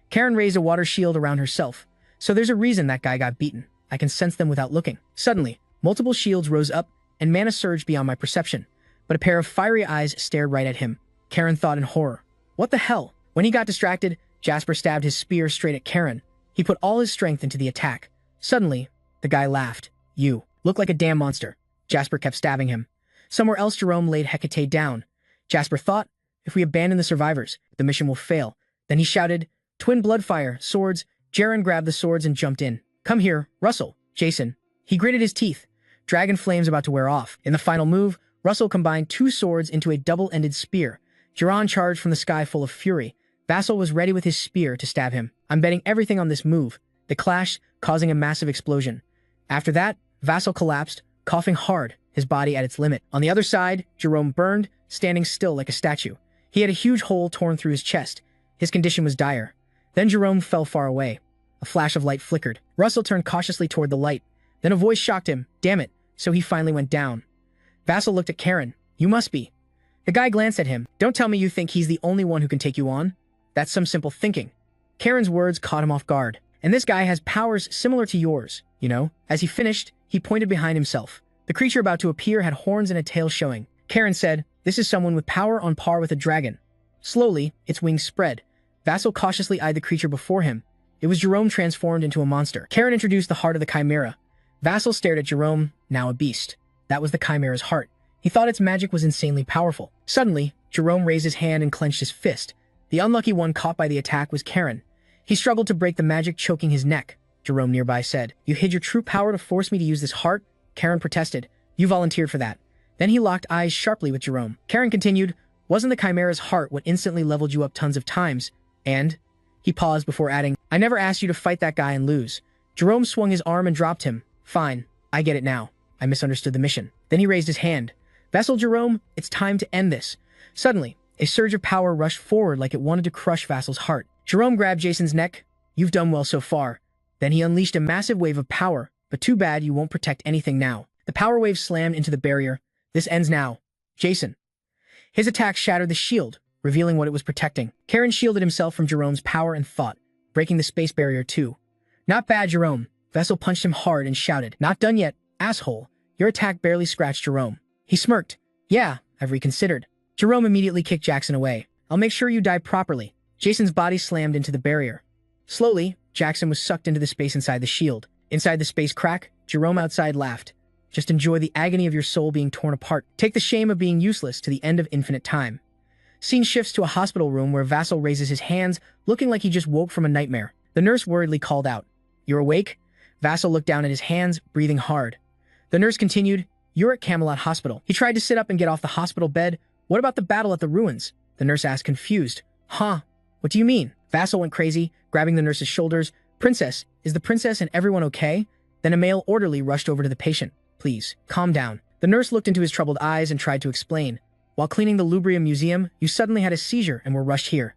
Speaker 1: Karen raised a water shield around herself. So there's a reason that guy got beaten. I can sense them without looking. Suddenly, multiple shields rose up, and mana surged beyond my perception. But a pair of fiery eyes stared right at him. Karen thought in horror. What the hell? When he got distracted, Jasper stabbed his spear straight at Karen. He put all his strength into the attack. Suddenly, the guy laughed. You look like a damn monster. Jasper kept stabbing him. Somewhere else, Jerome laid Hecate down. Jasper thought, if we abandon the survivors, the mission will fail. Then he shouted, Twin Bloodfire, swords. Jaren grabbed the swords and jumped in. Come here, Russell. Jason. He gritted his teeth. Dragon flames about to wear off. In the final move, Russell combined two swords into a double-ended spear. Jiran charged from the sky full of fury. Vassal was ready with his spear to stab him. I'm betting everything on this move. They clashed, causing a massive explosion. After that, Vassal collapsed, coughing hard, his body at its limit. On the other side, Jerome burned, standing still like a statue. He had a huge hole torn through his chest. His condition was dire. Then Jerome fell far away. A flash of light flickered. Russell turned cautiously toward the light. Then a voice shocked him. Damn it. So he finally went down. Vassal looked at Karen. You must be. The guy glanced at him. Don't tell me you think he's the only one who can take you on. That's some simple thinking. Karen's words caught him off guard. And this guy has powers similar to yours, you know? As he finished, he pointed behind himself. The creature about to appear had horns and a tail showing. Karen said, this is someone with power on par with a dragon. Slowly, its wings spread. Vassal cautiously eyed the creature before him. It was Jerome transformed into a monster. Karen introduced the heart of the chimera. Vassal stared at Jerome, now a beast. That was the chimera's heart. He thought its magic was insanely powerful. Suddenly, Jerome raised his hand and clenched his fist. The unlucky one caught by the attack was Karen. He struggled to break the magic choking his neck. Jerome nearby said, You hid your true power to force me to use this heart? Karen protested. You volunteered for that. Then he locked eyes sharply with Jerome. Karen continued, Wasn't the chimera's heart what instantly leveled you up tons of times? And? He paused before adding, I never asked you to fight that guy and lose. Jerome swung his arm and dropped him. Fine, I get it now. I misunderstood the mission. Then he raised his hand. Vessel Jerome, it's time to end this. Suddenly, a surge of power rushed forward like it wanted to crush Vassal's heart. Jerome grabbed Jason's neck. You've done well so far. Then he unleashed a massive wave of power, but too bad you won't protect anything now. The power wave slammed into the barrier. This ends now. Jason. His attack shattered the shield, revealing what it was protecting. Karen shielded himself from Jerome's power and thought, breaking the space barrier too. Not bad, Jerome. Vessel punched him hard and shouted, Not done yet, asshole. Your attack barely scratched Jerome. He smirked. Yeah, I've reconsidered. Jerome immediately kicked Jackson away. I'll make sure you die properly. Jason's body slammed into the barrier. Slowly, Jackson was sucked into the space inside the shield. Inside the space crack, Jerome outside laughed. Just enjoy the agony of your soul being torn apart. Take the shame of being useless to the end of infinite time. Scene shifts to a hospital room where Vassal raises his hands, looking like he just woke from a nightmare. The nurse worriedly called out, You're awake? Vassal looked down at his hands, breathing hard. The nurse continued, You're at Camelot Hospital. He tried to sit up and get off the hospital bed. What about the battle at the ruins? The nurse asked, confused. Huh? What do you mean? Vassal went crazy, grabbing the nurse's shoulders. Princess, is the princess and everyone okay? Then a male orderly rushed over to the patient. Please, calm down. The nurse looked into his troubled eyes and tried to explain. While cleaning the Lubrium Museum, you suddenly had a seizure and were rushed here.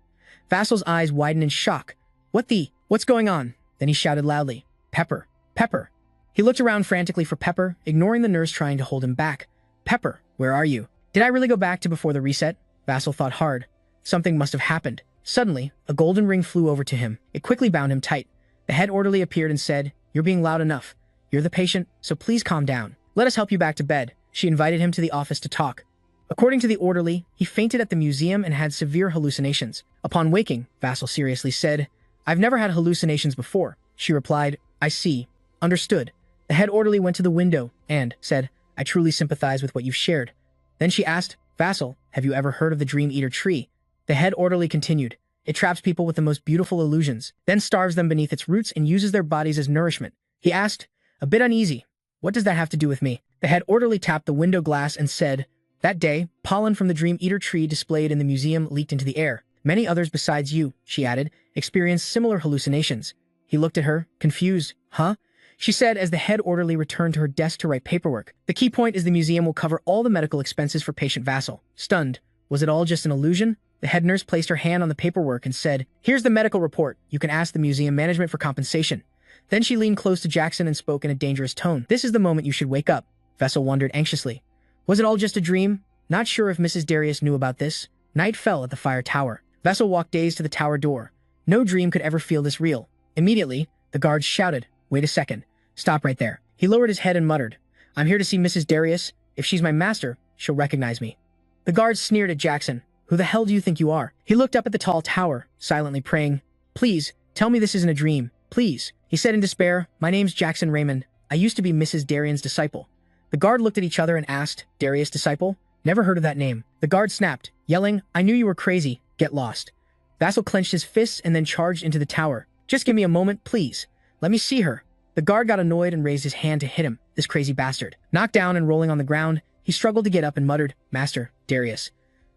Speaker 1: Vassal's eyes widened in shock. What's going on? Then he shouted loudly. Pepper. Pepper. He looked around frantically for Pepper, ignoring the nurse trying to hold him back. Pepper, where are you? Did I really go back to before the reset? Vassal thought hard. Something must have happened. Suddenly, a golden ring flew over to him. It quickly bound him tight. The head orderly appeared and said, You're being loud enough. You're the patient, so please calm down. Let us help you back to bed. She invited him to the office to talk. According to the orderly, he fainted at the museum and had severe hallucinations. Upon waking, Vassal seriously said, I've never had hallucinations before. She replied, I see. Understood. The head orderly went to the window and said, I truly sympathize with what you've shared. Then she asked, Vassal, have you ever heard of the Dream Eater tree? The head orderly continued. It traps people with the most beautiful illusions, then starves them beneath its roots and uses their bodies as nourishment. He asked, a bit uneasy, what does that have to do with me? The head orderly tapped the window glass and said, that day, pollen from the Dream Eater tree displayed in the museum leaked into the air. Many others besides you, she added, experienced similar hallucinations. He looked at her, confused. Huh? She said as the head orderly returned to her desk to write paperwork. The key point is the museum will cover all the medical expenses for patient Vassal. Stunned. Was it all just an illusion? The head nurse placed her hand on the paperwork and said, here's the medical report. You can ask the museum management for compensation. Then she leaned close to Jackson and spoke in a dangerous tone. This is the moment you should wake up. Vassal wondered anxiously. Was it all just a dream? Not sure if Mrs. Darius knew about this. Night fell at the fire tower. Vassal walked dazed to the tower door. No dream could ever feel this real. Immediately, the guards shouted, wait a second. Stop right there. He lowered his head and muttered, I'm here to see Mrs. Darius. If she's my master, she'll recognize me. The guards sneered at Jackson. Who the hell do you think you are? He looked up at the tall tower, silently praying. Please, tell me this isn't a dream. Please. He said in despair, my name's Jackson Raymond. I used to be Mrs. Darian's disciple. The guard looked at each other and asked, Darius' disciple? Never heard of that name. The guard snapped, yelling, I knew you were crazy. Get lost. Vassal clenched his fists and then charged into the tower. Just give me a moment, please. Let me see her. The guard got annoyed and raised his hand to hit him, this crazy bastard. Knocked down and rolling on the ground, he struggled to get up and muttered, Master, Darius.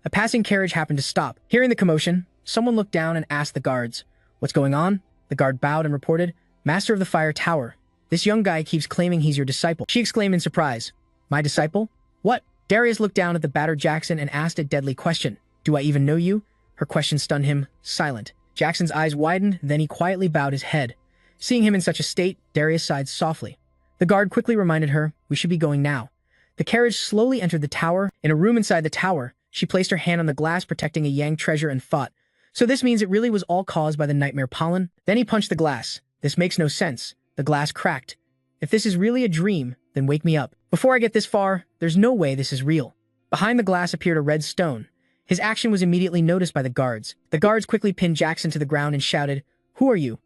Speaker 1: A passing carriage happened to stop. Hearing the commotion, someone looked down and asked the guards, what's going on? The guard bowed and reported, Master of the Fire Tower. This young guy keeps claiming he's your disciple. She exclaimed in surprise, my disciple? What? Darius looked down at the battered Jackson and asked a deadly question. Do I even know you? Her question stunned him, silent. Jackson's eyes widened, then he quietly bowed his head. Seeing him in such a state, Darius sighed softly. The guard quickly reminded her, we should be going now. The carriage slowly entered the tower. In a room inside the tower, she placed her hand on the glass protecting a Yang treasure and thought, so this means it really was all caused by the nightmare pollen? Then he punched the glass. This makes no sense. The glass cracked. If this is really a dream, then wake me up. Before I get this far, there's no way this is real. Behind the glass appeared a red stone. His action was immediately noticed by the guards. The guards quickly pinned Jackson to the ground and shouted, who are you?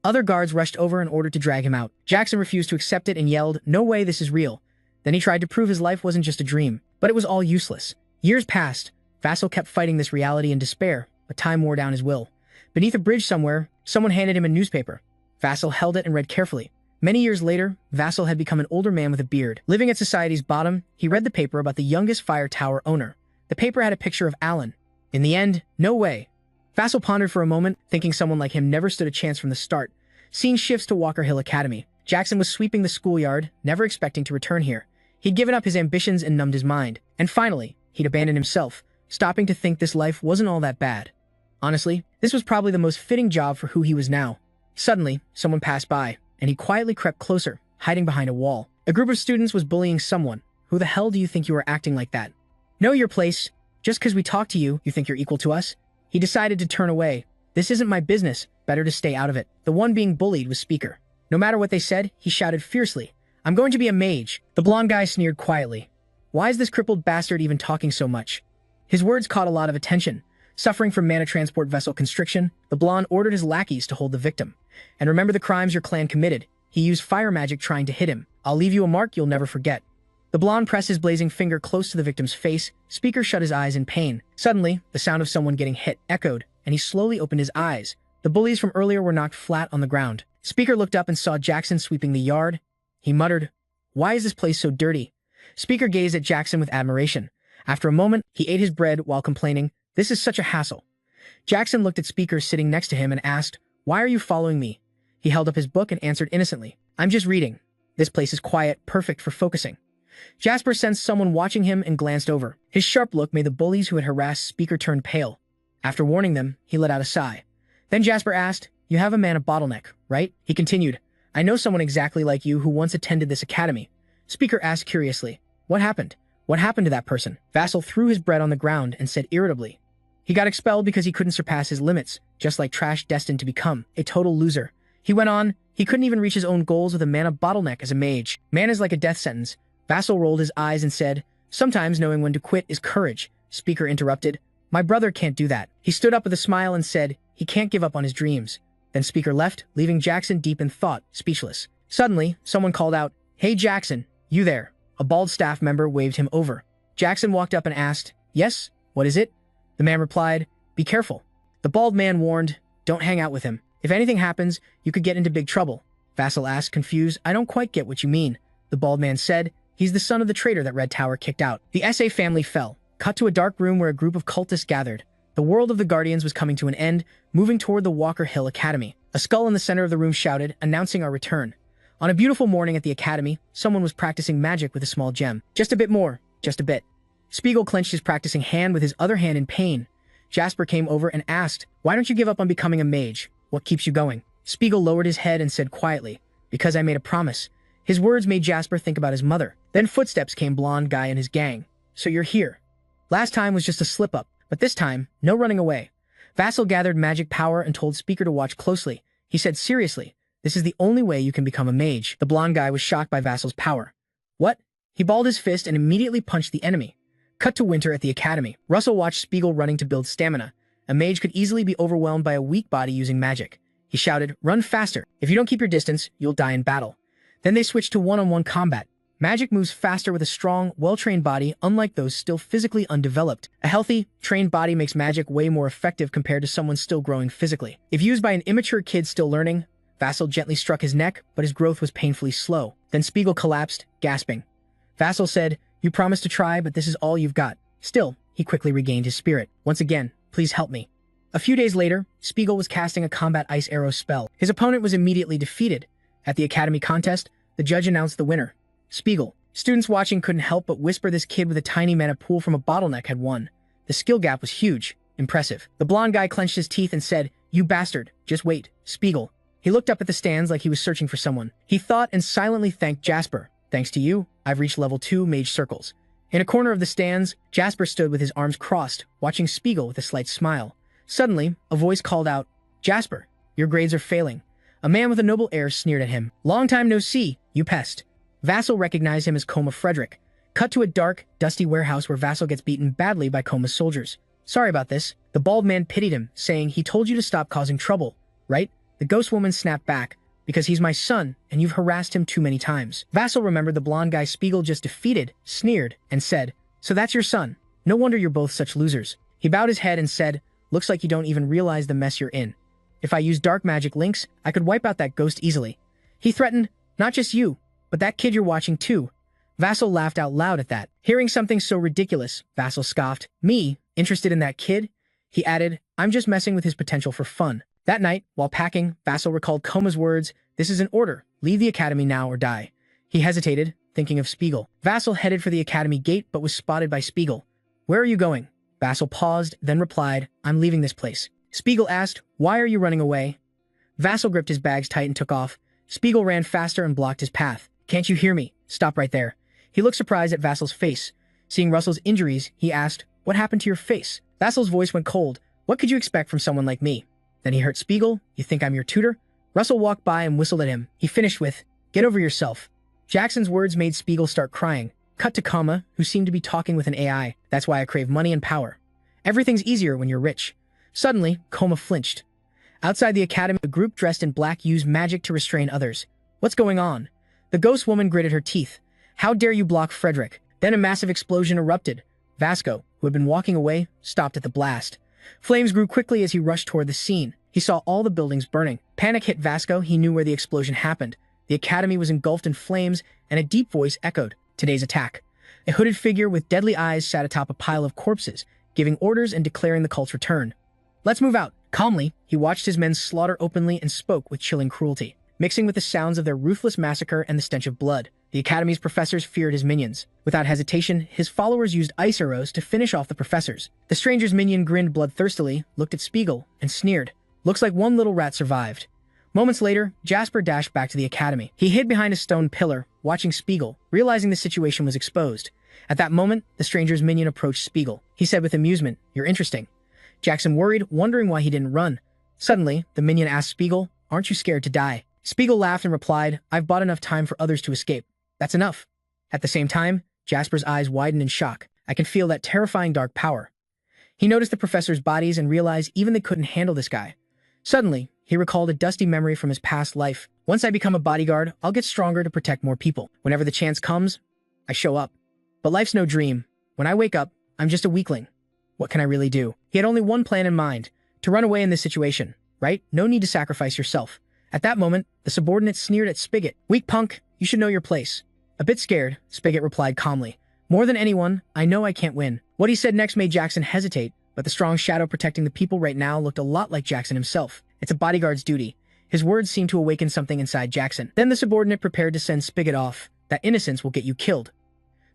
Speaker 1: Other guards rushed over in order to drag him out. Jackson refused to accept it and yelled, no way, this is real. Then he tried to prove his life wasn't just a dream, but it was all useless. Years passed. Vassal kept fighting this reality in despair, but time wore down his will. Beneath a bridge somewhere, someone handed him a newspaper. Vassal held it and read carefully. Many years later, Vassal had become an older man with a beard. Living at society's bottom, he read the paper about the youngest fire tower owner. The paper had a picture of Alan. In the end, no way. Vassal pondered for a moment, thinking someone like him never stood a chance from the start. Scene shifts to Walker Hill Academy. Jackson was sweeping the schoolyard, never expecting to return here. He'd given up his ambitions and numbed his mind. And finally, he'd abandoned himself, stopping to think this life wasn't all that bad. Honestly, this was probably the most fitting job for who he was now. Suddenly, someone passed by, and he quietly crept closer, hiding behind a wall. A group of students was bullying someone. Who the hell do you think you are acting like that? Know your place. Just because we talk to you, you think you're equal to us? He decided to turn away. This isn't my business. Better to stay out of it. The one being bullied was Speaker. No matter what they said, he shouted fiercely, I'm going to be a mage. The blonde guy sneered quietly. Why is this crippled bastard even talking so much? His words caught a lot of attention. Suffering from mana transport vessel constriction, the blonde ordered his lackeys to hold the victim. And remember the crimes your clan committed. He used fire magic trying to hit him. I'll leave you a mark you'll never forget. The blonde pressed his blazing finger close to the victim's face. Speaker shut his eyes in pain. Suddenly, the sound of someone getting hit echoed, and he slowly opened his eyes. The bullies from earlier were knocked flat on the ground. Speaker looked up and saw Jackson sweeping the yard. He muttered, why is this place so dirty? Speaker gazed at Jackson with admiration. After a moment, he ate his bread while complaining, this is such a hassle. Jackson looked at Speaker sitting next to him and asked, why are you following me? He held up his book and answered innocently, I'm just reading. This place is quiet, perfect for focusing. Jasper sensed someone watching him and glanced over. His sharp look made the bullies who had harassed Speaker turn pale. After warning them, he let out a sigh. Then Jasper asked, you have a mana bottleneck, right? He continued, I know someone exactly like you who once attended this academy. Speaker asked curiously, what happened? What happened to that person? Vassal threw his bread on the ground and said irritably, he got expelled because he couldn't surpass his limits, just like trash destined to become a total loser. He went on, he couldn't even reach his own goals with a mana bottleneck as a mage. Man is like a death sentence. Vassal rolled his eyes and said, sometimes knowing when to quit is courage. Speaker interrupted, my brother can't do that. He stood up with a smile and said, he can't give up on his dreams. Then Speaker left, leaving Jackson deep in thought, speechless. Suddenly, someone called out, hey Jackson, you there? A bald staff member waved him over. Jackson walked up and asked, Yes, what is it? The man replied, be careful. The bald man warned, don't hang out with him. If anything happens, you could get into big trouble. Vassal asked, confused, I don't quite get what you mean. The bald man said, he's the son of the traitor that Red Tower kicked out. The SA family fell. Cut to a dark room where a group of cultists gathered. The world of the Guardians was coming to an end, moving toward the Walker Hill Academy. A skull in the center of the room shouted, announcing our return. On a beautiful morning at the academy, someone was practicing magic with a small gem. Just a bit more, just a bit. Spiegel clenched his practicing hand with his other hand in pain. Jasper came over and asked, why don't you give up on becoming a mage? What keeps you going? Spiegel lowered his head and said quietly, because I made a promise. His words made Jasper think about his mother. Then footsteps came, blonde guy and his gang. So you're here. Last time was just a slip-up, but this time, no running away. Vassal gathered magic power and told Speaker to watch closely. He said seriously, this is the only way you can become a mage. The blonde guy was shocked by Vassal's power. What? He balled his fist and immediately punched the enemy. Cut to winter at the academy. Russell watched Spiegel running to build stamina. A mage could easily be overwhelmed by a weak body using magic. He shouted, run faster. If you don't keep your distance, you'll die in battle. Then they switched to one-on-one combat. Magic moves faster with a strong, well-trained body, unlike those still physically undeveloped. A healthy, trained body makes magic way more effective compared to someone still growing physically. If used by an immature kid still learning, Vassal gently struck his neck, but his growth was painfully slow. Then Spiegel collapsed, gasping. Vassal said, you promised to try, but this is all you've got. Still, he quickly regained his spirit. Once again, please help me. A few days later, Spiegel was casting a combat ice arrow spell. His opponent was immediately defeated. At the academy contest, the judge announced the winner. Spiegel. Students watching couldn't help but whisper this kid with a tiny mana pool from a bottleneck had won. The skill gap was huge. Impressive. The blonde guy clenched his teeth and said, you bastard, just wait. Spiegel. He looked up at the stands like he was searching for someone. He thought and silently thanked Jasper. Thanks to you, I've reached level 2 mage circles. In a corner of the stands, Jasper stood with his arms crossed, watching Spiegel with a slight smile. Suddenly, a voice called out, Jasper, your grades are failing. A man with a noble air sneered at him. Long time no see, you pest. Vassal recognized him as Coma Frederick. Cut to a dark, dusty warehouse where Vassal gets beaten badly by Coma's soldiers. Sorry about this. The bald man pitied him, saying he told you to stop causing trouble, right? The ghost woman snapped back, because he's my son, and you've harassed him too many times. Vassal remembered the blonde guy Spiegel just defeated, sneered, and said, so that's your son. No wonder you're both such losers. He bowed his head and said, looks like you don't even realize the mess you're in. If I use dark magic links, I could wipe out that ghost easily. He threatened, not just you, but that kid you're watching too. Vassal laughed out loud at that. Hearing something so ridiculous, Vassal scoffed. Me, interested in that kid? He added, I'm just messing with his potential for fun. That night, while packing, Vassal recalled Coma's words, this is an order. Leave the academy now or die. He hesitated, thinking of Spiegel. Vassal headed for the academy gate but was spotted by Spiegel. Where are you going? Vassal paused, then replied, I'm leaving this place. Spiegel asked, why are you running away? Vassal gripped his bags tight and took off. Spiegel ran faster and blocked his path. Can't you hear me? Stop right there. He looked surprised at Vassal's face. Seeing Russell's injuries, he asked, what happened to your face? Vassal's voice went cold. What could you expect from someone like me? Then he heard Spiegel, you think I'm your tutor? Russell walked by and whistled at him. He finished with, get over yourself. Jackson's words made Spiegel start crying. Cut to Kama, who seemed to be talking with an AI. That's why I crave money and power. Everything's easier when you're rich. Suddenly, Koma flinched. Outside the academy, a group dressed in black used magic to restrain others. What's going on? The ghost woman gritted her teeth. How dare you block Frederick? Then a massive explosion erupted. Vasco, who had been walking away, stopped at the blast. Flames grew quickly as he rushed toward the scene. He saw all the buildings burning. Panic hit Vasco. He knew where the explosion happened. The academy was engulfed in flames, and a deep voice echoed, today's attack. A hooded figure with deadly eyes sat atop a pile of corpses, giving orders and declaring the cult's return. Let's move out. Calmly, he watched his men slaughter openly and spoke with chilling cruelty, mixing with the sounds of their ruthless massacre and the stench of blood. The academy's professors feared his minions. Without hesitation, his followers used ice arrows to finish off the professors. The stranger's minion grinned bloodthirstily, looked at Spiegel, and sneered. Looks like one little rat survived. Moments later, Jasper dashed back to the academy. He hid behind a stone pillar, watching Spiegel, realizing the situation was exposed. At that moment, the stranger's minion approached Spiegel. He said with amusement, you're interesting. Jackson worried, wondering why he didn't run. Suddenly, the minion asked Spiegel, aren't you scared to die? Spiegel laughed and replied, I've bought enough time for others to escape. That's enough. At the same time, Jasper's eyes widened in shock. I can feel that terrifying dark power. He noticed the professor's bodies and realized even they couldn't handle this guy. Suddenly, he recalled a dusty memory from his past life. Once I become a bodyguard, I'll get stronger to protect more people. Whenever the chance comes, I show up. But life's no dream. When I wake up, I'm just a weakling. What can I really do? He had only one plan in mind, to run away in this situation, right? No need to sacrifice yourself. At that moment, the subordinate sneered at Spigot. Weak punk, you should know your place. A bit scared, Spigot replied calmly. More than anyone, I know I can't win. What he said next made Jackson hesitate, but the strong shadow protecting the people right now looked a lot like Jackson himself. It's a bodyguard's duty. His words seemed to awaken something inside Jackson. Then the subordinate prepared to send Spigot off. That innocence will get you killed.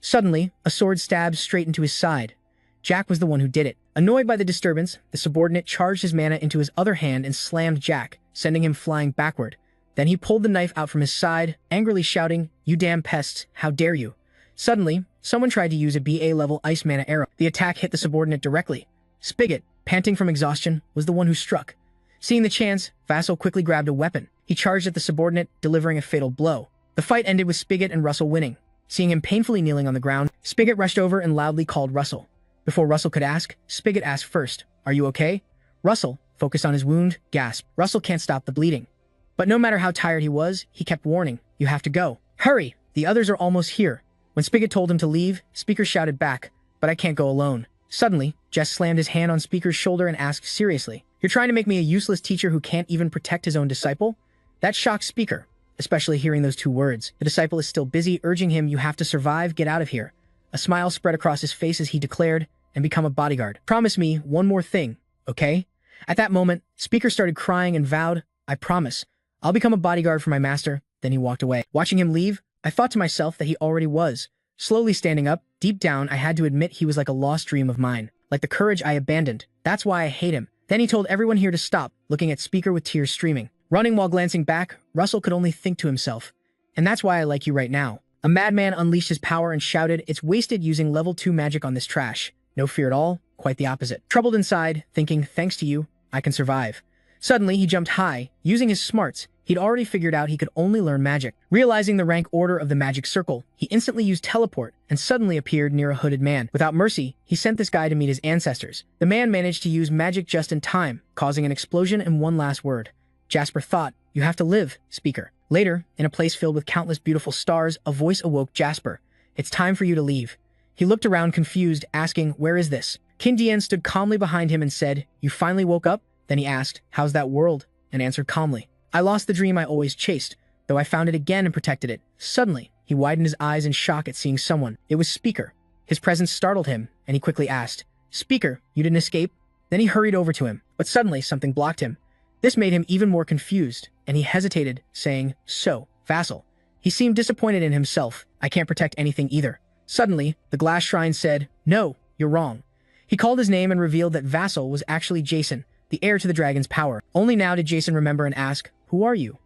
Speaker 1: Suddenly, a sword stabbed straight into his side. Jack was the one who did it. Annoyed by the disturbance, the subordinate charged his mana into his other hand and slammed Jack, sending him flying backward. Then he pulled the knife out from his side, angrily shouting, "You damn pests, how dare you!" Suddenly, someone tried to use a BA-level ice mana arrow. The attack hit the subordinate directly. Spigot, panting from exhaustion, was the one who struck. Seeing the chance, Vassal quickly grabbed a weapon. He charged at the subordinate, delivering a fatal blow. The fight ended with Spigot and Russell winning. Seeing him painfully kneeling on the ground, Spigot rushed over and loudly called Russell. Before Russell could ask, Spigot asked first, "Are you okay?" Russell, focused on his wound, gasped. Russell can't stop the bleeding. But no matter how tired he was, he kept warning, "You have to go. Hurry! The others are almost here." When Spigot told him to leave, Speaker shouted back, "But I can't go alone." Suddenly, Jess slammed his hand on Speaker's shoulder and asked seriously, "You're trying to make me a useless teacher who can't even protect his own disciple?" That shocked Speaker, especially hearing those two words. The disciple is still busy urging him, "You have to survive, get out of here." A smile spread across his face as he declared, "And become a bodyguard. Promise me one more thing, okay?" At that moment, Speaker started crying and vowed, "I promise. I'll become a bodyguard for my master." Then he walked away. Watching him leave, I thought to myself that he already was. Slowly standing up, deep down I had to admit he was like a lost dream of mine, like the courage I abandoned. That's why I hate him. Then he told everyone here to stop, looking at Speaker with tears streaming. Running while glancing back, Russell could only think to himself, "And that's why I like you right now." A madman unleashed his power and shouted, "It's wasted using level 2 magic on this trash." No fear at all, quite the opposite. Troubled inside, thinking, "Thanks to you, I can survive." Suddenly, he jumped high. Using his smarts, he'd already figured out he could only learn magic. Realizing the rank order of the magic circle, he instantly used teleport and suddenly appeared near a hooded man. Without mercy, he sent this guy to meet his ancestors. The man managed to use magic just in time, causing an explosion and one last word. Jasper thought, "You have to live, Speaker." Later, in a place filled with countless beautiful stars, a voice awoke Jasper. "It's time for you to leave." He looked around confused, asking, "Where is this?" Kindian stood calmly behind him and said, "You finally woke up?" Then he asked, "How's that world?" and answered calmly, "I lost the dream I always chased, though I found it again and protected it." Suddenly, he widened his eyes in shock at seeing someone. It was Speaker. His presence startled him, and he quickly asked, "Speaker, you didn't escape?" Then he hurried over to him, but suddenly something blocked him. This made him even more confused, and he hesitated, saying, "So, Vassal." He seemed disappointed in himself. "I can't protect anything either." Suddenly, the glass shrine said, "No, you're wrong." He called his name and revealed that Vassal was actually Jason, the heir to the dragon's power. Only now did Jason remember and ask, "Who are you?"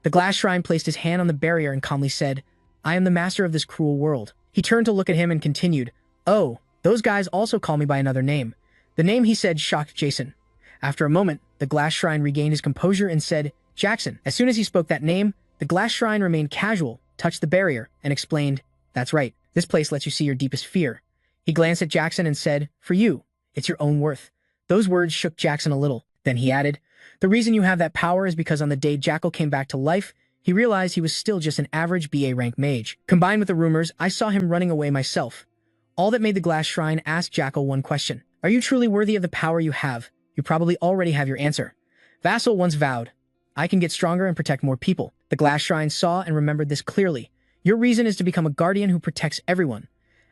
Speaker 1: The glass shrine placed his hand on the barrier and calmly said, "I am the master of this cruel world." He turned to look at him and continued, "Oh, those guys also call me by another name." The name he said shocked Jason. After a moment, the glass shrine regained his composure and said, "Jackson." As soon as he spoke that name, the glass shrine remained casual, touched the barrier, and explained, "That's right, this place lets you see your deepest fear." He glanced at Jackson and said, "For you, it's your own worth." Those words shook Jackson a little. Then he added, "The reason you have that power is because on the day Jackal came back to life, he realized he was still just an average BA rank mage. Combined with the rumors, I saw him running away myself." All that made the glass shrine ask Jackal one question. "Are you truly worthy of the power you have?" You probably already have your answer. Vassal once vowed, "I can get stronger and protect more people." The glass shrine saw and remembered this clearly. "Your reason is to become a guardian who protects everyone."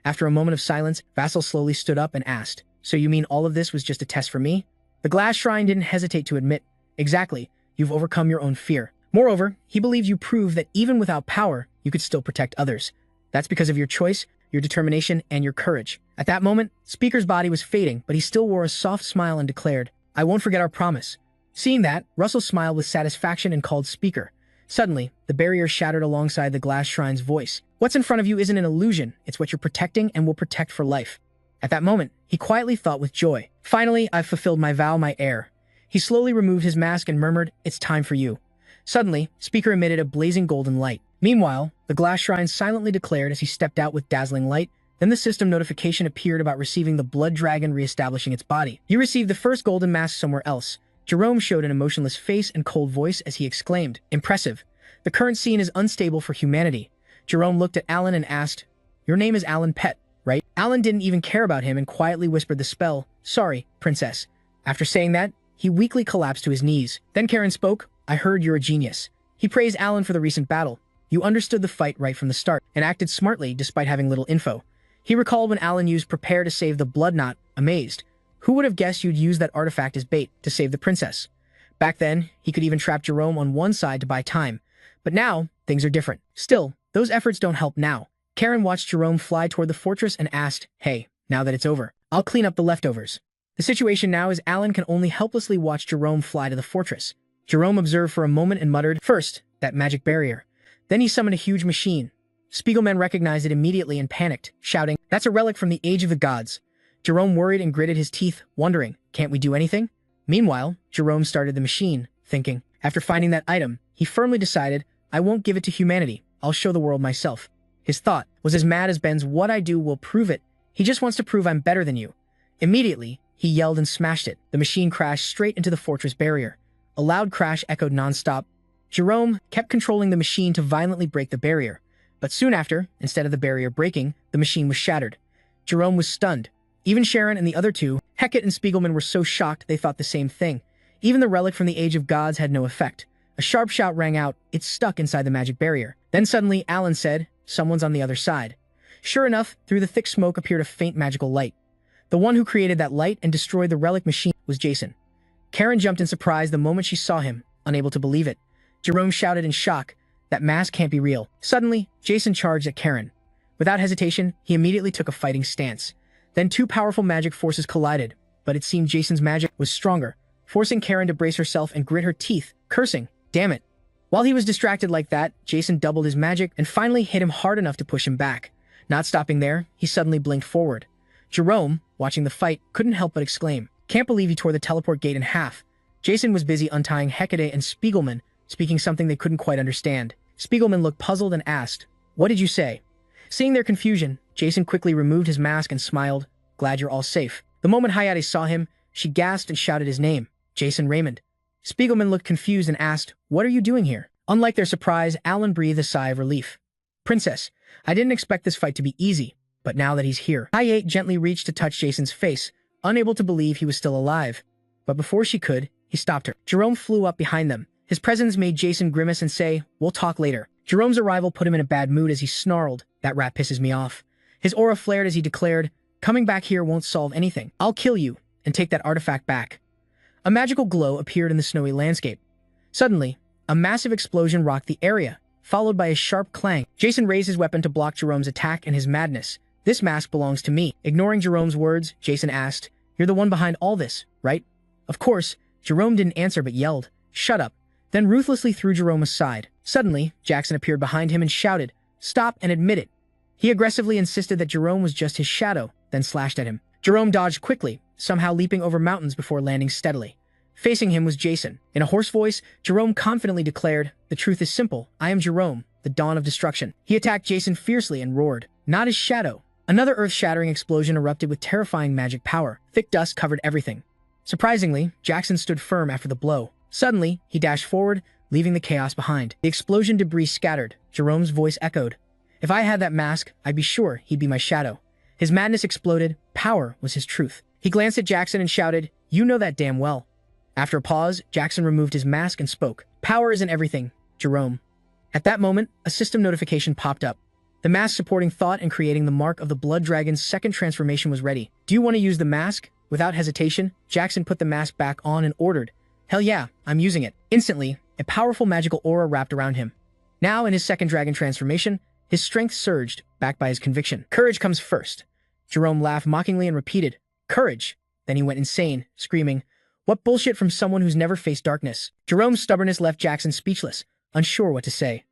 Speaker 1: After a moment of silence, Vassal slowly stood up and asked, "So you mean all of this was just a test for me?" The glass shrine didn't hesitate to admit, "Exactly, you've overcome your own fear. Moreover, he believes you proved that even without power, you could still protect others. That's because of your choice, your determination, and your courage." At that moment, Speaker's body was fading, but he still wore a soft smile and declared, "I won't forget our promise." Seeing that, Russell smiled with satisfaction and called Speaker. Suddenly, the barrier shattered alongside the glass shrine's voice. "What's in front of you isn't an illusion, it's what you're protecting and will protect for life." At that moment, he quietly thought with joy, "Finally, I've fulfilled my vow, my heir." He slowly removed his mask and murmured, "It's time for you." Suddenly, Speaker emitted a blazing golden light. Meanwhile, the glass shrine silently declared as he stepped out with dazzling light. Then the system notification appeared about receiving the blood dragon reestablishing its body. "You received the first golden mask somewhere else." Jerome showed an emotionless face and cold voice as he exclaimed, "Impressive. The current scene is unstable for humanity." Jerome looked at Alan and asked, "Your name is Alan Pett, right?" Alan Alan didn't even care about him and quietly whispered the spell, "Sorry, princess." After saying that, he weakly collapsed to his knees. Then Karen spoke, "I heard you're a genius." He praised Alan for the recent battle. "You understood the fight right from the start and acted smartly despite having little info." He recalled when Alan used prepare to save the blood knot, amazed. Who would have guessed you'd use that artifact as bait to save the princess? Back then, he could even trap Jerome on one side to buy time. But now, things are different. Still, those efforts don't help now. Karen watched Jerome fly toward the fortress and asked, "Hey, now that it's over, I'll clean up the leftovers." The situation now is Alan can only helplessly watch Jerome fly to the fortress. Jerome observed for a moment and muttered, "First, that magic barrier." Then he summoned a huge machine. Spiegelman recognized it immediately and panicked, shouting, "That's a relic from the Age of the Gods." Jerome worried and gritted his teeth, wondering, "Can't we do anything?" Meanwhile, Jerome started the machine, thinking. After finding that item, he firmly decided, "I won't give it to humanity. I'll show the world myself." His thought was as mad as Ben's "What I do will prove it. He just wants to prove I'm better than you." Immediately, he yelled and smashed it. The machine crashed straight into the fortress barrier. A loud crash echoed nonstop. Jerome kept controlling the machine to violently break the barrier. But soon after, instead of the barrier breaking, the machine was shattered. Jerome was stunned. Even Sharon and the other two, Hecat and Spiegelman, were so shocked they thought the same thing. Even the relic from the Age of Gods had no effect. A sharp shout rang out, "It's stuck inside the magic barrier." Then suddenly, Alan said, "Someone's on the other side." Sure enough, through the thick smoke appeared a faint magical light. The one who created that light and destroyed the relic machine was Jason. Karen jumped in surprise the moment she saw him, unable to believe it. Jerome shouted in shock, "That mask can't be real." Suddenly, Jason charged at Karen. Without hesitation, he immediately took a fighting stance. Then two powerful magic forces collided, but it seemed Jason's magic was stronger, forcing Karen to brace herself and grit her teeth, cursing, "Damn it." While he was distracted like that, Jason doubled his magic and finally hit him hard enough to push him back. Not stopping there, he suddenly blinked forward. Jerome, watching the fight, couldn't help but exclaim, "Can't believe you tore the teleport gate in half." Jason was busy untying Hecate and Spiegelman, speaking something they couldn't quite understand. Spiegelman looked puzzled and asked, "What did you say?" Seeing their confusion, Jason quickly removed his mask and smiled, "Glad you're all safe." The moment Hayate saw him, she gasped and shouted his name, "Jason Raymond." Spiegelman looked confused and asked, "What are you doing here?" Unlike their surprise, Alan breathed a sigh of relief. "Princess, I didn't expect this fight to be easy, but now that he's here." Hayate gently reached to touch Jason's face, unable to believe he was still alive. But before she could, he stopped her. Jerome flew up behind them. His presence made Jason grimace and say, "We'll talk later." Jerome's arrival put him in a bad mood as he snarled, "That rat pisses me off." His aura flared as he declared, "Coming back here won't solve anything. I'll kill you and take that artifact back." A magical glow appeared in the snowy landscape. Suddenly, a massive explosion rocked the area, followed by a sharp clang. Jason raised his weapon to block Jerome's attack and his madness. "This mask belongs to me." Ignoring Jerome's words, Jason asked, "You're the one behind all this, right?" Of course, Jerome didn't answer but yelled, "Shut up," then ruthlessly threw Jerome aside. Suddenly, Jackson appeared behind him and shouted, "Stop and admit it." He aggressively insisted that Jerome was just his shadow, then slashed at him. Jerome dodged quickly, somehow leaping over mountains before landing steadily. Facing him was Jason. In a hoarse voice, Jerome confidently declared, "The truth is simple. I am Jerome, the dawn of destruction." He attacked Jason fiercely and roared, "Not his shadow." Another earth-shattering explosion erupted with terrifying magic power. Thick dust covered everything. Surprisingly, Jackson stood firm after the blow. Suddenly, he dashed forward, leaving the chaos behind. The explosion debris scattered. Jerome's voice echoed, "If I had that mask, I'd be sure he'd be my shadow." His madness exploded. Power was his truth. He glanced at Jackson and shouted, "You know that damn well." After a pause, Jackson removed his mask and spoke, "Power isn't everything, Jerome." At that moment, a system notification popped up. The mask supporting thought and creating the mark of the Blood Dragon's second transformation was ready. "Do you want to use the mask?" Without hesitation, Jackson put the mask back on and ordered, "Hell yeah, I'm using it." Instantly, a powerful magical aura wrapped around him. Now, in his second dragon transformation, his strength surged, backed by his conviction. "Courage comes first." Jerome laughed mockingly and repeated, "Courage." Then he went insane, screaming, "What bullshit from someone who's never faced darkness." Jerome's stubbornness left Jackson speechless, unsure what to say.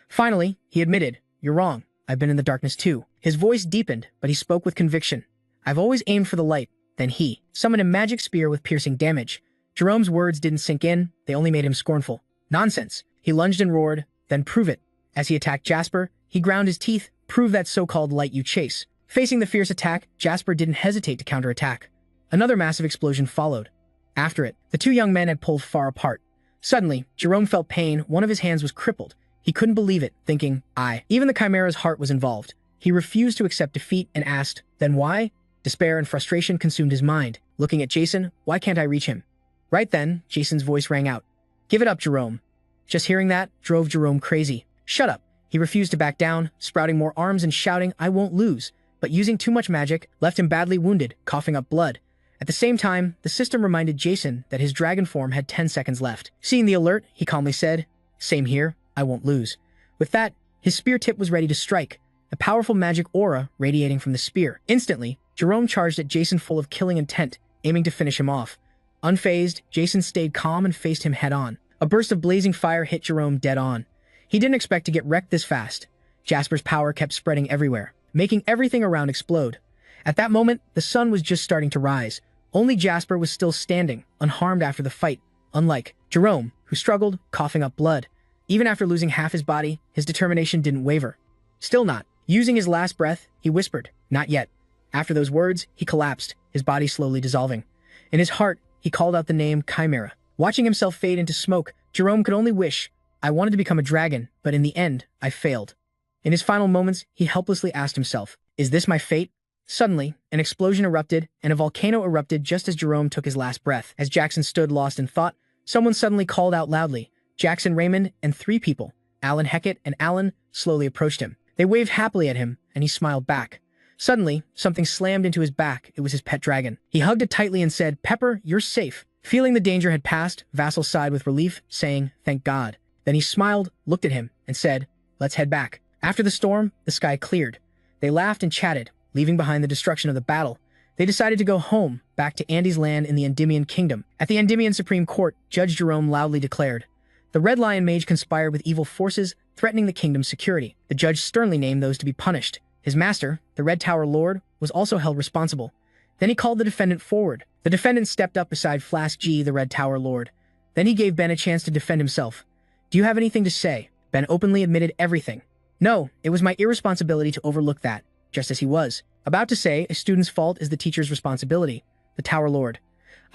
Speaker 1: Finally, he admitted, "You're wrong. I've been in the darkness too." His voice deepened, but he spoke with conviction. "I've always aimed for the light." Then he summoned a magic spear with piercing damage. Jerome's words didn't sink in, they only made him scornful. "Nonsense." He lunged and roared, "Then prove it." As he attacked Jasper, he ground his teeth, "Prove that so-called light you chase." Facing the fierce attack, Jasper didn't hesitate to counterattack. Another massive explosion followed. After it, the two young men had pulled far apart. Suddenly, Jerome felt pain. One of his hands was crippled. He couldn't believe it, thinking, even the Chimera's heart was involved. He refused to accept defeat and asked, then why? Despair and frustration consumed his mind. Looking at Jason, why can't I reach him? Right then, Jason's voice rang out. Give it up, Jerome. Just hearing that drove Jerome crazy. Shut up. He refused to back down, sprouting more arms and shouting, I won't lose. But using too much magic left him badly wounded, coughing up blood. At the same time, the system reminded Jason that his dragon form had 10 seconds left. Seeing the alert, he calmly said, same here, I won't lose. With that, his spear tip was ready to strike, a powerful magic aura radiating from the spear. Instantly, Jerome charged at Jason full of killing intent, aiming to finish him off. Unfazed, Jason stayed calm and faced him head-on. A burst of blazing fire hit Jerome dead-on. He didn't expect to get wrecked this fast. Jasper's power kept spreading everywhere, making everything around explode. At that moment, the sun was just starting to rise. Only Jasper was still standing, unharmed after the fight, unlike Jerome, who struggled, coughing up blood. Even after losing half his body, his determination didn't waver. Still not. Using his last breath, he whispered, not yet. After those words, he collapsed, his body slowly dissolving. In his heart, he called out the name Chimera. Watching himself fade into smoke, Jerome could only wish, I wanted to become a dragon, but in the end, I failed. In his final moments, he helplessly asked himself, is this my fate? Suddenly, an explosion erupted, and a volcano erupted just as Jerome took his last breath. As Jackson stood lost in thought, someone suddenly called out loudly. Jackson Raymond and 3 people, Alan Heckett and Alan, slowly approached him. They waved happily at him, and he smiled back. Suddenly, something slammed into his back. It was his pet dragon. He hugged it tightly and said, Pepper, you're safe. Feeling the danger had passed, Vassal sighed with relief, saying, thank God. Then he smiled, looked at him, and said, let's head back. After the storm, the sky cleared. They laughed and chatted, leaving behind the destruction of the battle. They decided to go home, back to Andy's land in the Endymion Kingdom. At the Endymion Supreme Court, Judge Jerome loudly declared, the Red Lion Mage conspired with evil forces, threatening the kingdom's security. The judge sternly named those to be punished. His master, the Red Tower Lord, was also held responsible. Then he called the defendant forward. The defendant stepped up beside Flask G, the Red Tower Lord. Then he gave Ben a chance to defend himself. Do you have anything to say? Ben openly admitted everything. No, it was my irresponsibility to overlook that, just as he was. About to say, a student's fault is the teacher's responsibility. The Tower Lord.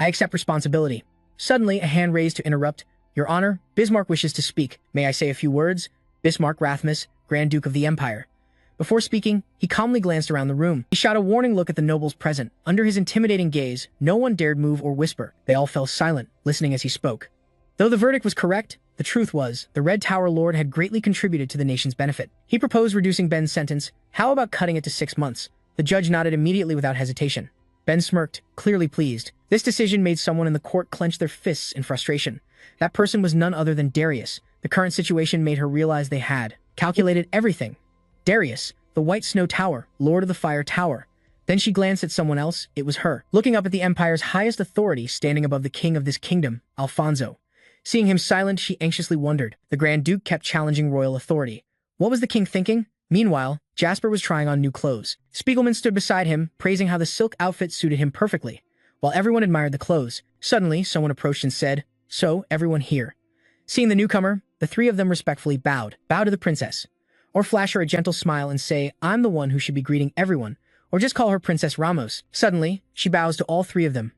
Speaker 1: I accept responsibility. Suddenly, a hand raised to interrupt. Your Honor, Bismarck wishes to speak. May I say a few words? Bismarck Rathmus, Grand Duke of the Empire. Before speaking, he calmly glanced around the room. He shot a warning look at the nobles present. Under his intimidating gaze, no one dared move or whisper. They all fell silent, listening as he spoke. Though the verdict was correct, the truth was, the Red Tower Lord had greatly contributed to the nation's benefit. He proposed reducing Ben's sentence. How about cutting it to 6 months? The judge nodded immediately without hesitation. Ben smirked, clearly pleased. This decision made someone in the court clench their fists in frustration. That person was none other than Darius. The current situation made her realize they had calculated everything. Darius, the White Snow Tower, Lord of the Fire Tower. Then she glanced at someone else. It was her. Looking up at the Empire's highest authority standing above the king of this kingdom, Alfonso. Seeing him silent, she anxiously wondered. The Grand Duke kept challenging royal authority. What was the king thinking? Meanwhile, Jasper was trying on new clothes. Spiegelman stood beside him, praising how the silk outfit suited him perfectly. While everyone admired the clothes, suddenly someone approached and said, so, everyone here. Seeing the newcomer, the 3 of them respectfully bowed. Bow to the princess. Or flash her a gentle smile and say, I'm the one who should be greeting everyone. Or just call her Princess Ramos. Suddenly, she bows to all 3 of them.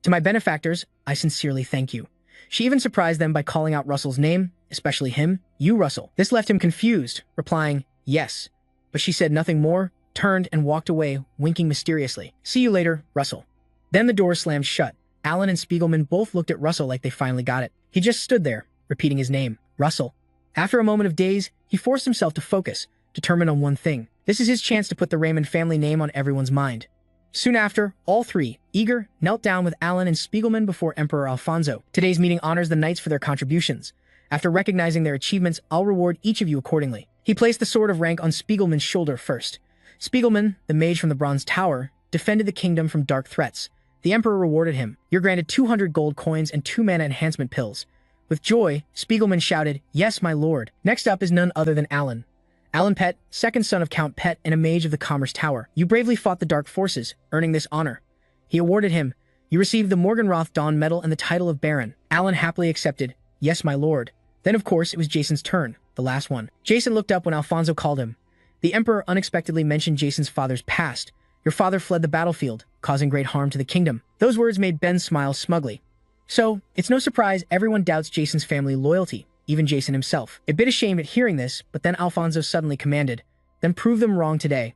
Speaker 1: To my benefactors, I sincerely thank you. She even surprised them by calling out Russell's name, especially him, you Russell. This left him confused, replying, yes. But she said nothing more, turned and walked away, winking mysteriously. See you later, Russell. Then the door slammed shut. Alan and Spiegelman both looked at Russell like they finally got it. He just stood there, repeating his name, Russell. After a moment of daze, he forced himself to focus, determined on one thing. This is his chance to put the Raymond family name on everyone's mind. Soon after, all 3, eager, knelt down with Alan and Spiegelman before Emperor Alfonso. Today's meeting honors the knights for their contributions. After recognizing their achievements, I'll reward each of you accordingly. He placed the sword of rank on Spiegelman's shoulder first. Spiegelman, the mage from the Bronze Tower, defended the kingdom from dark threats. The Emperor rewarded him. You're granted 200 gold coins and 2 mana enhancement pills. With joy, Spiegelman shouted, yes, my lord. Next up is none other than Alan. Alan Pett, second son of Count Pett and a mage of the Commerce Tower. You bravely fought the dark forces, earning this honor. He awarded him. You received the Morgenroth Dawn Medal and the title of Baron. Alan happily accepted, yes, my lord. Then, of course, it was Jason's turn, the last one. Jason looked up when Alfonso called him. The Emperor unexpectedly mentioned Jason's father's past. Your father fled the battlefield, causing great harm to the kingdom. Those words made Ben smile smugly. So, it's no surprise everyone doubts Jason's family loyalty, even Jason himself. A bit ashamed at hearing this, but then Alfonso suddenly commanded, then prove them wrong today.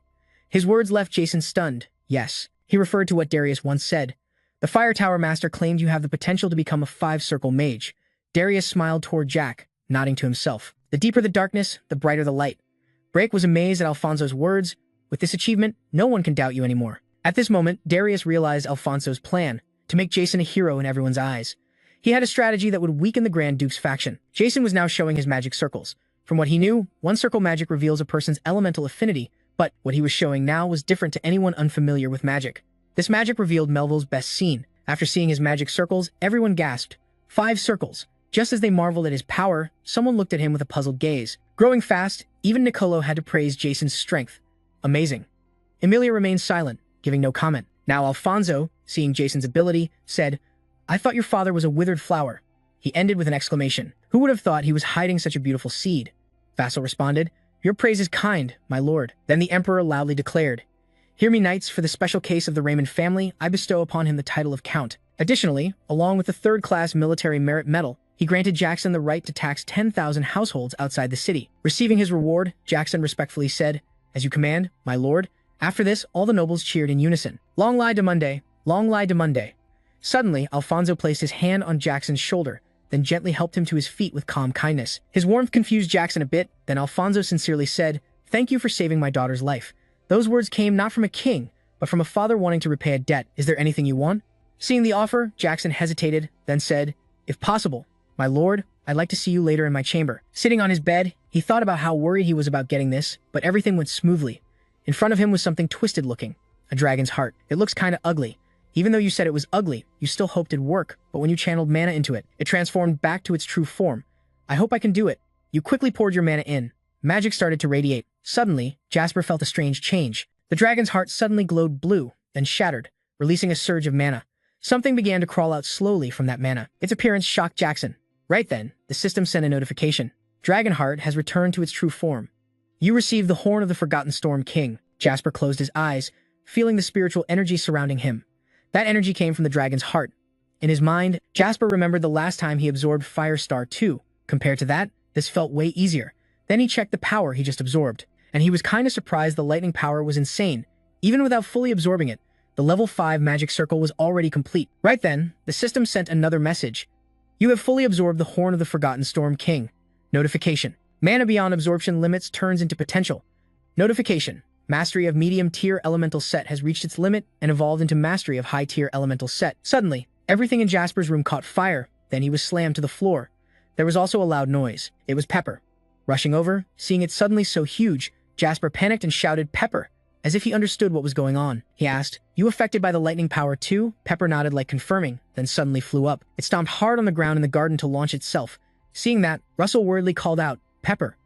Speaker 1: His words left Jason stunned. Yes. He referred to what Darius once said. The Fire Tower Master claimed you have the potential to become a 5-circle mage. Darius smiled toward Jack, nodding to himself. The deeper the darkness, the brighter the light. Brake was amazed at Alfonso's words. With this achievement, no one can doubt you anymore. At this moment, Darius realized Alfonso's plan, to make Jason a hero in everyone's eyes. He had a strategy that would weaken the Grand Duke's faction. Jason was now showing his magic circles. From what he knew, 1-circle magic reveals a person's elemental affinity, but what he was showing now was different to anyone unfamiliar with magic. This magic revealed Melville's best scene. After seeing his magic circles, everyone gasped. 5 circles. Just as they marveled at his power, someone looked at him with a puzzled gaze. Growing fast, even Nicolo had to praise Jason's strength. Amazing. Emilia remained silent, giving no comment. Now Alfonso, seeing Jason's ability, said, I thought your father was a withered flower. He ended with an exclamation. Who would have thought he was hiding such a beautiful seed? Vassal responded, Your praise is kind, my lord. Then the emperor loudly declared, Hear me, knights, for the special case of the Raymond family, I bestow upon him the title of Count. Additionally, along with the 3rd-class military merit medal, he granted Jackson the right to tax 10,000 households outside the city. Receiving his reward, Jackson respectfully said, As you command, my lord. After this, all the nobles cheered in unison. Long lie de Monday, long lie de Monday. Suddenly, Alfonso placed his hand on Jackson's shoulder, then gently helped him to his feet with calm kindness. His warmth confused Jackson a bit, then Alfonso sincerely said, Thank you for saving my daughter's life. Those words came not from a king, but from a father wanting to repay a debt. Is there anything you want? Seeing the offer, Jackson hesitated, then said, If possible, my lord, I'd like to see you later in my chamber. Sitting on his bed, he thought about how worried he was about getting this, but everything went smoothly. In front of him was something twisted looking, a dragon's heart. It looks kinda ugly. Even though you said it was ugly, you still hoped it'd work, but when you channeled mana into it, it transformed back to its true form. I hope I can do it. You quickly poured your mana in. Magic started to radiate. Suddenly, Jasper felt a strange change. The dragon's heart suddenly glowed blue, then shattered, releasing a surge of mana. Something began to crawl out slowly from that mana. Its appearance shocked Jackson. Right then, the system sent a notification. Dragonheart has returned to its true form. You received the Horn of the Forgotten Storm King. Jasper closed his eyes, feeling the spiritual energy surrounding him. That energy came from the dragon's heart. In his mind, Jasper remembered the last time he absorbed Firestar 2. Compared to that, this felt way easier. Then he checked the power he just absorbed, and he was kinda surprised the lightning power was insane. Even without fully absorbing it, the level 5 magic circle was already complete. Right then, the system sent another message. You have fully absorbed the Horn of the Forgotten Storm King. Notification. Mana beyond absorption limits turns into potential. Notification. Mastery of medium-tier elemental set has reached its limit and evolved into mastery of high-tier elemental set. Suddenly, everything in Jasper's room caught fire, then he was slammed to the floor. There was also a loud noise. It was Pepper. Rushing over, seeing it suddenly so huge, Jasper panicked and shouted, Pepper, as if he understood what was going on. He asked, You affected by the lightning power too? Pepper nodded like confirming, then suddenly flew up. It stomped hard on the ground in the garden to launch itself. Seeing that, Russell worriedly called out, Pepper.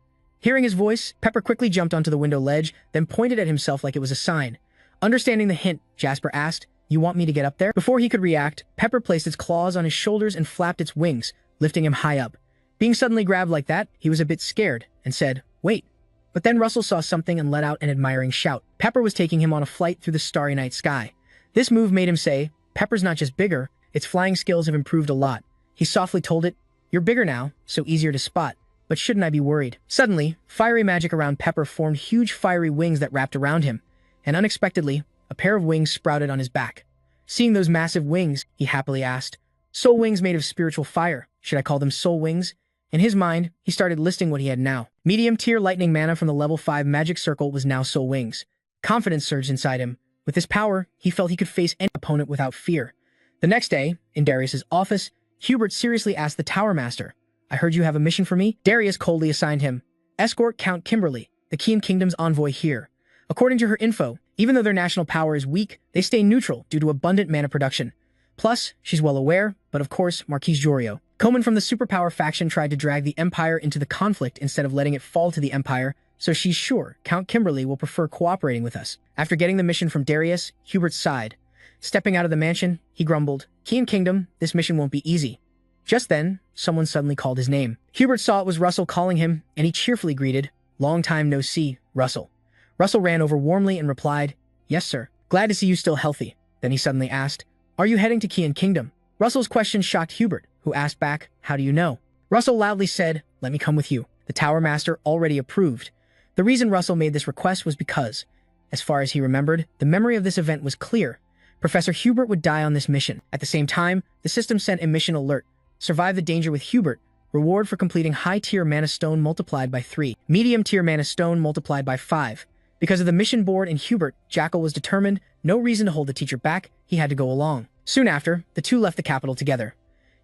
Speaker 1: Hearing his voice, Pepper quickly jumped onto the window ledge, then pointed at himself like it was a sign. Understanding the hint, Jasper asked, You want me to get up there? Before he could react, Pepper placed its claws on his shoulders and flapped its wings, lifting him high up. Being suddenly grabbed like that, he was a bit scared, and said, Wait. But then Russell saw something and let out an admiring shout. Pepper was taking him on a flight through the starry night sky. This move made him say, Pepper's not just bigger, its flying skills have improved a lot. He softly told it, You're bigger now, so easier to spot. But shouldn't I be worried? Suddenly, fiery magic around Pepper formed huge fiery wings that wrapped around him, and unexpectedly, a pair of wings sprouted on his back. Seeing those massive wings, he happily asked, Soul wings made of spiritual fire. Should I call them soul wings? In his mind, he started listing what he had now. Medium-tier lightning mana from the level 5 magic circle was now soul wings. Confidence surged inside him. With this power, he felt he could face any opponent without fear. The next day, in Darius's office, Hubert seriously asked the Tower Master, I heard you have a mission for me? Darius coldly assigned him, Escort Count Kimberly, the Keen Kingdom's envoy here. According to her info, even though their national power is weak, they stay neutral due to abundant mana production. Plus, she's well aware, but of course, Marquise Jorio. Coman from the superpower faction tried to drag the Empire into the conflict instead of letting it fall to the Empire, so she's sure Count Kimberly will prefer cooperating with us. After getting the mission from Darius, Hubert sighed. Stepping out of the mansion, he grumbled, Keen Kingdom, this mission won't be easy. Just then, someone suddenly called his name. Hubert saw it was Russell calling him, and he cheerfully greeted, Long time no see, Russell. Russell ran over warmly and replied, Yes, sir. Glad to see you still healthy. Then he suddenly asked, Are you heading to Keen Kingdom? Russell's question shocked Hubert, who asked back, How do you know? Russell loudly said, Let me come with you. The Tower Master already approved. The reason Russell made this request was because, as far as he remembered, the memory of this event was clear. Professor Hubert would die on this mission. At the same time, the system sent a mission alert. Survive the danger with Hubert. Reward for completing high-tier mana stone multiplied by 3. Medium-tier mana stone multiplied by 5. Because of the mission board and Hubert, Jackal was determined, no reason to hold the teacher back, he had to go along. Soon after, the two left the capital together.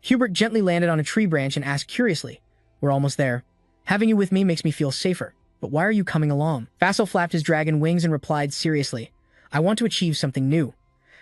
Speaker 1: Hubert gently landed on a tree branch and asked curiously, "We're almost there. Having you with me makes me feel safer, but why are you coming along?" Vassal flapped his dragon wings and replied seriously, "I want to achieve something new.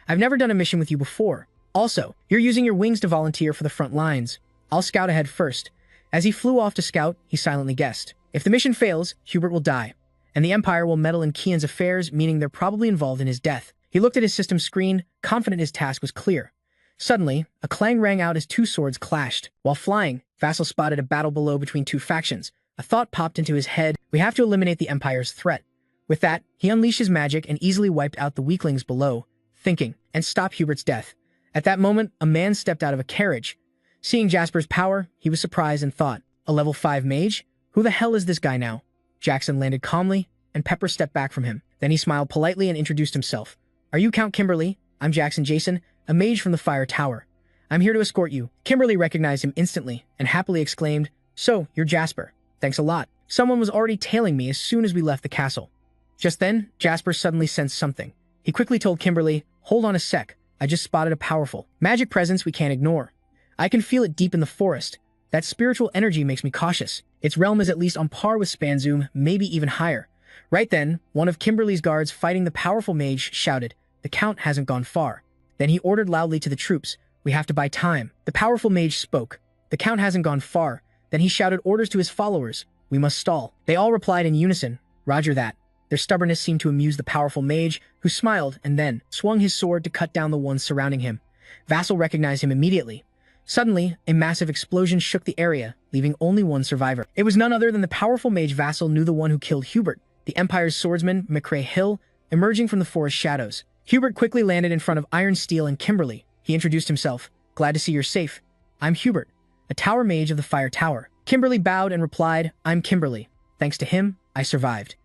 Speaker 1: I've never done a mission with you before. Also, you're using your wings to volunteer for the front lines. I'll scout ahead first." As he flew off to scout, he silently guessed, if the mission fails, Hubert will die, and the Empire will meddle in Kian's affairs, meaning they're probably involved in his death. He looked at his system screen, confident his task was clear. Suddenly, a clang rang out as two swords clashed. While flying, Vassal spotted a battle below between two factions. A thought popped into his head, we have to eliminate the Empire's threat. With that, he unleashed his magic and easily wiped out the weaklings below, thinking, and stop Hubert's death. At that moment, a man stepped out of a carriage. Seeing Jasper's power, he was surprised and thought, a level 5 mage? Who the hell is this guy now? Jackson landed calmly, and Pepper stepped back from him. Then he smiled politely and introduced himself. "Are you Count Kimberly? I'm Jackson Jason, a mage from the Fire Tower. I'm here to escort you." Kimberly recognized him instantly and happily exclaimed, "So, you're Jasper. Thanks a lot. Someone was already tailing me as soon as we left the castle." Just then, Jasper suddenly sensed something. He quickly told Kimberly, "Hold on a sec. I just spotted a powerful magic presence we can't ignore. I can feel it deep in the forest. That spiritual energy makes me cautious. Its realm is at least on par with Spanzoom, maybe even higher." Right then, one of Kimberly's guards fighting the powerful mage shouted, "The Count hasn't gone far." Then he ordered loudly to the troops, "We have to buy time." The powerful mage spoke, "The Count hasn't gone far." Then he shouted orders to his followers, "We must stall." They all replied in unison, "Roger that." Their stubbornness seemed to amuse the powerful mage, who smiled and then swung his sword to cut down the ones surrounding him. Vassal recognized him immediately. Suddenly, a massive explosion shook the area, leaving only one survivor. It was none other than the powerful mage Vassal knew, the one who killed Hubert, the Empire's swordsman, McCrae Hill, emerging from the forest shadows. Hubert quickly landed in front of Iron Steel and Kimberly. He introduced himself. "Glad to see you're safe. I'm Hubert, a tower mage of the Fire Tower." Kimberly bowed and replied, "I'm Kimberly. Thanks to him, I survived."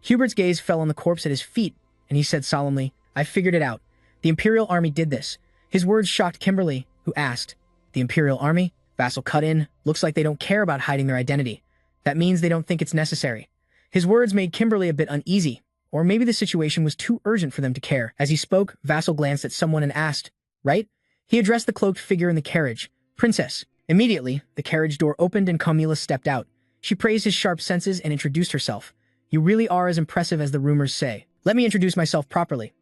Speaker 1: Hubert's gaze fell on the corpse at his feet, and he said solemnly, "I figured it out. The Imperial Army did this." His words shocked Kimberly, who asked, "The Imperial Army?" Vassal cut in, "Looks like they don't care about hiding their identity. That means they don't think it's necessary." His words made Kimberly a bit uneasy, or maybe the situation was too urgent for them to care. As he spoke, Vassal glanced at someone and asked, "Right?" He addressed the cloaked figure in the carriage, "Princess." Immediately, the carriage door opened and Camila stepped out. She praised his sharp senses and introduced herself. "You really are as impressive as the rumors say. Let me introduce myself properly.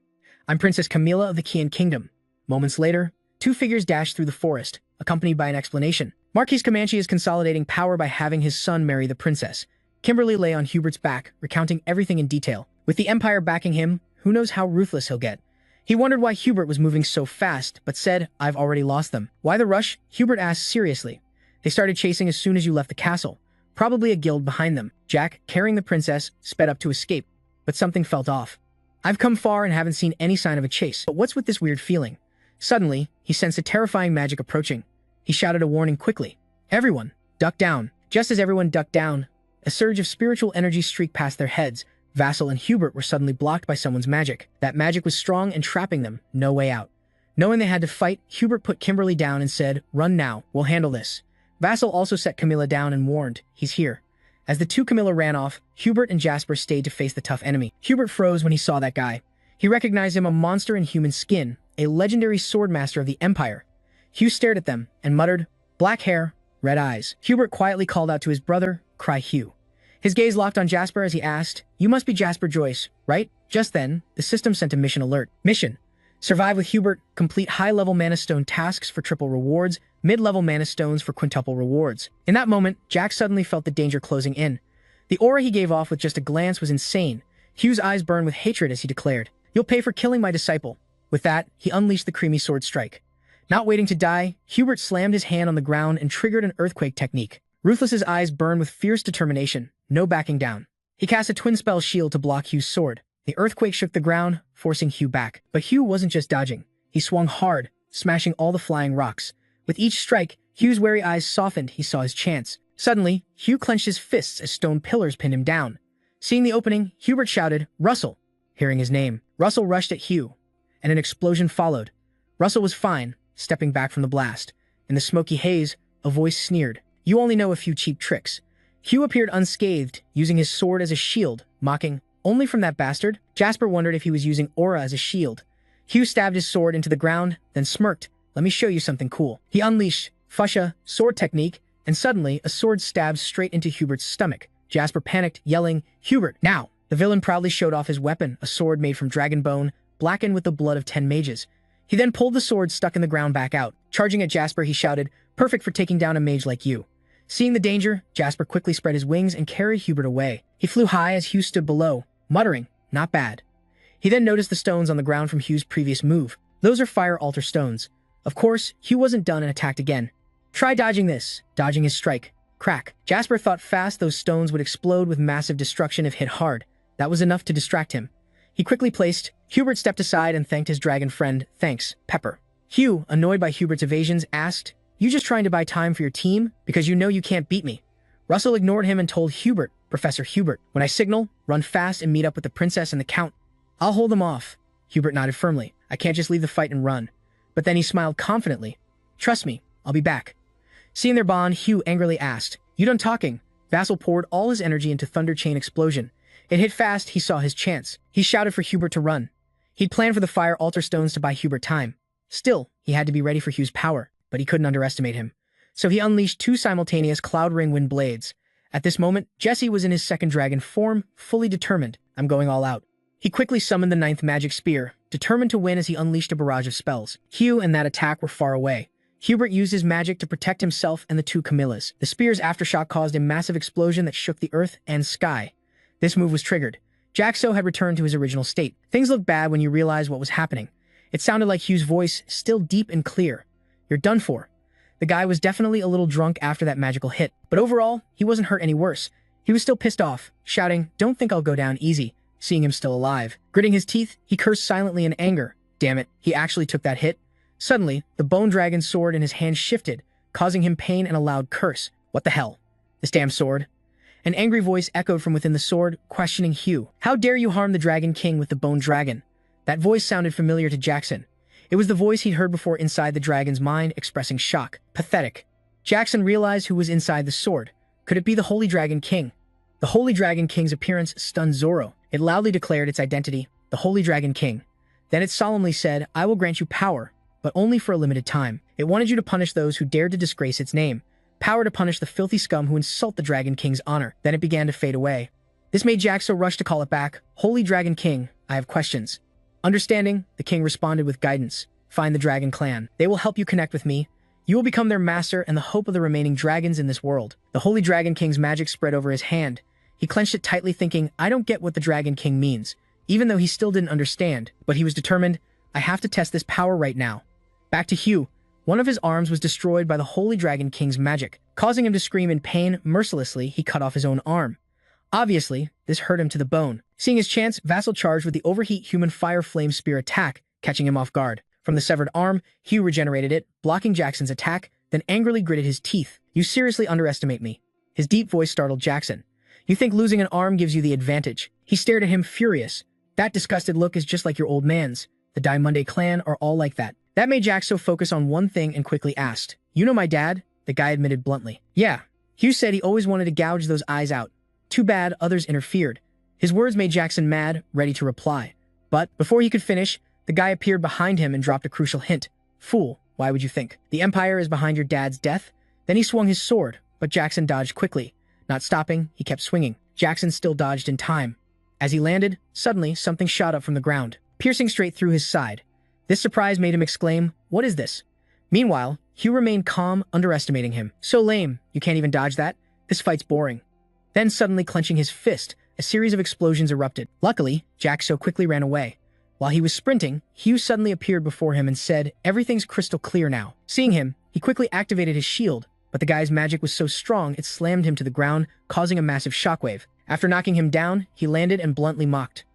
Speaker 1: I'm Princess Camila of the Kian Kingdom." Moments later, two figures dashed through the forest, accompanied by an explanation. Marquis Comanche is consolidating power by having his son marry the princess. Kimberly lay on Hubert's back, recounting everything in detail. With the Empire backing him, who knows how ruthless he'll get. He wondered why Hubert was moving so fast, but said, "I've already lost them." "Why the rush?" Hubert asked seriously. "They started chasing as soon as you left the castle. Probably a guild behind them." Jack, carrying the princess, sped up to escape, but something felt off. "I've come far and haven't seen any sign of a chase. But what's with this weird feeling?" Suddenly, he sensed a terrifying magic approaching. He shouted a warning quickly. "Everyone, duck down." Just as everyone ducked down, a surge of spiritual energy streaked past their heads. Vassal and Hubert were suddenly blocked by someone's magic. That magic was strong and trapping them, no way out. Knowing they had to fight, Hubert put Kimberly down and said, "Run now, we'll handle this." Vassal also set Camilla down and warned, "He's here." As the two Camilla ran off, Hubert and Jasper stayed to face the tough enemy. Hubert froze when he saw that guy. He recognized him, a monster in human skin, a legendary swordmaster of the Empire. Hugh stared at them and muttered, "Black hair, red eyes." Hubert quietly called out to his brother, "Cry Hugh." His gaze locked on Jasper as he asked, "You must be Jasper Joyce, right?" Just then, the system sent a mission alert. Mission: survive with Hubert, complete high-level mana stone tasks for triple rewards, mid-level mana stones for quintuple rewards. In that moment, Jack suddenly felt the danger closing in. The aura he gave off with just a glance was insane. Hugh's eyes burned with hatred as he declared, "You'll pay for killing my disciple." With that, he unleashed the creamy sword strike. Not waiting to die, Hubert slammed his hand on the ground and triggered an earthquake technique. Ruthless's eyes burned with fierce determination, no backing down. He cast a twin spell shield to block Hugh's sword. The earthquake shook the ground, forcing Hugh back. But Hugh wasn't just dodging. He swung hard, smashing all the flying rocks. With each strike, Hugh's wary eyes softened. He saw his chance. Suddenly, Hugh clenched his fists as stone pillars pinned him down. Seeing the opening, Hubert shouted, "Russell!" Hearing his name, Russell rushed at Hugh, and an explosion followed. Russell was fine, stepping back from the blast. In the smoky haze, a voice sneered, "You only know a few cheap tricks." Hugh appeared unscathed, using his sword as a shield, mocking, "Only from that bastard?" Jasper wondered if he was using aura as a shield. Hugh stabbed his sword into the ground, then smirked, "Let me show you something cool." He unleashed Fusha sword technique, and suddenly a sword stabbed straight into Hubert's stomach. Jasper panicked, yelling, "Hubert, now!" The villain proudly showed off his weapon, a sword made from dragon bone, blackened with the blood of 10 mages. He then pulled the sword stuck in the ground back out. Charging at Jasper, he shouted, "Perfect for taking down a mage like you." Seeing the danger, Jasper quickly spread his wings and carried Hubert away. He flew high as Hugh stood below, muttering, "Not bad." He then noticed the stones on the ground from Hugh's previous move. Those are fire altar stones. Of course, Hugh wasn't done and attacked again. "Try dodging this." Dodging his strike. Crack. Jasper thought fast those stones would explode with massive destruction if hit hard. That was enough to distract him. He quickly placed. Hubert stepped aside and thanked his dragon friend. "Thanks, Pepper." Hugh, annoyed by Hubert's evasions, asked, "You just trying to buy time for your team? Because you know you can't beat me." Russell ignored him and told Hubert, "Professor Hubert, when I signal, run fast and meet up with the princess and the count. I'll hold them off." Hubert nodded firmly. "I can't just leave the fight and run." But then he smiled confidently. "Trust me, I'll be back." Seeing their bond, Hugh angrily asked, "You done talking?" Vassal poured all his energy into Thunder Chain Explosion. It hit fast, he saw his chance. He shouted for Hubert to run. He'd planned for the fire altar stones to buy Hubert time. Still, he had to be ready for Hugh's power, but he couldn't underestimate him. So he unleashed 2 simultaneous Cloud Ring Wind Blades. At this moment, Jesse was in his second dragon form, fully determined, "I'm going all out." He quickly summoned the 9th Magic Spear, determined to win as he unleashed a barrage of spells. Hugh and that attack were far away. Hubert used his magic to protect himself and the 2 Camillas. The spear's aftershock caused a massive explosion that shook the earth and sky. This move was triggered. Jaxo had returned to his original state. Things looked bad when you realized what was happening. It sounded like Hugh's voice, still deep and clear. "You're done for." The guy was definitely a little drunk after that magical hit, but overall, he wasn't hurt any worse. He was still pissed off, shouting, "Don't think I'll go down easy." Seeing him still alive. Gritting his teeth, he cursed silently in anger. Damn it, he actually took that hit. Suddenly, the bone dragon's sword in his hand shifted, causing him pain and a loud curse. "What the hell? This damn sword?" An angry voice echoed from within the sword, questioning Hugh. "How dare you harm the Dragon King with the bone dragon?" That voice sounded familiar to Jackson. It was the voice he'd heard before inside the dragon's mind, expressing shock. Pathetic. Jackson realized who was inside the sword. Could it be the Holy Dragon King? The Holy Dragon King's appearance stunned Zoro. It loudly declared its identity, the Holy Dragon King. Then it solemnly said, "I will grant you power, but only for a limited time." It wanted you to punish those who dared to disgrace its name. Power to punish the filthy scum who insult the Dragon King's honor. Then it began to fade away. This made Jaxo rush to call it back. "Holy Dragon King, I have questions." Understanding, the king responded with guidance. "Find the Dragon Clan. They will help you connect with me. You will become their master and the hope of the remaining dragons in this world." The Holy Dragon King's magic spread over his hand. He clenched it tightly, thinking, "I don't get what the Dragon King means," even though he still didn't understand. But he was determined, "I have to test this power right now." Back to Hugh. One of his arms was destroyed by the Holy Dragon King's magic. Causing him to scream in pain, mercilessly, he cut off his own arm. Obviously, this hurt him to the bone. Seeing his chance, Vassal charged with the Overheat Human Fire Flame Spear attack, catching him off guard. From the severed arm, Hugh regenerated it, blocking Jackson's attack, then angrily gritted his teeth. "You seriously underestimate me." His deep voice startled Jackson. "You think losing an arm gives you the advantage?" He stared at him, furious. "That disgusted look is just like your old man's. The Diamante clan are all like that." That made Jaxo focus on one thing and quickly asked, "You know my dad?" The guy admitted bluntly. "Yeah." Hugh said he always wanted to gouge those eyes out. Too bad others interfered. His words made Jackson mad, ready to reply. But before he could finish, the guy appeared behind him and dropped a crucial hint. "Fool, why would you think? The Empire is behind your dad's death?" Then he swung his sword, but Jackson dodged quickly. Not stopping, he kept swinging. Jackson still dodged in time. As he landed, suddenly something shot up from the ground, piercing straight through his side. This surprise made him exclaim, "What is this?" Meanwhile, Hugh remained calm, underestimating him. "So lame, you can't even dodge that? This fight's boring." Then suddenly clenching his fist, a series of explosions erupted. Luckily, Jaxo quickly ran away. While he was sprinting, Hugh suddenly appeared before him and said, "Everything's crystal clear now." Seeing him, he quickly activated his shield, but the guy's magic was so strong it slammed him to the ground, causing a massive shockwave. After knocking him down, he landed and bluntly mocked,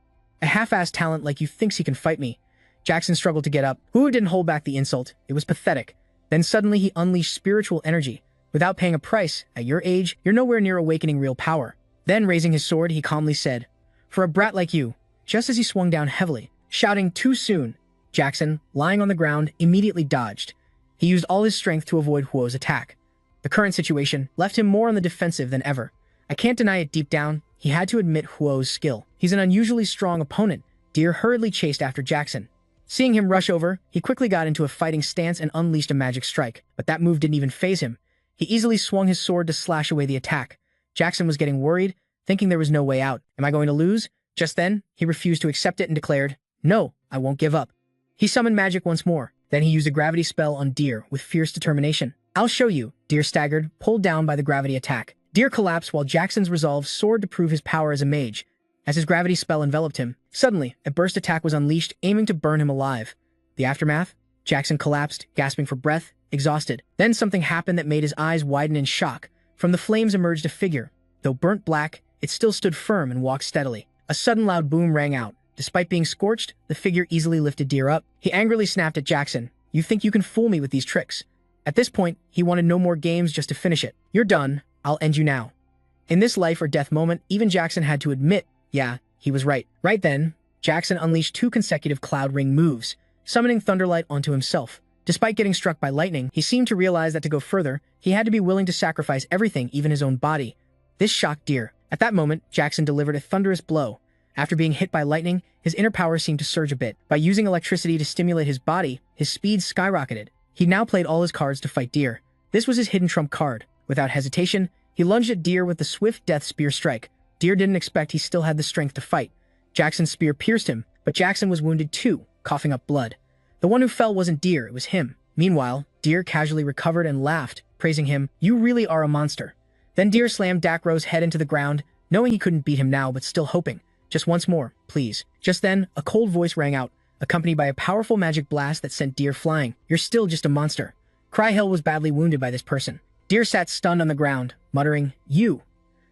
Speaker 1: "A half-assed talent like you thinks he can fight me." Jackson struggled to get up. Hugh didn't hold back the insult. It was pathetic. Then suddenly he unleashed spiritual energy. "Without paying a price, at your age, you're nowhere near awakening real power." Then, raising his sword, he calmly said, "For a brat like you," just as he swung down heavily, shouting too soon. Jackson, lying on the ground, immediately dodged. He used all his strength to avoid Huo's attack. The current situation left him more on the defensive than ever. I can't deny it, deep down, he had to admit Huo's skill. He's an unusually strong opponent. Deer hurriedly chased after Jackson. Seeing him rush over, he quickly got into a fighting stance and unleashed a magic strike, but that move didn't even faze him. He easily swung his sword to slash away the attack. Jackson was getting worried, thinking there was no way out. Am I going to lose? Just then, he refused to accept it and declared, "No, I won't give up." He summoned magic once more. Then he used a gravity spell on Deer with fierce determination. "I'll show you." Deer staggered, pulled down by the gravity attack. Deer collapsed while Jackson's resolve soared to prove his power as a mage. As his gravity spell enveloped him, suddenly, a burst attack was unleashed, aiming to burn him alive. The aftermath? Jackson collapsed, gasping for breath, exhausted. Then something happened that made his eyes widen in shock. From the flames emerged a figure. Though burnt black, it still stood firm and walked steadily. A sudden loud boom rang out. Despite being scorched, the figure easily lifted Deer up. He angrily snapped at Jackson. "You think you can fool me with these tricks?" At this point, he wanted no more games, just to finish it. "You're done. I'll end you now." In this life or death moment, even Jackson had to admit, yeah, he was right. Right then, Jackson unleashed 2 consecutive Cloud Ring moves, summoning Thunderlight onto himself. Despite getting struck by lightning, he seemed to realize that to go further, he had to be willing to sacrifice everything, even his own body. This shocked Deer. At that moment, Jackson delivered a thunderous blow. After being hit by lightning, his inner power seemed to surge a bit. By using electricity to stimulate his body, his speed skyrocketed. He now played all his cards to fight Deer. This was his hidden trump card. Without hesitation, he lunged at Deer with the swift death spear strike. Deer didn't expect he still had the strength to fight. Jackson's spear pierced him, but Jackson was wounded too, coughing up blood. The one who fell wasn't Deer, it was him. Meanwhile, Deer casually recovered and laughed, praising him. "You really are a monster." Then Deer slammed Dakro's head into the ground, knowing he couldn't beat him now but still hoping. "Just once more, please." Just then, a cold voice rang out, accompanied by a powerful magic blast that sent Deer flying. "You're still just a monster." Cryhill was badly wounded by this person. Deer sat stunned on the ground, muttering, "You."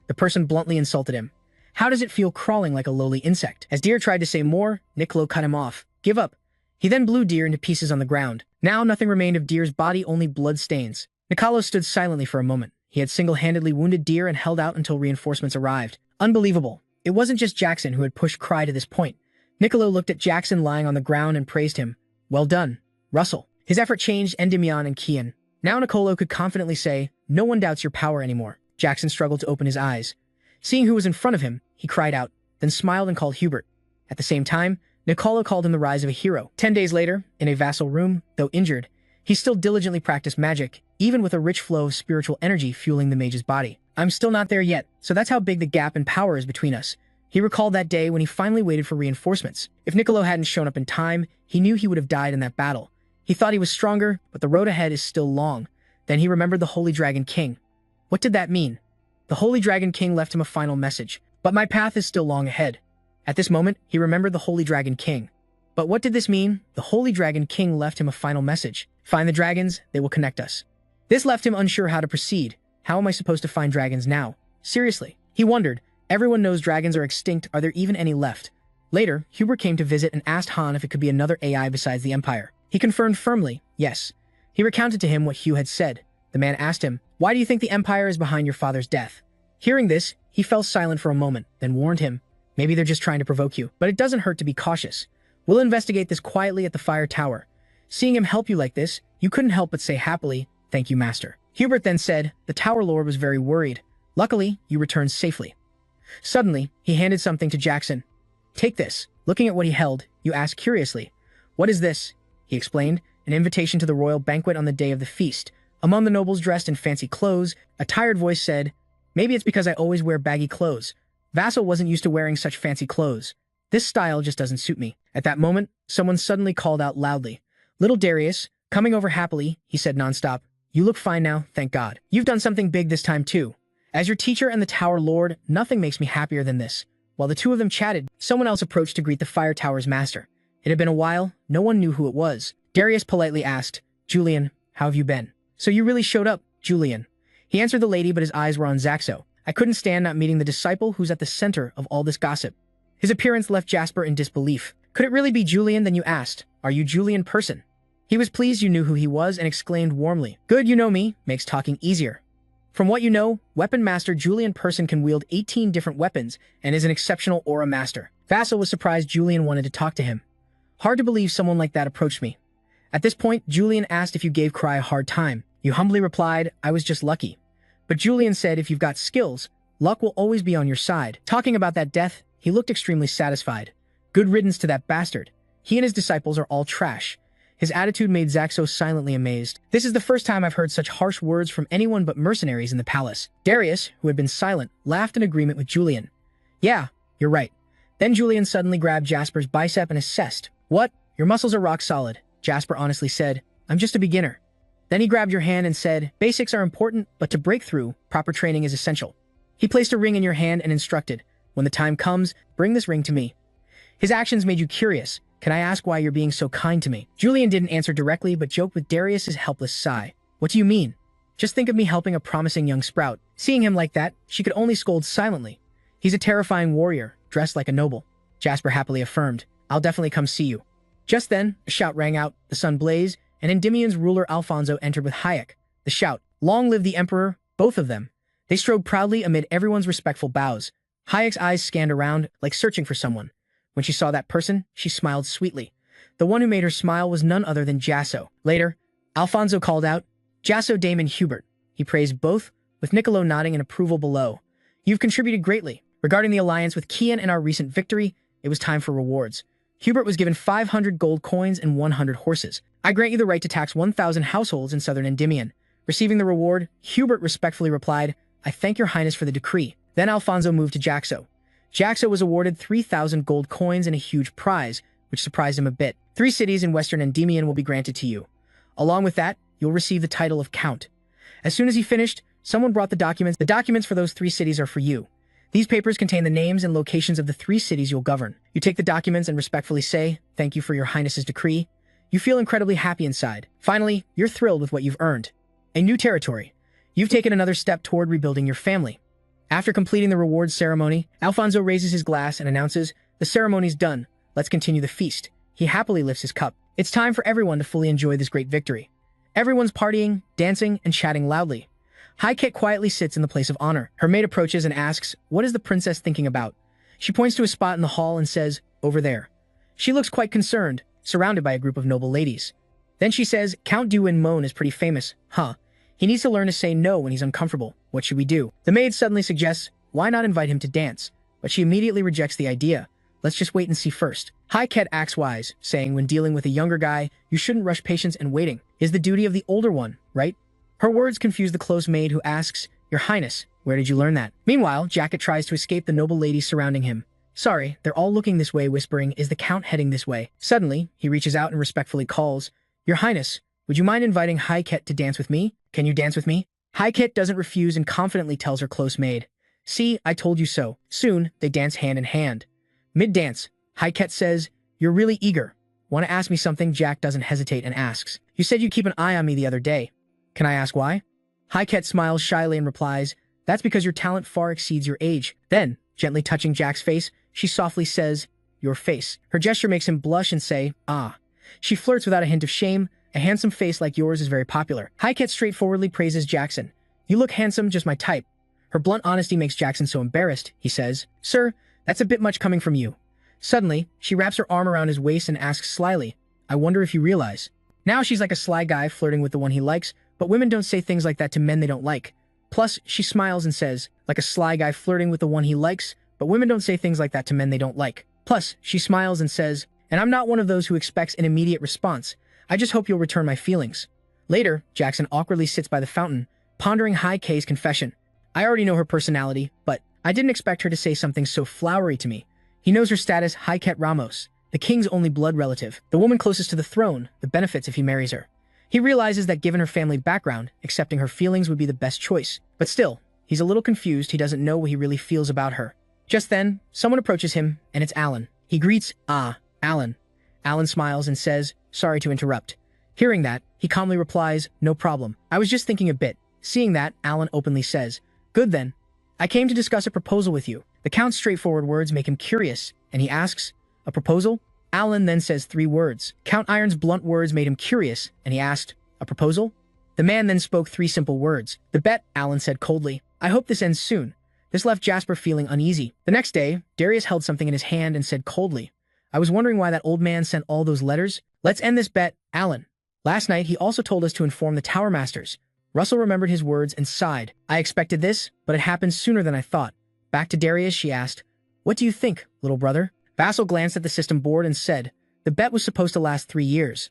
Speaker 1: The person bluntly insulted him. "How does it feel crawling like a lowly insect?" As Deer tried to say more, Niccolo cut him off. "Give up." He then blew Deer into pieces on the ground. Now nothing remained of Deer's body, only blood stains. Niccolo stood silently for a moment. He had single-handedly wounded Deer and held out until reinforcements arrived. Unbelievable. It wasn't just Jackson who had pushed Cry to this point. Niccolo looked at Jackson lying on the ground and praised him. "Well done, Russell." His effort changed Endymion and Kian. Now Niccolo could confidently say, "No one doubts your power anymore." Jackson struggled to open his eyes. Seeing who was in front of him, he cried out, then smiled and called Hubert. At the same time, Niccolo called him the rise of a hero. 10 days later, in a vassal room, though injured, he still diligently practiced magic, even with a rich flow of spiritual energy fueling the mage's body. "I'm still not there yet, so that's how big the gap in power is between us." He recalled that day when he finally waited for reinforcements. If Niccolo hadn't shown up in time, he knew he would have died in that battle. He thought he was stronger, but the road ahead is still long. Then he remembered the Holy Dragon King. What did that mean? The Holy Dragon King left him a final message. "But my path is still long ahead." At this moment, he remembered the Holy Dragon King. But what did this mean? The Holy Dragon King left him a final message. "Find the dragons, they will connect us." This left him unsure how to proceed. How am I supposed to find dragons now? Seriously. He wondered. Everyone knows dragons are extinct. Are there even any left? Later, Hubert came to visit and asked Han if it could be another AI besides the Empire. He confirmed firmly, yes. He recounted to him what Hugh had said. The man asked him, "Why do you think the Empire is behind your father's death?" Hearing this, he fell silent for a moment, then warned him, "Maybe they're just trying to provoke you, but it doesn't hurt to be cautious. We'll investigate this quietly at the Fire Tower." Seeing him help you like this, you couldn't help but say happily, "Thank you, Master." Hubert then said, "The Tower Lord was very worried. Luckily, you returned safely." Suddenly, he handed something to Jackson. "Take this." Looking at what he held, you asked curiously, "What is this?" He explained, an invitation to the royal banquet on the day of the feast. Among the nobles dressed in fancy clothes, a tired voice said, "Maybe it's because I always wear baggy clothes. Vassal wasn't used to wearing such fancy clothes. This style just doesn't suit me." At that moment, someone suddenly called out loudly, "Little Darius," coming over happily, he said nonstop, "You look fine now, thank God. You've done something big this time too. As your teacher and the Tower Lord, nothing makes me happier than this." While the two of them chatted, someone else approached to greet the Fire Tower's master. It had been a while, no one knew who it was. Darius politely asked, "Julian, how have you been?" "So you really showed up, Julian." He answered the lady, but his eyes were on Zaxo. "I couldn't stand not meeting the disciple who's at the center of all this gossip." His appearance left Jasper in disbelief. "Could it really be Julian?" Then you asked, "Are you Julian person?" He was pleased you knew who he was and exclaimed warmly, "Good, you know me, makes talking easier." From what you know, Weapon Master Julian Person can wield 18 different weapons and is an exceptional aura master. Vassal was surprised Julian wanted to talk to him. Hard to believe someone like that approached me. At this point, Julian asked if you gave Cry a hard time. You humbly replied, I was just lucky. But Julian said if you've got skills, luck will always be on your side. Talking about that death, he looked extremely satisfied. Good riddance to that bastard. He and his disciples are all trash. His attitude made Zaxo silently amazed. This is the first time I've heard such harsh words from anyone but mercenaries in the palace. Darius, who had been silent, laughed in agreement with Julian. Yeah, you're right. Then Julian suddenly grabbed Jasper's bicep and assessed. What? Your muscles are rock solid. Jasper honestly said, I'm just a beginner. Then he grabbed your hand and said, basics are important, but to break through, proper training is essential. He placed a ring in your hand and instructed, when the time comes, bring this ring to me. His actions made you curious. Can I ask why you're being so kind to me? Julian didn't answer directly, but joked with Darius's helpless sigh. What do you mean? Just think of me helping a promising young sprout. Seeing him like that, she could only scold silently. He's a terrifying warrior, dressed like a noble. Jasper happily affirmed, I'll definitely come see you. Just then, a shout rang out, the sun blazed, and Endymion's ruler Alfonso entered with Hayek. The shout, long live the emperor, both of them. They strode proudly amid everyone's respectful bows. Hayek's eyes scanned around, like searching for someone. When she saw that person, she smiled sweetly. The one who made her smile was none other than Jasso. Later, Alfonso called out, Jasso, Damon, Hubert. He praised both, with Niccolo nodding in approval below. You've contributed greatly. Regarding the alliance with Kian and our recent victory, it was time for rewards. Hubert was given 500 gold coins and 100 horses. I grant you the right to tax 1,000 households in southern Endymion. Receiving the reward, Hubert respectfully replied, I thank your highness for the decree. Then Alfonso moved to Jaxo. Jaxo was awarded 3,000 gold coins and a huge prize, which surprised him a bit. 3 cities in western Endymion will be granted to you. Along with that, you'll receive the title of Count. As soon as he finished, someone brought the documents. The documents for those 3 cities are for you. These papers contain the names and locations of the 3 cities you'll govern. You take the documents and respectfully say, thank you for your highness's decree. You feel incredibly happy inside. Finally, you're thrilled with what you've earned. A new territory. You've taken another step toward rebuilding your family. After completing the rewards ceremony, Alfonso raises his glass and announces, the ceremony's done. Let's continue the feast. He happily lifts his cup. It's time for everyone to fully enjoy this great victory. Everyone's partying, dancing, and chatting loudly. Hayek quietly sits in the place of honor. Her maid approaches and asks, what is the princess thinking about? She points to a spot in the hall and says, over there. She looks quite concerned, surrounded by a group of noble ladies. Then she says, Count Duin Moan is pretty famous, huh? He needs to learn to say no when he's uncomfortable. What should we do? The maid suddenly suggests, why not invite him to dance? But she immediately rejects the idea. Let's just wait and see first. Hayek acts wise, saying when dealing with a younger guy, you shouldn't rush patience and waiting. Is the duty of the older one, right? Her words confuse the close maid who asks, Your Highness, where did you learn that? Meanwhile, Jacket tries to escape the noble ladies surrounding him. Sorry, they're all looking this way, whispering, is the Count heading this way? Suddenly, he reaches out and respectfully calls, Your Highness, would you mind inviting Hayek to dance with me? Can you dance with me? Hayek doesn't refuse and confidently tells her close maid, See, I told you so. Soon, they dance hand in hand. Mid-dance, Hayek says, You're really eager. Want to ask me something? Jack doesn't hesitate and asks, You said you'd keep an eye on me the other day. Can I ask why? Hayek smiles shyly and replies, That's because your talent far exceeds your age. Then, gently touching Jack's face, she softly says, Your face. Her gesture makes him blush and say, Ah. She flirts without a hint of shame. A handsome face like yours is very popular. Hayek straightforwardly praises Jackson. You look handsome, just my type. Her blunt honesty makes Jackson so embarrassed, he says, Sir, that's a bit much coming from you. Suddenly, she wraps her arm around his waist and asks slyly, I wonder if you realize. Now she's like a sly guy flirting with the one he likes, but women don't say things like that to men they don't like. Plus, she smiles and says, like a sly guy flirting with the one he likes, but women don't say things like that to men they don't like. Plus, she smiles and says, and I'm not one of those who expects an immediate response. I just hope you'll return my feelings. Later, Jackson awkwardly sits by the fountain, pondering Hayek's confession. I already know her personality, but I didn't expect her to say something so flowery to me. He knows her status, Hayek Ramos, the king's only blood relative, the woman closest to the throne, the benefits if he marries her. He realizes that given her family background, accepting her feelings would be the best choice. But still, he's a little confused. He doesn't know what he really feels about her. Just then, someone approaches him, and it's Alan. He greets, Alan. Alan smiles and says, sorry to interrupt. Hearing that, he calmly replies, no problem. I was just thinking a bit. Seeing that, Alan openly says, good then. I came to discuss a proposal with you. The Count's straightforward words make him curious, and he asks, a proposal? Alan then says 3 words. Count Iron's blunt words made him curious, and he asked, a proposal? The man then spoke 3 simple words. "The bet," Alan said coldly. "I hope this ends soon." This left Jasper feeling uneasy. The next day, Darius held something in his hand and said coldly, "I was wondering why that old man sent all those letters. Let's end this bet, Alan. Last night, he also told us to inform the Tower Masters." Russell remembered his words and sighed. "I expected this, but it happened sooner than I thought." Back to Darius, she asked, "What do you think, little brother?" Vassal glanced at the system board and said, "The bet was supposed to last 3 years."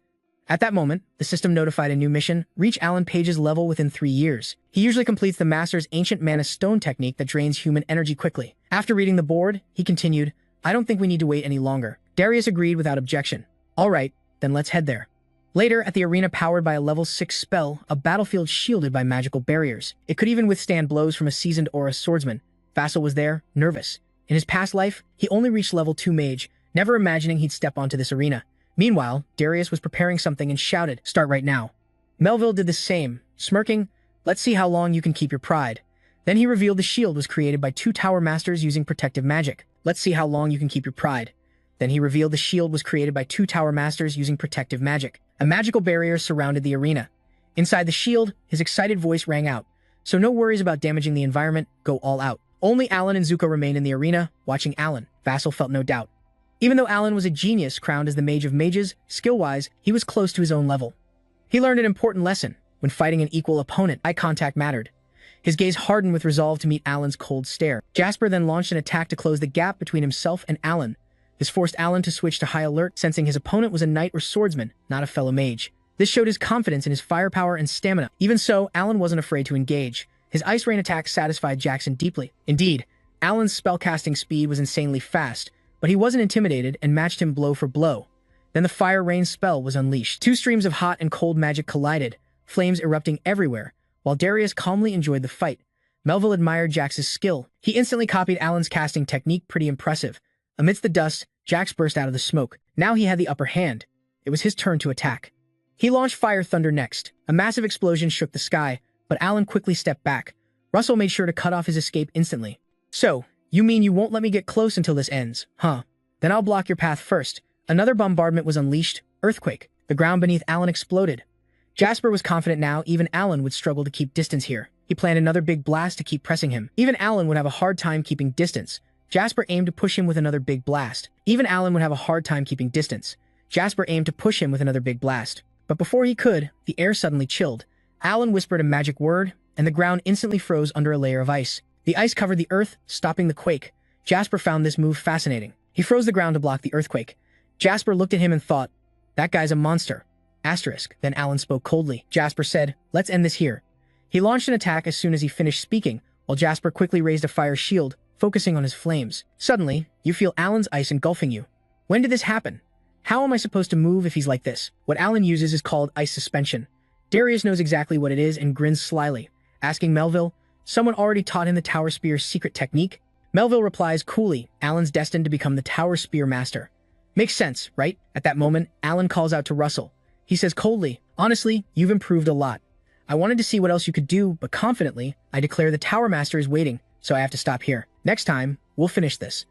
Speaker 1: At that moment, the system notified a new mission: reach Alan Page's level within 3 years. He usually completes the Master's ancient mana stone technique that drains human energy quickly. After reading the board, he continued, "I don't think we need to wait any longer." Darius agreed without objection. "All right, then let's head there." Later, at the arena powered by a level 6 spell, a battlefield shielded by magical barriers. It could even withstand blows from a seasoned Aura swordsman. Vassal was there, nervous. In his past life, he only reached level 2 mage, never imagining he'd step onto this arena. Meanwhile, Darius was preparing something and shouted, "Start right now." Melville did the same, smirking, "Let's see how long you can keep your pride." Then he revealed the shield was created by 2 Tower Masters using protective magic. "Let's see how long you can keep your pride." Then he revealed the shield was created by 2 Tower Masters using protective magic. A magical barrier surrounded the arena. Inside the shield, his excited voice rang out, "So no worries about damaging the environment, go all out." Only Alan and Zuko remained in the arena, watching Alan. Vassal felt no doubt. Even though Alan was a genius crowned as the Mage of Mages, skill-wise, he was close to his own level. He learned an important lesson. When fighting an equal opponent, eye contact mattered. His gaze hardened with resolve to meet Alan's cold stare. Jasper then launched an attack to close the gap between himself and Alan. This forced Alan to switch to high alert, sensing his opponent was a knight or swordsman, not a fellow mage. This showed his confidence in his firepower and stamina. Even so, Alan wasn't afraid to engage. His Ice Rain attack satisfied Jackson deeply. Indeed, Alan's spellcasting speed was insanely fast, but he wasn't intimidated and matched him blow for blow. Then the Fire Rain spell was unleashed. 2 streams of hot and cold magic collided, flames erupting everywhere. While Darius calmly enjoyed the fight, Melville admired Jax's skill. He instantly copied Alan's casting technique, pretty impressive. Amidst the dust, Jax burst out of the smoke. Now he had the upper hand. It was his turn to attack. He launched Fire Thunder next. A massive explosion shook the sky, but Alan quickly stepped back. Russell made sure to cut off his escape instantly. "So, you mean you won't let me get close until this ends, huh? Then I'll block your path first." Another bombardment was unleashed. Earthquake. The ground beneath Alan exploded. Jasper was confident now even Alan would struggle to keep distance here. He planned another big blast to keep pressing him. Even Alan would have a hard time keeping distance. Jasper aimed to push him with another big blast. Even Alan would have a hard time keeping distance. Jasper aimed to push him with another big blast. But before he could, the air suddenly chilled. Alan whispered a magic word, and the ground instantly froze under a layer of ice. The ice covered the earth, stopping the quake. Jasper found this move fascinating. He froze the ground to block the earthquake. Jasper looked at him and thought, "That guy's a monster." Asterisk. Then Alan spoke coldly. Jasper said, "Let's end this here." He launched an attack as soon as he finished speaking, while Jasper quickly raised a fire shield, focusing on his flames. Suddenly, you feel Alan's ice engulfing you. When did this happen? How am I supposed to move if he's like this? What Alan uses is called ice suspension. Darius knows exactly what it is and grins slyly, asking Melville, "Someone already taught him the Tower Spear's secret technique?" Melville replies coolly, "Alan's destined to become the Tower Spear Master." Makes sense, right? At that moment, Alan calls out to Russell. He says coldly, "Honestly, you've improved a lot. I wanted to see what else you could do, but confidently, I declare the Tower Master is waiting, so I have to stop here. Next time, we'll finish this."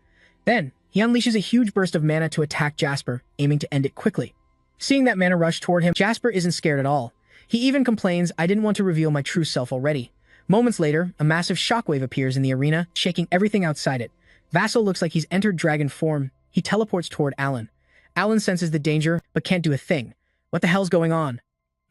Speaker 1: Then, he unleashes a huge burst of mana to attack Jasper, aiming to end it quickly. Seeing that mana rush toward him, Jasper isn't scared at all. He even complains, "I didn't want to reveal my true self already." Moments later, a massive shockwave appears in the arena, shaking everything outside it. Vassal looks like he's entered dragon form. He teleports toward Alan. Alan senses the danger, but can't do a thing. What the hell's going on?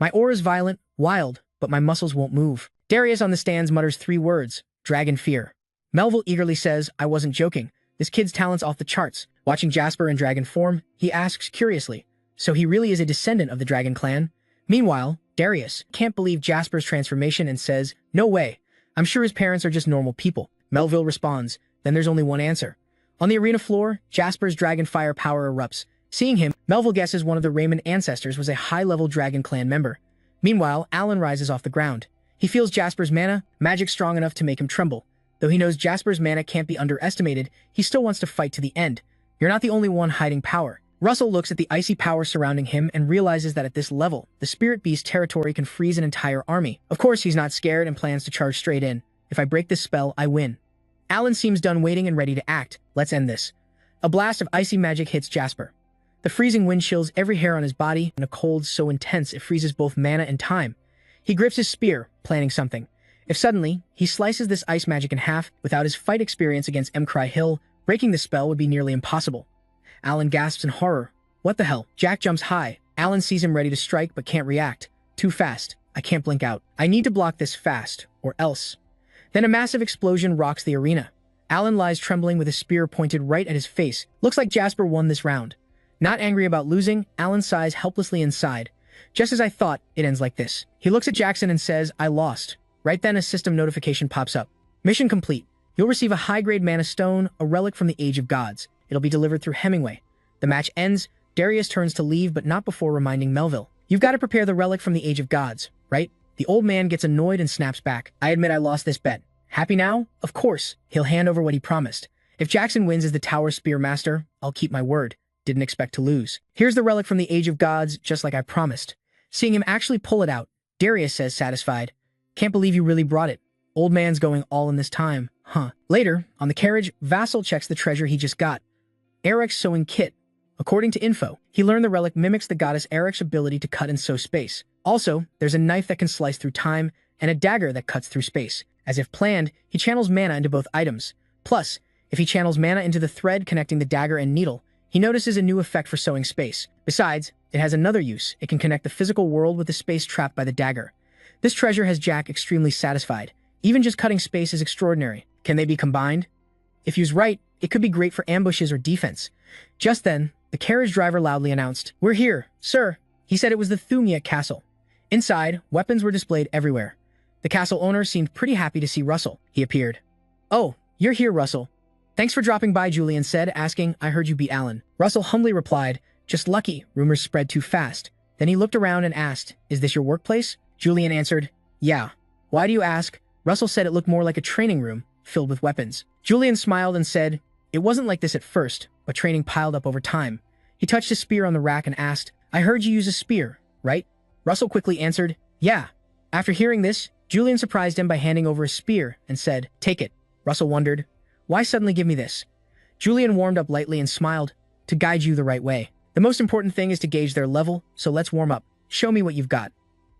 Speaker 1: My aura's violent, wild, but my muscles won't move. Darius on the stands mutters 3 words, "Dragon fear." Melville eagerly says, "I wasn't joking. This kid's talent's off the charts." Watching Jasper in dragon form, he asks curiously, "So he really is a descendant of the dragon clan?" Meanwhile, Darius can't believe Jasper's transformation and says, "No way. I'm sure his parents are just normal people." Melville responds, "Then there's only one answer." On the arena floor, Jasper's dragon fire power erupts. Seeing him, Melville guesses one of the Raymond ancestors was a high-level dragon clan member. Meanwhile, Alan rises off the ground. He feels Jasper's mana, magic strong enough to make him tremble. Though he knows Jasper's mana can't be underestimated, he still wants to fight to the end. You're not the only one hiding power. Russell looks at the icy power surrounding him and realizes that at this level, the Spirit Beast territory can freeze an entire army. Of course, he's not scared and plans to charge straight in. "If I break this spell, I win." Alan seems done waiting and ready to act. "Let's end this." A blast of icy magic hits Jasper. The freezing wind chills every hair on his body, and a cold so intense it freezes both mana and time. He grips his spear, planning something. If suddenly, he slices this ice magic in half without his fight experience against Mcry Hill, breaking the spell would be nearly impossible. Alan gasps in horror. What the hell? Jack jumps high. Alan sees him ready to strike but can't react. Too fast. I can't blink out. I need to block this fast, or else. Then a massive explosion rocks the arena. Alan lies trembling with his spear pointed right at his face. Looks like Jasper won this round. Not angry about losing, Alan sighs helplessly inside. Just as I thought, it ends like this. He looks at Jackson and says, I lost. Right then a system notification pops up. Mission complete. You'll receive a high-grade mana stone, a relic from the Age of Gods. It'll be delivered through Hemingway. The match ends. Darius turns to leave, but not before reminding Melville. You've got to prepare the relic from the Age of Gods, right? The old man gets annoyed and snaps back. I admit I lost this bet. Happy now? Of course. He'll hand over what he promised. If Jackson wins as the Tower Spear Master, I'll keep my word. Didn't expect to lose. Here's the relic from the Age of Gods, just like I promised. Seeing him actually pull it out, Darius says satisfied. Can't believe you really brought it. Old man's going all in this time, huh? Later, on the carriage, Vassal checks the treasure he just got. Eric's sewing kit. According to info, he learned the relic mimics the goddess Eric's ability to cut and sew space. Also, there's a knife that can slice through time, and a dagger that cuts through space. As if planned, he channels mana into both items. Plus, if he channels mana into the thread connecting the dagger and needle, he notices a new effect for sewing space. Besides, it has another use. It can connect the physical world with the space trapped by the dagger. This treasure has Jack extremely satisfied. Even just cutting space is extraordinary. Can they be combined? If used right, it could be great for ambushes or defense. Just then, the carriage driver loudly announced, We're here, sir. He said it was the Thumia castle. Inside, weapons were displayed everywhere. The castle owner seemed pretty happy to see Russell. He appeared. Oh, you're here, Russell. Thanks for dropping by, Julian said, asking, I heard you beat Alan. Russell humbly replied, Just lucky, rumors spread too fast. Then he looked around and asked, Is this your workplace? Julian answered, Yeah. Why do you ask? Russell said it looked more like a training room, filled with weapons. Julian smiled and said, It wasn't like this at first, but training piled up over time. He touched his spear on the rack and asked, I heard you use a spear, right? Russell quickly answered, Yeah. After hearing this, Julian surprised him by handing over a spear and said, Take it. Russell wondered, Why suddenly give me this? Julian warmed up lightly and smiled, To guide you the right way. The most important thing is to gauge their level, so let's warm up. Show me what you've got.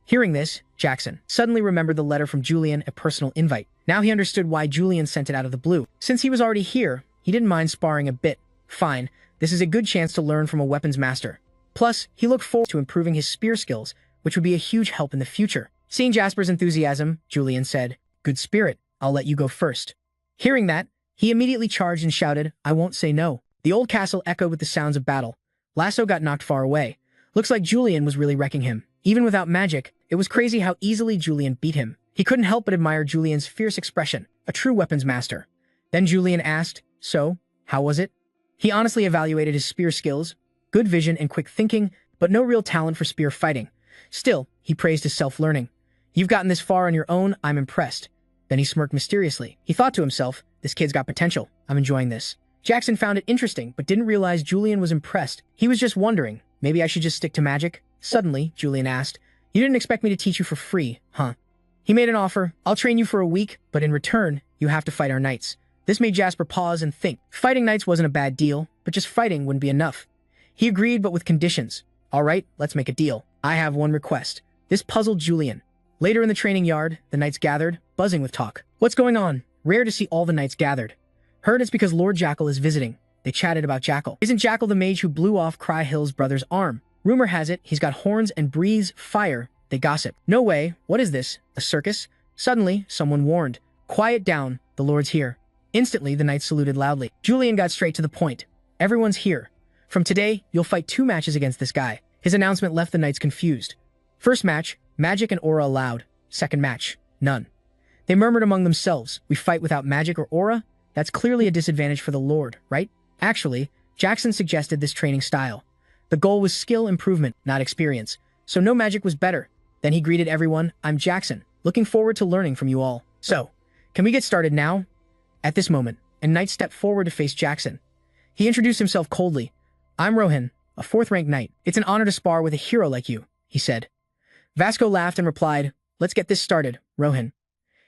Speaker 1: Hearing this, Jackson suddenly remembered the letter from Julian, a personal invite. Now he understood why Julian sent it out of the blue. Since he was already here, he didn't mind sparring a bit. Fine, this is a good chance to learn from a weapons master. Plus, he looked forward to improving his spear skills, which would be a huge help in the future. Seeing Jasper's enthusiasm, Julian said, Good spirit, I'll let you go first. Hearing that, he immediately charged and shouted, I won't say no. The old castle echoed with the sounds of battle. Lasso got knocked far away. Looks like Julian was really wrecking him. Even without magic, it was crazy how easily Julian beat him. He couldn't help but admire Julian's fierce expression, a true weapons master. Then Julian asked, So, how was it? He honestly evaluated his spear skills, good vision and quick thinking, but no real talent for spear fighting. Still, he praised his self-learning. You've gotten this far on your own, I'm impressed. Then he smirked mysteriously. He thought to himself, this kid's got potential. I'm enjoying this. Jackson found it interesting, but didn't realize Julian was impressed. He was just wondering, maybe I should just stick to magic? Suddenly, Julian asked, You didn't expect me to teach you for free, huh? He made an offer. I'll train you for a week, but in return, you have to fight our knights. This made Jasper pause and think. Fighting knights wasn't a bad deal, but just fighting wouldn't be enough. He agreed, but with conditions. All right, let's make a deal. I have one request. This puzzled Julian. Later in the training yard, the knights gathered, buzzing with talk. What's going on? Rare to see all the knights gathered. Heard it's because Lord Jackal is visiting. They chatted about Jackal. Isn't Jackal the mage who blew off Cry Hill's brother's arm? Rumor has it he's got horns and breathes fire. They gossip. No way. What is this? A circus? Suddenly, someone warned. Quiet down. The Lord's here. Instantly, the knights saluted loudly. Julian got straight to the point. Everyone's here. From today, you'll fight 2 matches against this guy. His announcement left the knights confused. First match, magic and aura allowed. Second match, none. They murmured among themselves, we fight without magic or aura? That's clearly a disadvantage for the Lord, right? Actually, Jackson suggested this training style. The goal was skill improvement, not experience. So no magic was better. Then he greeted everyone, I'm Jackson, looking forward to learning from you all. So, can we get started now? At this moment, a knight stepped forward to face Jackson. He introduced himself coldly. I'm Rohan, a 4th-ranked knight. It's an honor to spar with a hero like you, he said. Vasco laughed and replied, Let's get this started, Rohan.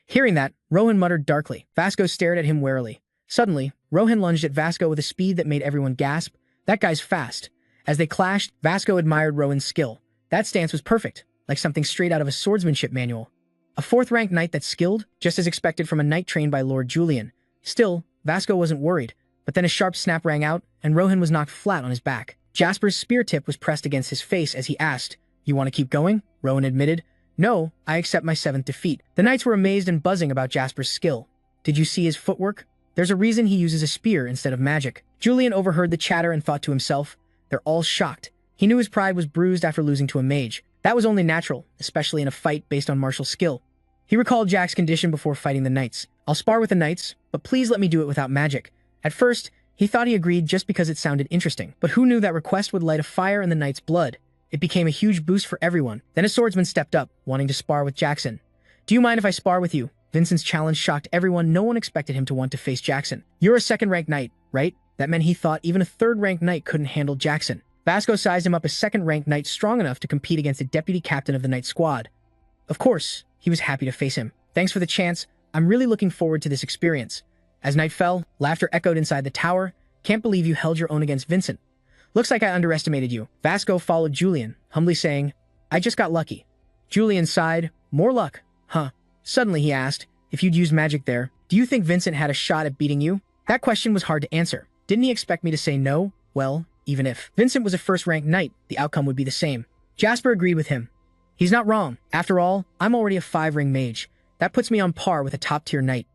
Speaker 1: Hearing that, Rohan muttered darkly. Vasco stared at him warily. Suddenly, Rohan lunged at Vasco with a speed that made everyone gasp. That guy's fast. As they clashed, Vasco admired Rohan's skill. That stance was perfect, like something straight out of a swordsmanship manual. A fourth-rank knight that's skilled, just as expected from a knight trained by Lord Julian. Still, Vasco wasn't worried, but then a sharp snap rang out, and Rohan was knocked flat on his back. Jasper's spear tip was pressed against his face as he asked, "You want to keep going?" Rohan admitted, "No, I accept my 7th defeat." The knights were amazed and buzzing about Jasper's skill. Did you see his footwork? There's a reason he uses a spear instead of magic. Julian overheard the chatter and thought to himself, they're all shocked. He knew his pride was bruised after losing to a mage. That was only natural, especially in a fight based on martial skill. He recalled Jack's condition before fighting the knights. "I'll spar with the knights, but please let me do it without magic." At first, he thought he agreed just because it sounded interesting, but who knew that request would light a fire in the knight's blood? It became a huge boost for everyone. Then a swordsman stepped up, wanting to spar with Jackson. "Do you mind if I spar with you?" Vincent's challenge shocked everyone. No one expected him to want to face Jackson. "You're a second-ranked knight, right?" That meant he thought even a third-ranked knight couldn't handle Jackson. Vasco sized him up as second-ranked knight strong enough to compete against the deputy captain of the knight squad. Of course, he was happy to face him. "Thanks for the chance. I'm really looking forward to this experience." As night fell, laughter echoed inside the tower. "Can't believe you held your own against Vincent. Looks like I underestimated you." Vasco followed Julian, humbly saying, "I just got lucky." Julian sighed. "More luck, huh?" Suddenly he asked, "If you'd used magic there, do you think Vincent had a shot at beating you?" That question was hard to answer. Didn't he expect me to say no? Well, even if Vincent was a first-ranked knight, the outcome would be the same. Jasper agreed with him. He's not wrong. After all, I'm already a 5-ring mage. That puts me on par with a top-tier knight.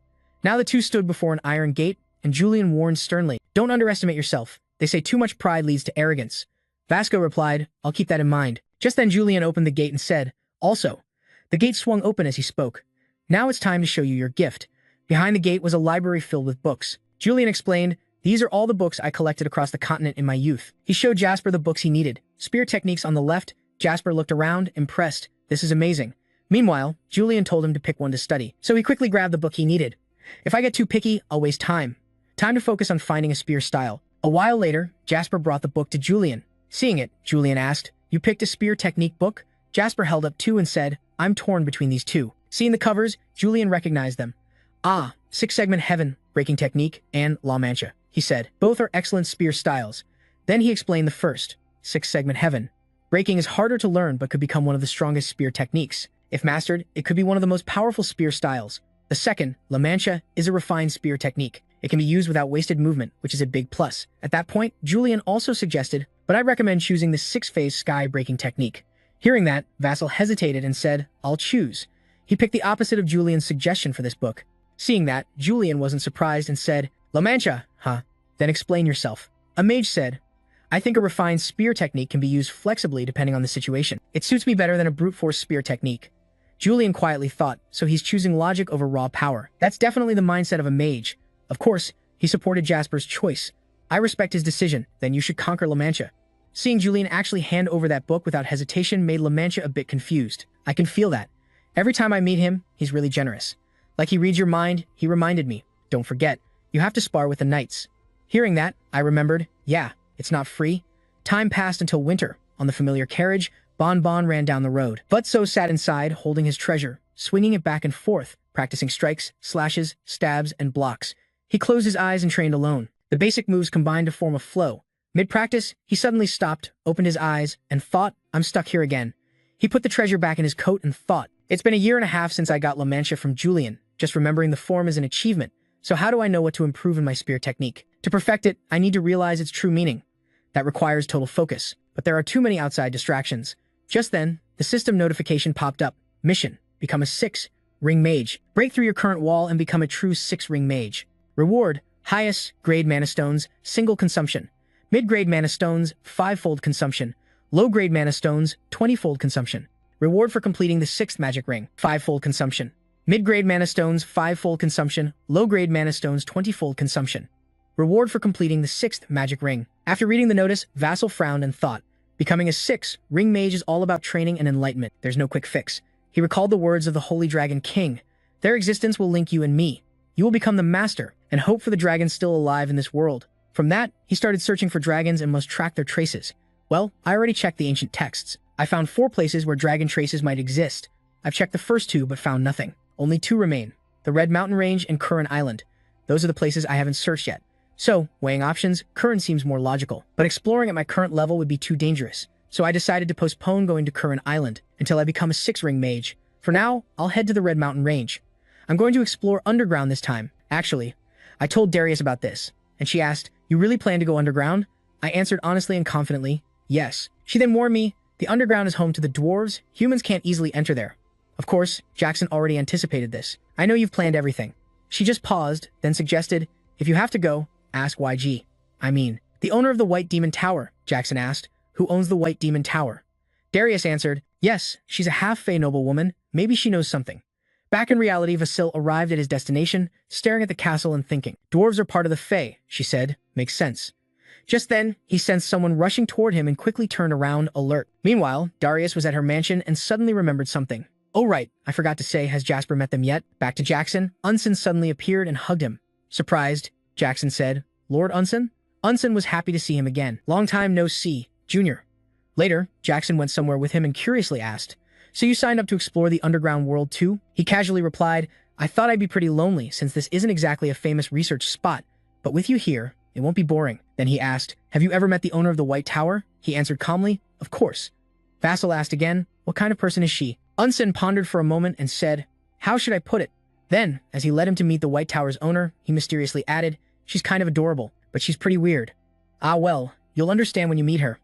Speaker 1: Now the two stood before an iron gate, and Julian warned sternly, "Don't underestimate yourself. They say too much pride leads to arrogance." Vasco replied, "I'll keep that in mind." Just then Julian opened the gate and said, "Also." The gate swung open as he spoke. "Now it's time to show you your gift." Behind the gate was a library filled with books. Julian explained, "These are all the books I collected across the continent in my youth." He showed Jasper the books he needed. Spear techniques on the left. Jasper looked around, impressed. "This is amazing." Meanwhile, Julian told him to pick one to study, so he quickly grabbed the book he needed. "If I get too picky, I'll waste time. Time to focus on finding a spear style." A while later, Jasper brought the book to Julian. Seeing it, Julian asked, "You picked a spear technique book?" Jasper held up two and said, "I'm torn between these two." Seeing the covers, Julian recognized them. "Ah, 6-segment heaven, breaking technique, and La Mancha," he said. "Both are excellent spear styles." Then he explained the first, 6-segment heaven. Breaking is harder to learn but could become one of the strongest spear techniques. If mastered, it could be one of the most powerful spear styles. The second, La Mancha, is a refined spear technique. It can be used without wasted movement, which is a big plus. At that point, Julian also suggested, "But I recommend choosing the 6-phase sky-breaking technique." Hearing that, Vassal hesitated and said, "I'll choose." He picked the opposite of Julian's suggestion for this book. Seeing that, Julian wasn't surprised and said, "La Mancha, huh? Then explain yourself." A mage said, "I think a refined spear technique can be used flexibly depending on the situation. It suits me better than a brute force spear technique." Julian quietly thought, so he's choosing logic over raw power. That's definitely the mindset of a mage. Of course, he supported Jasper's choice. "I respect his decision, then you should conquer La Mancha." Seeing Julian actually hand over that book without hesitation made La Mancha a bit confused. I can feel that. Every time I meet him, he's really generous. Like he reads your mind, he reminded me, "Don't forget, you have to spar with the knights." Hearing that, I remembered, yeah, it's not free. Time passed until winter. On the familiar carriage, Bon Bon ran down the road. Butso sat inside, holding his treasure, swinging it back and forth, practicing strikes, slashes, stabs, and blocks. He closed his eyes and trained alone. The basic moves combined to form a flow. Mid-practice, he suddenly stopped, opened his eyes, and thought, "I'm stuck here again." He put the treasure back in his coat and thought, "It's been a year and a half since I got La Mancha from Julian. Just remembering the form is an achievement. So how do I know what to improve in my spear technique? To perfect it, I need to realize its true meaning. That requires total focus. But there are too many outside distractions." Just then, the system notification popped up. Mission: become a 6-ring mage. Break through your current wall and become a true 6-ring mage. Reward: highest grade mana stones, single consumption. Mid-grade mana stones, 5-fold consumption. Low-grade mana stones, 20-fold consumption. Reward for completing the 6th magic ring, 5-fold consumption. Mid-grade mana stones, 5-fold consumption. Low-grade mana stones, 20-fold consumption. Reward for completing the 6th magic ring. After reading the notice, Vassal frowned and thought, becoming a 6-ring mage is all about training and enlightenment. There's no quick fix. He recalled the words of the Holy Dragon King. Their existence will link you and me. You will become the master, and hope for the dragons still alive in this world. From that, he started searching for dragons and must track their traces. Well, I already checked the ancient texts. I found 4 places where dragon traces might exist. I've checked the first 2 but found nothing. Only 2 remain. The Red Mountain Range and Curran Island. Those are the places I haven't searched yet. So, weighing options, Curran seems more logical. But exploring at my current level would be too dangerous. so I decided to postpone going to Current Island until I become a 6-ring mage. For now, I'll head to the Red Mountain Range. I'm going to explore underground this time. Actually, I told Darius about this, and she asked, "You really plan to go underground?" I answered honestly and confidently, "Yes." She then warned me, "The underground is home to the dwarves. Humans can't easily enter there." Of course, Jackson already anticipated this. "I know you've planned everything." She just paused, then suggested, "If you have to go, ask YG. I mean, the owner of the White Demon Tower," Jackson asked. "Who owns the White Demon Tower?" Darius answered, "Yes, she's a half-fey noblewoman. Maybe she knows something." Back in reality, Vasil arrived at his destination, staring at the castle and thinking. "Dwarves are part of the Fae," she said. "Makes sense." Just then, he sensed someone rushing toward him and quickly turned around, alert. Meanwhile, Darius was at her mansion and suddenly remembered something. "Oh right, I forgot to say, has Jasper met them yet?" Back to Jackson, Unsen suddenly appeared and hugged him. Surprised, Jackson said, "Lord Unsen?" Unsen was happy to see him again. "Long time no see, Junior." Later, Jackson went somewhere with him and curiously asked, "So you signed up to explore the underground world too?" He casually replied, "I thought I'd be pretty lonely since this isn't exactly a famous research spot, but with you here, it won't be boring." Then he asked, "Have you ever met the owner of the White Tower?" He answered calmly, "Of course." Vassal asked again, "What kind of person is she?" Unsen pondered for a moment and said, "How should I put it?" Then, as he led him to meet the White Tower's owner, he mysteriously added, "She's kind of adorable, but she's pretty weird." "Ah well, you'll understand when you meet her."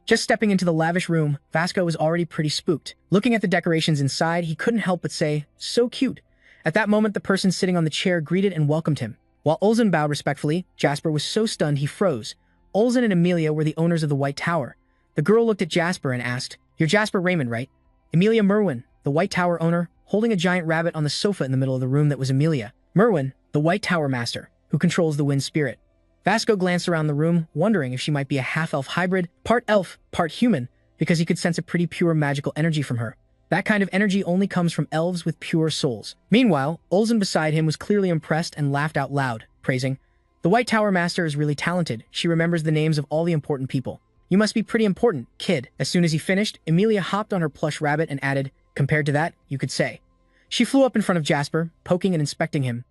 Speaker 1: Just stepping into the lavish room, Vasco was already pretty spooked. Looking at the decorations inside, he couldn't help but say, "So cute." At that moment, the person sitting on the chair greeted and welcomed him. While Olsen bowed respectfully, Jasper was so stunned he froze. Olsen and Emilia were the owners of the White Tower. The girl looked at Jasper and asked, "You're Jasper Raymond, right?" Emilia Merwin, the White Tower owner, holding a giant rabbit on the sofa in the middle of the room that was Emilia. Merwin, the White Tower master, who controls the wind spirit. Vasco glanced around the room, wondering if she might be a half-elf hybrid, part elf, part human, because he could sense a pretty pure magical energy from her. That kind of energy only comes from elves with pure souls. Meanwhile, Olsen beside him was clearly impressed and laughed out loud, praising, "The White Tower Master is really talented. She remembers the names of all the important people. You must be pretty important, kid." As soon as he finished, Emilia hopped on her plush rabbit and added, "Compared to that, you could say." She flew up in front of Jasper, poking and inspecting him.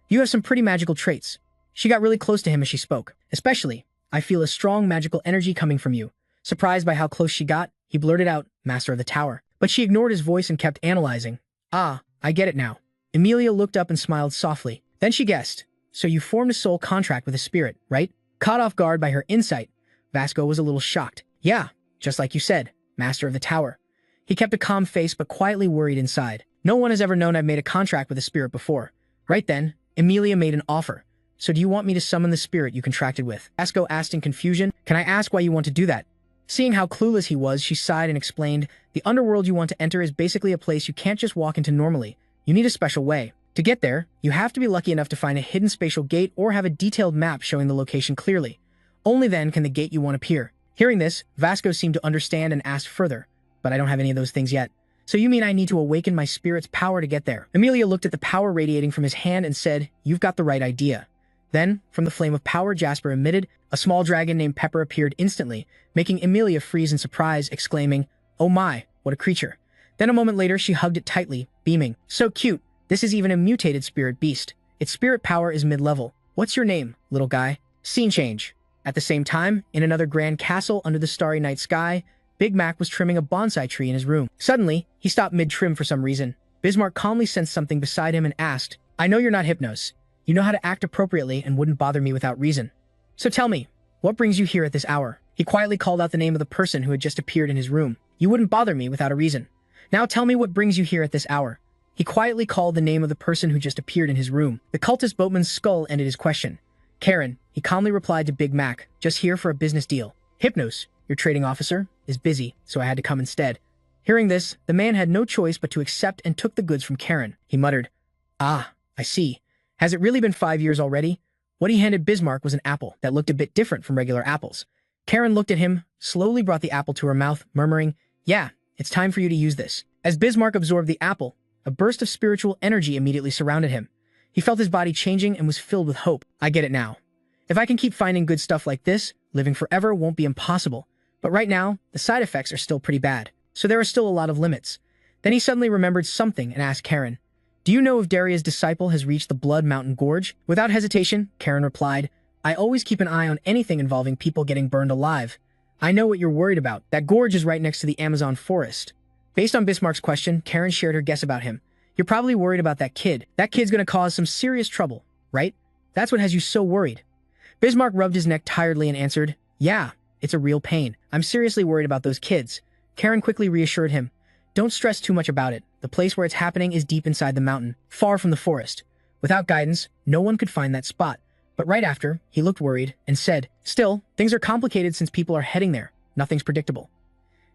Speaker 1: "You have some pretty magical traits." She got really close to him as she spoke. "Especially, I feel a strong magical energy coming from you." Surprised by how close she got, he blurted out, "Master of the Tower." But she ignored his voice and kept analyzing. "Ah, I get it now." Emilia looked up and smiled softly. Then she guessed, "So you formed a soul contract with a spirit, right?" Caught off guard by her insight, Vasco was a little shocked. "Yeah, just like you said, Master of the Tower." He kept a calm face but quietly worried inside. "No one has ever known I've made a contract with a spirit before." Right then, Emilia made an offer. "So do you want me to summon the spirit you contracted with?" Vasco asked in confusion, "Can I ask why you want to do that?" Seeing how clueless he was, she sighed and explained, "The underworld you want to enter is basically a place you can't just walk into normally. You need a special way. To get there, you have to be lucky enough to find a hidden spatial gate or have a detailed map showing the location clearly. Only then can the gate you want appear." Hearing this, Vasco seemed to understand and asked further, "But I don't have any of those things yet. So you mean I need to awaken my spirit's power to get there?" Emilia looked at the power radiating from his hand and said, "You've got the right idea." Then, from the flame of power Jasper emitted, a small dragon named Pepper appeared instantly, making Emilia freeze in surprise, exclaiming, "Oh my, what a creature." Then a moment later, she hugged it tightly, beaming, "So cute. This is even a mutated spirit beast. Its spirit power is mid-level. What's your name, little guy?" Scene change. At the same time, in another grand castle under the starry night sky, Big Mac was trimming a bonsai tree in his room. Suddenly, he stopped mid-trim for some reason. Bismarck calmly sensed something beside him and asked, "I know you're not Hypnos. You know how to act appropriately and wouldn't bother me without reason. So tell me, what brings you here at this hour?" He quietly called out the name of the person who had just appeared in his room. "You wouldn't bother me without a reason. Now tell me what brings you here at this hour." He quietly called the name of the person who just appeared in his room. The cultist boatman's skull ended his question. "Karen," he calmly replied to Big Mac, "just here for a business deal. Hypnos, your trading officer, is busy, so I had to come instead." Hearing this, the man had no choice but to accept and took the goods from Karen. He muttered, "Ah, I see. Has it really been 5 years already?" What he handed Bismarck was an apple that looked a bit different from regular apples. Karen looked at him, slowly brought the apple to her mouth, murmuring, "Yeah, it's time for you to use this." As Bismarck absorbed the apple, a burst of spiritual energy immediately surrounded him. He felt his body changing and was filled with hope. "I get it now. If I can keep finding good stuff like this, living forever won't be impossible. But right now, the side effects are still pretty bad, so there are still a lot of limits." Then he suddenly remembered something and asked Karen, "Do you know if Daria's disciple has reached the Blood Mountain Gorge?" Without hesitation, Karen replied, "I always keep an eye on anything involving people getting burned alive. I know what you're worried about. That gorge is right next to the Amazon forest. Based on Bismarck's question, Karen shared her guess about him. You're probably worried about that kid. That kid's gonna cause some serious trouble, right? That's what has you so worried. Bismarck rubbed his neck tiredly and answered, yeah, it's a real pain. I'm seriously worried about those kids. Karen quickly reassured him. Don't stress too much about it. The place where it's happening is deep inside the mountain, far from the forest. Without guidance, no one could find that spot. But right after, he looked worried and said, still, things are complicated since people are heading there. Nothing's predictable.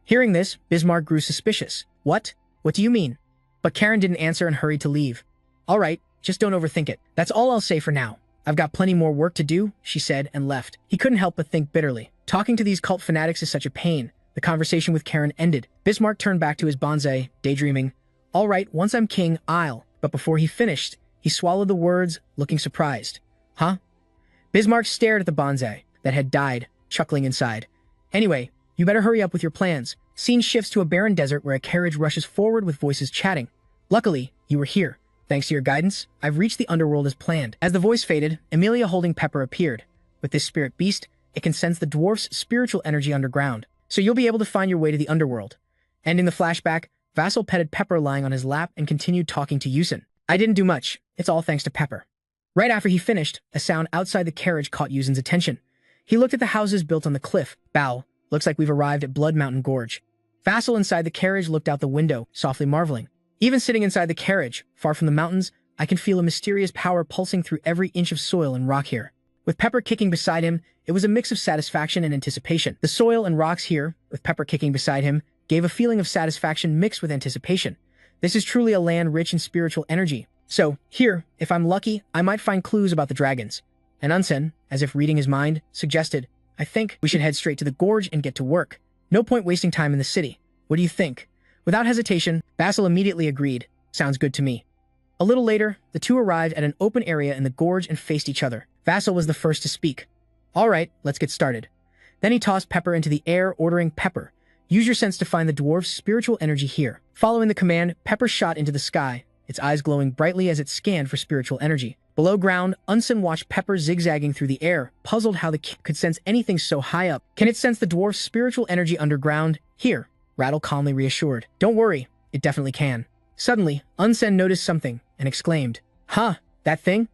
Speaker 1: Hearing this, Bismarck grew suspicious. What? What do you mean? But Karen didn't answer and hurried to leave. All right, just don't overthink it. That's all I'll say for now. I've got plenty more work to do, she said and left. He couldn't help but think bitterly. Talking to these cult fanatics is such a pain. The conversation with Karen ended. Bismarck turned back to his bonsai, daydreaming. All right, once I'm king, I'll. But before he finished, he swallowed the words, looking surprised. Huh? Bismarck stared at the bonsai that had died, chuckling inside. Anyway, you better hurry up with your plans. Scene shifts to a barren desert where a carriage rushes forward with voices chatting. Luckily, you were here. Thanks to your guidance, I've reached the underworld as planned. As the voice faded, Emilia holding Pepper appeared. With this spirit beast, it can sense the dwarf's spiritual energy underground, so you'll be able to find your way to the underworld. Ending the flashback, Vassal petted Pepper lying on his lap and continued talking to Yusin. I didn't do much. It's all thanks to Pepper. Right after he finished, a sound outside the carriage caught Yusin's attention. He looked at the houses built on the cliff. Bow, looks like we've arrived at Blood Mountain Gorge. Vassal inside the carriage looked out the window, softly marveling. Even sitting inside the carriage, far from the mountains, I can feel a mysterious power pulsing through every inch of soil and rock here. With Pepper kicking beside him, it was a mix of satisfaction and anticipation. The soil and rocks here, with Pepper kicking beside him, gave a feeling of satisfaction mixed with anticipation. This is truly a land rich in spiritual energy. So, here, if I'm lucky, I might find clues about the dragons. And Unsen, as if reading his mind, suggested, I think we should head straight to the gorge and get to work. No point wasting time in the city. What do you think? Without hesitation, Vassal immediately agreed. Sounds good to me. A little later, the two arrived at an open area in the gorge and faced each other. Vassal was the first to speak. All right, let's get started. Then he tossed Pepper into the air, ordering Pepper, use your sense to find the dwarf's spiritual energy here. Following the command, Pepper shot into the sky, its eyes glowing brightly as it scanned for spiritual energy. Below ground, Unsen watched Pepper zigzagging through the air, puzzled how the kid could sense anything so high up. Can it sense the dwarf's spiritual energy underground? Here, Rattle calmly reassured. Don't worry, it definitely can. Suddenly, Unsen noticed something and exclaimed, Huh, that thing?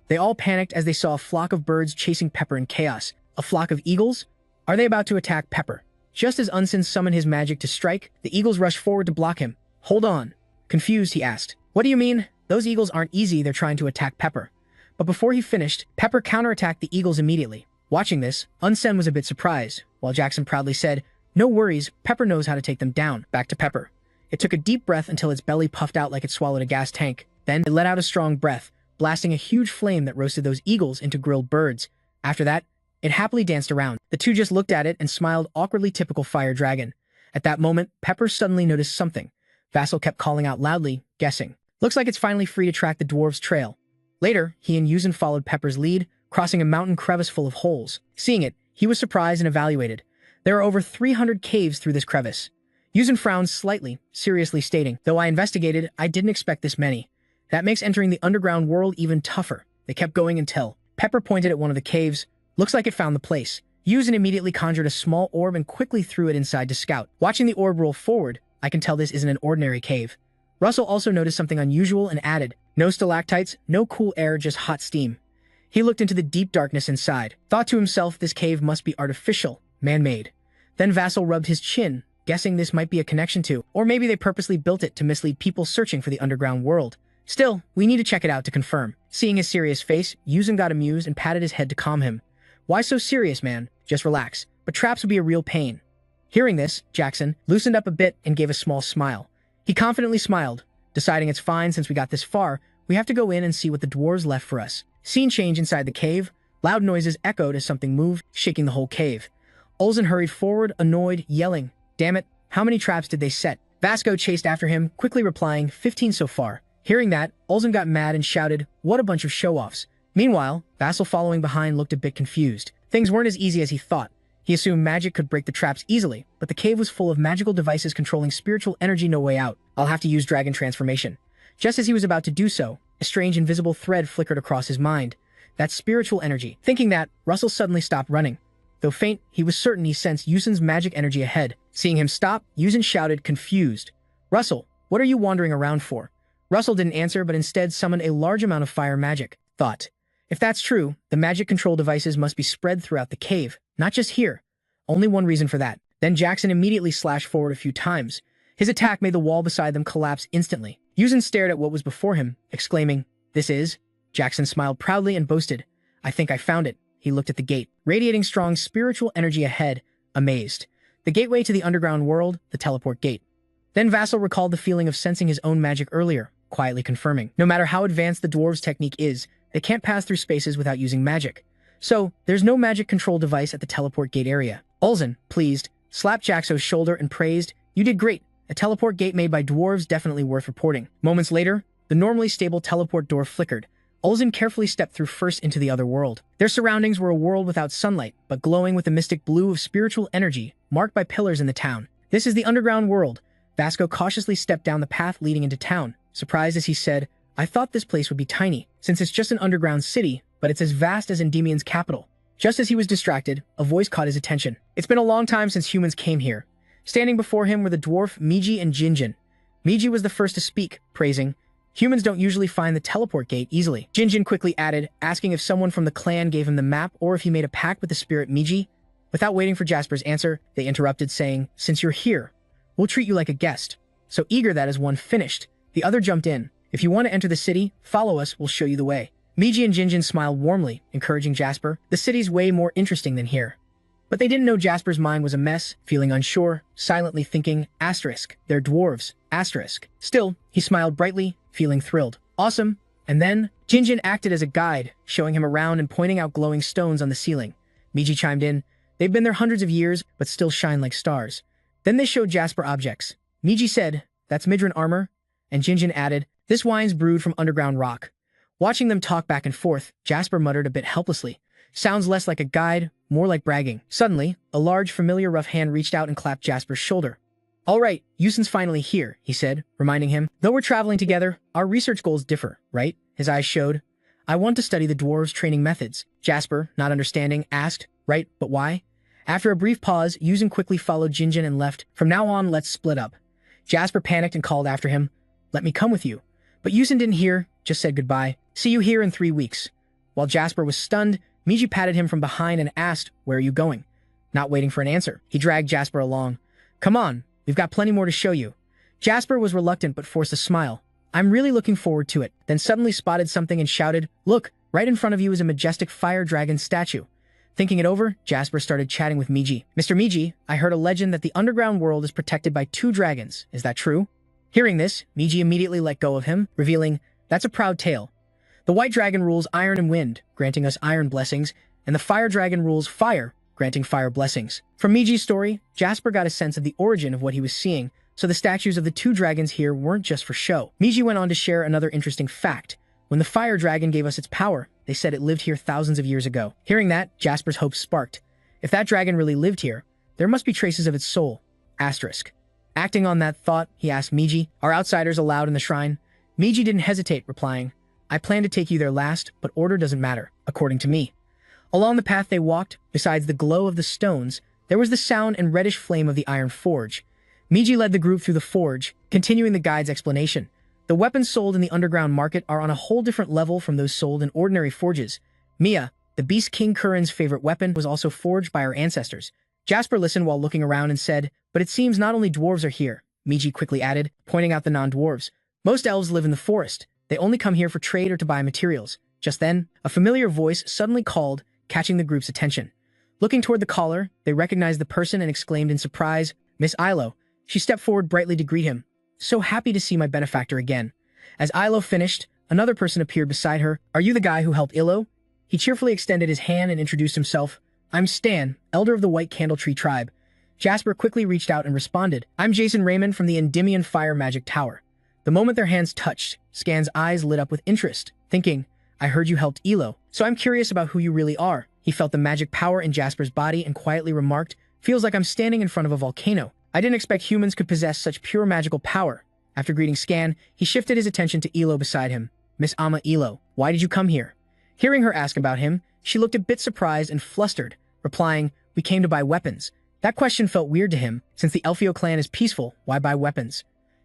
Speaker 1: They all panicked as they saw a flock of birds chasing Pepper in chaos. A flock of eagles? Are they about to attack Pepper? Just as Unsen summoned his magic to strike, the eagles rushed forward to block him. Hold on. Confused, he asked. What do you mean? Those eagles aren't easy, they're trying to attack Pepper. But before he finished, Pepper counterattacked the eagles immediately. Watching this, Unsen was a bit surprised, while Jackson proudly said, No worries, Pepper knows how to take them down. Back to Pepper. It took a deep breath until its belly puffed out like it swallowed a gas tank. Then it let out a strong breath, blasting a huge flame that roasted those eagles into grilled birds. After that, it happily danced around. The two just looked at it and smiled, awkwardly typical fire dragon. At that moment, Pepper suddenly noticed something. Vassal kept calling out loudly, guessing. Looks like it's finally free to track the dwarves' trail. Later, he and Yusin followed Pepper's lead, crossing a mountain crevice full of holes. Seeing it, he was surprised and evaluated. There are over 300 caves through this crevice. Yusin frowned slightly, seriously stating, Though I investigated, I didn't expect this many. That makes entering the underground world even tougher. They kept going until Pepper pointed at one of the caves. Looks like it found the place. Yusin immediately conjured a small orb and quickly threw it inside to scout. Watching the orb roll forward, I can tell this isn't an ordinary cave. Russell also noticed something unusual and added, No stalactites, no cool air, just hot steam. He looked into the deep darkness inside, thought to himself this cave must be artificial, man-made. Then Vassal rubbed his chin, guessing this might be a connection to, or maybe they purposely built it to mislead people searching for the underground world. Still, we need to check it out to confirm. Seeing his serious face, Yusin got amused and patted his head to calm him. Why so serious, man? Just relax. But traps would be a real pain. Hearing this, Jackson loosened up a bit and gave a small smile. He confidently smiled, deciding it's fine since we got this far, we have to go in and see what the dwarves left for us. Scene change inside the cave. Loud noises echoed as something moved, shaking the whole cave. Olsen hurried forward, annoyed, yelling, Damn it, how many traps did they set? Vasco chased after him, quickly replying, 15 so far. Hearing that, Olsen got mad and shouted, What a bunch of show-offs. Meanwhile, Vassal following behind looked a bit confused. Things weren't as easy as he thought. He assumed magic could break the traps easily, but the cave was full of magical devices controlling spiritual energy. No way out. I'll have to use dragon transformation. Just as he was about to do so, a strange invisible thread flickered across his mind. That spiritual energy. Thinking that, Russell suddenly stopped running. Though faint, he was certain he sensed Yusin's magic energy ahead. Seeing him stop, Yusin shouted, confused, "Russell, what are you wandering around for?" Russell didn't answer, but instead summoned a large amount of fire magic. Thought, if that's true, the magic control devices must be spread throughout the cave, not just here. Only one reason for that. Then Jackson immediately slashed forward a few times. His attack made the wall beside them collapse instantly. Yusin stared at what was before him, exclaiming, "This is?" Jackson smiled proudly and boasted, "I think I found it." He looked at the gate, radiating strong spiritual energy ahead, amazed. The gateway to the underground world, the teleport gate. Then Vassal recalled the feeling of sensing his own magic earlier, quietly confirming, no matter how advanced the dwarves' technique is, they can't pass through spaces without using magic. So, there's no magic control device at the teleport gate area. Ulzin, pleased, slapped Jaxo's shoulder and praised, "You did great. A teleport gate made by dwarves definitely worth reporting." Moments later, the normally stable teleport door flickered. Ulzin carefully stepped through first into the other world. Their surroundings were a world without sunlight, but glowing with a mystic blue of spiritual energy, marked by pillars in the town. This is the underground world. Vasco cautiously stepped down the path leading into town, surprised as he said, "I thought this place would be tiny, since it's just an underground city, but it's as vast as Endymion's capital." Just as he was distracted, a voice caught his attention. It's been a long time since humans came here. Standing before him were the dwarf Mage and Jinjin. Mage was the first to speak, praising, "Humans don't usually find the teleport gate easily." Jinjin quickly added, asking if someone from the clan gave him the map or if he made a pact with the spirit Mage. Without waiting for Jasper's answer, they interrupted, saying, "Since you're here, we'll treat you like a guest." So eager that as one finished, the other jumped in. "If you want to enter the city, follow us, we'll show you the way." Mage and Jinjin smiled warmly, encouraging Jasper. The city's way more interesting than here. But they didn't know Jasper's mind was a mess, feeling unsure, silently thinking, asterisk, they're dwarves, asterisk. Still, he smiled brightly, feeling thrilled. Awesome. And then, Jinjin acted as a guide, showing him around and pointing out glowing stones on the ceiling. Mage chimed in, "They've been there hundreds of years, but still shine like stars." Then they showed Jasper objects. Mage said, "That's Midran armor," and Jinjin added, "This wine's brewed from underground rock." Watching them talk back and forth, Jasper muttered a bit helplessly. Sounds less like a guide, more like bragging. Suddenly, a large, familiar rough hand reached out and clapped Jasper's shoulder. "All right, Yusin's finally here," he said, reminding him, "Though we're traveling together, our research goals differ, right?" His eyes showed. "I want to study the dwarves' training methods." Jasper, not understanding, asked, "Right, but why?" After a brief pause, Yusin quickly followed Jinjin and left. "From now on, let's split up." Jasper panicked and called after him, "Let me come with you." But Yusin didn't hear, just said goodbye. "See you here in 3 weeks." While Jasper was stunned, Mage patted him from behind and asked, "Where are you going?" Not waiting for an answer, he dragged Jasper along. "Come on, we've got plenty more to show you." Jasper was reluctant but forced a smile. "I'm really looking forward to it." Then suddenly spotted something and shouted, "Look, right in front of you is a majestic fire dragon statue." Thinking it over, Jasper started chatting with Mage. "Mr. Mage, I heard a legend that the underground world is protected by 2 dragons. Is that true?" Hearing this, Mage immediately let go of him, revealing, "That's a proud tale. The white dragon rules iron and wind, granting us iron blessings, and the fire dragon rules fire, granting fire blessings." From Mage's story, Jasper got a sense of the origin of what he was seeing, so the statues of the 2 dragons here weren't just for show. Mage went on to share another interesting fact. When the fire dragon gave us its power, they said it lived here thousands of years ago. Hearing that, Jasper's hopes sparked. If that dragon really lived here, there must be traces of its soul. Asterisk. Acting on that thought, he asked Mage, "Are outsiders allowed in the shrine?" Mage didn't hesitate, replying, "I plan to take you there last, but order doesn't matter, according to me." Along the path they walked, besides the glow of the stones, there was the sound and reddish flame of the iron forge. Mage led the group through the forge, continuing the guide's explanation. The weapons sold in the underground market are on a whole different level from those sold in ordinary forges. Mia, the Beast King Curran's favorite weapon, was also forged by our ancestors. Jasper listened while looking around and said, "But it seems not only dwarves are here," Mage quickly added, pointing out the non-dwarves. "Most elves live in the forest. They only come here for trade or to buy materials." Just then, a familiar voice suddenly called, catching the group's attention. Looking toward the caller, they recognized the person and exclaimed in surprise, "Miss Yahello." She stepped forward brightly to greet him. "So happy to see my benefactor again." As Yahello finished, another person appeared beside her. "Are you the guy who helped Illo?" He cheerfully extended his hand and introduced himself. "I'm Stan, elder of the White Candle Tree tribe." Jasper quickly reached out and responded, "I'm Jason Raymond from the Endymion Fire Magic Tower." The moment their hands touched, Scan's eyes lit up with interest, thinking, "I heard you helped Elo, so I'm curious about who you really are." He felt the magic power in Jasper's body and quietly remarked, "Feels like I'm standing in front of a volcano. I didn't expect humans could possess such pure magical power." After greeting Scan, he shifted his attention to Elo beside him. "Miss Ama Elo, why did you come here?" Hearing her ask about him, she looked a bit surprised and flustered, replying, We came to buy weapons. That question felt weird to him. Since the Elfio clan is peaceful, why buy weapons?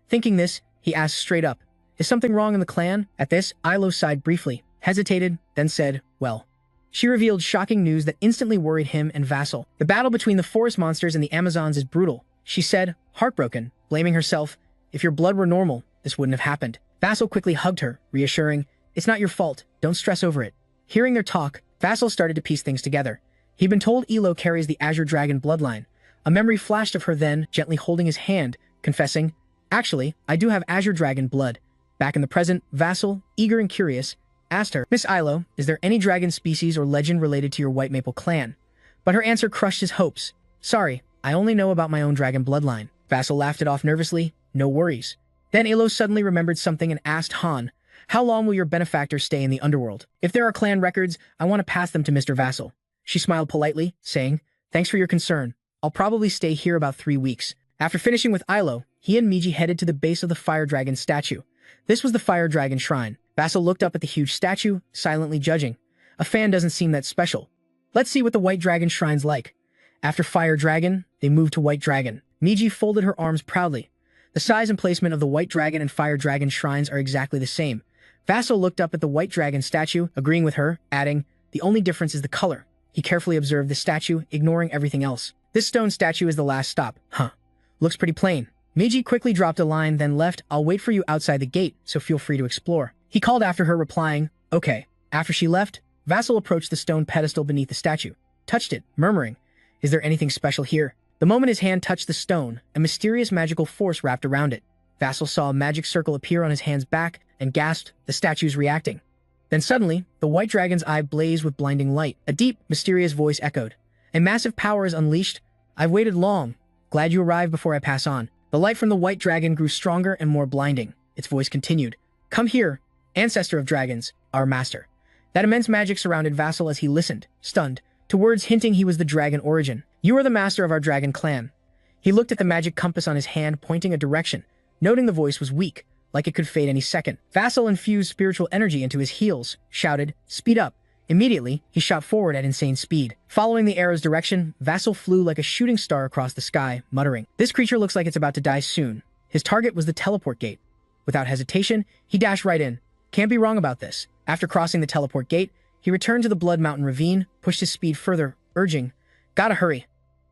Speaker 1: Thinking this, he asked straight up, is something wrong in the clan? At this, Ilo sighed briefly, hesitated, then said, well. She revealed shocking news that instantly worried him and Vassal. The battle between the forest monsters and the Amazons is brutal, she said, heartbroken, blaming herself. If your blood were normal, this wouldn't have happened. Vassal quickly hugged her, reassuring, it's not your fault, don't stress over it. Hearing their talk, Vassal started to piece things together. He'd been told Elo carries the Azure Dragon bloodline. A memory flashed of her then, gently holding his hand, confessing, actually, I do have Azure Dragon blood. Back in the present, Vassal, eager and curious, asked her, Miss Ilo, is there any dragon species or legend related to your White Maple clan? But her answer crushed his hopes. Sorry, I only know about my own dragon bloodline. Vassal laughed it off nervously, no worries. Then Ilo suddenly remembered something and asked Han, how long will your benefactor stay in the underworld? If there are clan records, I want to pass them to Mr. Vassal. She smiled politely, saying, thanks for your concern. I'll probably stay here about 3 weeks. After finishing with Ilo, he and Mage headed to the base of the Fire Dragon statue. This was the Fire Dragon Shrine. Vassal looked up at the huge statue, silently judging. A fan doesn't seem that special. Let's see what the White Dragon Shrine's like. After Fire Dragon, they moved to White Dragon. Mage folded her arms proudly. The size and placement of the White Dragon and Fire Dragon shrines are exactly the same. Vassal looked up at the White Dragon statue, agreeing with her, adding, the only difference is the color. He carefully observed the statue, ignoring everything else. This stone statue is the last stop. Huh. Looks pretty plain. Mage quickly dropped a line, then left, I'll wait for you outside the gate, so feel free to explore. He called after her, replying, okay. After she left, Vassal approached the stone pedestal beneath the statue, touched it, murmuring, is there anything special here? The moment his hand touched the stone, a mysterious magical force wrapped around it. Vassal saw a magic circle appear on his hand's back and gasped, the statue's reacting. Then suddenly, the White Dragon's eye blazed with blinding light. A deep, mysterious voice echoed. A massive power is unleashed. I've waited long. Glad you arrived before I pass on. The light from the White Dragon grew stronger and more blinding. Its voice continued. Come here, ancestor of dragons, our master. That immense magic surrounded Vassal as he listened, stunned, to words hinting he was the dragon origin. You are the master of our dragon clan. He looked at the magic compass on his hand, pointing a direction, noting the voice was weak, like it could fade any second. Vassal infused spiritual energy into his heels, shouted, speed up. Immediately, he shot forward at insane speed. Following the arrow's direction, Vassal flew like a shooting star across the sky, muttering, this creature looks like it's about to die soon. His target was the teleport gate. Without hesitation, he dashed right in. Can't be wrong about this. After crossing the teleport gate, he returned to the Blood Mountain ravine, pushed his speed further, urging, gotta hurry.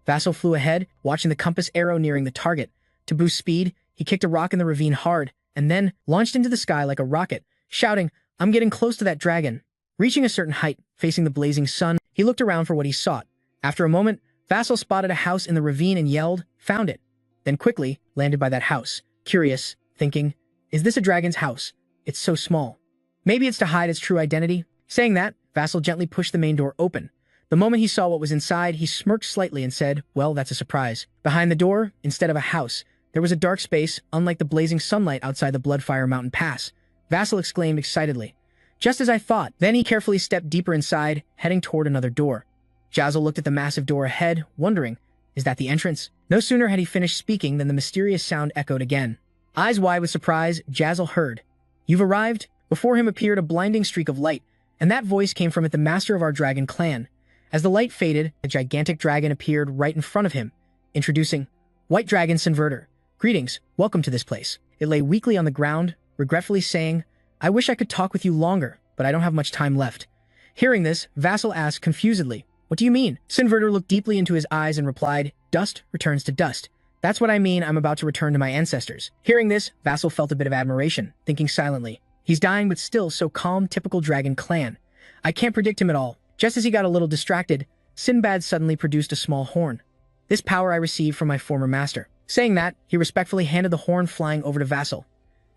Speaker 1: Vassal flew ahead, watching the compass arrow nearing the target. To boost speed, he kicked a rock in the ravine hard, and then launched into the sky like a rocket, shouting, I'm getting close to that dragon. Reaching a certain height, facing the blazing sun, he looked around for what he sought. After a moment, Vassal spotted a house in the ravine and yelled, found it. Then quickly landed by that house, curious, thinking, is this a dragon's house? It's so small. Maybe it's to hide its true identity. Saying that, Vassal gently pushed the main door open. The moment he saw what was inside, he smirked slightly and said, well, that's a surprise. Behind the door, instead of a house, there was a dark space, unlike the blazing sunlight outside the Bloodfire Mountain Pass. Vassal exclaimed excitedly, just as I thought. Then he carefully stepped deeper inside, heading toward another door. Jazzle looked at the massive door ahead, wondering, is that the entrance? No sooner had he finished speaking than the mysterious sound echoed again. Eyes wide with surprise, Jazzle heard, you've arrived? Before him appeared a blinding streak of light, and that voice came from it, the master of our dragon clan. As the light faded, a gigantic dragon appeared right in front of him, introducing, White Dragon Sinverter. Greetings, welcome to this place. It lay weakly on the ground, regretfully saying, I wish I could talk with you longer, but I don't have much time left. Hearing this, Vassal asked confusedly, what do you mean? Sinverter looked deeply into his eyes and replied, dust returns to dust. That's what I mean, I'm about to return to my ancestors. Hearing this, Vassal felt a bit of admiration, thinking silently, he's dying but still so calm, typical dragon clan. I can't predict him at all. Just as he got a little distracted, Sinbad suddenly produced a small horn. This power I received from my former master. Saying that, he respectfully handed the horn flying over to Vassal.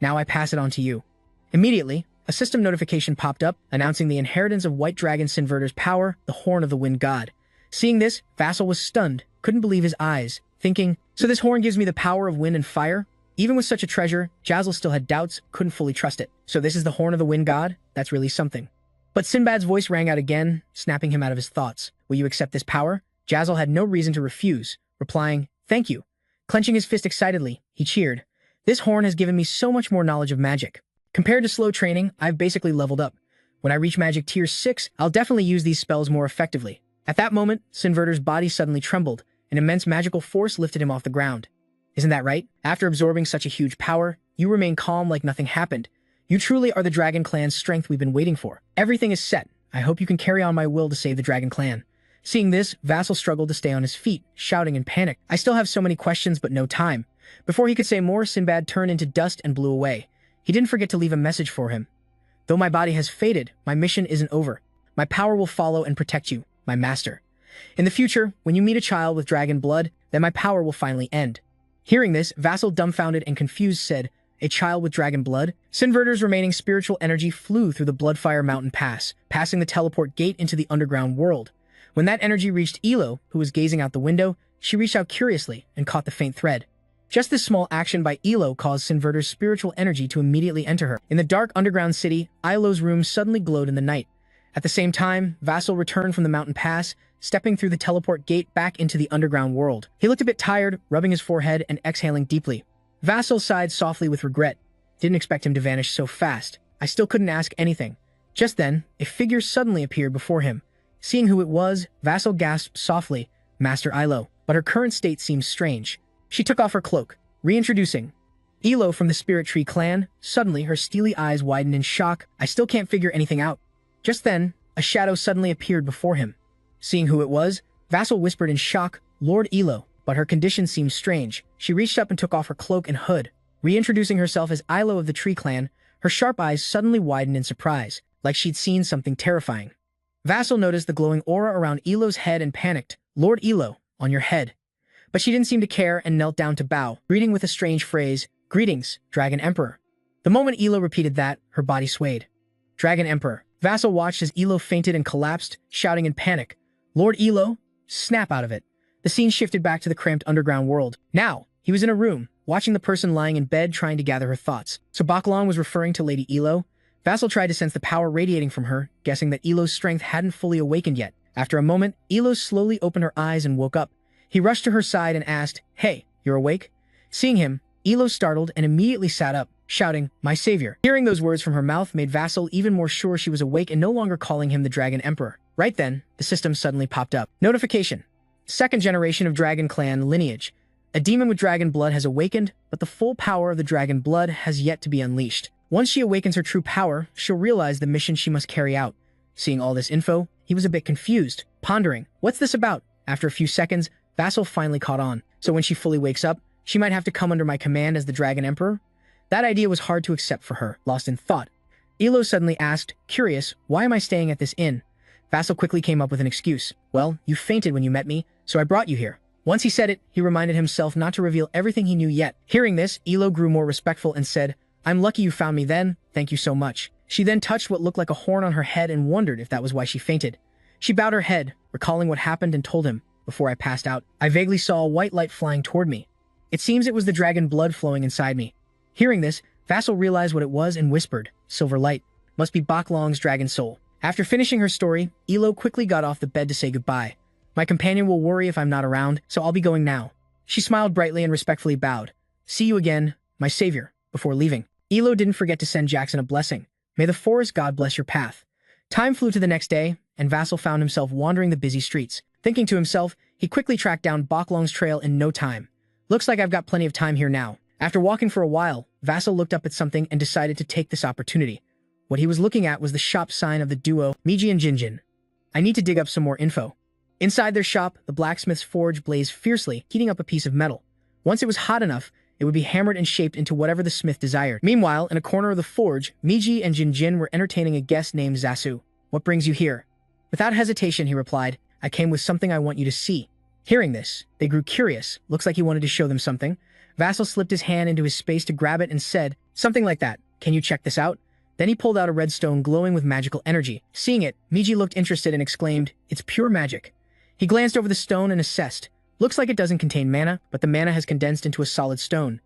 Speaker 1: Now I pass it on to you. Immediately, a system notification popped up, announcing the inheritance of White Dragon Sinverter's power, the Horn of the Wind God. Seeing this, Vassal was stunned, couldn't believe his eyes, thinking, so this horn gives me the power of wind and fire? Even with such a treasure, Jazzle still had doubts, couldn't fully trust it. So this is the Horn of the Wind God? That's really something. But Sinbad's voice rang out again, snapping him out of his thoughts. Will you accept this power? Jazzle had no reason to refuse, replying, thank you. Clenching his fist excitedly, he cheered. This horn has given me so much more knowledge of magic. Compared to slow training, I've basically leveled up. When I reach magic tier 6, I'll definitely use these spells more effectively. At that moment, Sinverter's body suddenly trembled. An immense magical force lifted him off the ground. Isn't that right? After absorbing such a huge power, you remain calm like nothing happened. You truly are the Dragon Clan's strength we've been waiting for. Everything is set. I hope you can carry on my will to save the Dragon Clan. Seeing this, Vassal struggled to stay on his feet, shouting in panic. I still have so many questions but no time. Before he could say more, Sinbad turned into dust and blew away. He didn't forget to leave a message for him. Though my body has faded, my mission isn't over. My power will follow and protect you, my master. In the future, when you meet a child with dragon blood, then my power will finally end. Hearing this, Vassal, dumbfounded and confused, said, a child with dragon blood? Sinverter's remaining spiritual energy flew through the Bloodfire Mountain Pass, passing the teleport gate into the underground world. When that energy reached Elo, who was gazing out the window, she reached out curiously and caught the faint thread. Just this small action by Elo caused Sinverter's spiritual energy to immediately enter her. In the dark underground city, Ilo's room suddenly glowed in the night. At the same time, Vassal returned from the mountain pass, stepping through the teleport gate back into the underground world. He looked a bit tired, rubbing his forehead and exhaling deeply. Vassal sighed softly with regret. Didn't expect him to vanish so fast. I still couldn't ask anything. Just then, a figure suddenly appeared before him. Seeing who it was, Vassal gasped softly, Master Ilo, but her current state seemed strange. She took off her cloak, reintroducing Elo from the Spirit Tree clan. Suddenly, her steely eyes widened in shock. I still can't figure anything out. Just then, a shadow suddenly appeared before him. Seeing who it was, Vassal whispered in shock, Lord Elo, but her condition seemed strange. She reached up and took off her cloak and hood. Reintroducing herself as Ilo of the Tree clan, her sharp eyes suddenly widened in surprise, like she'd seen something terrifying. Vassal noticed the glowing aura around Elo's head and panicked, Lord Elo, on your head. But she didn't seem to care and knelt down to bow, greeting with a strange phrase, Greetings, Dragon Emperor. The moment Elo repeated that, her body swayed. Dragon Emperor. Vassal watched as Elo fainted and collapsed, shouting in panic, Lord Elo, snap out of it. The scene shifted back to the cramped underground world. Now, he was in a room, watching the person lying in bed trying to gather her thoughts. So Bakalan was referring to Lady Elo? Vassal tried to sense the power radiating from her, guessing that Elo's strength hadn't fully awakened yet. After a moment, Elo slowly opened her eyes and woke up. He rushed to her side and asked, Hey, you're awake? Seeing him, Elo startled and immediately sat up, shouting, My savior. Hearing those words from her mouth made Vassal even more sure she was awake and no longer calling him the Dragon Emperor. Right then, the system suddenly popped up. Notification. Second generation of Dragon Clan lineage. A demon with dragon blood has awakened, but the full power of the dragon blood has yet to be unleashed. Once she awakens her true power, she'll realize the mission she must carry out. Seeing all this info, he was a bit confused, pondering, what's this about? After a few seconds, Vassal finally caught on. So when she fully wakes up, she might have to come under my command as the Dragon Emperor? That idea was hard to accept for her, lost in thought. Elo suddenly asked, curious, why am I staying at this inn? Vassal quickly came up with an excuse. Well, you fainted when you met me, so I brought you here. Once he said it, he reminded himself not to reveal everything he knew yet. Hearing this, Elo grew more respectful and said, I'm lucky you found me then, thank you so much. She then touched what looked like a horn on her head and wondered if that was why she fainted. She bowed her head, recalling what happened and told him, before I passed out, I vaguely saw a white light flying toward me. It seems it was the dragon blood flowing inside me. Hearing this, Vassal realized what it was and whispered, Silver light. Must be Baklong's dragon soul. After finishing her story, Elo quickly got off the bed to say goodbye. My companion will worry if I'm not around, so I'll be going now. She smiled brightly and respectfully bowed. See you again, my savior, before leaving. Elo didn't forget to send Jackson a blessing. May the forest god bless your path. Time flew to the next day, and Vassal found himself wandering the busy streets. Thinking to himself, he quickly tracked down Baklong's trail in no time. Looks like I've got plenty of time here now. After walking for a while, Vassal looked up at something and decided to take this opportunity. What he was looking at was the shop sign of the duo, Mage and Jinjin. I need to dig up some more info. Inside their shop, the blacksmith's forge blazed fiercely, heating up a piece of metal. Once it was hot enough, it would be hammered and shaped into whatever the smith desired. Meanwhile, in a corner of the forge, Mage and Jinjin were entertaining a guest named Zasu. What brings you here? Without hesitation, he replied, I came with something I want you to see. Hearing this, they grew curious. Looks like he wanted to show them something. Vassal slipped his hand into his space to grab it and said, something like that. Can you check this out? Then he pulled out a red stone glowing with magical energy. Seeing it, Mage looked interested and exclaimed, it's pure magic. He glanced over the stone and assessed. Looks like it doesn't contain mana, but the mana has condensed into a solid stone.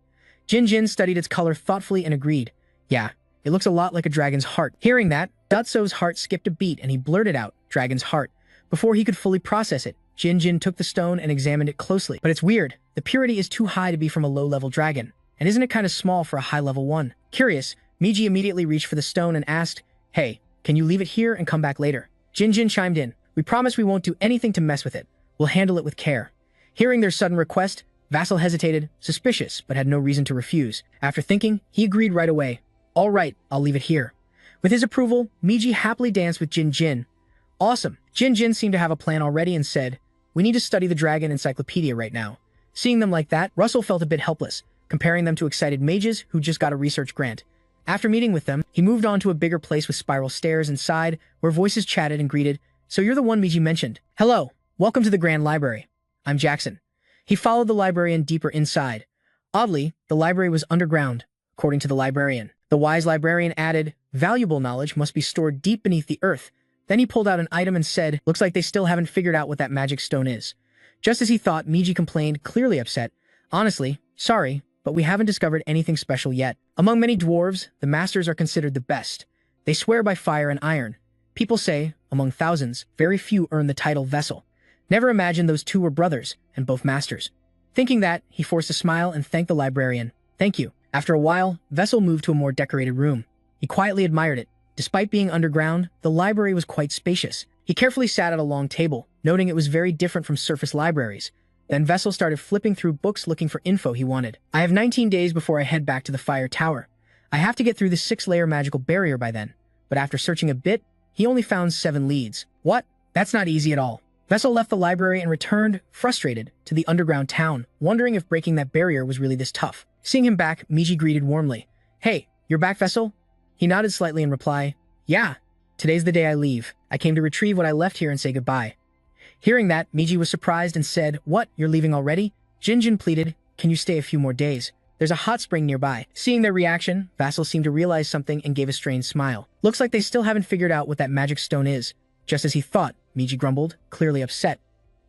Speaker 1: Jinjin studied its color thoughtfully and agreed. Yeah, it looks a lot like a dragon's heart. Hearing that, Dutso's heart skipped a beat and he blurted out, dragon's heart. Before he could fully process it, Jinjin took the stone and examined it closely. But it's weird. The purity is too high to be from a low-level dragon. And isn't it kind of small for a high-level one? Curious, Mage immediately reached for the stone and asked, hey, can you leave it here and come back later? Jinjin chimed in, We promise we won't do anything to mess with it. We'll handle it with care. Hearing their sudden request, Vassal hesitated, suspicious, but had no reason to refuse. After thinking, he agreed right away. All right, I'll leave it here. With his approval, Mage happily danced with Jin Jin. Awesome. Jin Jin seemed to have a plan already and said, we need to study the dragon encyclopedia right now. Seeing them like that, Russell felt a bit helpless, comparing them to excited mages who just got a research grant. After meeting with them, he moved on to a bigger place with spiral stairs inside, where voices chatted and greeted. So you're the one Mage mentioned. Hello, welcome to the Grand Library. I'm Jackson. He followed the librarian deeper inside. Oddly, the library was underground, according to the librarian. The wise librarian added, valuable knowledge must be stored deep beneath the earth. Then he pulled out an item and said, looks like they still haven't figured out what that magic stone is. Just as he thought, Mage complained, clearly upset. Honestly, sorry, but we haven't discovered anything special yet. Among many dwarves, the masters are considered the best. They swear by fire and iron. People say, among thousands, very few earn the title Vessel. Never imagined those two were brothers, and both masters. Thinking that, he forced a smile and thanked the librarian. Thank you. After a while, Vessel moved to a more decorated room. He quietly admired it. Despite being underground, the library was quite spacious. He carefully sat at a long table, noting it was very different from surface libraries. Then Vessel started flipping through books looking for info he wanted. I have 19 days before I head back to the Fire Tower. I have to get through the 6-layer magical barrier by then. But after searching a bit, he only found 7 leads. What? That's not easy at all. Vessel left the library and returned, frustrated, to the underground town, wondering if breaking that barrier was really this tough. Seeing him back, Mage greeted warmly. Hey, you're back, Vessel? He nodded slightly in reply. Yeah, today's the day I leave. I came to retrieve what I left here and say goodbye. Hearing that, Mage was surprised and said, What, you're leaving already? Jin Jin pleaded, Can you stay a few more days? There's a hot spring nearby. Seeing their reaction, Vassal seemed to realize something and gave a strange smile. Looks like they still haven't figured out what that magic stone is. Just as he thought, Mage grumbled, clearly upset.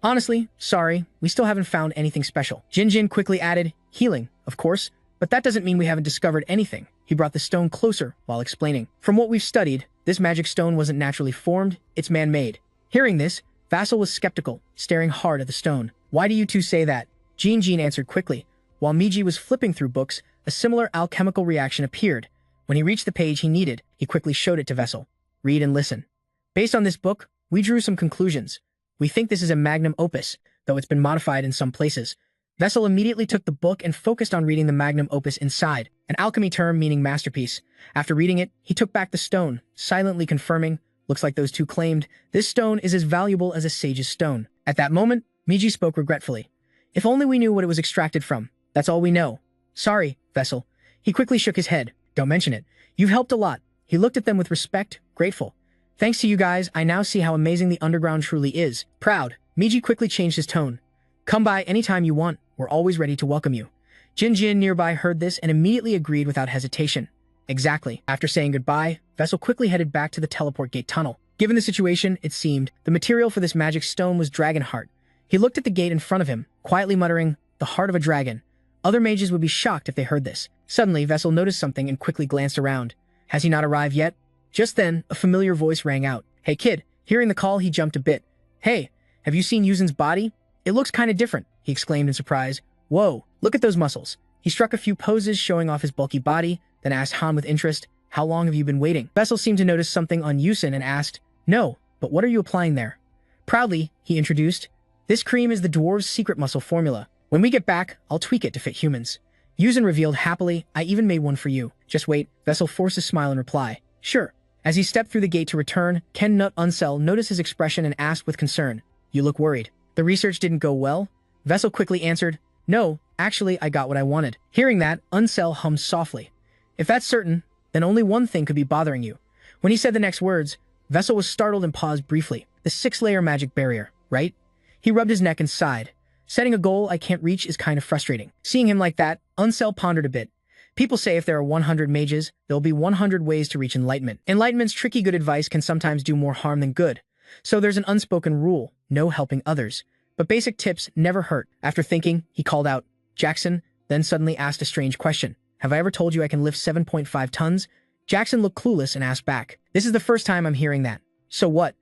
Speaker 1: Honestly, sorry, we still haven't found anything special. Jin Jin quickly added, healing, of course, but that doesn't mean we haven't discovered anything. He brought the stone closer while explaining. From what we've studied, this magic stone wasn't naturally formed, it's man-made. Hearing this, Vassal was skeptical, staring hard at the stone. Why do you two say that? Jin Jin answered quickly. While Mage was flipping through books, a similar alchemical reaction appeared. When he reached the page he needed, he quickly showed it to Vassal. Read and listen. Based on this book, we drew some conclusions. We think this is a magnum opus, though it's been modified in some places. Vassal immediately took the book and focused on reading the magnum opus inside, an alchemy term meaning masterpiece. After reading it, he took back the stone, silently confirming, looks like those two claimed, this stone is as valuable as a sage's stone. At that moment, Mage spoke regretfully. If only we knew what it was extracted from. That's all we know. Sorry, Vassal. He quickly shook his head. Don't mention it. You've helped a lot. He looked at them with respect, grateful. Thanks to you guys, I now see how amazing the underground truly is. Proud, Mage quickly changed his tone. Come by anytime you want. We're always ready to welcome you. Jin Jin nearby heard this and immediately agreed without hesitation. Exactly. After saying goodbye, Vassal quickly headed back to the teleport gate tunnel. Given the situation, it seemed, the material for this magic stone was dragon heart. He looked at the gate in front of him, quietly muttering, the heart of a dragon. Other mages would be shocked if they heard this. Suddenly, Vassal noticed something and quickly glanced around. Has he not arrived yet? Just then, a familiar voice rang out. Hey kid, hearing the call, he jumped a bit. Hey, have you seen Yuzen's body? It looks kinda different, he exclaimed in surprise. Whoa, look at those muscles. He struck a few poses showing off his bulky body, then asked Han with interest, how long have you been waiting? Vassal seemed to notice something on Yuzen and asked, no, but what are you applying there? Proudly, he introduced, this cream is the dwarves' secret muscle formula. When we get back, I'll tweak it to fit humans. Yuzen revealed happily, I even made one for you. Just wait, Vassal forced a smile in reply. Sure. As he stepped through the gate to return, Ken Nut Unsel noticed his expression and asked with concern, you look worried. The research didn't go well? Vassal quickly answered, no, actually I got what I wanted. Hearing that, Unsel hummed softly. If that's certain, then only one thing could be bothering you. When he said the next words, Vassal was startled and paused briefly. The 6-layer magic barrier, right? He rubbed his neck and sighed. Setting a goal I can't reach is kind of frustrating. Seeing him like that, Unsel pondered a bit. People say if there are 100 mages, there'll be 100 ways to reach enlightenment. Enlightenment's tricky good advice can sometimes do more harm than good. So there's an unspoken rule, no helping others. But basic tips never hurt. After thinking, he called out, Jackson, then suddenly asked a strange question. Have I ever told you I can lift 7.5 tons? Jackson looked clueless and asked back. This is the first time I'm hearing that. So what?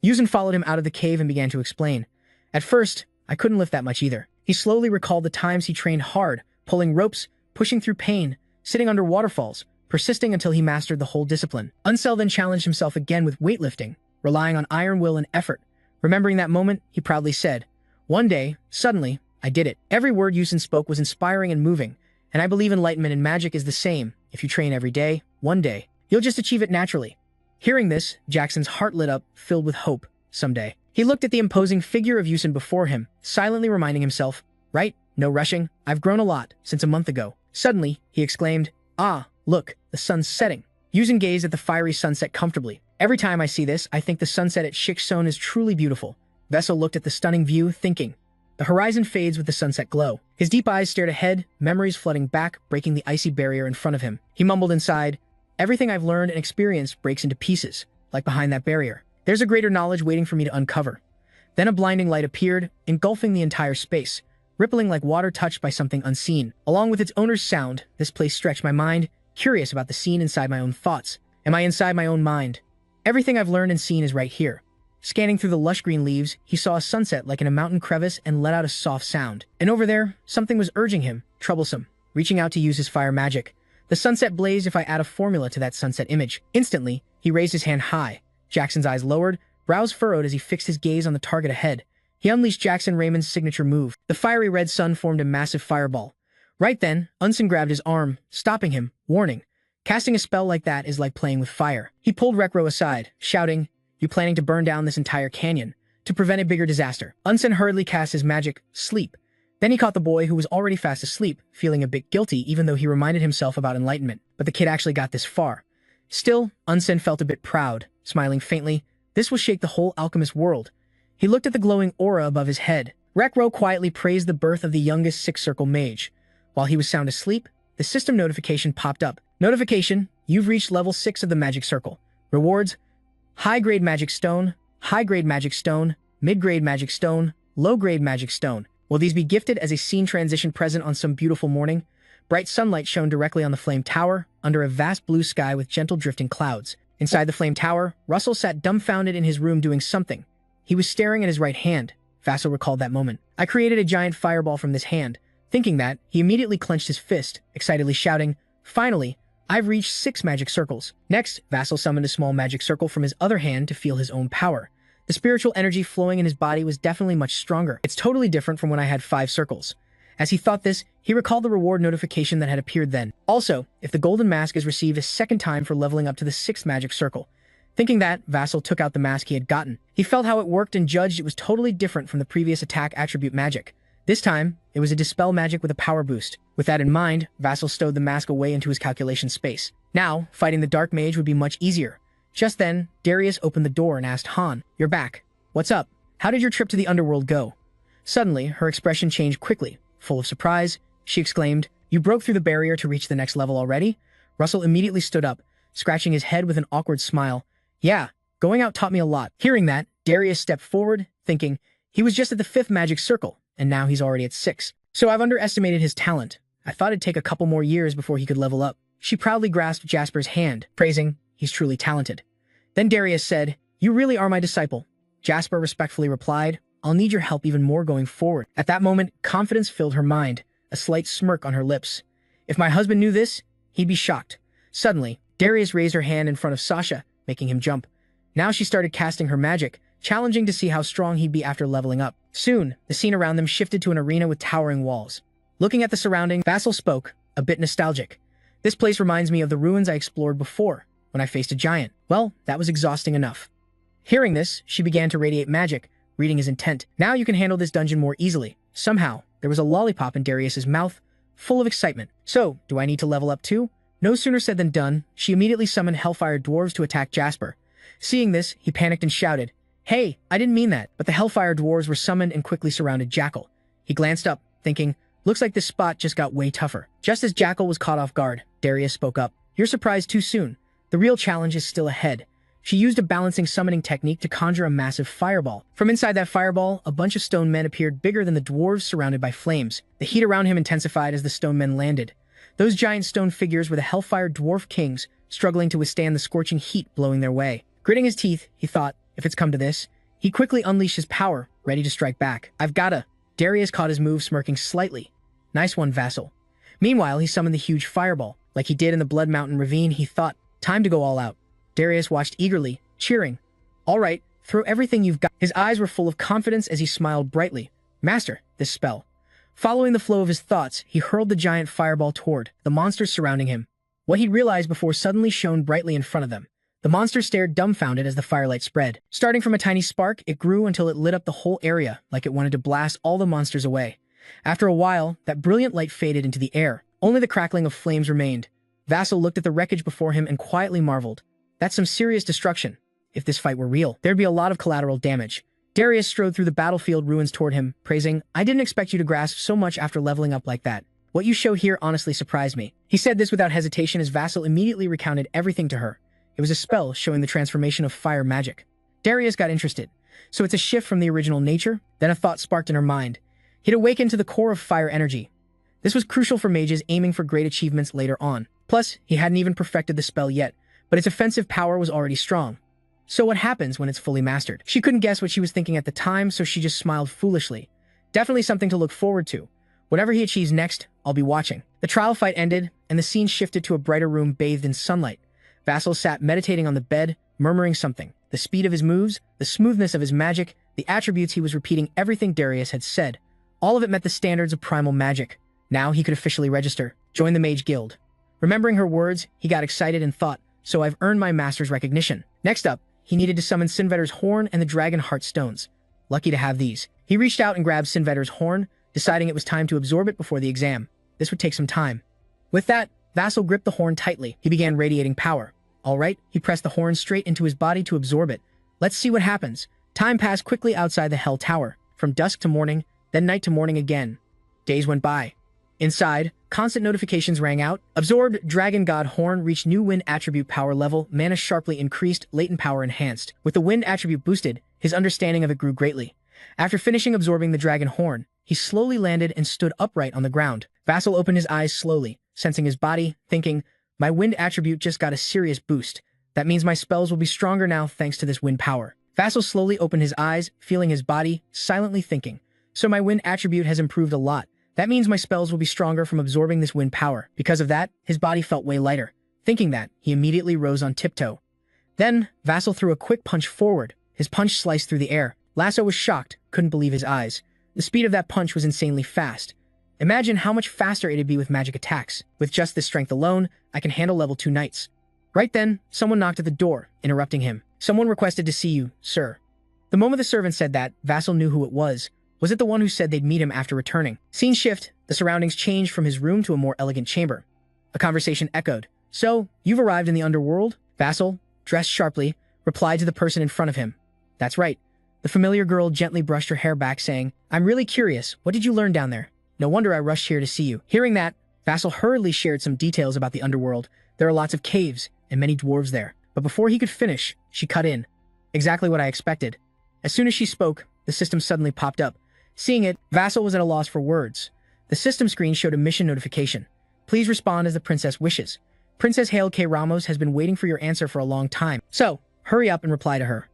Speaker 1: Yuzen followed him out of the cave and began to explain. At first, I couldn't lift that much either. He slowly recalled the times he trained hard, pulling ropes, pushing through pain, sitting under waterfalls, persisting until he mastered the whole discipline. Unsel then challenged himself again with weightlifting, relying on iron will and effort. Remembering that moment, he proudly said, "One day, suddenly, I did it." Every word Yusin spoke was inspiring and moving, and I believe enlightenment in magic is the same. If you train every day, one day, you'll just achieve it naturally. Hearing this, Jackson's heart lit up, filled with hope. Someday. He looked at the imposing figure of Yusin before him, silently reminding himself, "Right, no rushing. I've grown a lot since a month ago." Suddenly, he exclaimed, "Ah, look, the sun's setting." Yusin gazed at the fiery sunset comfortably. "Every time I see this, I think the sunset at Shikson is truly beautiful." Vessel looked at the stunning view, thinking. The horizon fades with the sunset glow. His deep eyes stared ahead, memories flooding back, breaking the icy barrier in front of him. He mumbled inside, "Everything I've learned and experienced breaks into pieces, like behind that barrier. There's a greater knowledge waiting for me to uncover." Then a blinding light appeared, engulfing the entire space, rippling like water touched by something unseen. Along with its owner's sound, this place stretched my mind, curious about the scene inside my own thoughts. Am I inside my own mind? Everything I've learned and seen is right here. Scanning through the lush green leaves, he saw a sunset like in a mountain crevice and let out a soft sound. And over there, something was urging him, troublesome, reaching out to use his fire magic. The sunset blazed if I add a formula to that sunset image. Instantly, he raised his hand high. Jackson's eyes lowered, brows furrowed as he fixed his gaze on the target ahead. He unleashed Jackson Raymond's signature move. The fiery red sun formed a massive fireball. Right then, Unsen grabbed his arm, stopping him, warning. Casting a spell like that is like playing with fire. He pulled Rekro aside, shouting, "You planning to burn down this entire canyon to prevent a bigger disaster?" Unsen hurriedly cast his magic, Sleep. Then he caught the boy who was already fast asleep, feeling a bit guilty even though he reminded himself about enlightenment. But the kid actually got this far. Still, Unsen felt a bit proud, smiling faintly. This would shake the whole alchemist world. He looked at the glowing aura above his head. Rekro quietly praised the birth of the youngest six-circle mage. While he was sound asleep, the system notification popped up. Notification, you've reached level 6 of the magic circle. Rewards, high-grade magic stone, high-grade magic stone, mid-grade magic stone, low-grade magic stone. Will these be gifted as a scene transition present on some beautiful morning? Bright sunlight shone directly on the flame tower, under a vast blue sky with gentle drifting clouds. Inside the flame tower, Russell sat dumbfounded in his room doing something. He was staring at his right hand. Vassal recalled that moment. I created a giant fireball from this hand. Thinking that, he immediately clenched his fist, excitedly shouting, "Finally, I've reached 6 magic circles." Next, Vassal summoned a small magic circle from his other hand to feel his own power. The spiritual energy flowing in his body was definitely much stronger. It's totally different from when I had 5 circles. As he thought this, he recalled the reward notification that had appeared then. Also, if the golden mask is received a second time for leveling up to the 6th magic circle. Thinking that, Vassal took out the mask he had gotten. He felt how it worked and judged it was totally different from the previous attack attribute magic. This time, it was a dispel magic with a power boost. With that in mind, Vassal stowed the mask away into his calculation space. Now, fighting the dark mage would be much easier. Just then, Darius opened the door and asked Han, "You're back. What's up? How did your trip to the underworld go?" Suddenly, her expression changed quickly. Full of surprise, she exclaimed, "You broke through the barrier to reach the next level already?" Russell immediately stood up, scratching his head with an awkward smile. "Yeah, going out taught me a lot." Hearing that, Darius stepped forward, thinking, he was just at the 5th magic circle, and now he's already at 6. So I've underestimated his talent. I thought it'd take a couple more years before he could level up. She proudly grasped Jasper's hand, praising, "He's truly talented." Then Darius said, "You really are my disciple." Jasper respectfully replied, "I'll need your help even more going forward." At that moment, confidence filled her mind, a slight smirk on her lips. If my husband knew this, he'd be shocked. Suddenly, Darius raised her hand in front of Sasha, making him jump. Now she started casting her magic, challenging to see how strong he'd be after leveling up. Soon, the scene around them shifted to an arena with towering walls. Looking at the surrounding, Vassal spoke, a bit nostalgic. "This place reminds me of the ruins I explored before, when I faced a giant. Well, that was exhausting enough." Hearing this, she began to radiate magic, reading his intent. "Now you can handle this dungeon more easily." Somehow, there was a lollipop in Darius's mouth, full of excitement. "So, do I need to level up too?" No sooner said than done, she immediately summoned Hellfire Dwarves to attack Jasper. Seeing this, he panicked and shouted, "Hey, I didn't mean that." But the Hellfire Dwarves were summoned and quickly surrounded Jackal. He glanced up, thinking, looks like this spot just got way tougher. Just as Jackal was caught off guard, Darius spoke up, "You're surprised too soon. The real challenge is still ahead." She used a balancing summoning technique to conjure a massive fireball. From inside that fireball, a bunch of stone men appeared bigger than the dwarves surrounded by flames. The heat around him intensified as the stone men landed. Those giant stone figures were the Hellfire Dwarf Kings, struggling to withstand the scorching heat blowing their way. Gritting his teeth, he thought, if it's come to this, he quickly unleashed his power, ready to strike back. "I've gotta." Darius caught his move, smirking slightly. "Nice one, Vassal." Meanwhile, he summoned the huge fireball. Like he did in the Blood Mountain ravine, he thought, time to go all out. Darius watched eagerly, cheering. "All right, Throw everything you've got. His eyes were full of confidence as he smiled brightly. Master this spell. Following the flow of his thoughts, he hurled the giant fireball toward the monsters surrounding him. What he'd realized before suddenly shone brightly in front of them. The monsters stared dumbfounded as the firelight spread. Starting from a tiny spark, it grew until it lit up the whole area, like it wanted to blast all the monsters away. After a while, that brilliant light faded into the air. Only the crackling of flames remained. Vassal looked at the wreckage before him and quietly marveled. That's some serious destruction. If this fight were real, there'd be a lot of collateral damage. Darius strode through the battlefield ruins toward him, praising, I didn't expect you to grasp so much after leveling up like that. What you show here honestly surprised me. He said this without hesitation as Vassal immediately recounted everything to her. It was a spell showing the transformation of fire magic. Darius got interested. So it's a shift from the original nature? Then a thought sparked in her mind. He'd awakened to the core of fire energy. This was crucial for mages aiming for great achievements later on. Plus, he hadn't even perfected the spell yet, but its offensive power was already strong. So what happens when it's fully mastered? She couldn't guess what she was thinking at the time, so she just smiled foolishly. Definitely something to look forward to. Whatever he achieves next, I'll be watching. The trial fight ended, and the scene shifted to a brighter room bathed in sunlight. Vassal sat meditating on the bed, murmuring something. The speed of his moves, the smoothness of his magic, the attributes he was repeating everything Darius had said. All of it met the standards of primal magic. Now he could officially register, join the Mage Guild. Remembering her words, he got excited and thought, so I've earned my master's recognition. Next up, he needed to summon Sinvedr's horn and the dragon heart stones. Lucky to have these. He reached out and grabbed Sinvedr's horn, deciding it was time to absorb it before the exam. This would take some time. With that, Vassal gripped the horn tightly. He began radiating power. All right, he pressed the horn straight into his body to absorb it. Let's see what happens. Time passed quickly outside the Hell Tower, from dusk to morning, then night to morning again. Days went by. Inside, constant notifications rang out. Absorbed Dragon God Horn reached new wind attribute power level, mana sharply increased, latent power enhanced. With the wind attribute boosted, his understanding of it grew greatly. After finishing absorbing the Dragon Horn, he slowly landed and stood upright on the ground. Vassal opened his eyes slowly, sensing his body, thinking, my wind attribute just got a serious boost. That means my spells will be stronger now thanks to this wind power. Vassal slowly opened his eyes, feeling his body, silently thinking, so my wind attribute has improved a lot. That means my spells will be stronger from absorbing this wind power. Because of that, his body felt way lighter. Thinking that, he immediately rose on tiptoe. Then, Vassal threw a quick punch forward. His punch sliced through the air. Lasso was shocked, couldn't believe his eyes. The speed of that punch was insanely fast. Imagine how much faster it'd be with magic attacks. With just this strength alone, I can handle level 2 knights. Right then, someone knocked at the door, interrupting him. Someone requested to see you, sir. The moment the servant said that, Vassal knew who it was. Was it the one who said they'd meet him after returning? Scene shift, the surroundings changed from his room to a more elegant chamber. A conversation echoed. So, you've arrived in the underworld? Vassal, dressed sharply, replied to the person in front of him. That's right. The familiar girl gently brushed her hair back, saying, I'm really curious, what did you learn down there? No wonder I rushed here to see you. Hearing that, Vassal hurriedly shared some details about the underworld. There are lots of caves, and many dwarves there. But before he could finish, she cut in. Exactly what I expected. As soon as she spoke, the system suddenly popped up. Seeing it, Vassal was at a loss for words. The system screen showed a mission notification. Please respond as the princess wishes. Princess Hale K. Ramos has been waiting for your answer for a long time. So, hurry up and reply to her.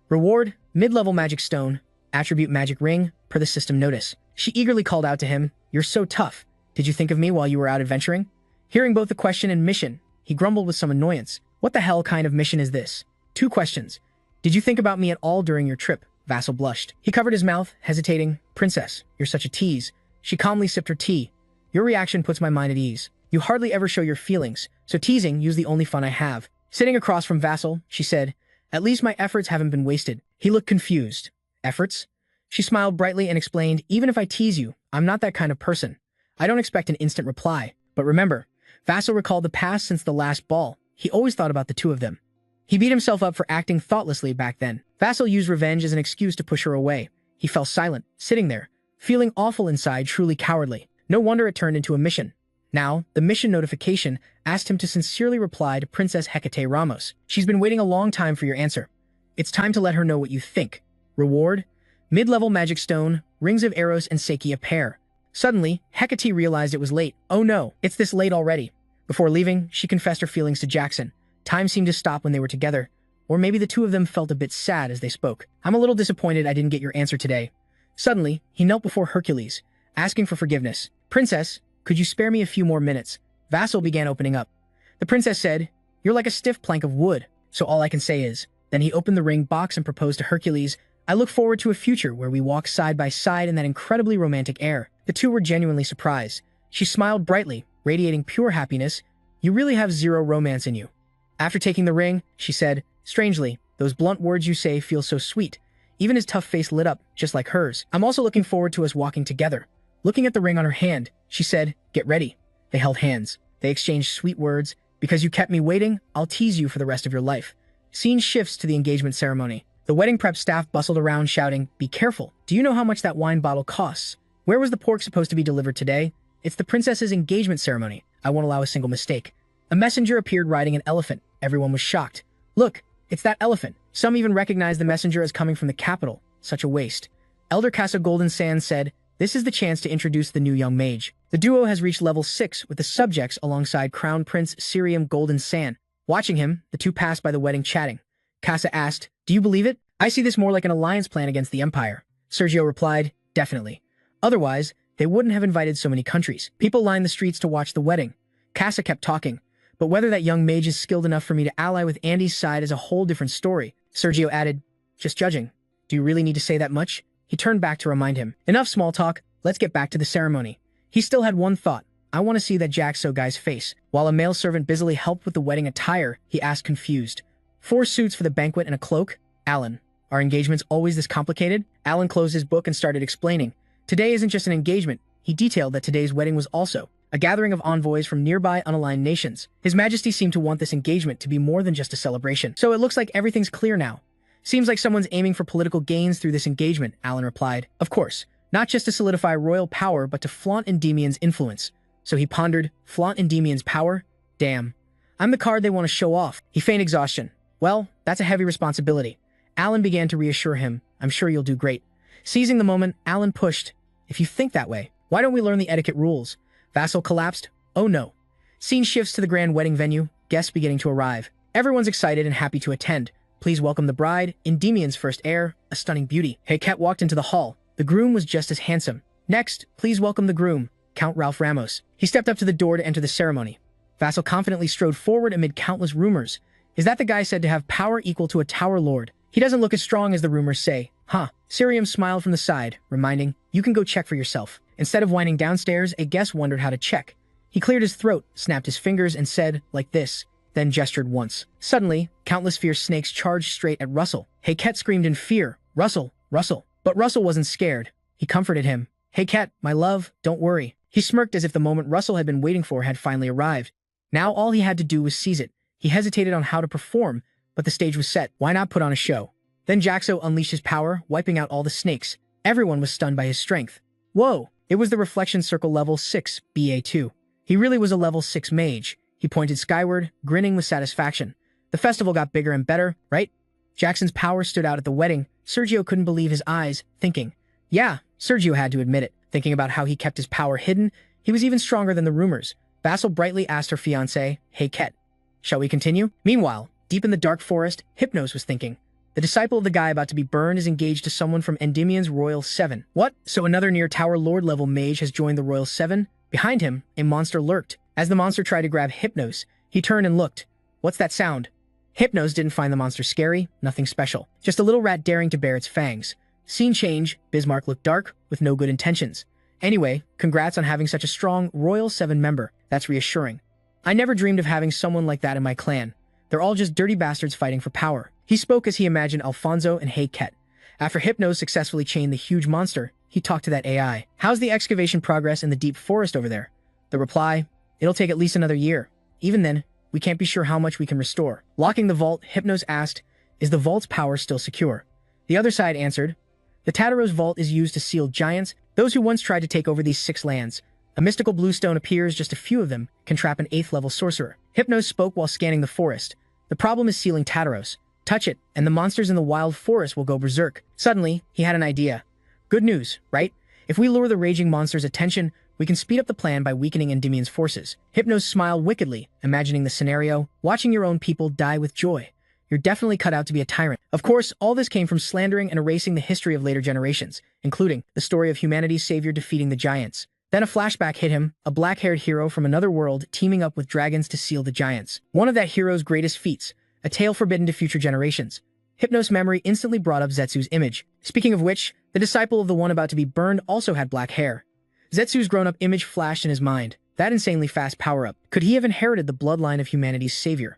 Speaker 1: Reward, mid-level magic stone, attribute magic ring, per the system notice. She eagerly called out to him, You're so tough. Did you think of me while you were out adventuring? Hearing both the question and mission, he grumbled with some annoyance. What the hell kind of mission is this? 2 questions. Did you think about me at all during your trip? Vassal blushed. He covered his mouth, hesitating. Princess, you're such a tease. She calmly sipped her tea. Your reaction puts my mind at ease. You hardly ever show your feelings, so teasing you's the only fun I have. Sitting across from Vassal, she said, At least my efforts haven't been wasted. He looked confused. Efforts? She smiled brightly and explained, Even if I tease you, I'm not that kind of person. I don't expect an instant reply. But remember, Vassal recalled the past since the last ball. He always thought about the 2 of them. He beat himself up for acting thoughtlessly back then. Vassal used revenge as an excuse to push her away. He fell silent, sitting there, feeling awful inside, truly cowardly. No wonder it turned into a mission. Now, the mission notification asked him to sincerely reply to Princess Hecate Ramos. She's been waiting a long time for your answer. It's time to let her know what you think. Reward? Mid-level magic stone, rings of Eros and Seiki a pair. Suddenly, Hecate realized it was late. Oh no, it's this late already. Before leaving, she confessed her feelings to Jackson. Time seemed to stop when they were together. Or maybe the 2 of them felt a bit sad as they spoke. I'm a little disappointed I didn't get your answer today. Suddenly, he knelt before Hercules, asking for forgiveness. Princess, could you spare me a few more minutes? Vassal began opening up. The princess said, You're like a stiff plank of wood, so all I can say is, Then he opened the ring box and proposed to Hercules, I look forward to a future where we walk side by side in that incredibly romantic air. The two were genuinely surprised. She smiled brightly, radiating pure happiness. You really have zero romance in you. After taking the ring, she said, strangely, those blunt words you say feel so sweet. Even his tough face lit up, just like hers. I'm also looking forward to us walking together. Looking at the ring on her hand, she said, get ready. They held hands. They exchanged sweet words. Because you kept me waiting, I'll tease you for the rest of your life. Scene shifts to the engagement ceremony. The wedding prep staff bustled around shouting, be careful. Do you know how much that wine bottle costs? Where was the pork supposed to be delivered today? It's the princess's engagement ceremony. I won't allow a single mistake. A messenger appeared riding an elephant. Everyone was shocked. Look, it's that elephant. Some even recognized the messenger as coming from the capital. Such a waste. Elder Casa Golden Sand said, this is the chance to introduce the new young mage. The duo has reached level 6 with the subjects alongside Crown Prince Sirium Golden Sand. Watching him, the two passed by the wedding chatting. Casa asked, do you believe it? I see this more like an alliance plan against the Empire. Sergio replied, definitely. Otherwise, they wouldn't have invited so many countries. People lined the streets to watch the wedding. Casa kept talking, but whether that young mage is skilled enough for me to ally with Andy's side is a whole different story. Sergio added, just judging. Do you really need to say that much? He turned back to remind him. Enough small talk, let's get back to the ceremony. He still had one thought. I want to see that Jaxo guy's face. While a male servant busily helped with the wedding attire, he asked confused. 4 suits for the banquet and a cloak? Alan, are engagements always this complicated? Alan closed his book and started explaining. Today isn't just an engagement. He detailed that today's wedding was also a gathering of envoys from nearby unaligned nations. His Majesty seemed to want this engagement to be more than just a celebration. So it looks like everything's clear now. Seems like someone's aiming for political gains through this engagement, Alan replied. Of course, not just to solidify royal power, but to flaunt Endymion's influence. So he pondered, flaunt Endymion's power? Damn. I'm the card they want to show off. He feigned exhaustion. Well, that's a heavy responsibility. Alan began to reassure him, I'm sure you'll do great. Seizing the moment, Alan pushed, if you think that way, why don't we learn the etiquette rules? Vassal collapsed? Oh no. Scene shifts to the grand wedding venue, guests beginning to arrive. Everyone's excited and happy to attend. Please welcome the bride, Endymion's first heir, a stunning beauty. Heycat walked into the hall. The groom was just as handsome. Next, please welcome the groom, Count Ralph Ramos. He stepped up to the door to enter the ceremony. Vassal confidently strode forward amid countless rumors. Is that the guy said to have power equal to a tower lord? He doesn't look as strong as the rumors say. Huh. Sirium smiled from the side, reminding, you can go check for yourself. Instead of whining downstairs, a guest wondered how to check. He cleared his throat, snapped his fingers, and said, like this, then gestured once. Suddenly, countless fierce snakes charged straight at Russell. Heycat screamed in fear, Russell, Russell. But Russell wasn't scared. He comforted him. Heycat, my love, don't worry. He smirked as if the moment Russell had been waiting for had finally arrived. Now all he had to do was seize it. He hesitated on how to perform, but the stage was set. Why not put on a show? Then Jaxo unleashed his power, wiping out all the snakes. Everyone was stunned by his strength. Whoa! It was the Reflection Circle level 6, BA2. He really was a level 6 mage. He pointed skyward, grinning with satisfaction. The festival got bigger and better, right? Jackson's power stood out at the wedding. Sergio couldn't believe his eyes, thinking. Yeah, Sergio had to admit it. Thinking about how he kept his power hidden, he was even stronger than the rumors. Vassal brightly asked her fiancé, Hey Ket, shall we continue? Meanwhile, deep in the dark forest, Hypnos was thinking. The disciple of the guy about to be burned is engaged to someone from Endymion's Royal 7. What? So another near Tower Lord level mage has joined the Royal 7? Behind him, a monster lurked. As the monster tried to grab Hypnos, he turned and looked. What's that sound? Hypnos didn't find the monster scary, nothing special. Just a little rat daring to bare its fangs. Scene change, Bismarck looked dark, with no good intentions. Anyway, congrats on having such a strong Royal 7 member. That's reassuring. I never dreamed of having someone like that in my clan. They're all just dirty bastards fighting for power. He spoke as he imagined Alfonso and Hey Ket. After Hypnos successfully chained the huge monster, he talked to that AI. How's the excavation progress in the deep forest over there? The reply, it'll take at least another year. Even then, we can't be sure how much we can restore. Locking the vault, Hypnos asked, is the vault's power still secure? The other side answered, the Tataros vault is used to seal giants, those who once tried to take over these 6 lands. A mystical blue stone appears, just a few of them can trap an 8th level sorcerer. Hypnos spoke while scanning the forest. The problem is sealing Tataros. Touch it, and the monsters in the wild forest will go berserk. Suddenly, he had an idea. Good news, right? If we lure the raging monster's attention, we can speed up the plan by weakening Endymion's forces. Hypnos smiled wickedly, imagining the scenario, watching your own people die with joy. You're definitely cut out to be a tyrant. Of course, all this came from slandering and erasing the history of later generations, including the story of humanity's savior defeating the giants. Then a flashback hit him, a black-haired hero from another world teaming up with dragons to seal the giants. One of that hero's greatest feats, a tale forbidden to future generations. Hypnos memory instantly brought up Zetsu's image. Speaking of which, the disciple of the one about to be burned also had black hair. Zetsu's grown-up image flashed in his mind. That insanely fast power-up. Could he have inherited the bloodline of humanity's savior?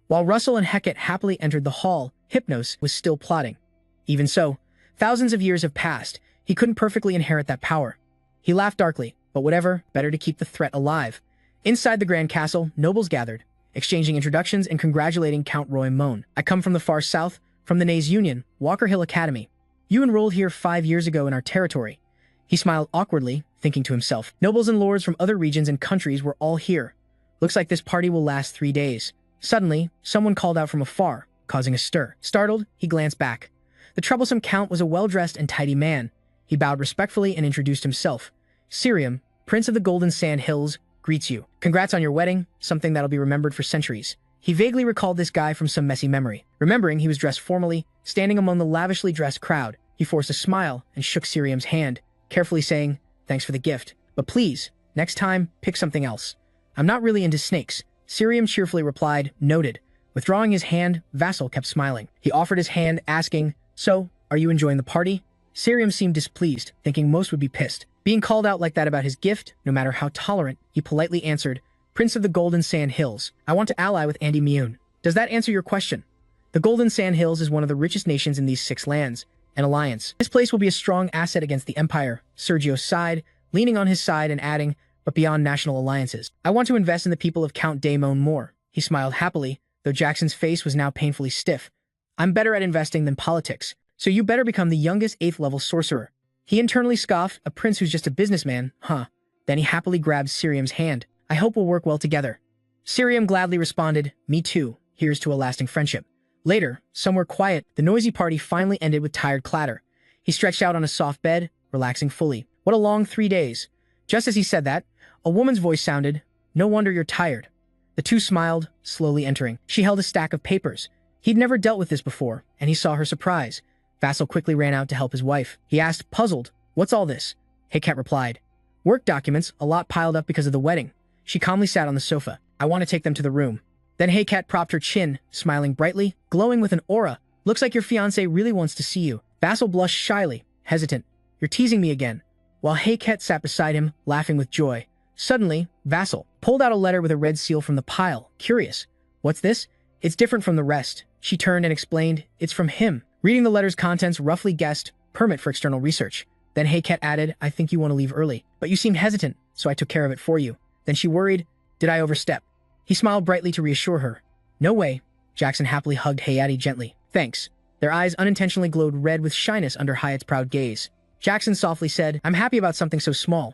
Speaker 1: While Russell and Hecate happily entered the hall, Hypnos was still plotting. Even so, thousands of years have passed. He couldn't perfectly inherit that power. He laughed darkly, but whatever, better to keep the threat alive. Inside the Grand Castle, nobles gathered, exchanging introductions and congratulating Count Roy Moan. I come from the far south, from the Nays Union, Walker Hill Academy. You enrolled here 5 years ago in our territory. He smiled awkwardly, thinking to himself. Nobles and lords from other regions and countries were all here. Looks like this party will last 3 days. Suddenly, someone called out from afar, causing a stir. Startled, he glanced back. The troublesome count was a well-dressed and tidy man. He bowed respectfully and introduced himself. Cirium, Prince of the Golden Sand Hills, greets you. Congrats on your wedding, something that'll be remembered for centuries. He vaguely recalled this guy from some messy memory. Remembering he was dressed formally, standing among the lavishly dressed crowd, he forced a smile and shook Cirium's hand, carefully saying, thanks for the gift. But please, next time, pick something else. I'm not really into snakes. Cirium cheerfully replied, noted. Withdrawing his hand, Vassal kept smiling. He offered his hand, asking, so, are you enjoying the party? Cirium seemed displeased, thinking most would be pissed. Being called out like that about his gift, no matter how tolerant, he politely answered, Prince of the Golden Sand Hills, I want to ally with Andy Mune. Does that answer your question? The Golden Sand Hills is one of the richest nations in these 6 lands. An alliance. This place will be a strong asset against the Empire. Sergio sighed, leaning on his side and adding, but beyond national alliances. I want to invest in the people of Count Daemon more. He smiled happily, though Jackson's face was now painfully stiff. I'm better at investing than politics, so you better become the youngest 8th-level sorcerer. He internally scoffed, a prince who's just a businessman, huh? Then he happily grabbed Cirium's hand. I hope we'll work well together. Cirium gladly responded, me too. Here's to a lasting friendship. Later, somewhere quiet, the noisy party finally ended with tired clatter. He stretched out on a soft bed, relaxing fully. What a long 3 days. Just as he said that, a woman's voice sounded, no wonder you're tired. The two smiled, slowly entering. She held a stack of papers. He'd never dealt with this before, and he saw her surprise. Vassal quickly ran out to help his wife. He asked, puzzled, what's all this? Hecate replied, work documents, a lot piled up because of the wedding. She calmly sat on the sofa. I want to take them to the room. Then Hecate propped her chin, smiling brightly, glowing with an aura. Looks like your fiancé really wants to see you. Vassal blushed shyly, hesitant. You're teasing me again. While Hecate sat beside him, laughing with joy. Suddenly, Vassal pulled out a letter with a red seal from the pile. Curious. What's this? It's different from the rest. She turned and explained, it's from him. Reading the letter's contents, roughly guessed, permit for external research. Then Hecate added, I think you want to leave early. But you seemed hesitant, so I took care of it for you. Then she worried, did I overstep? He smiled brightly to reassure her. No way. Jackson happily hugged Hayati gently. Thanks. Their eyes unintentionally glowed red with shyness under Hyatt's proud gaze. Jackson softly said, I'm happy about something so small.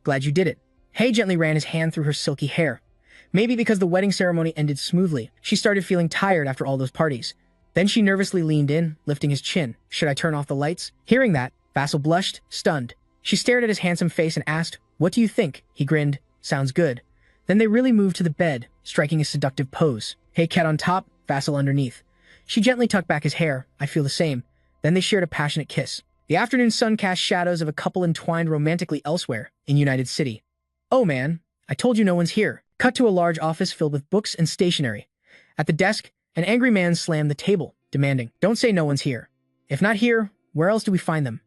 Speaker 1: Glad you did it. Hay gently ran his hand through her silky hair. Maybe because the wedding ceremony ended smoothly, she started feeling tired after all those parties. Then she nervously leaned in, lifting his chin. Should I turn off the lights? Hearing that, Vassal blushed, stunned. She stared at his handsome face and asked, what do you think? He grinned. Sounds good. Then they really moved to the bed, striking a seductive pose. Hecate on top, Vassal underneath. She gently tucked back his hair. I feel the same. Then they shared a passionate kiss. The afternoon sun cast shadows of a couple entwined romantically elsewhere, in United City. Oh man, I told you no one's here. Cut to a large office filled with books and stationery. At the desk, an angry man slammed the table, demanding, don't say no one's here. If not here, where else do we find them?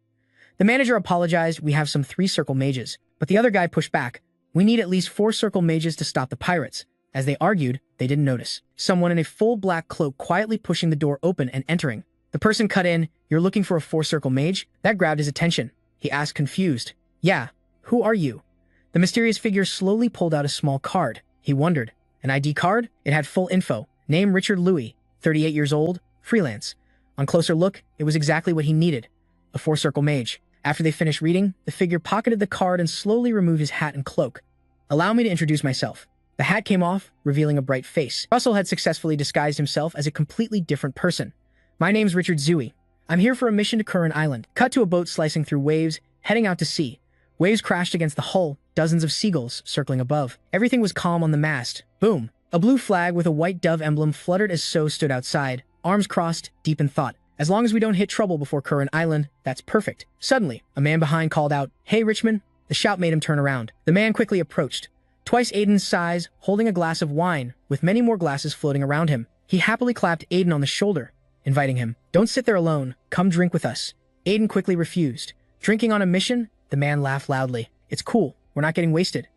Speaker 1: The manager apologized, we have some 3-circle mages. But the other guy pushed back. We need at least 4-circle mages to stop the pirates. As they argued, they didn't notice someone in a full black cloak quietly pushing the door open and entering. The person cut in, you're looking for a 4-circle mage? That grabbed his attention. He asked confused. Yeah, who are you? The mysterious figure slowly pulled out a small card. He wondered. An ID card? It had full info. Name Richard Louis, 38 years old, freelance. On closer look, it was exactly what he needed. A 4-circle mage. After they finished reading, the figure pocketed the card and slowly removed his hat and cloak. Allow me to introduce myself. The hat came off, revealing a bright face. Russell had successfully disguised himself as a completely different person. My name's Richard Zui. I'm here for a mission to Curran Island. Cut to a boat slicing through waves, heading out to sea. Waves crashed against the hull, dozens of seagulls circling above. Everything was calm on the mast. Boom. A blue flag with a white dove emblem fluttered as So stood outside, arms crossed, deep in thought. As long as we don't hit trouble before Curran Island, that's perfect. Suddenly, a man behind called out, Hey Richmond! The shout made him turn around. The man quickly approached. Twice Aiden's size, holding a glass of wine, with many more glasses floating around him. He happily clapped Aiden on the shoulder. inviting him. Don't sit there alone. Come drink with us. Aiden quickly refused. Drinking on a mission? The man laughed loudly. It's cool. We're not getting wasted.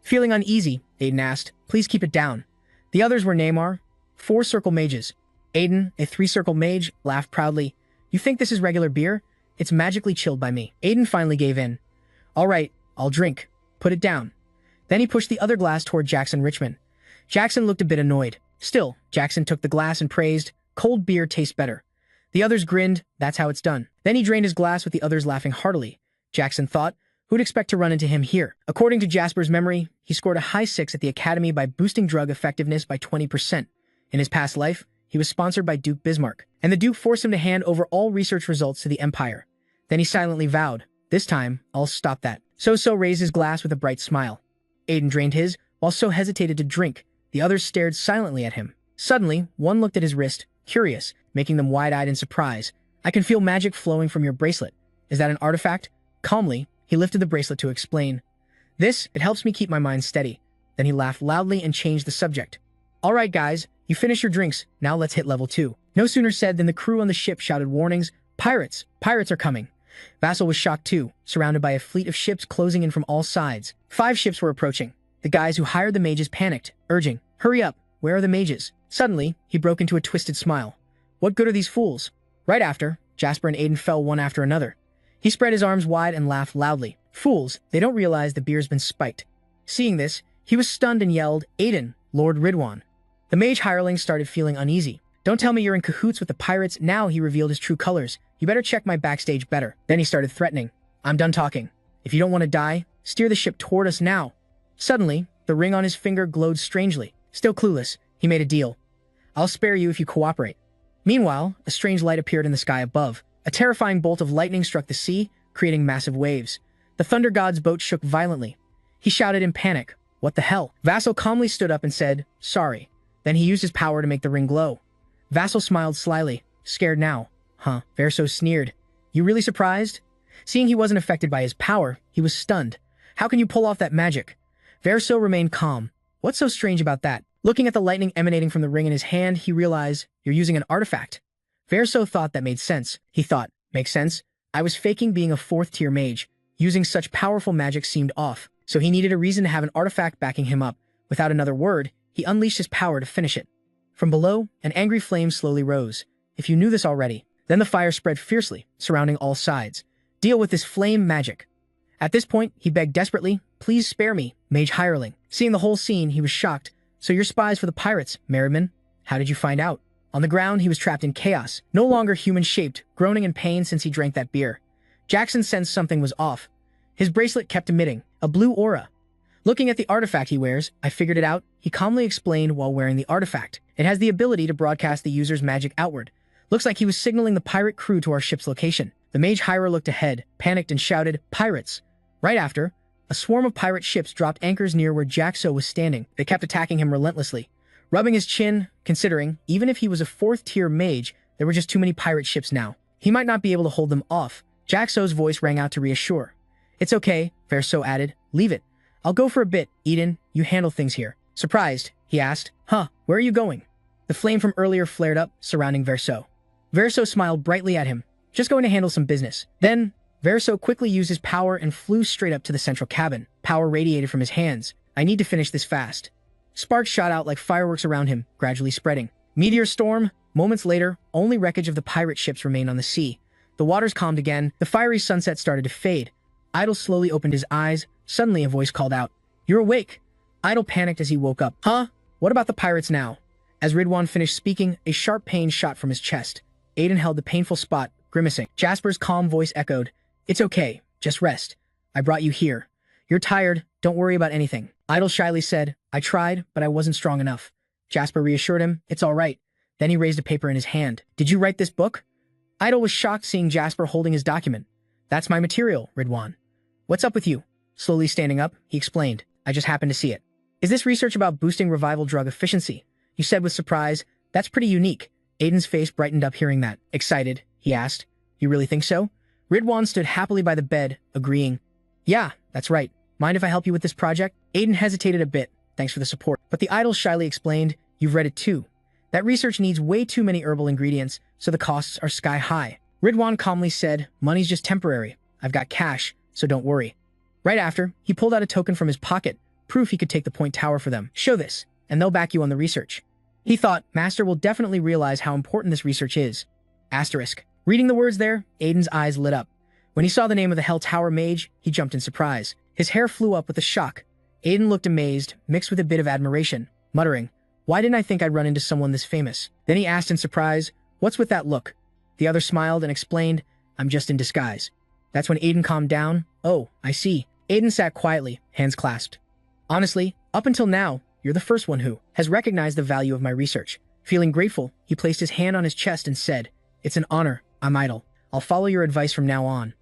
Speaker 1: Feeling uneasy, Aiden asked, please keep it down. The others were Neymar, 4 circle mages. Aiden, a 3-circle mage, laughed proudly. You think this is regular beer? It's magically chilled by me. Aiden finally gave in. All right, I'll drink. Put it down. Then he pushed the other glass toward Jackson Richmond. Jackson looked a bit annoyed. Still, Jackson took the glass and praised, cold beer tastes better. The others grinned, that's how it's done. Then he drained his glass with the others laughing heartily. Jackson thought, who'd expect to run into him here? According to Jasper's memory, he scored a high 6 at the academy by boosting drug effectiveness by 20%. In his past life, he was sponsored by Duke Bismarck, and the Duke forced him to hand over all research results to the Empire. Then he silently vowed, this time, I'll stop that. So raised his glass with a bright smile. Aiden drained his, while So hesitated to drink. The others stared silently at him. Suddenly, one looked at his wrist, curious, making them wide-eyed in surprise. I can feel magic flowing from your bracelet. Is that an artifact? Calmly, he lifted the bracelet to explain. It helps me keep my mind steady. Then he laughed loudly and changed the subject. All right, guys, you finish your drinks. Now let's hit level 2. No sooner said than the crew on the ship shouted warnings. Pirates! Pirates are coming! Vassal was shocked too, surrounded by a fleet of ships closing in from all sides. 5 ships were approaching. The guys who hired the mages panicked, urging, hurry up, where are the mages? Suddenly, he broke into a twisted smile. What good are these fools? Right after, Jasper and Aiden fell one after another. He spread his arms wide and laughed loudly. Fools, they don't realize the beer's been spiked. Seeing this, he was stunned and yelled, Aiden, Lord Ridwan. The mage hireling started feeling uneasy. Don't tell me you're in cahoots with the pirates. Now he revealed his true colors. You better check my backstage better. Then he started threatening. I'm done talking. If you don't want to die, steer the ship toward us now. Suddenly, the ring on his finger glowed strangely. Still clueless, he made a deal. I'll spare you if you cooperate. Meanwhile, a strange light appeared in the sky above. A terrifying bolt of lightning struck the sea, creating massive waves. The thunder god's boat shook violently. He shouted in panic, what the hell? Vassal calmly stood up and said, sorry. Then he used his power to make the ring glow. Vassal smiled slyly, scared now. Huh, Verso sneered. You really surprised? Seeing he wasn't affected by his power, he was stunned. How can you pull off that magic? Verso remained calm. What's so strange about that? Looking at the lightning emanating from the ring in his hand, he realized, you're using an artifact. Verso thought that made sense. He thought, makes sense? I was faking being a 4th-tier mage. Using such powerful magic seemed off, so he needed a reason to have an artifact backing him up. Without another word, he unleashed his power to finish it. From below, an angry flame slowly rose. If you knew this already, then the fire spread fiercely, surrounding all sides. Deal with this flame magic. At this point, he begged desperately, please spare me, mage hireling. Seeing the whole scene, he was shocked. So you're spies for the pirates, Merriman? How did you find out? On the ground, he was trapped in chaos, no longer human-shaped, groaning in pain since he drank that beer. Jackson sensed something was off. His bracelet kept emitting a blue aura. Looking at the artifact he wears, I figured it out, he calmly explained while wearing the artifact. It has the ability to broadcast the user's magic outward. Looks like he was signaling the pirate crew to our ship's location. The mage hirer looked ahead, panicked and shouted, pirates! Right after, a swarm of pirate ships dropped anchors near where Jaxo was standing. They kept attacking him relentlessly. Rubbing his chin, considering, even if he was a 4th-tier mage, there were just too many pirate ships now. He might not be able to hold them off. Jaxo's voice rang out to reassure. It's okay, Verso added. Leave it. I'll go for a bit, Eden. You handle things here. Surprised, he asked. Huh, where are you going? The flame from earlier flared up, surrounding Verso. Verso smiled brightly at him. Just going to handle some business. Then, Verso quickly used his power and flew straight up to the central cabin. Power radiated from his hands. I need to finish this fast. Sparks shot out like fireworks around him, gradually spreading. Meteor storm. Moments later, only wreckage of the pirate ships remained on the sea. The waters calmed again. The fiery sunset started to fade. Idol slowly opened his eyes. Suddenly a voice called out, You're awake! Idol panicked as he woke up. Huh? What about the pirates now? As Ridwan finished speaking, a sharp pain shot from his chest. Aiden held the painful spot, grimacing. Jasper's calm voice echoed, It's okay, just rest. I brought you here. You're tired, don't worry about anything. Idol shyly said, I tried, but I wasn't strong enough. Jasper reassured him, It's all right. Then he raised a paper in his hand. Did you write this book? Idol was shocked seeing Jasper holding his document. That's my material, Ridwan. What's up with you? Slowly standing up, he explained, I just happened to see it. Is this research about boosting revival drug efficiency? You said with surprise, that's pretty unique. Aiden's face brightened up hearing that. Excited, he asked. You really think so? Ridwan stood happily by the bed, agreeing. Yeah, that's right. Mind if I help you with this project? Aiden hesitated a bit, thanks for the support. But the idol shyly explained, You've read it too. That research needs way too many herbal ingredients, so the costs are sky high. Ridwan calmly said, money's just temporary. I've got cash, so don't worry. Right after, he pulled out a token from his pocket, proof he could take the point tower for them. Show this, and they'll back you on the research. He thought, Master will definitely realize how important this research is. Asterisk. Reading the words there, Aiden's eyes lit up. When he saw the name of the Hell Tower Mage, he jumped in surprise. His hair flew up with a shock. Aiden looked amazed, mixed with a bit of admiration, muttering, why didn't I think I'd run into someone this famous? Then he asked in surprise, what's with that look? The other smiled and explained, I'm just in disguise. That's when Aiden calmed down. Oh, I see. Aiden sat quietly, hands clasped. Honestly, up until now, you're the first one who has recognized the value of my research. Feeling grateful, he placed his hand on his chest and said, it's an honor. I'm idle. I'll follow your advice from now on.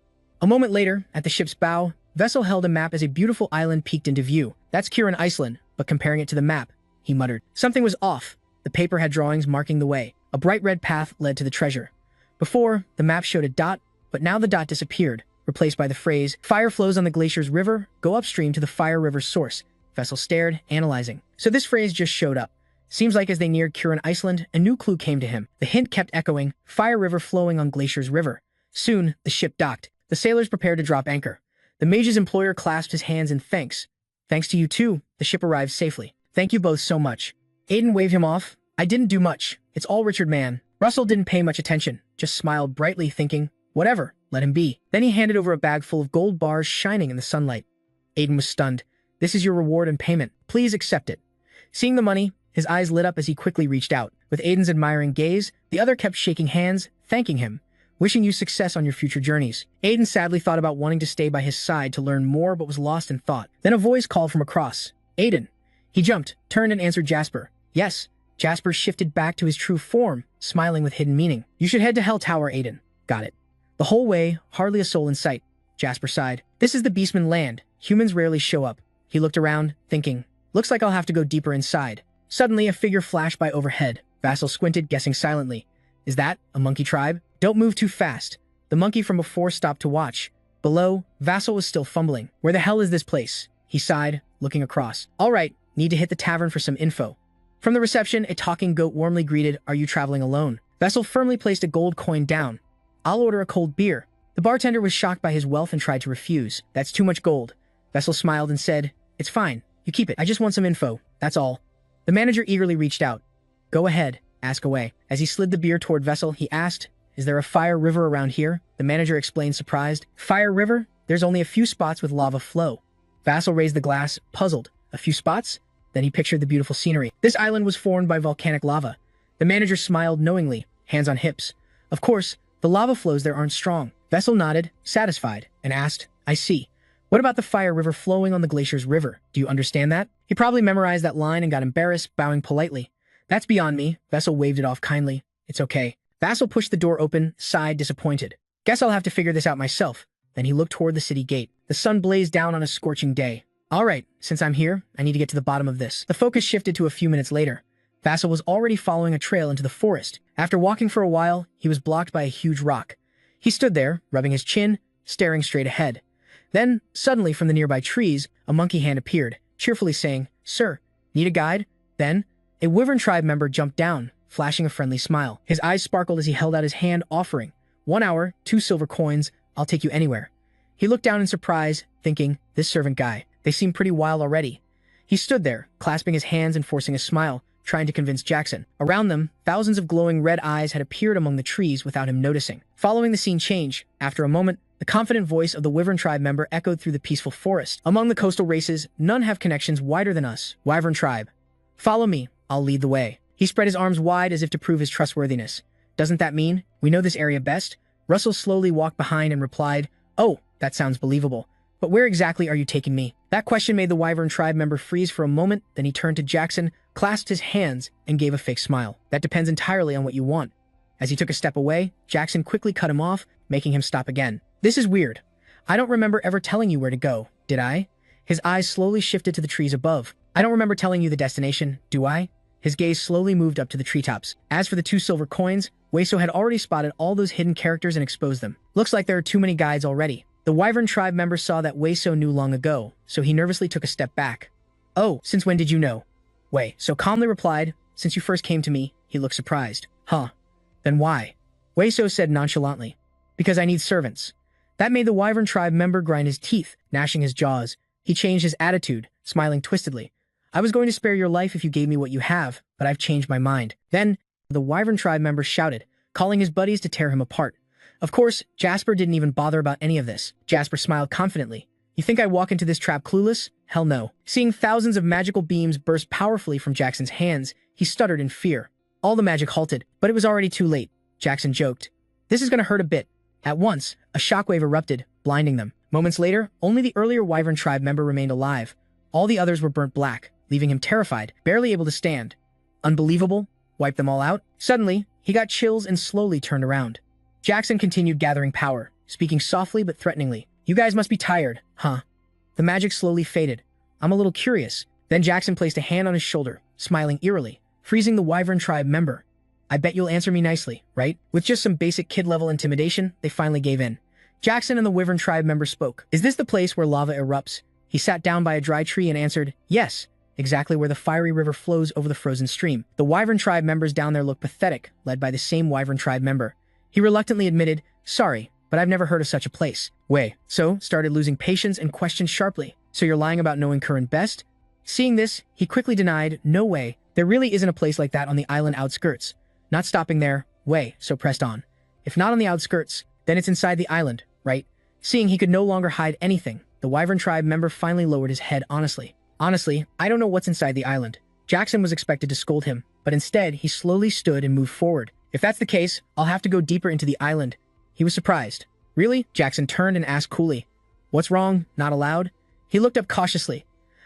Speaker 1: A moment later, at the ship's bow, Vessel held a map as a beautiful island peeked into view. That's Kieran Iceland, but comparing it to the map, he muttered. Something was off. The paper had drawings marking the way. A bright red path led to the treasure. Before, the map showed a dot, but now the dot disappeared, replaced by the phrase, fire flows on the glacier's river, go upstream to the fire river's source. Vessel stared, analyzing. So this phrase just showed up. Seems like as they neared Kieran Iceland, a new clue came to him. The hint kept echoing, fire river flowing on glacier's river. Soon, the ship docked. The sailors prepared to drop anchor. The mage's employer clasped his hands in thanks. Thanks to you too, the ship arrived safely. Thank you both so much. Aiden waved him off. I didn't do much. It's all Richard Man. Russell didn't pay much attention, just smiled brightly, thinking, whatever, let him be. Then he handed over a bag full of gold bars shining in the sunlight. Aiden was stunned. This is your reward and payment. Please accept it. Seeing the money, his eyes lit up as he quickly reached out. With Aiden's admiring gaze, the other kept shaking hands, thanking him, wishing you success on your future journeys. Aiden sadly thought about wanting to stay by his side to learn more but was lost in thought. Then a voice called from across. Aiden. He jumped, turned and answered Jasper. Yes. Jasper shifted back to his true form, smiling with hidden meaning. You should head to Hell Tower, Aiden. Got it. The whole way, hardly a soul in sight. Jasper sighed. This is the Beastman land. Humans rarely show up. He looked around, thinking, looks like I'll have to go deeper inside. Suddenly, a figure flashed by overhead. Vassal squinted, guessing silently. Is that a monkey tribe? Don't move too fast. The monkey from before stopped to watch. Below, Vassal was still fumbling. Where the hell is this place? He sighed, looking across. All right, need to hit the tavern for some info. From the reception, a talking goat warmly greeted, are you traveling alone? Vassal firmly placed a gold coin down. I'll order a cold beer. The bartender was shocked by his wealth and tried to refuse. That's too much gold. Vassal smiled and said, it's fine. You keep it. I just want some info. That's all. The manager eagerly reached out. Go ahead. Ask away. As he slid the beer toward Vessel, he asked, is there a fire river around here? The manager explained, surprised. Fire river? There's only a few spots with lava flow. Vassal raised the glass, puzzled. A few spots? Then he pictured the beautiful scenery. This island was formed by volcanic lava. The manager smiled knowingly, hands on hips. Of course, the lava flows there aren't strong. Vessel nodded, satisfied, and asked, I see. What about the fire river flowing on the glacier's river? Do you understand that? He probably memorized that line and got embarrassed, bowing politely. That's beyond me. Vessel waved it off kindly. It's okay. Vassal pushed the door open, sighed, disappointed. Guess I'll have to figure this out myself. Then he looked toward the city gate. The sun blazed down on a scorching day. All right, since I'm here, I need to get to the bottom of this. The focus shifted to a few minutes later. Vassal was already following a trail into the forest. After walking for a while, he was blocked by a huge rock. He stood there, rubbing his chin, staring straight ahead. Then, suddenly from the nearby trees, a monkey hand appeared, cheerfully saying, Sir, need a guide? Then, a Wyvern tribe member jumped down, flashing a friendly smile. His eyes sparkled as he held out his hand, offering, 1 hour, 2 silver coins, I'll take you anywhere. He looked down in surprise, thinking, this servant guy, they seem pretty wild already. He stood there, clasping his hands and forcing a smile, trying to convince Jackson. Around them, thousands of glowing red eyes had appeared among the trees without him noticing. Following the scene change, after a moment, the confident voice of the Wyvern tribe member echoed through the peaceful forest. Among the coastal races, none have connections wider than us. Wyvern tribe. Follow me, I'll lead the way. He spread his arms wide as if to prove his trustworthiness. Doesn't that mean we know this area best? Russell slowly walked behind and replied, oh, that sounds believable. But where exactly are you taking me? That question made the Wyvern tribe member freeze for a moment, then he turned to Jackson, clasped his hands, and gave a fake smile. That depends entirely on what you want. As he took a step away, Jackson quickly cut him off, making him stop again. This is weird. I don't remember ever telling you where to go, did I? His eyes slowly shifted to the trees above. I don't remember telling you the destination, do I? His gaze slowly moved up to the treetops. As for the 2 silver coins, Weso had already spotted all those hidden characters and exposed them. Looks like there are too many guides already. The Wyvern tribe member saw that Weso knew long ago, so he nervously took a step back. Oh, since when did you know? Weso calmly replied, since you first came to me, He looked surprised. Huh. Then why? Weiso said nonchalantly. Because I need servants. That made the Wyvern tribe member grind his teeth, gnashing his jaws. He changed his attitude, smiling twistedly. I was going to spare your life if you gave me what you have, but I've changed my mind. Then, the Wyvern tribe member shouted, calling his buddies to tear him apart. Of course, Jasper didn't even bother about any of this. Jasper smiled confidently. You think I walk into this trap clueless? Hell no. Seeing thousands of magical beams burst powerfully from Jackson's hands, he stuttered in fear. All the magic halted, but it was already too late. Jackson joked. This is gonna hurt a bit. At once, a shockwave erupted, blinding them. Moments later, only the earlier Wyvern tribe member remained alive. All the others were burnt black, leaving him terrified, barely able to stand. Unbelievable? Wipe them all out? Suddenly, he got chills and slowly turned around. Jackson continued gathering power, speaking softly but threateningly. You guys must be tired, huh? The magic slowly faded. I'm a little curious. Then Jackson placed a hand on his shoulder, smiling eerily, freezing the Wyvern tribe member. I bet you'll answer me nicely, right? With just some basic kid-level intimidation, they finally gave in. Jackson and the Wyvern tribe member spoke. Is this the place where lava erupts? He sat down by a dry tree and answered, yes, exactly where the fiery river flows over the frozen stream. The Wyvern tribe members down there looked pathetic, led by the same Wyvern tribe member. He reluctantly admitted, sorry, but I've never heard of such a place. So started losing patience and questioned sharply. So you're lying about knowing Current best? Seeing this, he quickly denied, no way, there really isn't a place like that on the island outskirts. Not stopping there, so pressed on. If not on the outskirts, then it's inside the island, right? Seeing he could no longer hide anything, the Wyvern tribe member finally lowered his head honestly. Honestly, I don't know what's inside the island. Jackson was expected to scold him, but instead he slowly stood and moved forward. If that's the case, I'll have to go deeper into the island. He was surprised. Really? Jackson turned and asked coolly. What's wrong? Not allowed? He looked up cautiously.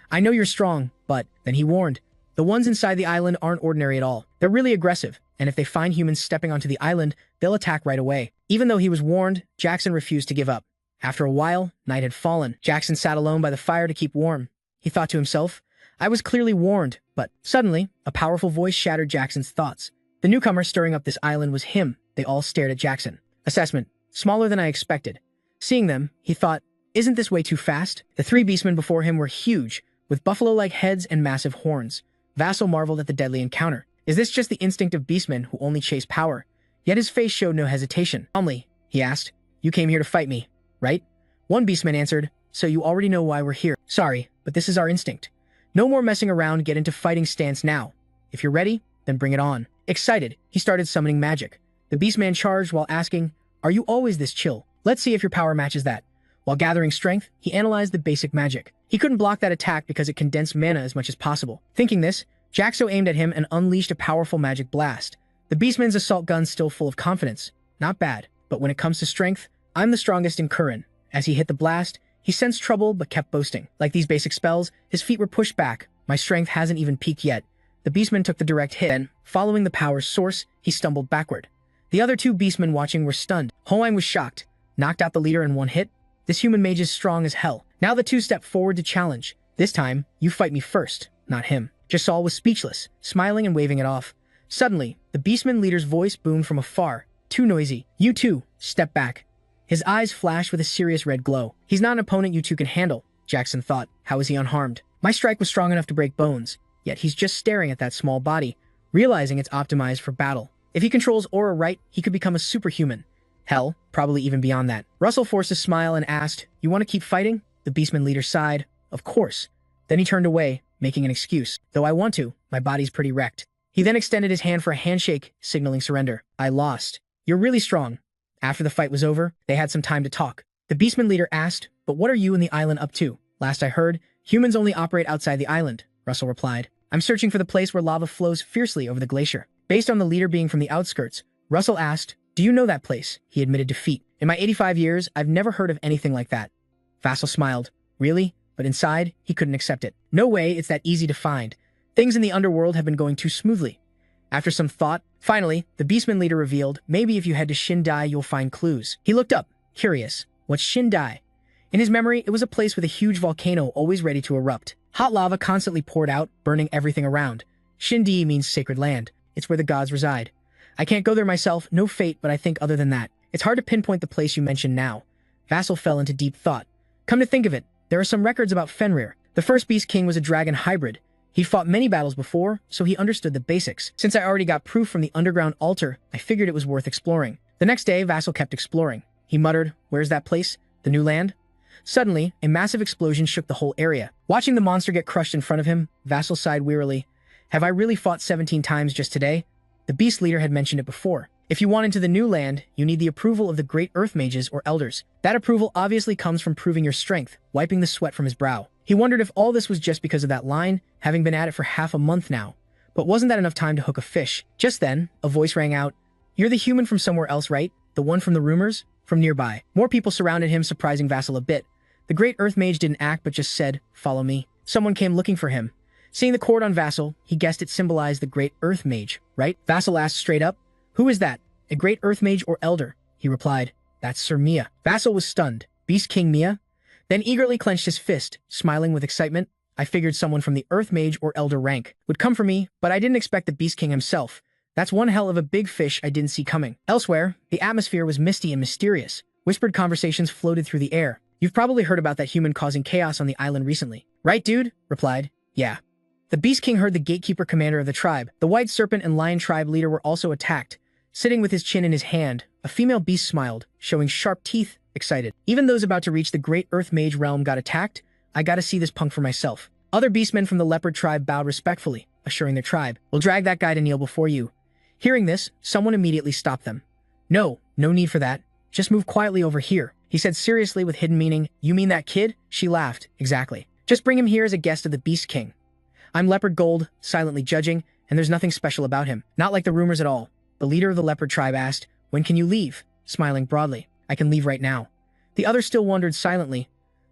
Speaker 1: I know you're strong, but, then he warned, the ones inside the island aren't ordinary at all. They're really aggressive, and if they find humans stepping onto the island, they'll attack right away. Even though he was warned, Jackson refused to give up. After a while, night had fallen. Jackson sat alone by the fire to keep warm. He thought to himself, I was clearly warned, but suddenly, a powerful voice shattered Jackson's thoughts. The newcomer stirring up this island was him. They all stared at Jackson. Assessment. Smaller than I expected. Seeing them, he thought, isn't this way too fast? The three beastmen before him were huge, with buffalo-like heads and massive horns. Vassal marveled at the deadly encounter. Is this just the instinct of beastmen who only chase power? Yet his face showed no hesitation. Calmly, he asked, you came here to fight me, right? One beastman answered, so you already know why we're here. Sorry, but this is our instinct. No more messing around, get into fighting stance now. If you're ready, then bring it on. Excited, he started summoning magic. The beastman charged while asking, are you always this chill? Let's see if your power matches that. While gathering strength, he analyzed the basic magic. He couldn't block that attack because it condensed mana as much as possible. Thinking this, Jaxo aimed at him and unleashed a powerful magic blast. The beastman's assault gun's still full of confidence. Not bad, but when it comes to strength, I'm the strongest in Curran. As he hit the blast, he sensed trouble but kept boasting. Like these basic spells, his feet were pushed back. My strength hasn't even peaked yet. The beastman took the direct hit, and, following the power's source, he stumbled backward. The other two beastmen watching were stunned. Hoang was shocked. Knocked out the leader in one hit? This human mage is strong as hell. Now the two stepped forward to challenge. This time, you fight me first, not him. Jasal was speechless, smiling and waving it off. Suddenly, the beastman leader's voice boomed from afar. Too noisy. You two, step back. His eyes flashed with a serious red glow. He's not an opponent you two can handle, Jackson thought. How is he unharmed? My strike was strong enough to break bones, yet he's just staring at that small body, realizing it's optimized for battle. If he controls aura right, he could become a superhuman. Hell, probably even beyond that. Russell forced a smile and asked, you want to keep fighting? The beastman leader sighed. Of course. Then he turned away, making an excuse. Though I want to, my body's pretty wrecked. He then extended his hand for a handshake, signaling surrender. I lost. You're really strong. After the fight was over, they had some time to talk. The beastman leader asked, but what are you and the island up to? Last I heard, humans only operate outside the island, Russell replied. I'm searching for the place where lava flows fiercely over the glacier. Based on the leader being from the outskirts, Russell asked, do you know that place? He admitted defeat. In my 85 years, I've never heard of anything like that. Vassal smiled. Really? But inside, he couldn't accept it. No way it's that easy to find. Things in the underworld have been going too smoothly. After some thought, finally, the beastman leader revealed, maybe if you head to Shindai, you'll find clues. He looked up, curious. What's Shindai? In his memory, it was a place with a huge volcano always ready to erupt. Hot lava constantly poured out, burning everything around. Shindi means sacred land. It's where the gods reside. I can't go there myself, no fate, but I think other than that, it's hard to pinpoint the place you mentioned now. Vassal fell into deep thought. Come to think of it, there are some records about Fenrir. The first Beast King was a dragon hybrid. He fought many battles before, so he understood the basics. Since I already got proof from the underground altar, I figured it was worth exploring. The next day, Vassal kept exploring. He muttered, "Where's that place? The new land?" Suddenly, a massive explosion shook the whole area. Watching the monster get crushed in front of him, Vassal sighed wearily. Have I really fought 17 times just today? The beast leader had mentioned it before. If you want into the new land, you need the approval of the great earth mages or elders. That approval obviously comes from proving your strength, wiping the sweat from his brow. He wondered if all this was just because of that line, having been at it for half a month now. But wasn't that enough time to hook a fish? Just then, a voice rang out. You're the human from somewhere else, right? The one from the rumors? From nearby. More people surrounded him, surprising Vassal a bit. The great earth mage didn't act but just said, "Follow me." Someone came looking for him. Seeing the cord on Vassal, he guessed it symbolized the great earth mage, right? Vassal asked straight up, "Who is that? A great earth mage or elder?" He replied, "That's Sir Mia." Vassal was stunned. Beast King Mia? Then eagerly clenched his fist, smiling with excitement. I figured someone from the earth mage or elder rank would come for me, but I didn't expect the Beast King himself. That's one hell of a big fish I didn't see coming. Elsewhere, the atmosphere was misty and mysterious. Whispered conversations floated through the air. You've probably heard about that human causing chaos on the island recently. Right, dude? Replied, yeah. The Beast King heard the gatekeeper commander of the tribe. The White Serpent and Lion tribe leader were also attacked. Sitting with his chin in his hand, a female beast smiled, showing sharp teeth, excited. Even those about to reach the great earth mage realm got attacked. I gotta see this punk for myself. Other beastmen from the leopard tribe bowed respectfully, assuring their tribe, "We'll drag that guy to kneel before you." Hearing this, someone immediately stopped them. No need for that. Just move quietly over here. He said seriously with hidden meaning, "You mean that kid?" She laughed, exactly. Just bring him here as a guest of the Beast King. I'm Leopard Gold, silently judging, and there's nothing special about him. Not like the rumors at all. The leader of the leopard tribe asked, "When can you leave?" Smiling broadly, "I can leave right now." The others still wondered silently.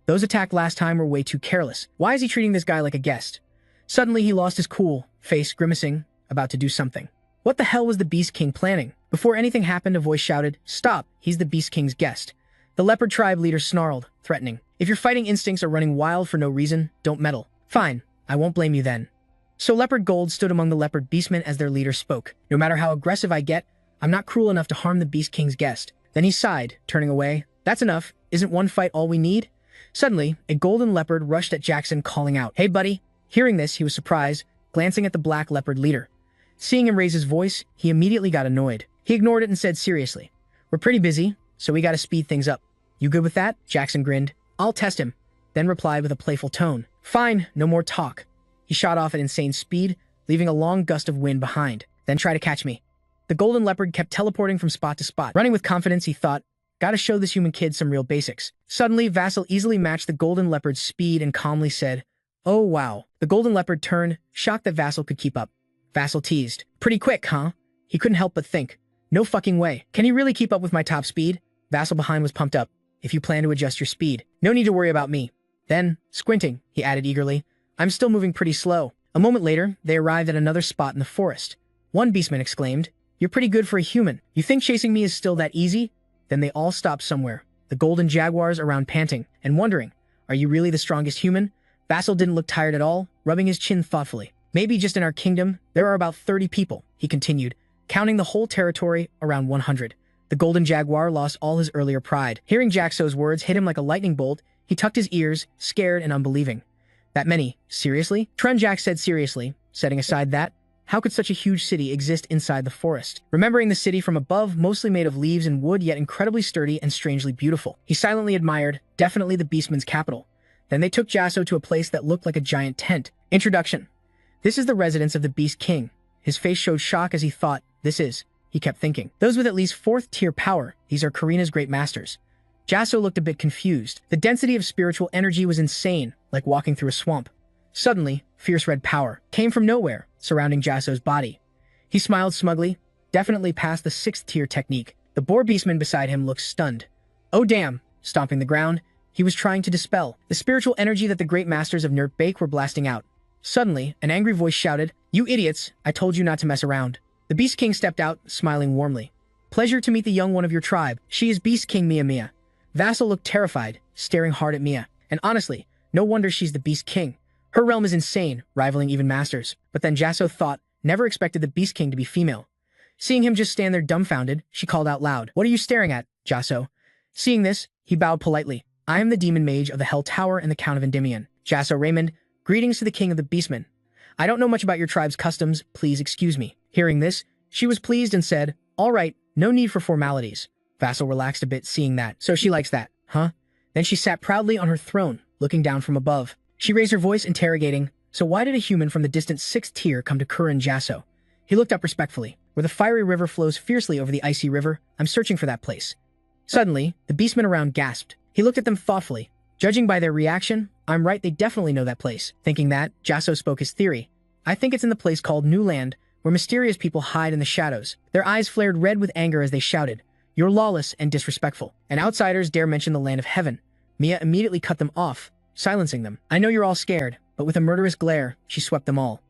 Speaker 1: Those attacked last time were way too careless. Why is he treating this guy like a guest? Suddenly he lost his cool, face grimacing, about to do something. What the hell was the Beast King planning? Before anything happened, a voice shouted, "Stop, he's the Beast King's guest." The leopard tribe leader snarled, threatening, "If your fighting instincts are running wild for no reason, don't meddle." Fine, I won't blame you then. So Leopard Gold stood among the leopard beastmen as their leader spoke. No matter how aggressive I get, I'm not cruel enough to harm the Beast King's guest. Then he sighed, turning away. That's enough. Isn't one fight all we need? Suddenly, a golden leopard rushed at Jackson, calling out, "Hey buddy." Hearing this, he was surprised, glancing at the black leopard leader. Seeing him raise his voice, he immediately got annoyed. He ignored it and said seriously, "We're pretty busy, so we gotta speed things up. You good with that?" Jackson grinned. "I'll test him," then replied with a playful tone. "Fine, no more talk." He shot off at insane speed, leaving a long gust of wind behind. "Then try to catch me." The golden leopard kept teleporting from spot to spot. Running with confidence, he thought, "Gotta show this human kid some real basics." Suddenly, Vassal easily matched the golden leopard's speed and calmly said, "Oh wow." The golden leopard turned, shocked that Vassal could keep up. Vassal teased, "Pretty quick, huh?" He couldn't help but think, "No fucking way. Can he really keep up with my top speed?" Vassal behind was pumped up. "If you plan to adjust your speed, no need to worry about me." Then, squinting, he added eagerly, "I'm still moving pretty slow." A moment later, they arrived at another spot in the forest. One beastman exclaimed, "You're pretty good for a human. You think chasing me is still that easy?" Then they all stopped somewhere, the golden jaguars around panting, and wondering, "Are you really the strongest human?" Vassal didn't look tired at all, rubbing his chin thoughtfully. "Maybe just in our kingdom, there are about 30 people," he continued, counting the whole territory around 100. The golden jaguar lost all his earlier pride. Hearing Jaxo's words hit him like a lightning bolt, he tucked his ears, scared and unbelieving. "That many? Seriously?" Trenjak said seriously, setting aside that. How could such a huge city exist inside the forest? Remembering the city from above, mostly made of leaves and wood, yet incredibly sturdy and strangely beautiful. He silently admired, definitely the beastman's capital. Then they took Jasso to a place that looked like a giant tent. Introduction. This is the residence of the Beast King. His face showed shock as he thought, "This is," he kept thinking, "those with at least 4th tier power. These are Karina's great masters." Jasso looked a bit confused. The density of spiritual energy was insane, like walking through a swamp. Suddenly, fierce red power came from nowhere, surrounding Jasso's body. He smiled smugly, definitely past the 6th tier technique. The boar beastman beside him looked stunned. "Oh damn," stomping the ground, he was trying to dispel the spiritual energy that the great masters of Nert Bake were blasting out. Suddenly, an angry voice shouted, "You idiots, I told you not to mess around." The Beast King stepped out, smiling warmly. "Pleasure to meet the young one of your tribe. She is Beast King Mia. Vassal looked terrified, staring hard at Mia. And honestly, no wonder she's the Beast King. Her realm is insane, rivaling even masters. But then Jasso thought, never expected the Beast King to be female. Seeing him just stand there dumbfounded, she called out loud, "What are you staring at, Jasso?" Seeing this, he bowed politely. "I am the demon mage of the Hell Tower and the Count of Endymion, Jasso Raymond. Greetings to the King of the Beastmen. I don't know much about your tribe's customs, please excuse me. Hearing this, she was pleased and said, all right, no need for formalities. Vassal relaxed a bit seeing that. So she likes that, huh? Then she sat proudly on her throne, looking down from above. She raised her voice, interrogating, so why did a human from the distant 6th tier come to Kurin Jasso? He looked up respectfully. Where the fiery river flows fiercely over the icy river, I'm searching for that place. Suddenly, the beastmen around gasped. He looked at them thoughtfully. Judging by their reaction, I'm right, they definitely know that place. Thinking that, Jasso spoke his theory. I think it's in the place called New Land, where mysterious people hide in the shadows. Their eyes flared red with anger as they shouted, you're lawless and disrespectful, and outsiders dare mention the land of heaven. Mia immediately cut them off, silencing them. I know you're all scared, but with a murderous glare, she swept them all.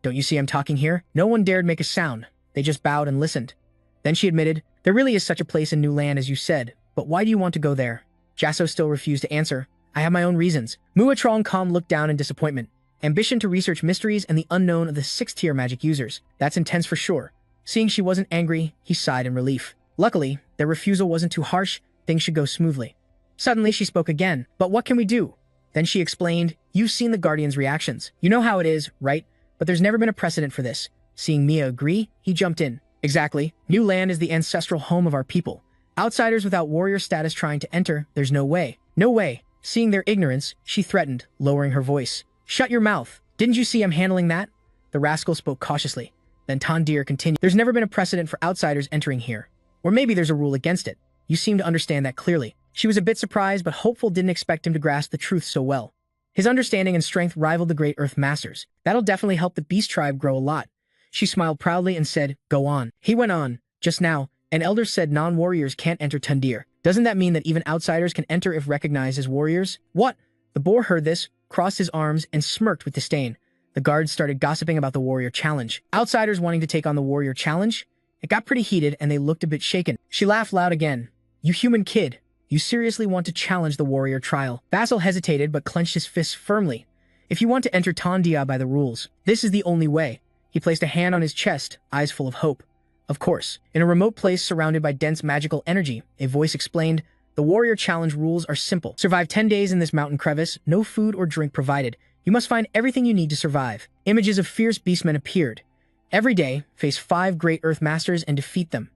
Speaker 1: Don't you see I'm talking here? No one dared make a sound. They just bowed and listened. Then she admitted, there really is such a place in New Land as you said, but why do you want to go there? Jasso still refused to answer. I have my own reasons. Muatrong Calm looked down in disappointment. Ambition to research mysteries and the unknown of the 6th tier magic users. That's intense for sure. Seeing she wasn't angry, he sighed in relief. Luckily, their refusal wasn't too harsh. Things should go smoothly. Suddenly, she spoke again. But what can we do? Then she explained, you've seen the Guardian's reactions. You know how it is, right? But there's never been a precedent for this. Seeing Mia agree, he jumped in. Exactly. New Land is the ancestral home of our people. Outsiders without warrior status trying to enter, there's no way. No way. Seeing their ignorance, she threatened, lowering her voice. Shut your mouth. Didn't you see I'm handling that? The rascal spoke cautiously. Then Tandir continued. There's never been a precedent for outsiders entering here. Or maybe there's a rule against it. You seem to understand that clearly. She was a bit surprised, but hopeful didn't expect him to grasp the truth so well. His understanding and strength rivaled the great Earth Masters. That'll definitely help the Beast Tribe grow a lot. She smiled proudly and said, go on. He went on. Just now, an elder said non-warriors can't enter Tandir. Doesn't that mean that even outsiders can enter if recognized as warriors? What? The boar heard this, crossed his arms, and smirked with disdain. The guards started gossiping about the warrior challenge. Outsiders wanting to take on the warrior challenge? It got pretty heated and they looked a bit shaken. She laughed loud again. You human kid. You seriously want to challenge the warrior trial? Vassal hesitated but clenched his fists firmly. If you want to enter Tandia by the rules, this is the only way. He placed a hand on his chest, eyes full of hope. Of course, in a remote place surrounded by dense magical energy, a voice explained, the warrior challenge rules are simple. Survive 10 days in this mountain crevice, no food or drink provided. You must find everything you need to survive. Images of fierce beastmen appeared. Every day, face 5 great Earth Masters and defeat them.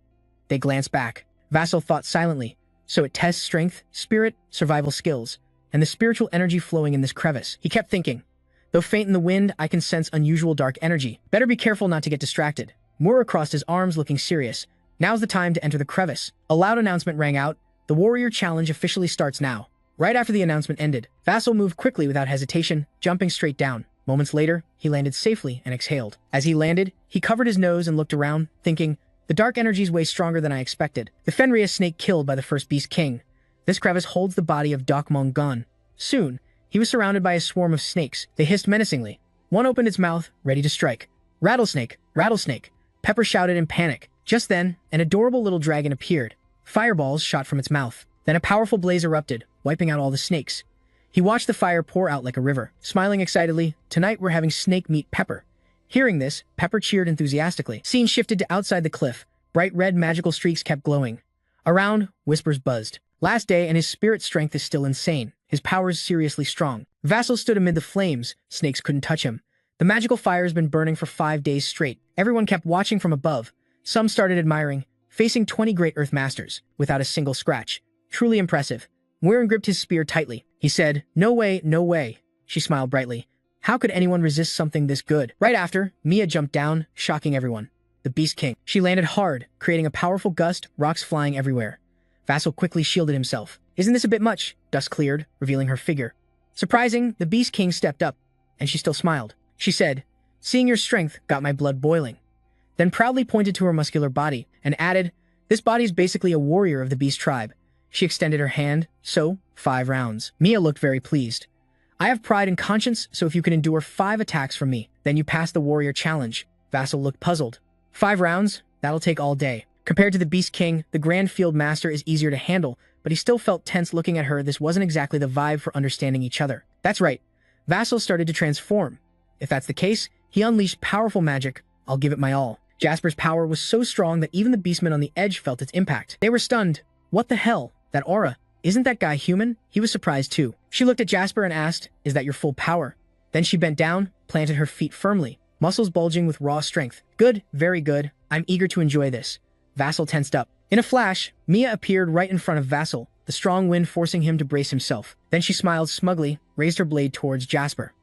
Speaker 1: They glanced back. Vassal thought silently. So it tests strength, spirit, survival skills, and the spiritual energy flowing in this crevice. He kept thinking. Though faint in the wind, I can sense unusual dark energy. Better be careful not to get distracted. Mura crossed his arms looking serious. Now's the time to enter the crevice. A loud announcement rang out. The warrior challenge officially starts now. Right after the announcement ended, Vassal moved quickly without hesitation, jumping straight down. Moments later, he landed safely and exhaled. As he landed, he covered his nose and looked around, thinking, the dark energy's way stronger than I expected. The Fenria snake killed by the first Beast King. This crevice holds the body of Dokmong Gun. Soon, he was surrounded by a swarm of snakes. They hissed menacingly. One opened its mouth, ready to strike. Rattlesnake! Rattlesnake! Pepper shouted in panic. Just then, an adorable little dragon appeared. Fireballs shot from its mouth. Then a powerful blaze erupted, wiping out all the snakes. He watched the fire pour out like a river. Smiling excitedly, tonight we're having snake meat Pepper. Hearing this, Pepper cheered enthusiastically. Scene shifted to outside the cliff. Bright red magical streaks kept glowing. Around, whispers buzzed. Last day and his spirit strength is still insane. His powers seriously strong. Vassal stood amid the flames. Snakes couldn't touch him. The magical fire has been burning for 5 days straight. Everyone kept watching from above. Some started admiring, facing 20 great Earth Masters, without a single scratch. Truly impressive. Murin gripped his spear tightly. He said, no way, no way. She smiled brightly. How could anyone resist something this good? Right after, Mia jumped down, shocking everyone. The Beast King. She landed hard, creating a powerful gust, rocks flying everywhere. Vassal quickly shielded himself. Isn't this a bit much? Dust cleared, revealing her figure. Surprising, the Beast King stepped up, and she still smiled. She said, seeing your strength got my blood boiling. Then proudly pointed to her muscular body, and added, this body's basically a warrior of the Beast Tribe. She extended her hand, so, 5 rounds. Mia looked very pleased. I have pride and conscience, so if you can endure 5 attacks from me, then you pass the warrior challenge. Vassal looked puzzled. 5 rounds? That'll take all day. Compared to the Beast King, the Grand Field Master is easier to handle, but he still felt tense looking at her. This wasn't exactly the vibe for understanding each other. That's right. Vassal started to transform. If that's the case, he unleashed powerful magic. I'll give it my all. Jasper's power was so strong that even the beastmen on the edge felt its impact. They were stunned. What the hell? That aura. Isn't that guy human? He was surprised too. She looked at Jasper and asked, is that your full power? Then she bent down, planted her feet firmly, muscles bulging with raw strength. Good, very good. I'm eager to enjoy this. Vassal tensed up. In a flash, Mia appeared right in front of Vassal, the strong wind forcing him to brace himself. Then she smiled smugly, raised her blade towards Jasper.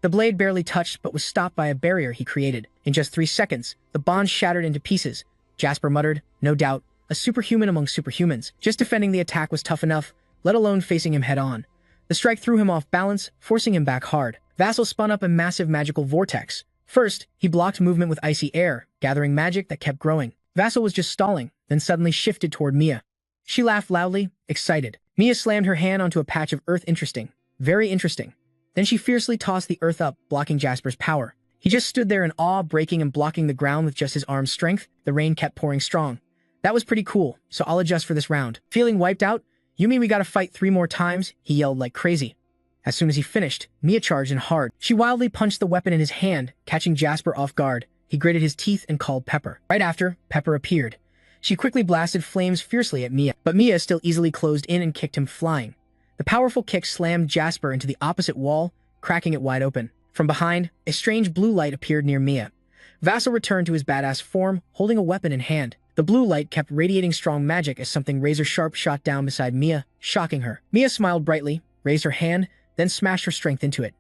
Speaker 1: The blade barely touched but was stopped by a barrier he created. In just 3 seconds, the bond shattered into pieces. Jasper muttered, no doubt, a superhuman among superhumans. Just defending the attack was tough enough, let alone facing him head-on. The strike threw him off balance, forcing him back hard. Vassal spun up a massive magical vortex. First, he blocked movement with icy air, gathering magic that kept growing. Vassal was just stalling, then suddenly shifted toward Mia. She laughed loudly, excited. Mia slammed her hand onto a patch of earth. Interesting. Very interesting. Then she fiercely tossed the earth up, blocking Jasper's power. He just stood there in awe, breaking and blocking the ground with just his arm's strength. The rain kept pouring strong. That was pretty cool, so I'll adjust for this round. Feeling wiped out? You mean we gotta fight 3 more times? He yelled like crazy. As soon as he finished, Mia charged in hard. She wildly punched the weapon in his hand, catching Jasper off guard. He gritted his teeth and called Pepper. Right after, Pepper appeared. She quickly blasted flames fiercely at Mia, but Mia still easily closed in and kicked him flying. The powerful kick slammed Jasper into the opposite wall, cracking it wide open. From behind, a strange blue light appeared near Mia. Vassal returned to his badass form, holding a weapon in hand. The blue light kept radiating strong magic as something razor-sharp shot down beside Mia, shocking her. Mia smiled brightly, raised her hand, then smashed her strength into it.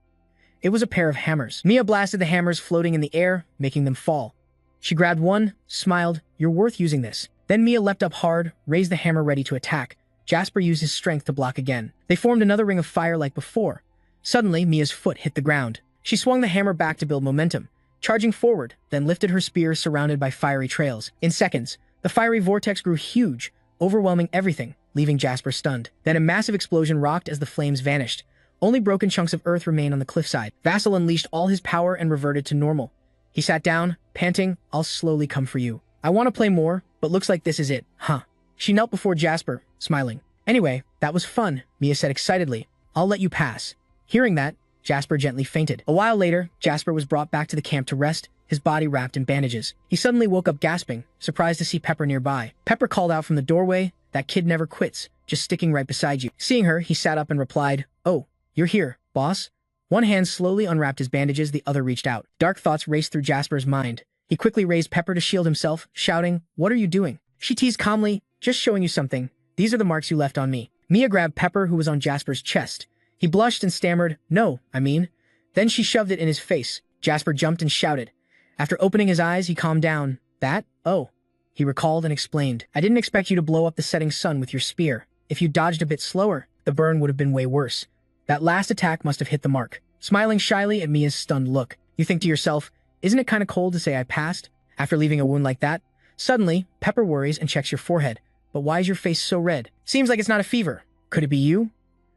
Speaker 1: It was a pair of hammers. Mia blasted the hammers floating in the air, making them fall. She grabbed one, smiled, you're worth using this. Then Mia leapt up hard, raised the hammer ready to attack. Jasper used his strength to block again. They formed another ring of fire like before. Suddenly, Mia's foot hit the ground. She swung the hammer back to build momentum, charging forward, then lifted her spear surrounded by fiery trails. In seconds, the fiery vortex grew huge, overwhelming everything, leaving Jasper stunned. Then a massive explosion rocked as the flames vanished. Only broken chunks of earth remained on the cliffside. Vassal unleashed all his power and reverted to normal. He sat down, panting, I'll slowly come for you. I want to play more, but looks like this is it, huh? She knelt before Jasper, smiling. Anyway, that was fun, Mia said excitedly. I'll let you pass. Hearing that, Jasper gently fainted. A while later, Jasper was brought back to the camp to rest, his body wrapped in bandages. He suddenly woke up gasping, surprised to see Pepper nearby. Pepper called out from the doorway, that kid never quits, just sticking right beside you. Seeing her, he sat up and replied, oh, you're here, boss? One hand slowly unwrapped his bandages, the other reached out. Dark thoughts raced through Jasper's mind. He quickly raised Pepper to shield himself, shouting, what are you doing? She teased calmly, just showing you something. These are the marks you left on me. Mia grabbed Pepper, who was on Jasper's chest. He blushed and stammered, no, I mean. Then she shoved it in his face. Jasper jumped and shouted. After opening his eyes, he calmed down. That? Oh. He recalled and explained. I didn't expect you to blow up the setting sun with your spear. If you dodged a bit slower, the burn would have been way worse. That last attack must have hit the mark. Smiling shyly at Mia's stunned look, you think to yourself, isn't it kind of cold to say I passed? After leaving a wound like that? Suddenly, Pepper worries and checks your forehead. But why is your face so red? Seems like it's not a fever. Could it be you?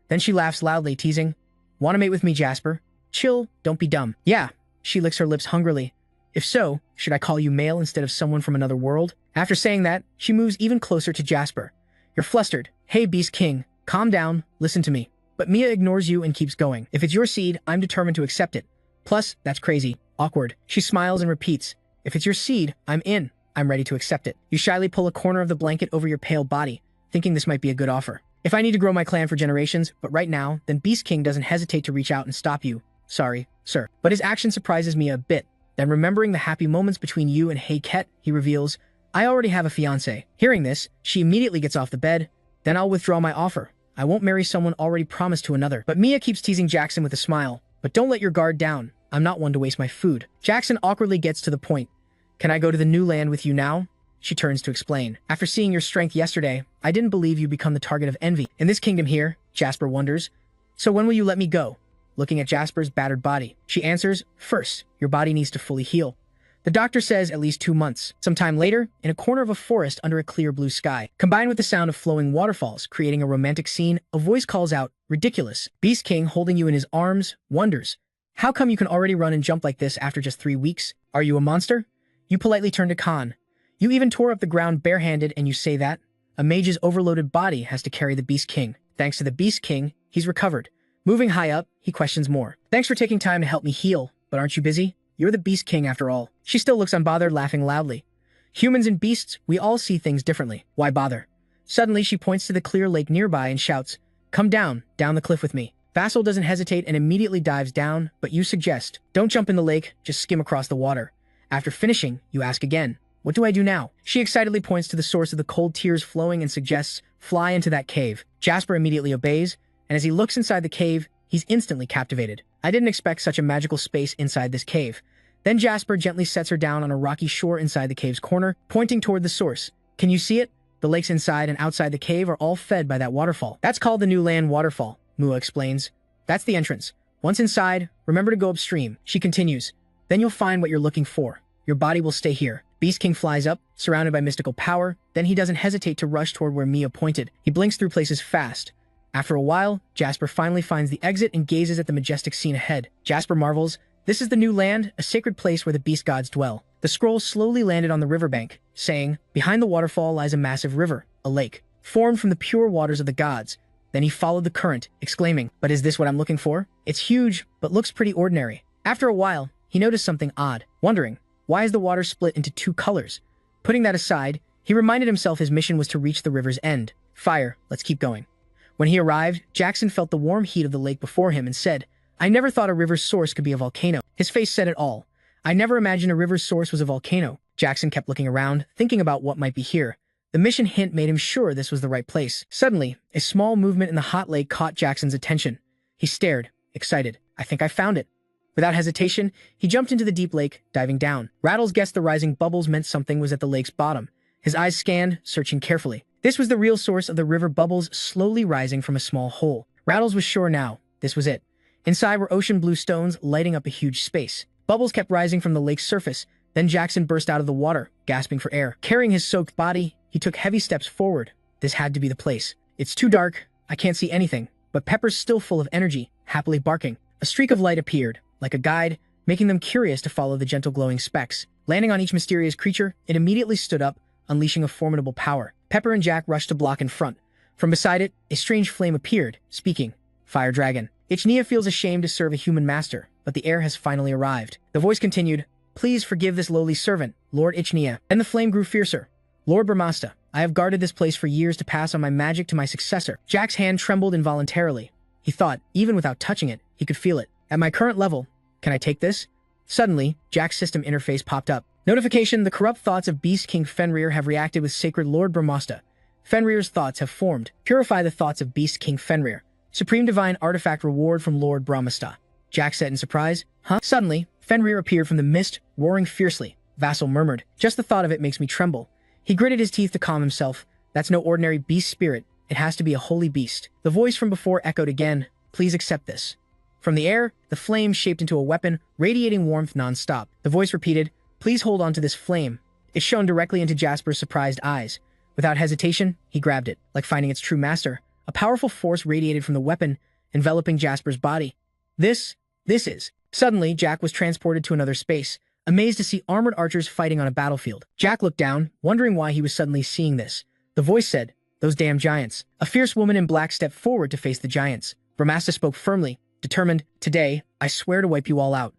Speaker 1: Then she laughs loudly, teasing, want to mate with me, Jasper? Chill, don't be dumb. Yeah, she licks her lips hungrily. If so, should I call you male instead of someone from another world? After saying that, she moves even closer to Jasper. You're flustered. Hey, Beast King, calm down, listen to me. But Mia ignores you and keeps going. If it's your seed, I'm determined to accept it. Plus, that's crazy. Awkward. She smiles and repeats, if it's your seed, I'm in. I'm ready to accept it. You shyly pull a corner of the blanket over your pale body, thinking this might be a good offer. If I need to grow my clan for generations, but right now, then Beast King doesn't hesitate to reach out and stop you. Sorry, sir. But his action surprises Mia a bit. Then remembering the happy moments between you and Hey Ket, he reveals, I already have a fiancé. Hearing this, she immediately gets off the bed. Then I'll withdraw my offer. I won't marry someone already promised to another. But Mia keeps teasing Jackson with a smile. But don't let your guard down. I'm not one to waste my food. Jackson awkwardly gets to the point. Can I go to the new land with you now? She turns to explain. After seeing your strength yesterday, I didn't believe you become the target of envy. In this kingdom here, Jasper wonders. So when will you let me go? Looking at Jasper's battered body, she answers, first, your body needs to fully heal. The doctor says at least 2 months. Sometime later, in a corner of a forest under a clear blue sky, combined with the sound of flowing waterfalls creating a romantic scene, a voice calls out, ridiculous. Beast King, holding you in his arms, wonders, how come you can already run and jump like this after just 3 weeks? Are you a monster? You politely turn to Khan. You even tore up the ground barehanded and you say that? A mage's overloaded body has to carry the Beast King. Thanks to the Beast King, he's recovered. Moving high up, he questions more. Thanks for taking time to help me heal, but aren't you busy? You're the Beast King after all. She still looks unbothered, laughing loudly. Humans and beasts, we all see things differently. Why bother? Suddenly, she points to the clear lake nearby and shouts, come down the cliff with me. Vassal doesn't hesitate and immediately dives down, but you suggest, don't jump in the lake, just skim across the water. After finishing, you ask again, what do I do now? She excitedly points to the source of the cold tears flowing and suggests, fly into that cave. Jasper immediately obeys, and as he looks inside the cave, he's instantly captivated. I didn't expect such a magical space inside this cave. Then Jasper gently sets her down on a rocky shore inside the cave's corner, pointing toward the source. Can you see it? The lakes inside and outside the cave are all fed by that waterfall. That's called the New Land Waterfall, Mua explains. That's the entrance. Once inside, remember to go upstream. She continues. Then you'll find what you're looking for. Your body will stay here. Beast King flies up, surrounded by mystical power. Then he doesn't hesitate to rush toward where Mia pointed. He blinks through places fast. After a while, Jasper finally finds the exit and gazes at the majestic scene ahead. Jasper marvels, this is the New Land, a sacred place where the beast gods dwell. The scroll slowly landed on the riverbank, saying, behind the waterfall lies a massive river, a lake, formed from the pure waters of the gods. Then he followed the current, exclaiming, but is this what I'm looking for? It's huge, but looks pretty ordinary. After a while, he noticed something odd, wondering, why is the water split into two colors? Putting that aside, he reminded himself his mission was to reach the river's end. Fire, let's keep going. When he arrived, Jackson felt the warm heat of the lake before him and said, I never thought a river's source could be a volcano. His face said it all. I never imagined a river's source was a volcano. Jackson kept looking around, thinking about what might be here. The mission hint made him sure this was the right place. Suddenly, a small movement in the hot lake caught Jackson's attention. He stared, excited. I think I found it. Without hesitation, he jumped into the deep lake, diving down. Rattles guessed the rising bubbles meant something was at the lake's bottom. His eyes scanned, searching carefully. This was the real source of the river bubbles slowly rising from a small hole. Rattles was sure now. This was it. Inside were ocean blue stones lighting up a huge space. Bubbles kept rising from the lake's surface. Then Jackson burst out of the water, gasping for air. Carrying his soaked body, he took heavy steps forward. This had to be the place. It's too dark. I can't see anything. But Pepper's still full of energy, happily barking. A streak of light appeared, like a guide, making them curious to follow the gentle glowing specks. Landing on each mysterious creature, it immediately stood up, unleashing a formidable power. Pepper and Jack rushed to block in front. From beside it, a strange flame appeared, speaking, Fire Dragon. Ichnia feels ashamed to serve a human master, but the heir has finally arrived. The voice continued, Please forgive this lowly servant, Lord Ichnia. Then the flame grew fiercer. Lord Brahmasta, I have guarded this place for years to pass on my magic to my successor. Jack's hand trembled involuntarily. He thought, even without touching it, he could feel it. At my current level, can I take this? Suddenly, Jack's system interface popped up. Notification, the corrupt thoughts of Beast King Fenrir have reacted with sacred Lord Brahmasta. Fenrir's thoughts have formed. Purify the thoughts of Beast King Fenrir. Supreme Divine Artifact Reward from Lord Brahmasta. Jack said in surprise. Huh? Suddenly, Fenrir appeared from the mist, roaring fiercely. Vassal murmured, just the thought of it makes me tremble. He gritted his teeth to calm himself. That's no ordinary beast spirit. It has to be a holy beast. The voice from before echoed again. Please accept this. From the air, the flame shaped into a weapon, radiating warmth non-stop. The voice repeated, Please hold on to this flame. It shone directly into Jasper's surprised eyes. Without hesitation, he grabbed it. Like finding its true master, a powerful force radiated from the weapon, enveloping Jasper's body. This is. Suddenly, Jack was transported to another space, amazed to see armored archers fighting on a battlefield. Jack looked down, wondering why he was suddenly seeing this. The voice said, Those damn giants. A fierce woman in black stepped forward to face the giants. Brahmasta spoke firmly, determined, Today, I swear to wipe you all out.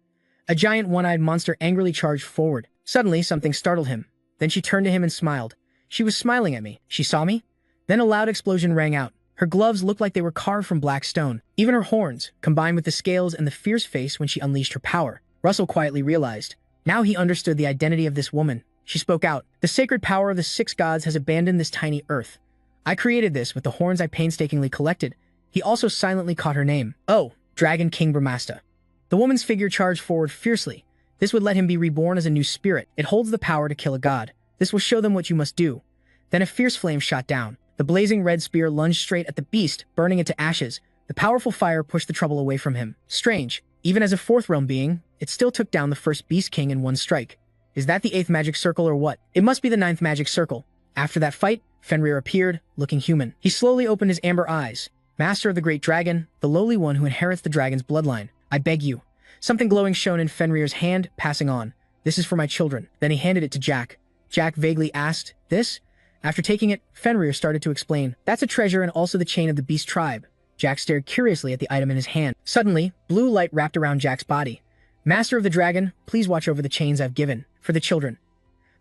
Speaker 1: A giant one-eyed monster angrily charged forward. Suddenly, something startled him. Then she turned to him and smiled. She was smiling at me. She saw me? Then a loud explosion rang out. Her gloves looked like they were carved from black stone. Even her horns, combined with the scales and the fierce face when she unleashed her power. Russell quietly realized. Now he understood the identity of this woman. She spoke out. The sacred power of the six gods has abandoned this tiny earth. I created this with the horns I painstakingly collected. He also silently caught her name. Oh, Dragon King Brahmasta. The woman's figure charged forward fiercely. This would let him be reborn as a new spirit. It holds the power to kill a god. This will show them what you must do. Then a fierce flame shot down. The blazing red spear lunged straight at the beast, burning it to ashes. The powerful fire pushed the trouble away from him. Strange. Even as a fourth realm being, it still took down the first Beast King in one strike. Is that the 8th magic circle or what? It must be the 9th magic circle. After that fight, Fenrir appeared, looking human. He slowly opened his amber eyes. Master of the great dragon, the lowly one who inherits the dragon's bloodline. I beg you. Something glowing shone in Fenrir's hand, passing on. This is for my children. Then he handed it to Jack. Jack vaguely asked, This? After taking it, Fenrir started to explain. That's a treasure and also the chain of the beast tribe. Jack stared curiously at the item in his hand. Suddenly, blue light wrapped around Jack's body. Master of the dragon, please watch over the chains I've given. For the children.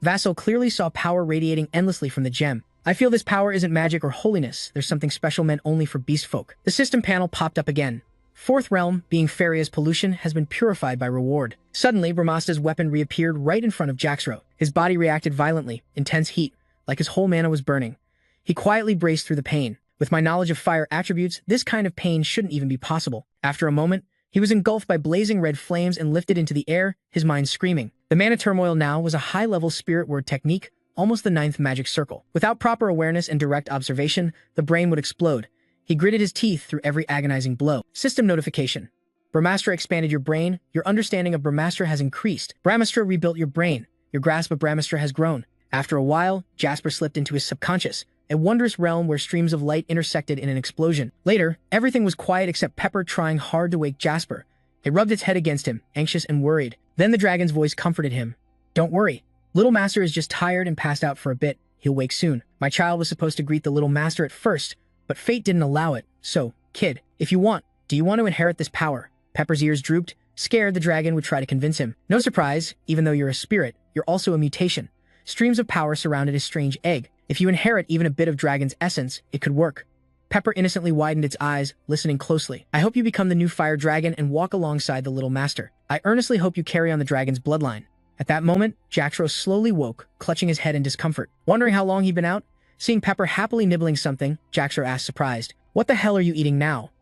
Speaker 1: Vassal clearly saw power radiating endlessly from the gem. I feel this power isn't magic or holiness. There's something special meant only for beast folk. The system panel popped up again. Fourth realm, being fairy as pollution, has been purified by reward. Suddenly, Brahmasta's weapon reappeared right in front of Jaxro. His body reacted violently, intense heat, like his whole mana was burning. He quietly braced through the pain. With my knowledge of fire attributes, this kind of pain shouldn't even be possible. After a moment, he was engulfed by blazing red flames and lifted into the air, his mind screaming. The mana turmoil now was a high-level spirit word technique, almost the 9th magic circle. Without proper awareness and direct observation, the brain would explode. He gritted his teeth through every agonizing blow. System notification. Brahmastra expanded your brain. Your understanding of Brahmastra has increased. Brahmastra rebuilt your brain. Your grasp of Brahmastra has grown. After a while, Jasper slipped into his subconscious, a wondrous realm where streams of light intersected in an explosion. Later, everything was quiet except Pepper trying hard to wake Jasper. It rubbed its head against him, anxious and worried. Then the dragon's voice comforted him. Don't worry. Little Master is just tired and passed out for a bit. He'll wake soon. My child was supposed to greet the Little Master at first, but fate didn't allow it. So, kid, if you want, do you want to inherit this power? Pepper's ears drooped. Scared, the dragon would try to convince him. No surprise, even though you're a spirit, you're also a mutation. Streams of power surrounded his strange egg. If you inherit even a bit of dragon's essence, it could work. Pepper innocently widened its eyes, listening closely. I hope you become the new fire dragon and walk alongside the Little Master. I earnestly hope you carry on the dragon's bloodline. At that moment, Jaxro slowly woke, clutching his head in discomfort. Wondering how long he'd been out? Seeing Pepper happily nibbling something, Jaxro asked surprised, "What the hell are you eating now?"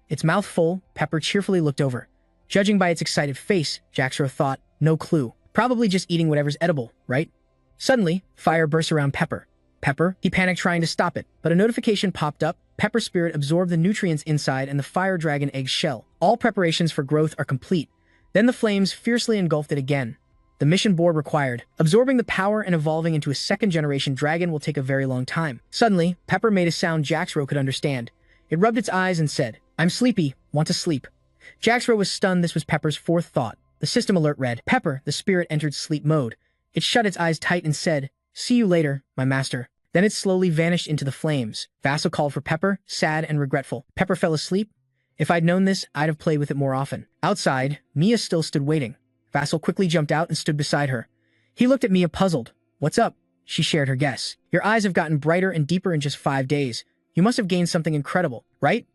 Speaker 1: Its mouth full, Pepper cheerfully looked over. Judging by its excited face, Jaxro thought, no clue. Probably just eating whatever's edible, right? Suddenly, fire burst around Pepper. Pepper, he panicked trying to stop it, but a notification popped up. Pepper's spirit absorbed the nutrients inside and the fire dragon egg's shell. All preparations for growth are complete. Then the flames fiercely engulfed it again. The mission board required. Absorbing the power and evolving into a second-generation dragon will take a very long time. Suddenly, Pepper made a sound Jaxro could understand. It rubbed its eyes and said, I'm sleepy, want to sleep. Jaxro was stunned. This was Pepper's fourth thought. The system alert read, Pepper, the spirit entered sleep mode. It shut its eyes tight and said, see you later, my master. Then it slowly vanished into the flames. Vassal called for Pepper, sad and regretful. Pepper fell asleep. If I'd known this, I'd have played with it more often. Outside, Mia still stood waiting. Vassal quickly jumped out and stood beside her. He looked at Mia puzzled. What's up? She shared her guess. Your eyes have gotten brighter and deeper in just 5 days. You must have gained something incredible, right?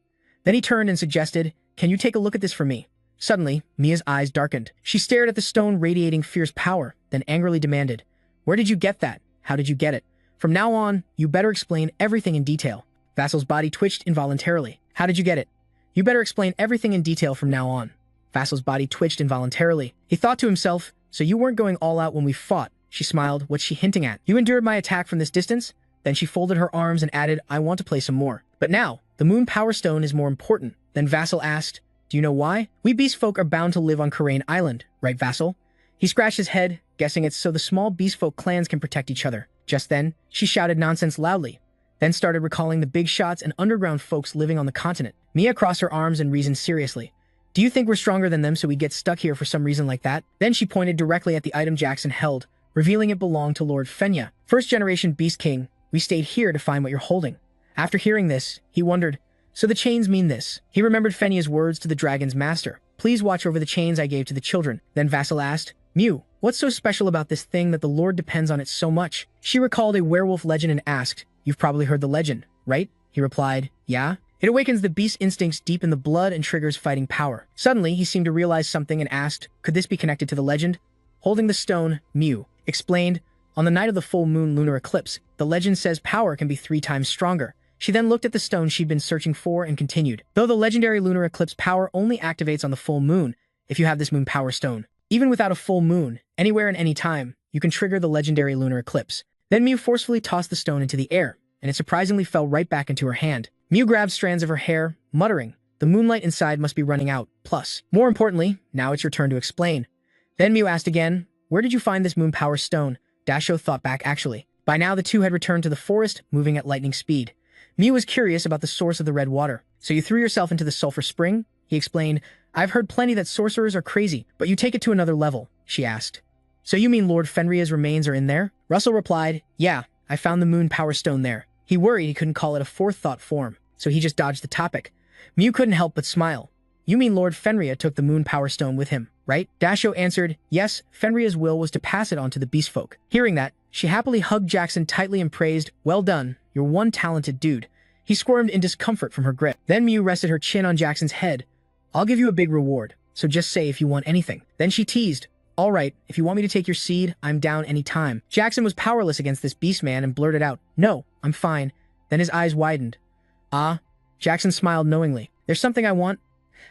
Speaker 1: Then he turned and suggested, can you take a look at this for me? Suddenly, Mia's eyes darkened. She stared at the stone radiating fierce power, then angrily demanded, where did you get that? How did you get it? From now on, you better explain everything in detail. Vassal's body twitched involuntarily. How did you get it? You better explain everything in detail from now on. Vassal's body twitched involuntarily. He thought to himself, so you weren't going all out when we fought. She smiled. What's she hinting at? You endured my attack from this distance? Then she folded her arms and added, I want to play some more. But now, the Moon Power Stone is more important. Then Vassal asked, do you know why? We beast folk are bound to live on Karain Island, right, Vassal? He scratched his head, guessing it's so the small beast folk clans can protect each other. Just then, she shouted nonsense loudly, then started recalling the big shots and underground folks living on the continent. Mia crossed her arms and reasoned seriously. Do you think we're stronger than them so we get stuck here for some reason like that? Then she pointed directly at the item Jackson held, revealing it belonged to Lord Fenya, first-generation Beast King. We stayed here to find what you're holding. After hearing this, he wondered, so the chains mean this. He remembered Fenya's words to the dragon's master. Please watch over the chains I gave to the children. Then Vassal asked, Mew, what's so special about this thing that the Lord depends on it so much? She recalled a werewolf legend and asked, you've probably heard the legend, right? He replied, yeah. It awakens the beast instincts deep in the blood and triggers fighting power. Suddenly, he seemed to realize something and asked, could this be connected to the legend? Holding the stone, Mew explained, on the night of the full moon lunar eclipse, the legend says power can be 3 times stronger. She then looked at the stone she'd been searching for and continued, though the legendary lunar eclipse power only activates on the full moon if you have this moon power stone. Even without a full moon, anywhere and any time, you can trigger the legendary lunar eclipse. Then Mew forcefully tossed the stone into the air, and it surprisingly fell right back into her hand. Mew grabbed strands of her hair, muttering, the moonlight inside must be running out. Plus, more importantly, now it's your turn to explain. Then Mew asked again, where did you find this moon power stone? Dasho thought back actually. By now the two had returned to the forest, moving at lightning speed. Mew was curious about the source of the red water. So you threw yourself into the sulfur spring? He explained, I've heard plenty that sorcerers are crazy, but you take it to another level, she asked. So you mean Lord Fenria's remains are in there? Russell replied, yeah, I found the moon power stone there. He worried he couldn't call it a fourth thought form, so he just dodged the topic. Mew couldn't help but smile. You mean Lord Fenria took the moon power stone with him, right? Dasho answered, yes, Fenria's will was to pass it on to the beast folk. Hearing that, she happily hugged Jackson tightly and praised, well done, you're one talented dude. He squirmed in discomfort from her grip. Then Mew rested her chin on Jackson's head. I'll give you a big reward, so just say if you want anything. Then she teased, all right, if you want me to take your seed, I'm down any time. Jackson was powerless against this beast man and blurted out, no, I'm fine. Then his eyes widened. Ah, Jackson smiled knowingly. There's something I want.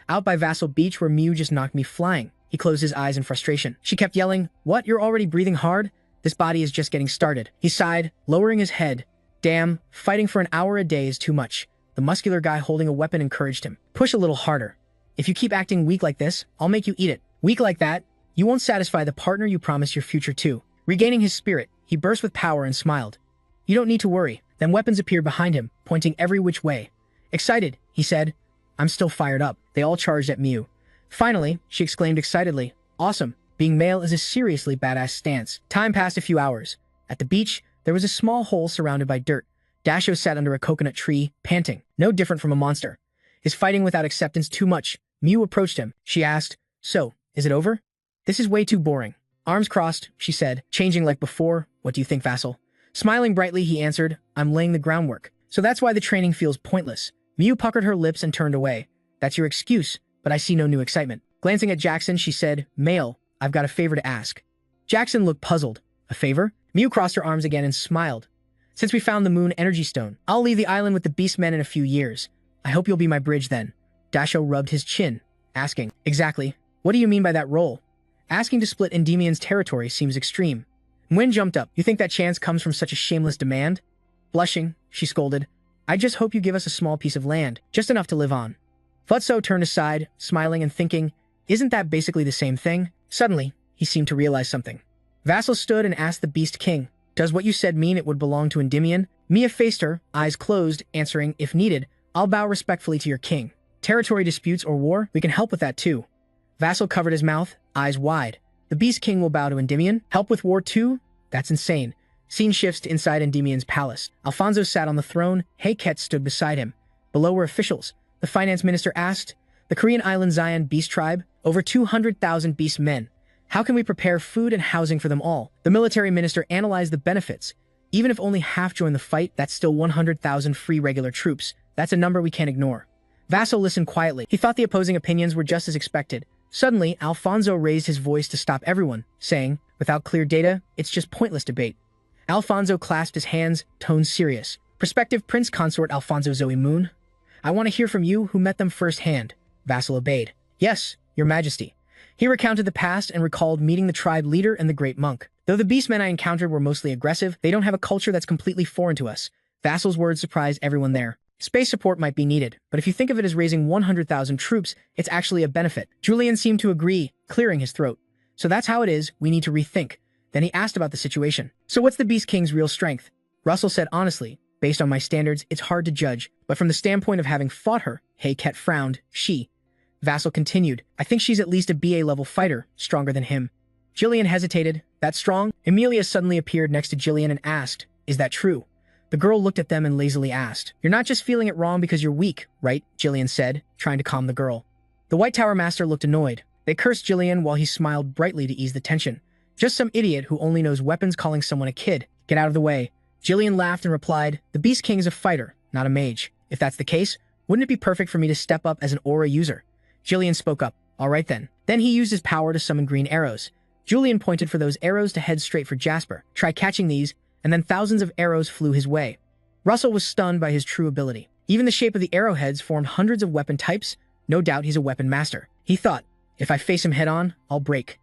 Speaker 1: Out by Vassal Beach where Mew just knocked me flying. He closed his eyes in frustration. She kept yelling, what, you're already breathing hard? This body is just getting started. He sighed, lowering his head. Damn, fighting for an hour a day is too much. The muscular guy holding a weapon encouraged him. Push a little harder. If you keep acting weak like this, I'll make you eat it. Weak like that? You won't satisfy the partner you promised your future to. Regaining his spirit, he burst with power and smiled. You don't need to worry. Then weapons appeared behind him, pointing every which way. Excited, he said. I'm still fired up. They all charged at Mew. Finally, she exclaimed excitedly, awesome. Being male is a seriously badass stance. Time passed a few hours. At the beach, there was a small hole surrounded by dirt. Dasho sat under a coconut tree, panting, no different from a monster. Is fighting without acceptance too much? Mew approached him. She asked, so, is it over? This is way too boring. Arms crossed, she said, changing like before. What do you think, Vassal? Smiling brightly, he answered, I'm laying the groundwork. So that's why the training feels pointless. Mew puckered her lips and turned away. That's your excuse, but I see no new excitement. Glancing at Jackson, she said, Male, I've got a favor to ask. Jackson looked puzzled. A favor? Mew crossed her arms again and smiled. Since we found the Moon Energy Stone, I'll leave the island with the Beast Men in a few years. I hope you'll be my bridge then. Dasho rubbed his chin, asking, exactly. What do you mean by that role? Asking to split Endymion's territory seems extreme. Nguyen jumped up. You think that chance comes from such a shameless demand? Blushing, she scolded. I just hope you give us a small piece of land, just enough to live on. Futso turned aside, smiling and thinking, isn't that basically the same thing? Suddenly, he seemed to realize something. Vassal stood and asked the Beast King, does what you said mean it would belong to Endymion? Mia faced her, eyes closed, answering, if needed, I'll bow respectfully to your king. Territory disputes or war, we can help with that too. Vassal covered his mouth, eyes wide. The Beast King will bow to Endymion? Help with war too? That's insane. Scene shifts to inside Endymion's palace. Alfonso sat on the throne. Heiket stood beside him. Below were officials. The finance minister asked, the Korean island Zion Beast Tribe, over 200,000 beast men. How can we prepare food and housing for them all? The military minister analyzed the benefits. Even if only half join the fight, that's still 100,000 free regular troops. That's a number we can't ignore. Vassal listened quietly. He thought the opposing opinions were just as expected. Suddenly, Alfonso raised his voice to stop everyone, saying, without clear data, it's just pointless debate. Alfonso clasped his hands, tone serious. Prospective Prince Consort Alfonso Zoe Moon, I want to hear from you who met them firsthand. Vassal obeyed. Yes, your majesty. He recounted the past and recalled meeting the tribe leader and the great monk. Though the beastmen I encountered were mostly aggressive, they don't have a culture that's completely foreign to us. Vassal's words surprised everyone there. Space support might be needed, but if you think of it as raising 100,000 troops, it's actually a benefit. Julian seemed to agree, clearing his throat. So that's how it is, we need to rethink. Then he asked about the situation. So what's the Beast King's real strength? Russell said honestly, based on my standards, it's hard to judge, but from the standpoint of having fought her, Heiket frowned, Vassal continued, I think she's at least a BA level fighter, stronger than him. Jillian hesitated. That strong? Emilia suddenly appeared next to Jillian and asked, is that true? The girl looked at them and lazily asked, you're not just feeling it wrong because you're weak, right? Jillian said, trying to calm the girl. The White Tower Master looked annoyed. They cursed Jillian while he smiled brightly to ease the tension. Just some idiot who only knows weapons calling someone a kid. Get out of the way. Jillian laughed and replied, the Beast King is a fighter, not a mage. If that's the case, wouldn't it be perfect for me to step up as an aura user? Jillian spoke up. All right then. Then he used his power to summon green arrows. Julian pointed for those arrows to head straight for Jasper. Try catching these, and then thousands of arrows flew his way. Russell was stunned by his true ability. Even the shape of the arrowheads formed hundreds of weapon types. No doubt he's a weapon master. He thought, if I face him head-on, I'll break.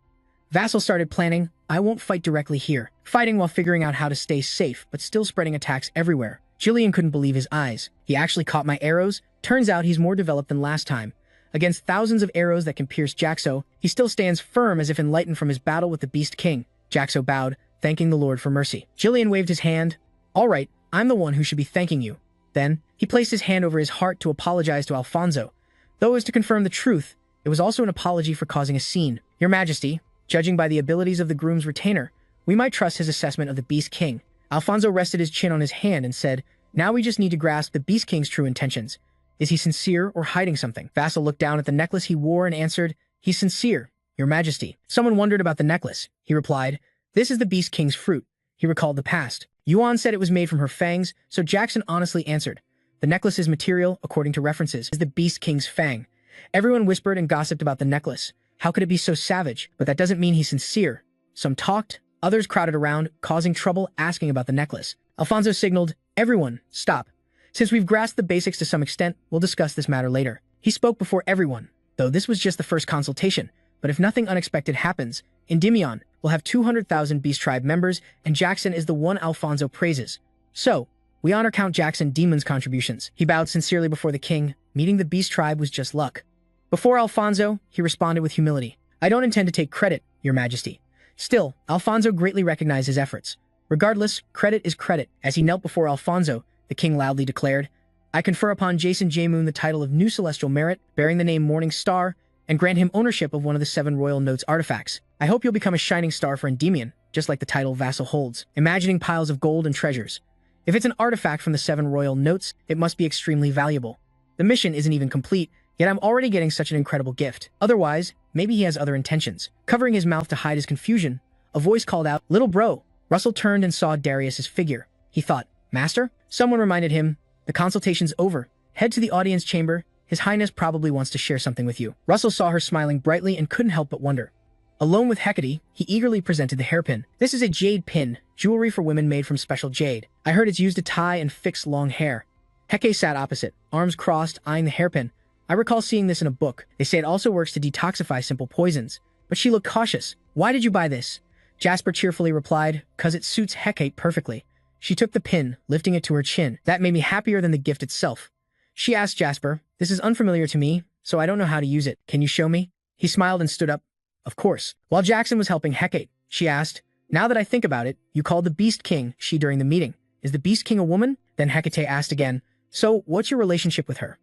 Speaker 1: Vassal started planning, I won't fight directly here, fighting while figuring out how to stay safe, but still spreading attacks everywhere. Jillian couldn't believe his eyes. He actually caught my arrows? Turns out he's more developed than last time. Against thousands of arrows that can pierce Jaxo, he still stands firm as if enlightened from his battle with the Beast King. Jaxo bowed, thanking the Lord for mercy. Jillian waved his hand. All right, I'm the one who should be thanking you. Then, he placed his hand over his heart to apologize to Alfonso. Though it was to confirm the truth, it was also an apology for causing a scene. Your Majesty, judging by the abilities of the groom's retainer, we might trust his assessment of the Beast King. Alfonso rested his chin on his hand and said, now we just need to grasp the Beast King's true intentions. Is he sincere or hiding something? Vassal looked down at the necklace he wore and answered, he's sincere, Your Majesty. Someone wondered about the necklace. He replied, this is the Beast King's fruit. He recalled the past. Yuan said it was made from her fangs, so Jackson honestly answered, the necklace's material, according to references, is the Beast King's fang. Everyone whispered and gossiped about the necklace. How could it be so savage? But that doesn't mean he's sincere. Some talked, others crowded around, causing trouble, asking about the necklace. Alfonso signaled, "Everyone, stop. Since we've grasped the basics to some extent, we'll discuss this matter later." He spoke before everyone, though this was just the first consultation. But if nothing unexpected happens, Endymion will have 200,000 Beast Tribe members, and Jackson is the one Alfonso praises. So, we honor Count Jackson Demon's contributions. He bowed sincerely before the king. Meeting the Beast Tribe was just luck. Before Alfonso, he responded with humility. "I don't intend to take credit, Your Majesty." Still, Alfonso greatly recognized his efforts. Regardless, credit is credit. As he knelt before Alfonso, the king loudly declared, "I confer upon Jason J. Moon the title of New Celestial Merit, bearing the name Morning Star, and grant him ownership of one of the 7 Royal Notes artifacts. I hope you'll become a shining star for Endymion, just like the title Vassal holds," imagining piles of gold and treasures. If it's an artifact from the 7 Royal Notes, it must be extremely valuable. The mission isn't even complete, yet I'm already getting such an incredible gift. Otherwise, maybe he has other intentions. Covering his mouth to hide his confusion, a voice called out, "Little bro." Russell turned and saw Darius's figure. He thought, "Master?" Someone reminded him, "The consultation's over. Head to the audience chamber. His Highness probably wants to share something with you." Russell saw her smiling brightly and couldn't help but wonder. Alone with Hecate, he eagerly presented the hairpin. "This is a jade pin, jewelry for women made from special jade. I heard it's used to tie and fix long hair." Hecate sat opposite, arms crossed, eyeing the hairpin. "I recall seeing this in a book. They say it also works to detoxify simple poisons." But she looked cautious. "Why did you buy this?" Jasper cheerfully replied, "'Cause it suits Hecate perfectly." She took the pin, lifting it to her chin. "That made me happier than the gift itself." She asked Jasper, "This is unfamiliar to me, so I don't know how to use it. Can you show me?" He smiled and stood up. "Of course." While Jackson was helping Hecate, she asked, "Now that I think about it, you called the Beast King she during the meeting. Is the Beast King a woman?" Then Hecate asked again, "So, what's your relationship with her?"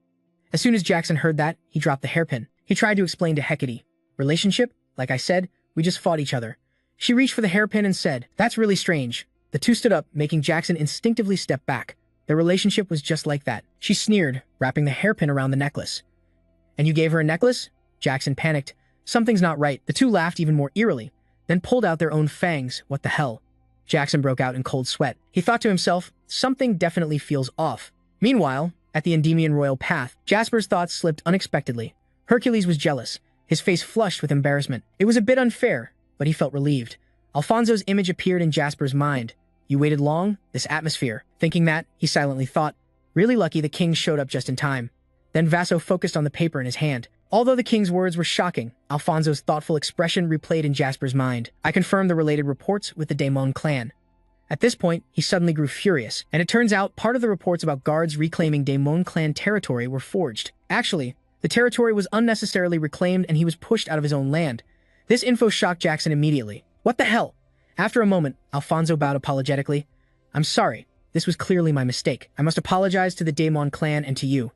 Speaker 1: As soon as Jackson heard that, he dropped the hairpin. He tried to explain to Hecate, "Relationship? Like I said, we just fought each other." She reached for the hairpin and said, "That's really strange." The two stood up, making Jackson instinctively step back. Their relationship was just like that. She sneered, wrapping the hairpin around the necklace. "And you gave her a necklace?" Jackson panicked. Something's not right. The two laughed even more eerily, then pulled out their own fangs. "What the hell?" Jackson broke out in cold sweat. He thought to himself, something definitely feels off. Meanwhile, at the Endymion royal path, Jasper's thoughts slipped unexpectedly. Hercules was jealous, his face flushed with embarrassment. It was a bit unfair, but he felt relieved. Alfonso's image appeared in Jasper's mind. "You waited long? This atmosphere." Thinking that, he silently thought, "Really lucky the king showed up just in time." Then Vaso focused on the paper in his hand. Although the king's words were shocking, Alfonso's thoughtful expression replayed in Jasper's mind. "I confirmed the related reports with the Daemon clan." At this point, he suddenly grew furious, and it turns out part of the reports about guards reclaiming Daemon clan territory were forged. Actually, the territory was unnecessarily reclaimed and he was pushed out of his own land. This info shocked Jackson immediately. "What the hell?" After a moment, Alfonso bowed apologetically. "I'm sorry. This was clearly my mistake. I must apologize to the Daemon clan and to you."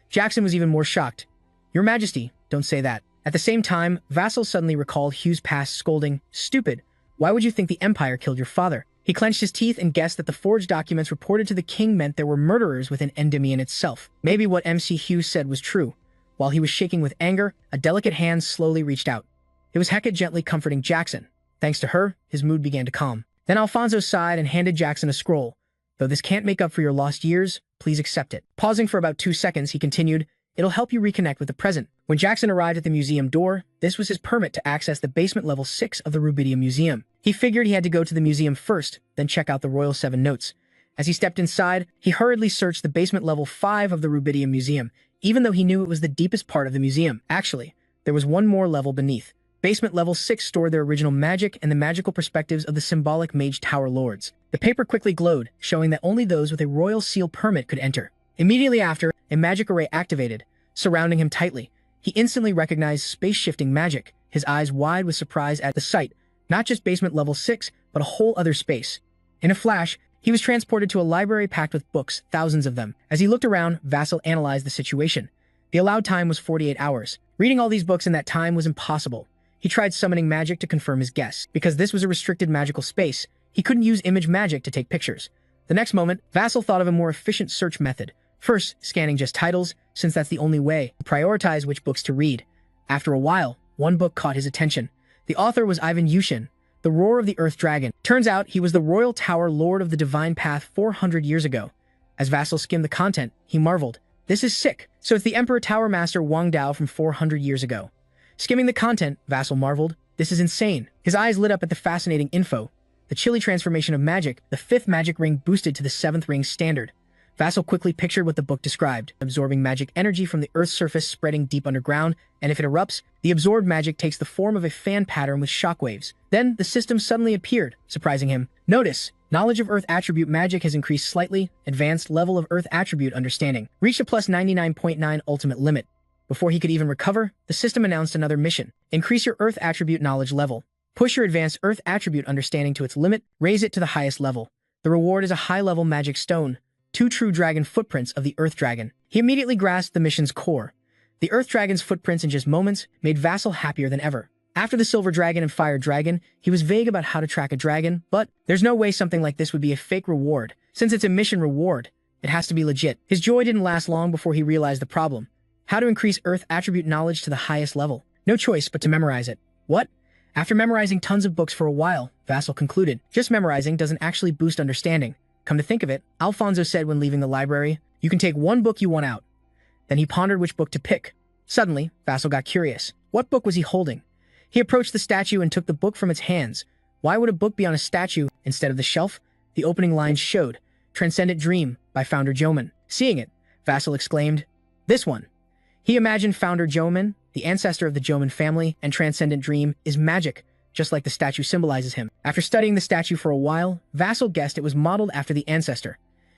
Speaker 1: Jackson was even more shocked. "Your Majesty, don't say that." At the same time, Vassal suddenly recalled Hugh's past scolding, "Stupid. Why would you think the Empire killed your father?" He clenched his teeth and guessed that the forged documents reported to the king meant there were murderers within Endymion itself. Maybe what MC Hughes said was true. While he was shaking with anger, a delicate hand slowly reached out. It was Hecate gently comforting Jackson. Thanks to her, his mood began to calm. Then Alfonso sighed and handed Jackson a scroll. "Though this can't make up for your lost years, please accept it." Pausing for about 2 seconds, he continued, "It'll help you reconnect with the present." When Jackson arrived at the museum door, this was his permit to access the basement level 6 of the Rubidium Museum. He figured he had to go to the museum first, then check out the Royal 7 Notes. As he stepped inside, he hurriedly searched the basement level 5 of the Rubidium Museum, even though he knew it was the deepest part of the museum. Actually, there was one more level beneath. Basement level 6 stored their original magic and the magical perspectives of the symbolic Mage Tower lords. The paper quickly glowed, showing that only those with a royal seal permit could enter. Immediately after, a magic array activated, surrounding him tightly. He instantly recognized space-shifting magic, his eyes wide with surprise at the sight. Not just basement level 6, but a whole other space. In a flash, he was transported to a library packed with books, thousands of them. As he looked around, Vassal analyzed the situation. The allowed time was 48 hours. Reading all these books in that time was impossible. He tried summoning magic to confirm his guess. Because this was a restricted magical space, he couldn't use image magic to take pictures. The next moment, Vassal thought of a more efficient search method. First, scanning just titles, since that's the only way to prioritize which books to read. After a while, one book caught his attention. The author was Ivan Yushin, The Roar of the Earth Dragon. Turns out he was the Royal Tower Lord of the Divine Path 400 years ago. As Vassal skimmed the content, he marveled. This is sick. So it's the Emperor Tower Master Wang Dao from 400 years ago. Skimming the content, Vassal marveled. This is insane. His eyes lit up at the fascinating info. The chilly transformation of magic, the 5th magic ring boosted to the 7th ring standard. Vassal quickly pictured what the book described, absorbing magic energy from the Earth's surface spreading deep underground, and if it erupts, the absorbed magic takes the form of a fan pattern with shockwaves. Then, the system suddenly appeared, surprising him. Notice, knowledge of Earth attribute magic has increased slightly, advanced level of Earth attribute understanding, reached a plus 99.9 ultimate limit. Before he could even recover, the system announced another mission. Increase your Earth attribute knowledge level. Push your advanced Earth attribute understanding to its limit, raise it to the highest level. The reward is a high-level magic stone, 2 true dragon footprints of the Earth Dragon. He immediately grasped the mission's core. The Earth Dragon's footprints in just moments made Vassal happier than ever. After the Silver Dragon and Fire Dragon, he was vague about how to track a dragon, but there's no way something like this would be a fake reward. Since it's a mission reward, it has to be legit. His joy didn't last long before he realized the problem. How to increase Earth attribute knowledge to the highest level. No choice but to memorize it. What? After memorizing tons of books for a while, Vassal concluded, just memorizing doesn't actually boost understanding. Come to think of it, Alfonso said when leaving the library, you can take one book you want out. Then he pondered which book to pick. Suddenly, Vassal got curious. What book was he holding? He approached the statue and took the book from its hands. Why would a book be on a statue instead of the shelf? The opening lines showed, Transcendent Dream by Founder Joman. Seeing it, Vassal exclaimed, this one. He imagined Founder Joman, the ancestor of the Joman family, and Transcendent Dream is magic, just like the statue symbolizes him. After studying the statue for a while, Vassal guessed it was modeled after the ancestor.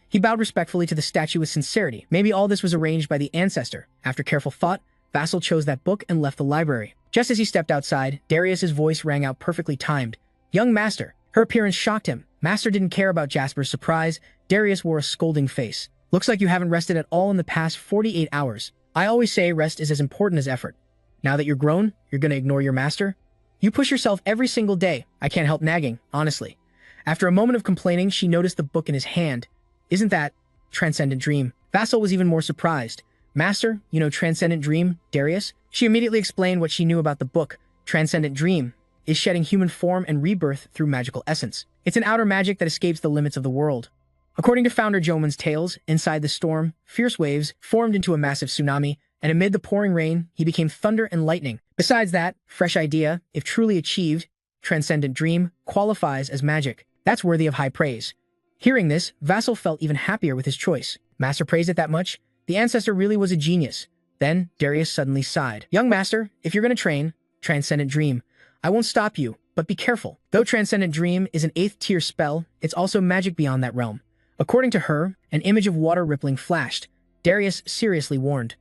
Speaker 1: He bowed respectfully to the statue with sincerity. Maybe all this was arranged by the ancestor. After careful thought, Vassal chose that book and left the library. Just as he stepped outside, Darius's voice rang out perfectly timed. Young Master. Her appearance shocked him. Master didn't care about Jasper's surprise. Darius wore a scolding face. Looks like you haven't rested at all in the past 48 hours. I always say rest is as important as effort. Now that you're grown, you're gonna ignore your master? You push yourself every single day. I can't help nagging, honestly. After a moment of complaining, she noticed the book in his hand. Isn't that Transcendent Dream? Vassal was even more surprised. Master, you know Transcendent Dream, Darius? She immediately explained what she knew about the book. Transcendent Dream is shedding human form and rebirth through magical essence. It's an outer magic that escapes the limits of the world. According to Founder Joman's tales, inside the storm, fierce waves formed into a massive tsunami, and amid the pouring rain, he became thunder and lightning. Besides that, fresh idea, if truly achieved, Transcendent Dream qualifies as magic. That's worthy of high praise. Hearing this, Vassal felt even happier with his choice. Master praised it that much? The ancestor really was a genius. Then, Darius suddenly sighed. Young Master, if you're gonna train Transcendent Dream, I won't stop you, but be careful. Though Transcendent Dream is an 8th tier spell, it's also magic beyond that realm. According to her, an image of water rippling flashed. Darius seriously warned.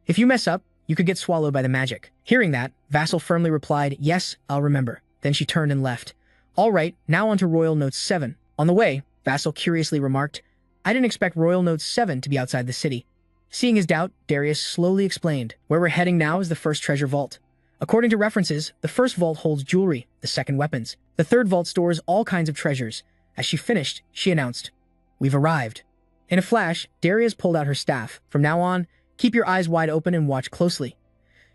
Speaker 1: If you mess up, you could get swallowed by the magic. Hearing that, Vassal firmly replied, yes, I'll remember. Then she turned and left. All right, now on to Royal Note 7. On the way, Vassal curiously remarked, I didn't expect Royal Note 7 to be outside the city. Seeing his doubt, Darius slowly explained, where we're heading now is the first treasure vault. According to references, the first vault holds jewelry, the second weapons. The third vault stores all kinds of treasures. As she finished, she announced, we've arrived. In a flash, Darius pulled out her staff. From now on, keep your eyes wide open and watch closely.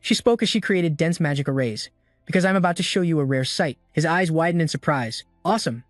Speaker 1: She spoke as she created dense magic arrays. Because I'm about to show you a rare sight. His eyes widened in surprise. Awesome.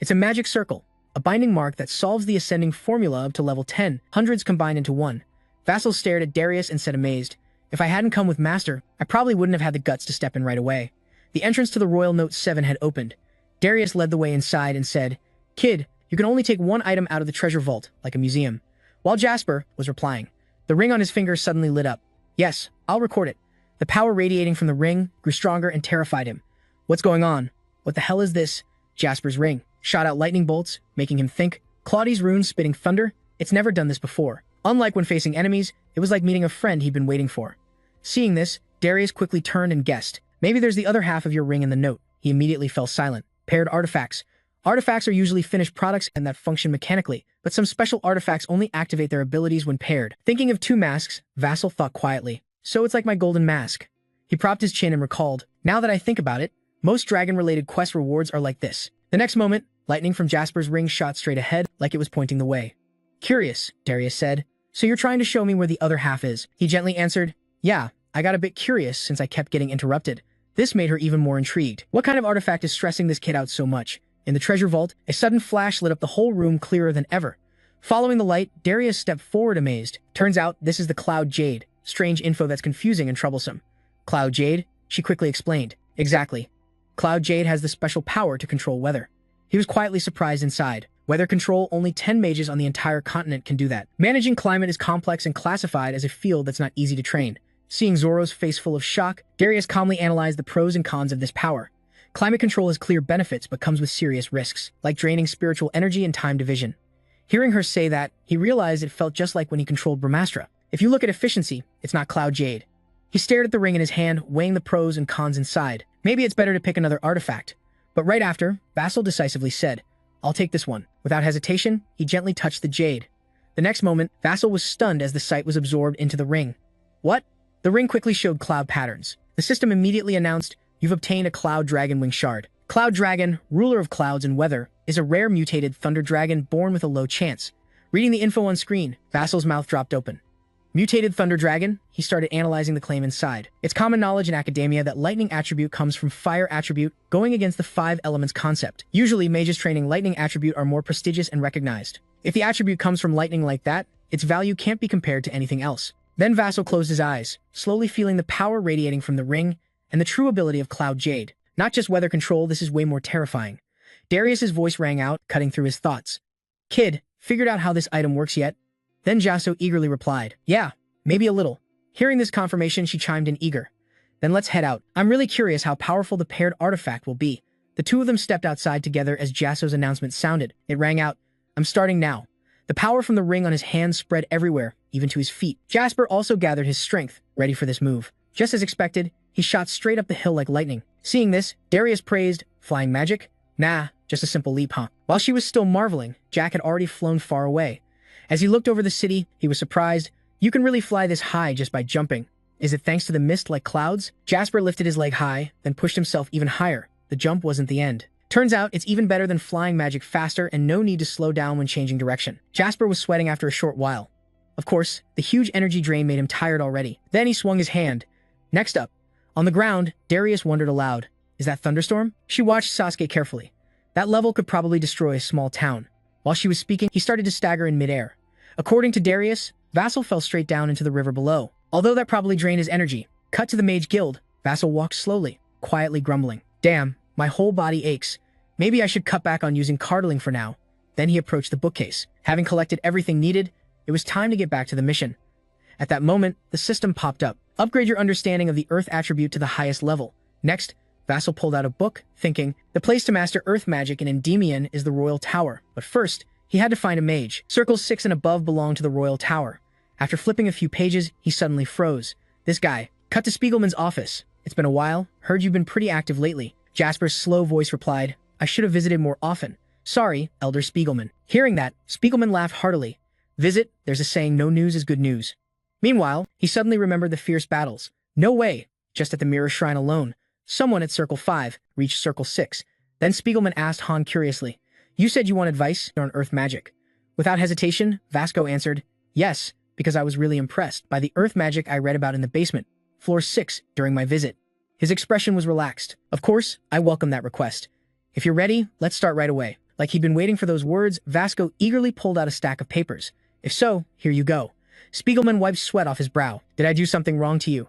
Speaker 1: It's a magic circle, a binding mark that solves the ascending formula up to level 10, hundreds combined into one. Vassal stared at Darius and said amazed, if I hadn't come with Master, I probably wouldn't have had the guts to step in right away. The entrance to the Royal Note 7 had opened. Darius led the way inside and said, Kid, you can only take one item out of the treasure vault, like a museum. While Jasper was replying, the ring on his finger suddenly lit up. Yes, I'll record it. The power radiating from the ring grew stronger and terrified him. What's going on? What the hell is this? Jasper's ring shot out lightning bolts, making him think. Claudi's runes spitting thunder? It's never done this before. Unlike when facing enemies, it was like meeting a friend he'd been waiting for. Seeing this, Darius quickly turned and guessed. Maybe there's the other half of your ring in the note. He immediately fell silent. Paired artifacts. Artifacts are usually finished products and that function mechanically, but some special artifacts only activate their abilities when paired. Thinking of two masks, Vassal thought quietly. So it's like my golden mask. He propped his chin and recalled, now that I think about it, most dragon-related quest rewards are like this. The next moment, lightning from Jasper's ring shot straight ahead, like it was pointing the way. Curious, Darius said. So you're trying to show me where the other half is? He gently answered, yeah, I got a bit curious since I kept getting interrupted. This made her even more intrigued. What kind of artifact is stressing this kid out so much? In the treasure vault, a sudden flash lit up the whole room clearer than ever. Following the light, Darius stepped forward amazed. Turns out this is the Cloud Jade. Strange info that's confusing and troublesome. Cloud Jade? She quickly explained. Exactly. Cloud Jade has the special power to control weather. He was quietly surprised inside. Weather control, only 10 mages on the entire continent can do that. Managing climate is complex and classified as a field that's not easy to train. Seeing Zoro's face full of shock, Darius calmly analyzed the pros and cons of this power. Climate control has clear benefits but comes with serious risks, like draining spiritual energy and time division. Hearing her say that, he realized it felt just like when he controlled Brahmastra. If you look at efficiency, it's not Cloud Jade. He stared at the ring in his hand, weighing the pros and cons inside. Maybe it's better to pick another artifact. But right after, Vassal decisively said, I'll take this one. Without hesitation, he gently touched the jade. The next moment, Vassal was stunned as the sight was absorbed into the ring. What? The ring quickly showed cloud patterns. The system immediately announced, you've obtained a Cloud Dragon Wing Shard. Cloud Dragon, ruler of clouds and weather, is a rare mutated thunder dragon born with a low chance. Reading the info on screen, Vassal's mouth dropped open. Mutated thunder dragon, he started analyzing the claim inside. It's common knowledge in academia that lightning attribute comes from fire attribute, going against the 5 elements concept. Usually, mages training lightning attribute are more prestigious and recognized. If the attribute comes from lightning like that, its value can't be compared to anything else. Then Vassal closed his eyes, slowly feeling the power radiating from the ring and the true ability of Cloud Jade. Not just weather control, this is way more terrifying. Darius's voice rang out, cutting through his thoughts. Kid, figured out how this item works yet? Then Jasso eagerly replied, yeah, maybe a little. Hearing this confirmation, she chimed in eager. Then let's head out. I'm really curious how powerful the paired artifact will be. The two of them stepped outside together as Jasso's announcement sounded. It rang out, I'm starting now. The power from the ring on his hands spread everywhere, even to his feet. Jasper also gathered his strength, ready for this move. Just as expected, he shot straight up the hill like lightning. Seeing this, Darius praised, flying magic? Nah, just a simple leap, huh? While she was still marveling, Jack had already flown far away. As he looked over the city, he was surprised. You can really fly this high just by jumping. Is it thanks to the mist like clouds? Jasper lifted his leg high, then pushed himself even higher. The jump wasn't the end. Turns out it's even better than flying magic faster and no need to slow down when changing direction. Jasper was sweating after a short while. Of course, the huge energy drain made him tired already. Then he swung his hand. Next up. On the ground, Darius wondered aloud. Is that thunderstorm? She watched Sasuke carefully. That level could probably destroy a small town. While she was speaking, he started to stagger in midair. According to Darius, Vassal fell straight down into the river below. Although that probably drained his energy. Cut to the Mage Guild. Vassal walked slowly, quietly grumbling. Damn, my whole body aches. Maybe I should cut back on using cardling for now. Then he approached the bookcase. Having collected everything needed, it was time to get back to the mission. At that moment, the system popped up. Upgrade your understanding of the Earth attribute to the highest level. Next, Vassal pulled out a book, thinking, the place to master Earth magic in Endymion is the Royal Tower. But first, he had to find a mage. Circles 6 and above belong to the Royal Tower. After flipping a few pages, he suddenly froze. This guy. Cut to Spiegelman's office. It's been a while. Heard you've been pretty active lately. Jasper's slow voice replied, I should have visited more often. Sorry, Elder Spiegelman. Hearing that, Spiegelman laughed heartily. Visit, there's a saying, no news is good news. Meanwhile, he suddenly remembered the fierce battles. No way. Just at the Mirror Shrine alone. Someone at Circle 5 reached Circle 6. Then Spiegelman asked Han curiously, you said you want advice on Earth magic. Without hesitation, Vasco answered, yes, because I was really impressed by the Earth magic I read about in the basement, floor 6, during my visit. His expression was relaxed. Of course, I welcome that request. If you're ready, let's start right away. Like he'd been waiting for those words, Vasco eagerly pulled out a stack of papers. If so, here you go. Spiegelman wiped sweat off his brow. Did I do something wrong to you?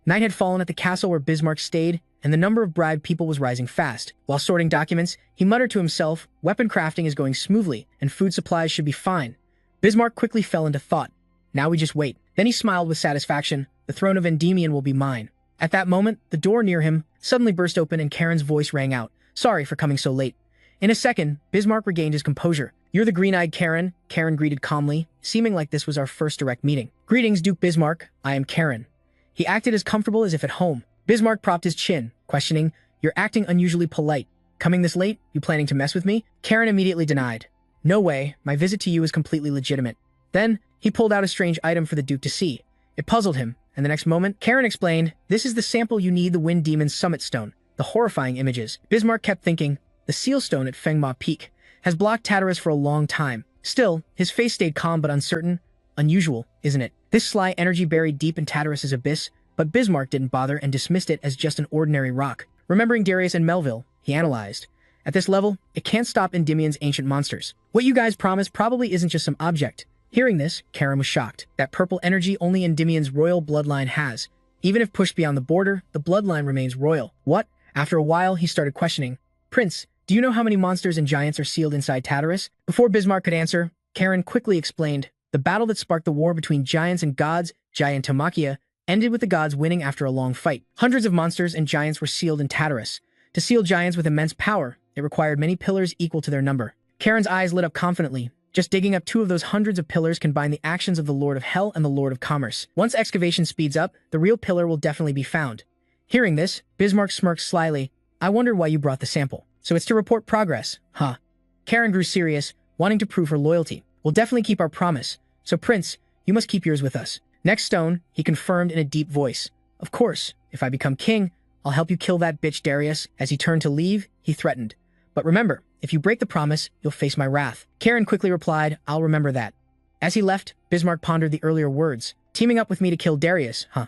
Speaker 1: Night had fallen at the castle where Bismarck stayed, and the number of bribed people was rising fast. While sorting documents, he muttered to himself, weapon crafting is going smoothly, and food supplies should be fine. Bismarck quickly fell into thought. Now we just wait. Then he smiled with satisfaction. The throne of Endymion will be mine. At that moment, the door near him suddenly burst open and Karen's voice rang out. Sorry for coming so late. In a second, Bismarck regained his composure. You're the green-eyed Karen, Karen greeted calmly, seeming like this was our first direct meeting. Greetings, Duke Bismarck. I am Karen. He acted as comfortable as if at home. Bismarck propped his chin, questioning, you're acting unusually polite. Coming this late? You planning to mess with me? Karen immediately denied. No way, my visit to you is completely legitimate. Then, he pulled out a strange item for the Duke to see. It puzzled him, and the next moment, Karen explained, this is the sample you need, the Wind Demon's Summit Stone. The horrifying images. Bismarck kept thinking, the Seal Stone at Fengma Peak has blocked Tartarus for a long time. Still, his face stayed calm but uncertain. Unusual, isn't it? This sly energy buried deep in Tartarus's abyss, but Bismarck didn't bother and dismissed it as just an ordinary rock. Remembering Darius and Melville, he analyzed. At this level, it can't stop Endymion's ancient monsters. What you guys promised probably isn't just some object. Hearing this, Karen was shocked. That purple energy only Endymion's royal bloodline has. Even if pushed beyond the border, the bloodline remains royal. What? After a while, he started questioning. Prince, do you know how many monsters and giants are sealed inside Tartarus? Before Bismarck could answer, Karen quickly explained. The battle that sparked the war between giants and gods, Gigantomachia, ended with the gods winning after a long fight. Hundreds of monsters and giants were sealed in Tartarus. To seal giants with immense power, it required many pillars equal to their number. Karen's eyes lit up confidently. Just digging up 2 of those hundreds of pillars can bind the actions of the Lord of Hell and the Lord of Commerce. Once excavation speeds up, the real pillar will definitely be found. Hearing this, Bismarck smirked slyly. I wondered why you brought the sample. So it's to report progress, huh? Karen grew serious, wanting to prove her loyalty. We'll definitely keep our promise. So Prince, you must keep yours with us. Next stone, he confirmed in a deep voice. Of course, if I become king, I'll help you kill that bitch Darius. As he turned to leave, he threatened. But remember, if you break the promise, you'll face my wrath. Karen quickly replied, I'll remember that. As he left, Bismarck pondered the earlier words. Teaming up with me to kill Darius, huh?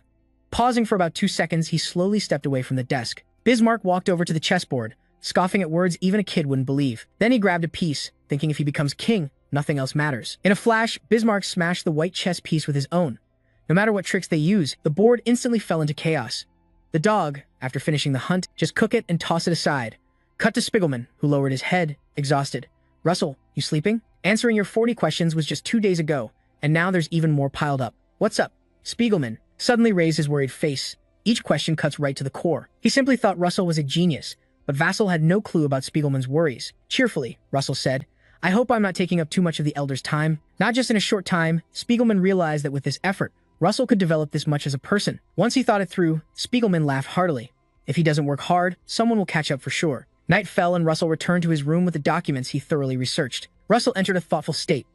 Speaker 1: Pausing for about 2 seconds, he slowly stepped away from the desk. Bismarck walked over to the chessboard, scoffing at words even a kid wouldn't believe. Then he grabbed a piece, thinking if he becomes king, nothing else matters. In a flash, Bismarck smashed the white chess piece with his own. No matter what tricks they used, the board instantly fell into chaos. The dog, after finishing the hunt, just cook it and toss it aside. Cut to Spiegelman, who lowered his head, exhausted. Russell, you sleeping? Answering your 40 questions was just 2 days ago, and now there's even more piled up. What's up? Spiegelman suddenly raised his worried face. Each question cuts right to the core. He simply thought Russell was a genius, but Vassal had no clue about Spiegelman's worries. Cheerfully, Russell said, I hope I'm not taking up too much of the Elder's time. Not just in a short time, Spiegelman realized that with this effort, Russell could develop this much as a person. Once he thought it through, Spiegelman laughed heartily. If he doesn't work hard, someone will catch up for sure. Night fell and Russell returned to his room with the documents he thoroughly researched. Russell entered a thoughtful state.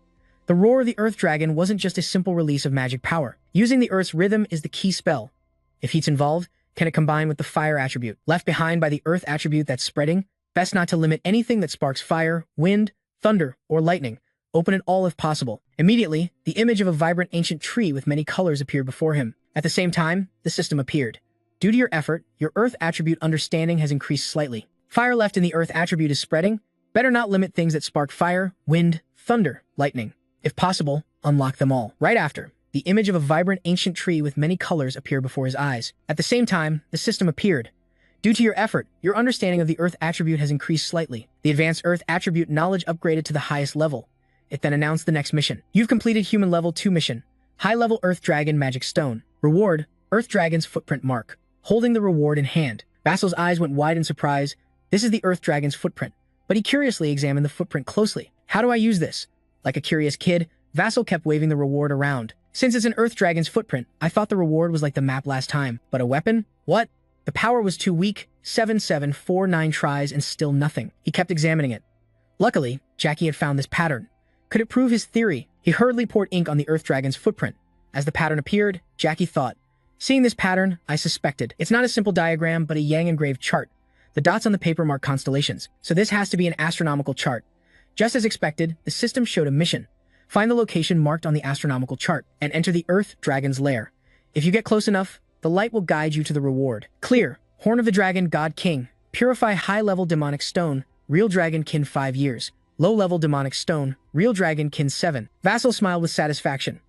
Speaker 1: The roar of the Earth Dragon wasn't just a simple release of magic power. Using the Earth's rhythm is the key spell. If heat's involved, can it combine with the fire attribute? Left behind by the Earth attribute that's spreading? Best not to limit anything that sparks fire, wind, thunder, or lightning. Open it all if possible. Immediately, the image of a vibrant ancient tree with many colors appeared before him. At the same time, the system appeared. Due to your effort, your Earth attribute understanding has increased slightly. Fire left in the Earth attribute is spreading. Better not limit things that spark fire, wind, thunder, lightning. If possible, unlock them all. Right after, the image of a vibrant ancient tree with many colors appeared before his eyes. At the same time, the system appeared. Due to your effort, your understanding of the Earth attribute has increased slightly. The advanced Earth attribute knowledge upgraded to the highest level. It then announced the next mission. You've completed Human Level 2 mission. High-level Earth Dragon Magic Stone. Reward, Earth Dragon's Footprint Mark. Holding the reward in hand, Vassal's eyes went wide in surprise. This is the Earth Dragon's footprint, but he curiously examined the footprint closely. How do I use this? Like a curious kid, Vassal kept waving the reward around. Since it's an Earth Dragon's footprint, I thought the reward was like the map last time. But a weapon? What? The power was too weak. 7,749 tries and still nothing. He kept examining it. Luckily, Jackie had found this pattern. Could it prove his theory? He hurriedly poured ink on the Earth Dragon's footprint. As the pattern appeared, Jackie thought, seeing this pattern, I suspected. It's not a simple diagram, but a Yang engraved chart. The dots on the paper mark constellations, so this has to be an astronomical chart. Just as expected, the system showed a mission. Find the location marked on the astronomical chart, and enter the Earth Dragon's lair. If you get close enough, the light will guide you to the reward. Clear. Horn of the Dragon, God King. Purify high-level demonic stone, real dragon kin 5 years. Low-level demonic stone, real dragon kin 7. Vassal smiled with satisfaction.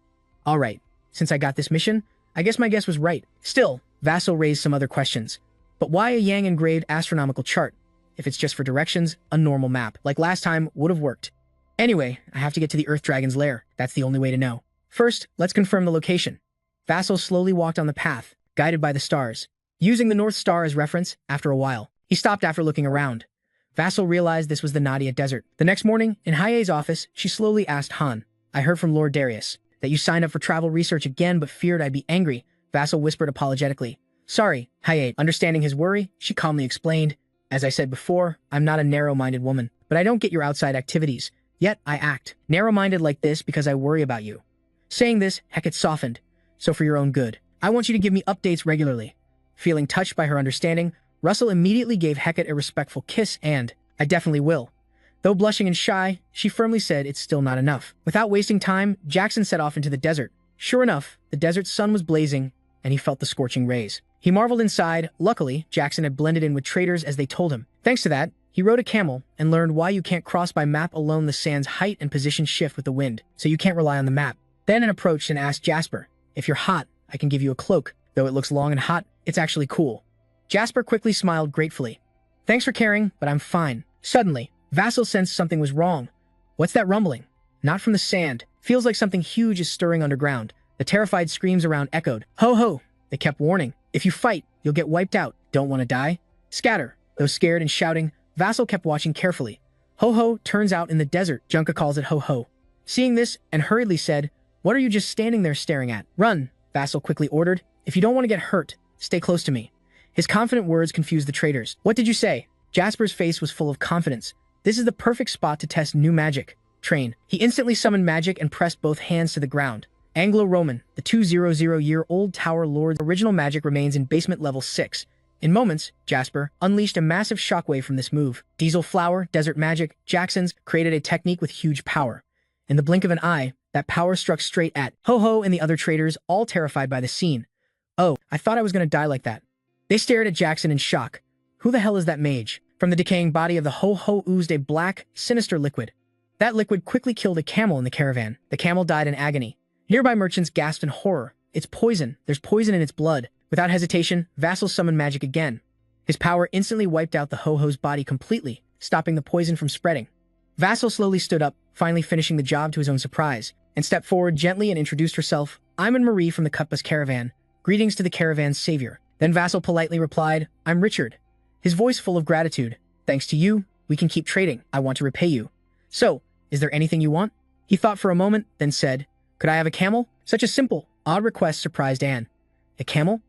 Speaker 1: Alright, since I got this mission, I guess my guess was right. Still, Vassal raised some other questions. But why a Yang engraved astronomical chart? If it's just for directions, a normal map, like last time, would have worked. Anyway, I have to get to the Earth Dragon's lair. That's the only way to know. First, let's confirm the location. Vassal slowly walked on the path, guided by the stars. Using the North Star as reference, after a while, he stopped after looking around. Vassal realized this was the Nadia Desert. The next morning, in Haye's office, she slowly asked Han, I heard from Lord Darius that you signed up for travel research again but feared I'd be angry. Vassal whispered apologetically. Sorry, Haye. Understanding his worry, she calmly explained, as I said before, I'm not a narrow-minded woman, but I don't get your outside activities. Yet, I act narrow-minded like this because I worry about you. Saying this, Hecate softened. So for your own good, I want you to give me updates regularly. Feeling touched by her understanding, Russell immediately gave Hecate a respectful kiss and, I definitely will. Though blushing and shy, she firmly said it's still not enough. Without wasting time, Jackson set off into the desert. Sure enough, the desert sun was blazing, and he felt the scorching rays. He marveled inside. Luckily, Jackson had blended in with traders as they told him. Thanks to that, He rode a camel and learned why you can't cross by map alone. The sand's height and position shift with the wind, so you can't rely on the map. Then it approached and asked Jasper, "If you're hot, I can give you a cloak. Though it looks long and hot, it's actually cool." Jasper quickly smiled gratefully. "Thanks for caring, but I'm fine." Suddenly, Vassal sensed something was wrong. What's that rumbling? Not from the sand. Feels like something huge is stirring underground. The terrified screams around echoed. "Ho ho!" They kept warning. "If you fight, you'll get wiped out. Don't want to die? Scatter." Though scared and shouting, Vassal kept watching carefully. Ho ho turns out in the desert. Junka calls it ho ho. Seeing this, and hurriedly said, "What are you just standing there staring at?" "Run," Vassal quickly ordered. "If you don't want to get hurt, stay close to me." His confident words confused the traders. "What did you say?" Jasper's face was full of confidence. This is the perfect spot to test new magic. Train. He instantly summoned magic and pressed both hands to the ground. Anglo-Roman, the 200-year-old Tower Lord's original magic remains in basement level 6. In moments, Jasper unleashed a massive shockwave from this move. Diesel Flower, Desert Magic, Jackson's created a technique with huge power. In the blink of an eye, that power struck straight at Ho-Ho and the other traders, all terrified by the scene. "Oh, I thought I was going to die like that." They stared at Jackson in shock. Who the hell is that mage? From the decaying body of the Ho-Ho oozed a black, sinister liquid. That liquid quickly killed a camel in the caravan. The camel died in agony. Nearby merchants gasped in horror. "It's poison. There's poison in its blood." Without hesitation, Vassal summoned magic again. His power instantly wiped out the Ho-Ho's body completely, stopping the poison from spreading. Vassal slowly stood up, finally finishing the job to his own surprise, and stepped forward gently and introduced herself. "I'm Marie from the Cutbus caravan. Greetings to the caravan's savior." Then Vassal politely replied, "I'm Richard." His voice full of gratitude. "Thanks to you, we can keep trading. I want to repay you. So, is there anything you want?" He thought for a moment, then said, "Could I have a camel?" Such a simple, odd request surprised Anne. "A camel?"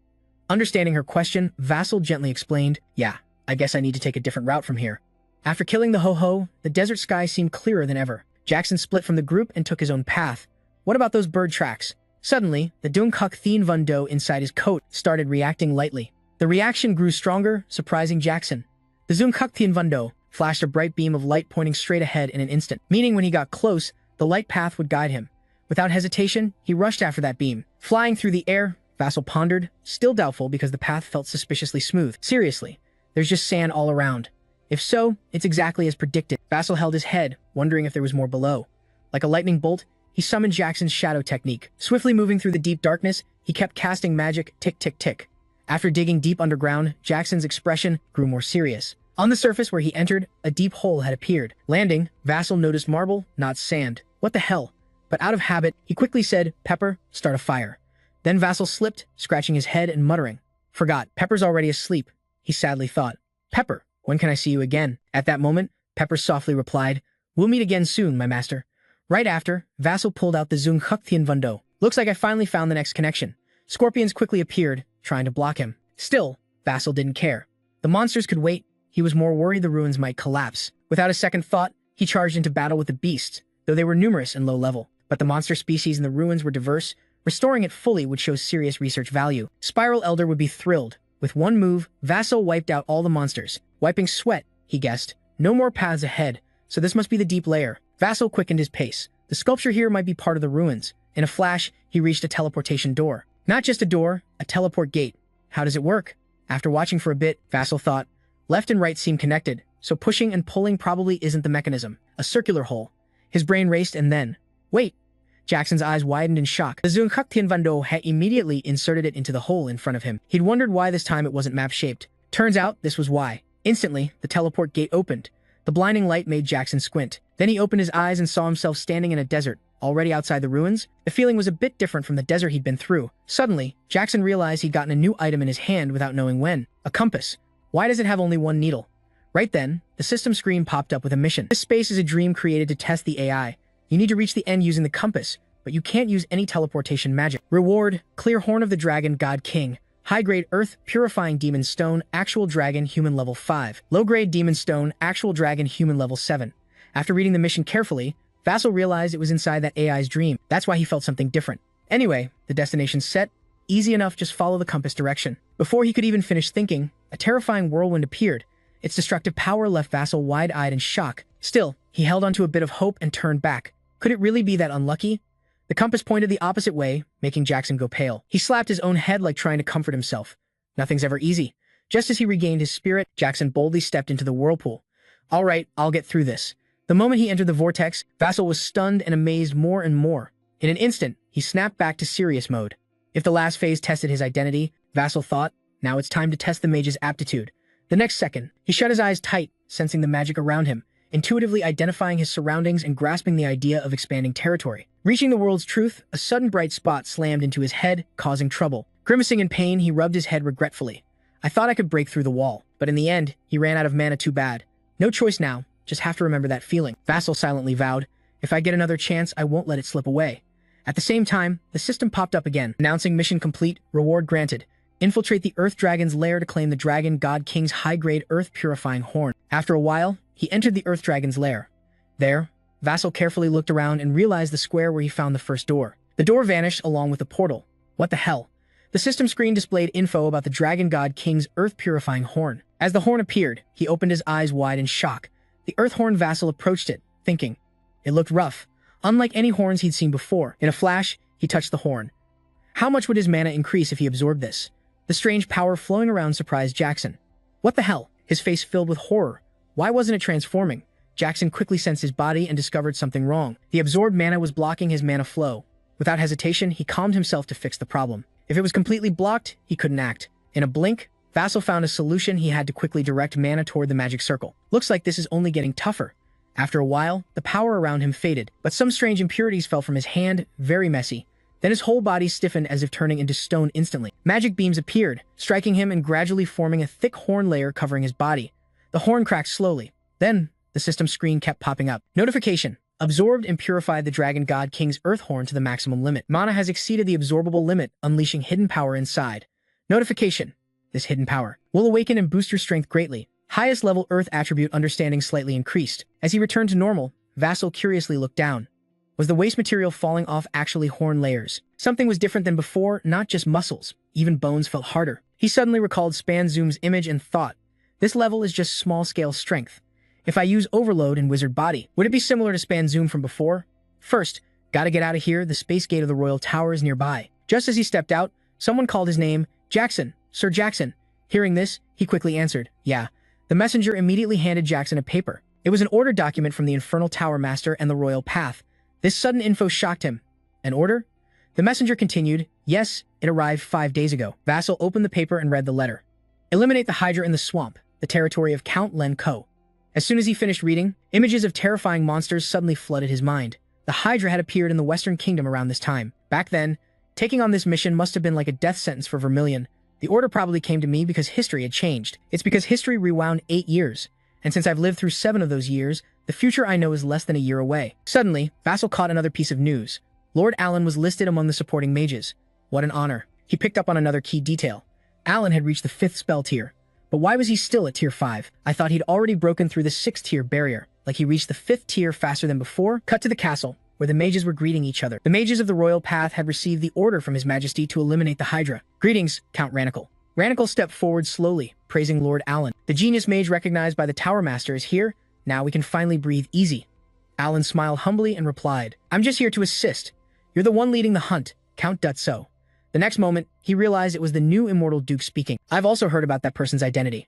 Speaker 1: Understanding her question, Vassal gently explained, "Yeah, I guess I need to take a different route from here." After killing the Ho-Ho, the desert sky seemed clearer than ever. Jackson split from the group and took his own path. What about those bird tracks? Suddenly, the Dungkuk Thien Van Do inside his coat started reacting lightly. The reaction grew stronger, surprising Jackson. The Dungkuk Thien Van Do flashed a bright beam of light pointing straight ahead in an instant, meaning when he got close, the light path would guide him. Without hesitation, he rushed after that beam. Flying through the air, Vassal pondered, still doubtful because the path felt suspiciously smooth. Seriously, there's just sand all around. If so, it's exactly as predicted. Vassal held his head, wondering if there was more below. Like a lightning bolt, he summoned Jackson's shadow technique. Swiftly moving through the deep darkness, he kept casting magic tick tick tick. After digging deep underground, Jackson's expression grew more serious. On the surface where he entered, a deep hole had appeared. Landing, Vassal noticed marble, not sand. What the hell? But out of habit, he quickly said, "Pepper, start a fire." Then Vassal slipped, scratching his head and muttering. "Forgot, Pepper's already asleep," he sadly thought. "Pepper, when can I see you again?" At that moment, Pepper softly replied, "We'll meet again soon, my master." Right after, Vassal pulled out the Dungkuk Thien Van Do. "Looks like I finally found the next connection." Scorpions quickly appeared, trying to block him. Still, Vassal didn't care. The monsters could wait. He was more worried the ruins might collapse. Without a second thought, he charged into battle with the beasts, though they were numerous and low level. But the monster species in the ruins were diverse. Restoring it fully would show serious research value. Spiral Elder would be thrilled. With one move, Vassal wiped out all the monsters. Wiping sweat, he guessed. No more paths ahead, so this must be the deep layer. Vassal quickened his pace. The sculpture here might be part of the ruins. In a flash, he reached a teleportation door. Not just a door, a teleport gate. How does it work? After watching for a bit, Vassal thought, left and right seem connected, so pushing and pulling probably isn't the mechanism. A circular hole. His brain raced and then, wait. Jackson's eyes widened in shock. The Dungkuk Thien Van Do had immediately inserted it into the hole in front of him. He'd wondered why this time it wasn't map-shaped. Turns out, this was why. Instantly, the teleport gate opened. The blinding light made Jackson squint. Then he opened his eyes and saw himself standing in a desert, already outside the ruins. The feeling was a bit different from the desert he'd been through. Suddenly, Jackson realized he'd gotten a new item in his hand without knowing when. A compass. Why does it have only one needle? Right then, the system screen popped up with a mission. This space is a dream created to test the AI. You need to reach the end using the compass, but you can't use any teleportation magic. Reward, Clear Horn of the Dragon God King. High-grade Earth, Purifying Demon Stone, Actual Dragon, Human Level 5. Low-grade Demon Stone, Actual Dragon, Human Level 7. After reading the mission carefully, Vassal realized it was inside that AI's dream. That's why he felt something different. Anyway, the destination's set. Easy enough, just follow the compass direction. Before he could even finish thinking, a terrifying whirlwind appeared. Its destructive power left Vassal wide-eyed in shock. Still, he held onto a bit of hope and turned back. Could it really be that unlucky? The compass pointed the opposite way, making Jackson go pale. He slapped his own head like trying to comfort himself. Nothing's ever easy. Just as he regained his spirit, Jackson boldly stepped into the whirlpool. All right, I'll get through this. The moment he entered the vortex, Vassal was stunned and amazed more and more. In an instant, he snapped back to serious mode. If the last phase tested his identity, Vassal thought, now it's time to test the mage's aptitude. The next second, he shut his eyes tight, sensing the magic around him, intuitively identifying his surroundings and grasping the idea of expanding territory. Reaching the world's truth, a sudden bright spot slammed into his head, causing trouble. Grimacing in pain, he rubbed his head regretfully. I thought I could break through the wall, but in the end, he ran out of mana too bad. No choice now, just have to remember that feeling. Vassal silently vowed, if I get another chance, I won't let it slip away. At the same time, the system popped up again, announcing mission complete, reward granted. Infiltrate the Earth Dragon's lair to claim the Dragon God King's high-grade earth-purifying horn. After a while, he entered the Earth Dragon's lair. There, Vassal carefully looked around and realized the square where he found the first door. The door vanished along with the portal. What the hell? The system screen displayed info about the Dragon God King's earth-purifying horn. As the horn appeared, he opened his eyes wide in shock. The Earth Horn Vassal approached it, thinking. It looked rough, unlike any horns he'd seen before. In a flash, he touched the horn. How much would his mana increase if he absorbed this? The strange power flowing around surprised Jackson. What the hell? His face filled with horror. Why wasn't it transforming? Jackson quickly sensed his body and discovered something wrong. The absorbed mana was blocking his mana flow. Without hesitation, he calmed himself to fix the problem. If it was completely blocked, he couldn't act. In a blink, Vassal found a solution. He had to quickly direct mana toward the magic circle. Looks like this is only getting tougher. After a while, the power around him faded, but some strange impurities fell from his hand, very messy. Then his whole body stiffened as if turning into stone instantly. Magic beams appeared, striking him and gradually forming a thick horn layer covering his body. The horn cracked slowly. Then, the system screen kept popping up. Notification. Absorbed and purified the Dragon God King's Earth Horn to the maximum limit. Mana has exceeded the absorbable limit, unleashing hidden power inside. Notification. This hidden power will awaken and boost your strength greatly. Highest level Earth attribute understanding slightly increased. As he returned to normal, Vassal curiously looked down. Was the waste material falling off actually horn layers? Something was different than before, not just muscles. Even bones felt harder. He suddenly recalled Spanzoom's image and thought, this level is just small-scale strength. If I use Overload in Wizard Body, would it be similar to Spanzoom from before? First, gotta get out of here, the space gate of the Royal Tower is nearby. Just as he stepped out, someone called his name, Jackson, Sir Jackson. Hearing this, he quickly answered, yeah. The messenger immediately handed Jackson a paper. It was an order document from the Infernal Tower Master and the Royal Path. This sudden info shocked him. An order? The messenger continued, yes, it arrived 5 days ago. Vassal opened the paper and read the letter. Eliminate the Hydra in the swamp, the territory of Count Len Ko. As soon as he finished reading, images of terrifying monsters suddenly flooded his mind. The Hydra had appeared in the Western Kingdom around this time. Back then, taking on this mission must have been like a death sentence for Vermilion. The order probably came to me because history had changed. It's because history rewound 8 years. And since I've lived through 7 of those years, the future I know is less than a year away. Suddenly, Vassal caught another piece of news. Lord Alan was listed among the supporting mages. What an honor. He picked up on another key detail. Alan had reached the 5th spell tier. But why was he still at tier 5? I thought he'd already broken through the 6th tier barrier, like he reached the 5th tier faster than before. Cut to the castle, where the mages were greeting each other. The mages of the Royal Path had received the order from His Majesty to eliminate the Hydra. Greetings, Count Ranical. Ranical stepped forward slowly, praising Lord Alan. The genius mage recognized by the Tower Master is here. Now we can finally breathe easy. Alan smiled humbly and replied, I'm just here to assist. You're the one leading the hunt, Count Dutso. The next moment, he realized it was the new Immortal Duke speaking. I've also heard about that person's identity.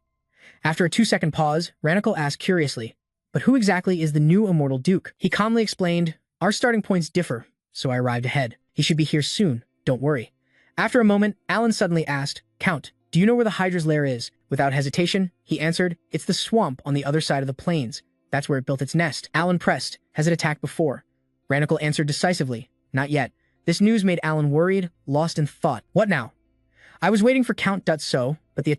Speaker 1: After a 2-second pause, Ranical asked curiously, but who exactly is the new Immortal Duke? He calmly explained, our starting points differ, so I arrived ahead. He should be here soon, don't worry. After a moment, Alan suddenly asked, Count, do you know where the Hydra's lair is? Without hesitation, he answered, it's the swamp on the other side of the plains. That's where it built its nest. Alan pressed, has it attacked before? Ranical answered decisively, not yet. This news made Alan worried, lost in thought. What now? I was waiting for Count Dutso, but the